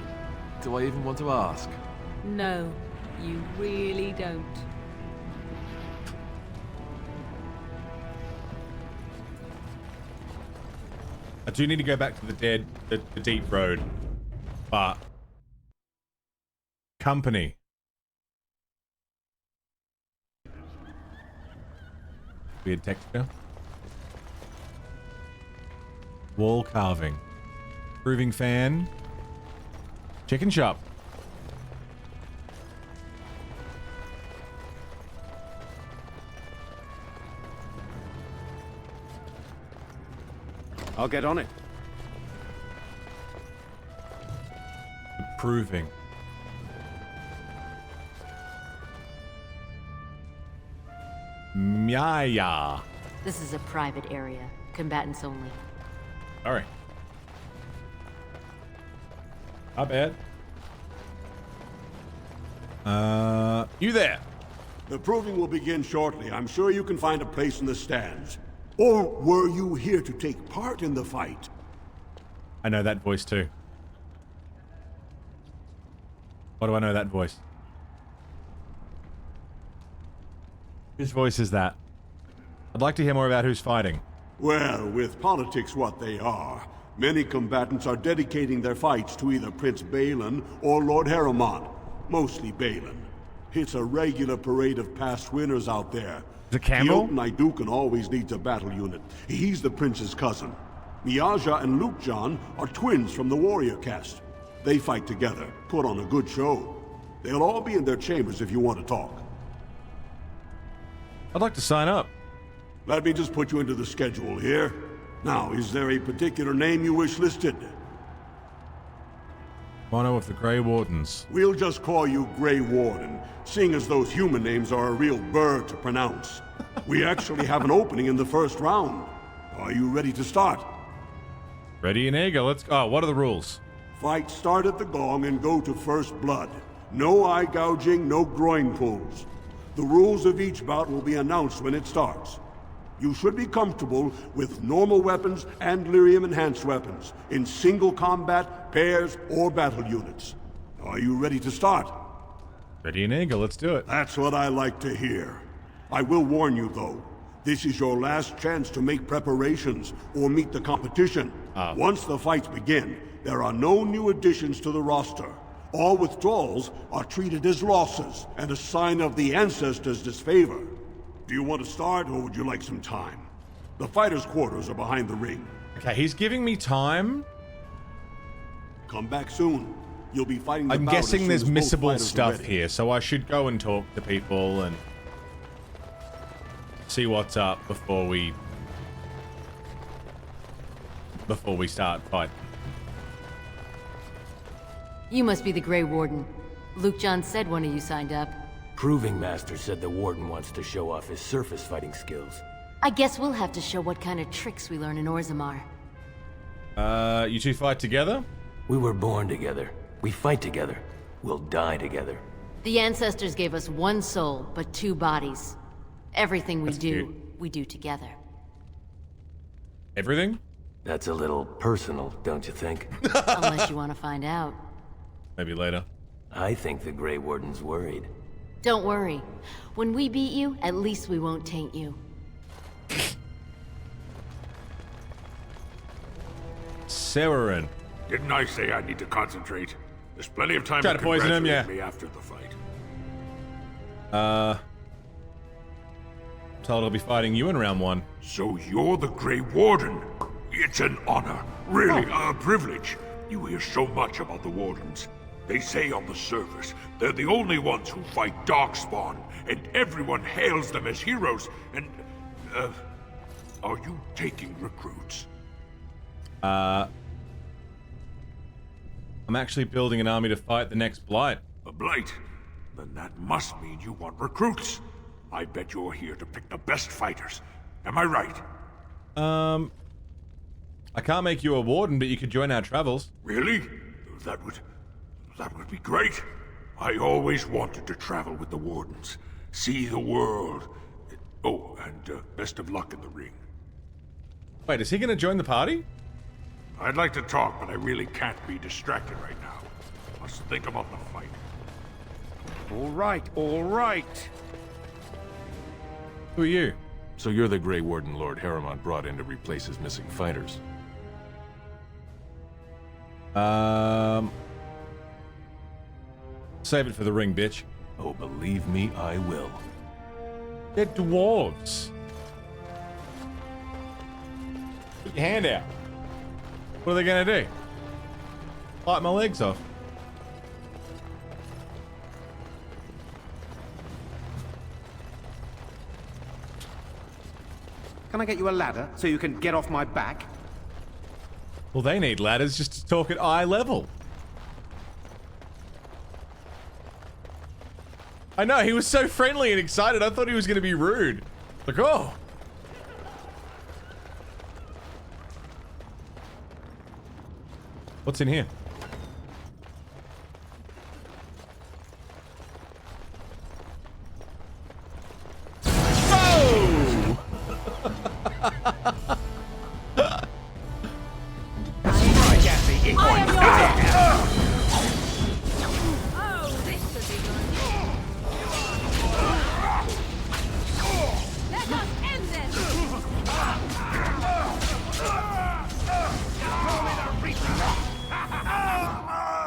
Do I even want to ask? No, you really don't. I do need to go back to the deep road, but company. Weird texture. Wall carving. Proving fan. Chicken shop. I'll get on it. Proving. Maya. This is a private area. Combatants only. All right. Not bad. You there? The proving will begin shortly. I'm sure you can find a place in the stands. Or were you here to take part in the fight? I know that voice too. Why do I know that voice? Whose voice is that? I'd like to hear more about who's fighting. Well, with politics what they are, many combatants are dedicating their fights to either Prince Balin or Lord Harriman. Mostly Balin. It's a regular parade of past winners out there. The Campbell? Naidukan always leads a battle unit. He's the prince's cousin. Miaja and Lukejan are twins from the warrior caste. They fight together, put on a good show. They'll all be in their chambers if you want to talk. I'd like to sign up. Let me just put you into the schedule here. Now, is there a particular name you wish listed? Mono of the Grey Wardens. We'll just call you Grey Warden, seeing as those human names are a real burr to pronounce. We actually have an opening in the first round. Are you ready to start? Ready and eager. Let's go. Oh, what are the rules? Fight start at the gong and go to first blood. No eye gouging, no groin pulls. The rules of each bout will be announced when it starts. You should be comfortable with normal weapons and lyrium-enhanced weapons, in single combat, pairs, or battle units. Are you ready to start? Ready and eager, let's do it. That's what I like to hear. I will warn you, though. This is your last chance to make preparations or meet the competition. Once the fights begin, there are no new additions to the roster. All withdrawals are treated as losses and a sign of the ancestors' disfavor. Do you want to start, or would you like some time? The fighters' quarters are behind the ring. Okay, he's giving me time. Come back soon. You'll be fighting the I'm bout guessing as there's soon as both missable fighters are stuff ready. here, so I should go and talk to people and see what's up before we start fighting. You must be the Grey Warden. Luke John said one of you signed up. Proving Master said the Warden wants to show off his surface fighting skills. I guess we'll have to show what kind of tricks we learn in Orzammar. You two fight together? We were born together. We fight together. We'll die together. The ancestors gave us one soul, but two bodies. Everything we do, cute. we do together. Everything? That's a little personal, don't you think? Unless you want to find out. Maybe later. I think the Grey Warden's worried. Don't worry. When we beat you, at least we won't taint you. Severin. Didn't I say I need to concentrate? There's plenty of time Try to to poison him, congratulate yeah. me after the fight. Told I'll be fighting you in round one. So you're the Grey Warden. It's an honor. Really, a privilege. You hear so much about the Wardens. They say on the surface, they're the only ones who fight Darkspawn, and everyone hails them as heroes, and, are you taking recruits? I'm actually building an army to fight the next Blight. A Blight? Then that must mean you want recruits. I bet you're here to pick the best fighters. Am I right? I can't make you a warden, but you could join our travels. Really? That would be great. I always wanted to travel with the Wardens. See the world. Oh, and best of luck in the ring. Wait, is he gonna join the party? I'd like to talk, but I really can't be distracted right now. Let's think about the fight. All right, all right. Who are you? So you're the Grey Warden Lord Harriman brought in to replace his missing fighters. Save it for the ring, bitch. Oh, believe me, I will. They're dwarves. Put your hand out. What are they gonna do? Bite my legs off. Can I get you a ladder so you can get off my back? Well, they need ladders just to talk at eye level. I know, he was so friendly and excited. I thought he was going to be rude. Like, oh. What's in here? Whoa!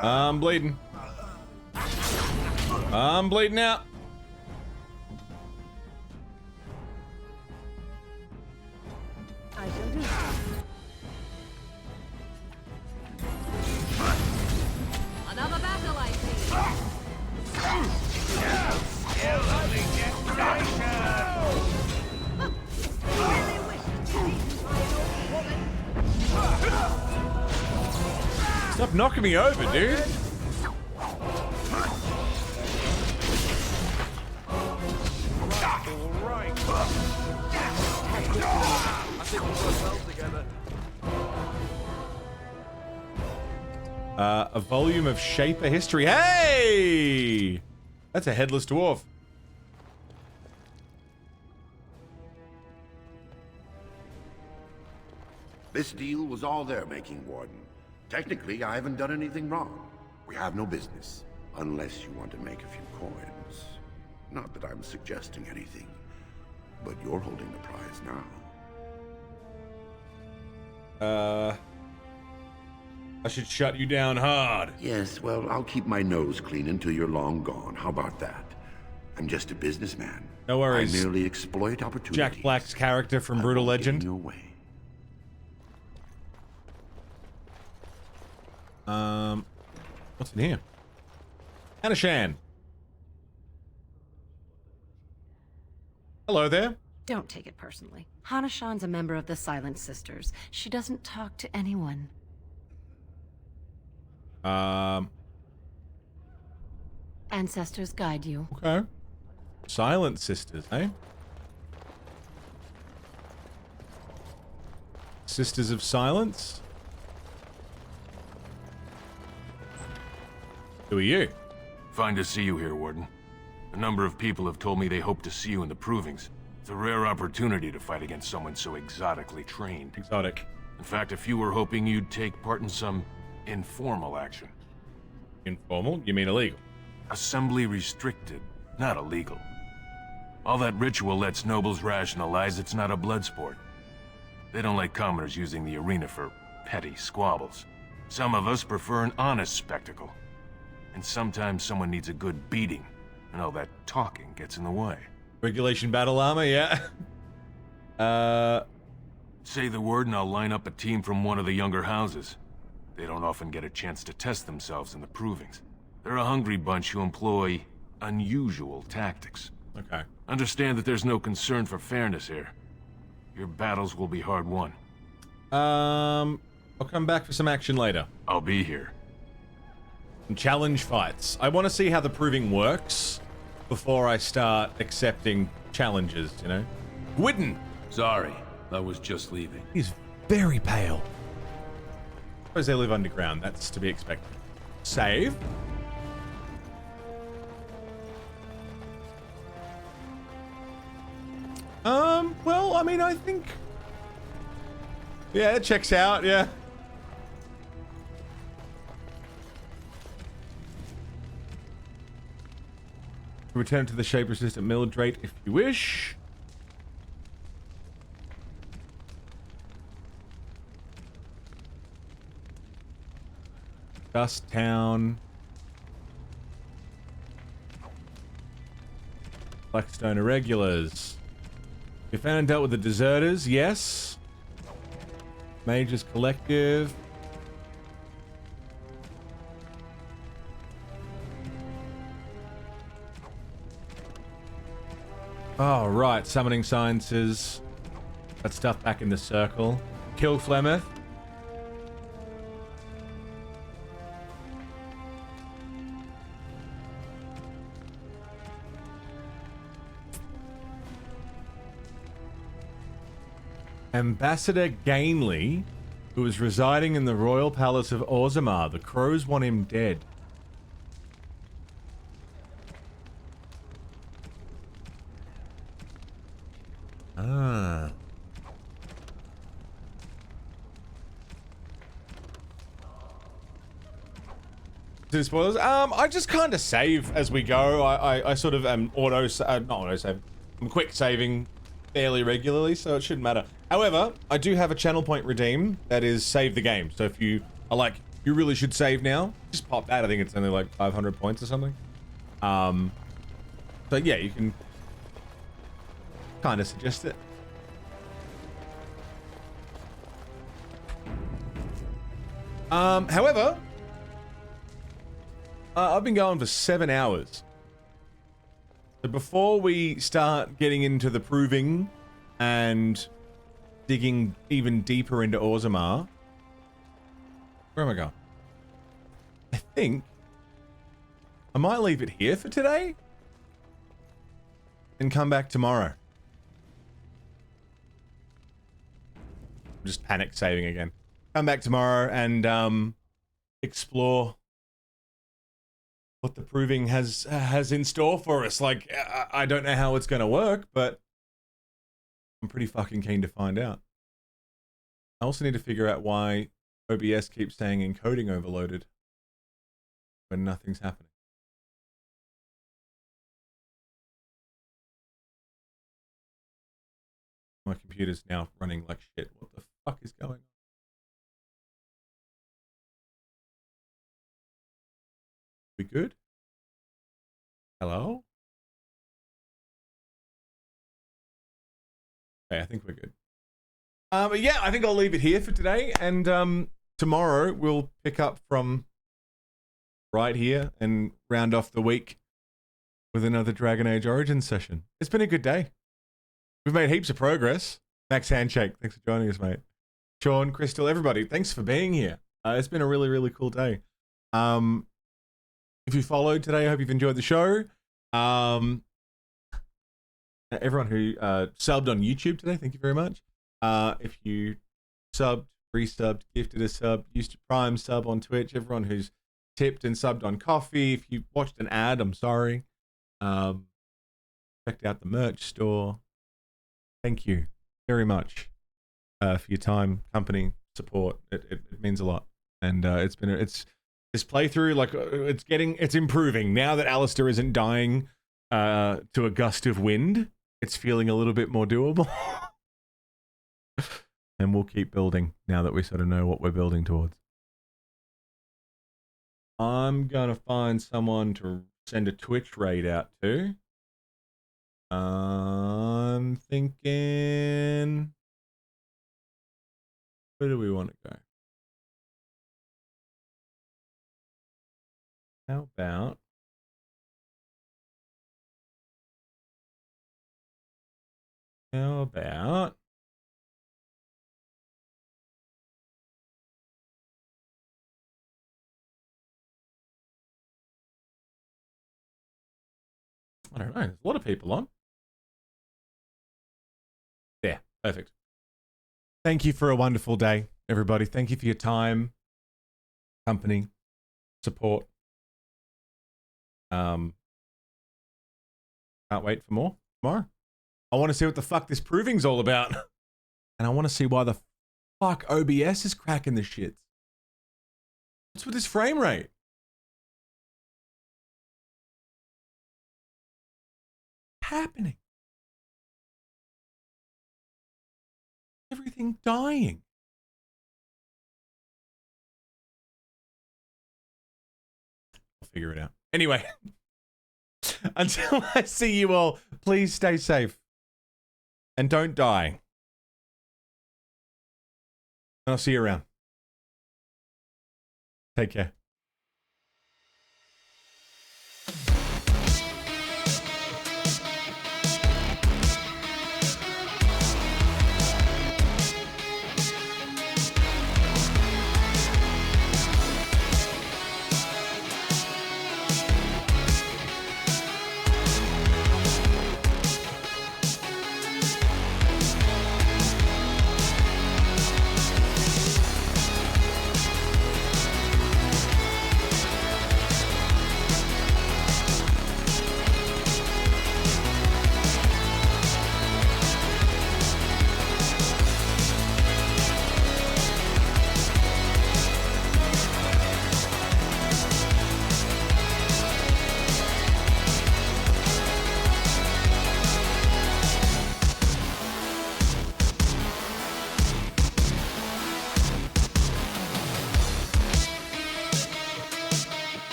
I'm bleeding. I'm bleeding out. I shall do. Stop knocking me over, dude. A volume of Shaper history. Hey! That's a headless dwarf. This deal was all their making, Warden. Technically, I haven't done anything wrong. We have no business, unless you want to make a few coins. Not that I'm suggesting anything, but you're holding the prize now. I should shut you down hard. Yes, well, I'll keep my nose clean until you're long gone. How about that? I'm just a businessman. No worries. I merely exploit opportunities. Jack Black's character from Brutal Legend. Your way. What's in here? Anashan. Hello there. Don't take it personally. Hanashan's a member of the Silent Sisters. She doesn't talk to anyone. Ancestors guide you. Okay. Silent Sisters, eh? Sisters of Silence? Who are you? Fine to see you here, Warden. A number of people have told me they hope to see you in the provings. It's a rare opportunity to fight against someone so exotically trained. Exotic. In fact, a few were hoping you'd take part in some informal action. Informal? You mean illegal? Assembly restricted, not illegal. All that ritual lets nobles rationalize it's not a blood sport. They don't like commoners using the arena for petty squabbles. Some of us prefer an honest spectacle. And sometimes someone needs a good beating, and all that talking gets in the way. Regulation battle armor, yeah. Say the word and I'll line up a team from one of the younger houses. They don't often get a chance to test themselves in the provings. They're a hungry bunch who employ unusual tactics. Okay. Understand that there's no concern for fairness here. Your battles will be hard won. I'll come back for some action later. I'll be here. Challenge fights. I want to see how the proving works before I start accepting challenges, you know? Gwydden! Sorry, I was just leaving. He's very pale. I suppose they live underground. That's to be expected. Save. Well, I mean, I think... Yeah, it checks out, yeah. Return to the shape resistant Mildrate if you wish. Dust Town. Blackstone Irregulars. You found and dealt with the deserters, yes. Mages Collective. Oh, right. Summoning Sciences. That stuff back in the circle. Kill Flemeth. Ambassador Gainley, who is residing in the royal palace of Orzammar. The crows want him dead. Ah. Do spoilers? I just kind of save as we go. I sort of am not auto save. I'm quick saving fairly regularly, so it shouldn't matter. However, I do have a channel point redeem that is save the game. So if you are like, you really should save now, just pop that. I think it's only like 500 points or something. So yeah, you can kind of suggest it. However, I've been going for 7 hours. So before we start getting into the proving and digging even deeper into Orzammar, where am I going? think I might leave it here for today and come back tomorrow. Just panic saving again. Come back tomorrow and explore what the proving has in store for us. Like, I don't know how it's going to work, but I'm pretty fucking keen to find out. I also need to figure out why OBS keeps saying encoding overloaded when nothing's happening. My computer's now running like shit. What the fuck is going on? We good? Hello? Okay, I think we're good. But yeah, I think I'll leave it here for today, and tomorrow we'll pick up from right here and round off the week with another Dragon Age Origins session. It's been a good day. We've made heaps of progress. Max Handshake, thanks for joining us, mate. Sean, Crystal, everybody, thanks for being here. It's been a really, really cool day. If you followed today, I hope you've enjoyed the show. Everyone who subbed on YouTube today, thank you very much. If you subbed, resubbed, gifted a sub, used to Prime sub on Twitch, everyone who's tipped and subbed on Coffee, if you watched an ad, I'm sorry. Checked out the merch store. Thank you very much for your time, company, support. It means a lot, and it's this playthrough, like it's improving now that Alistair isn't dying to a gust of wind. It's feeling a little bit more doable. And we'll keep building now that we sort of know what we're building towards. I'm gonna find someone to send a Twitch raid out to. I'm thinking, where do we want to go? How about I don't know, there's a lot of people on. Yeah, perfect. Thank you for a wonderful day, everybody. Thank you for your time, company, support. Can't wait for more tomorrow. I want to see what the fuck this proving's all about. And I want to see why the fuck OBS is cracking the shits. What's with this frame rate? Happening? Everything dying. I'll figure it out. Anyway, until I see you all, please stay safe and don't die. And I'll see you around. Take care.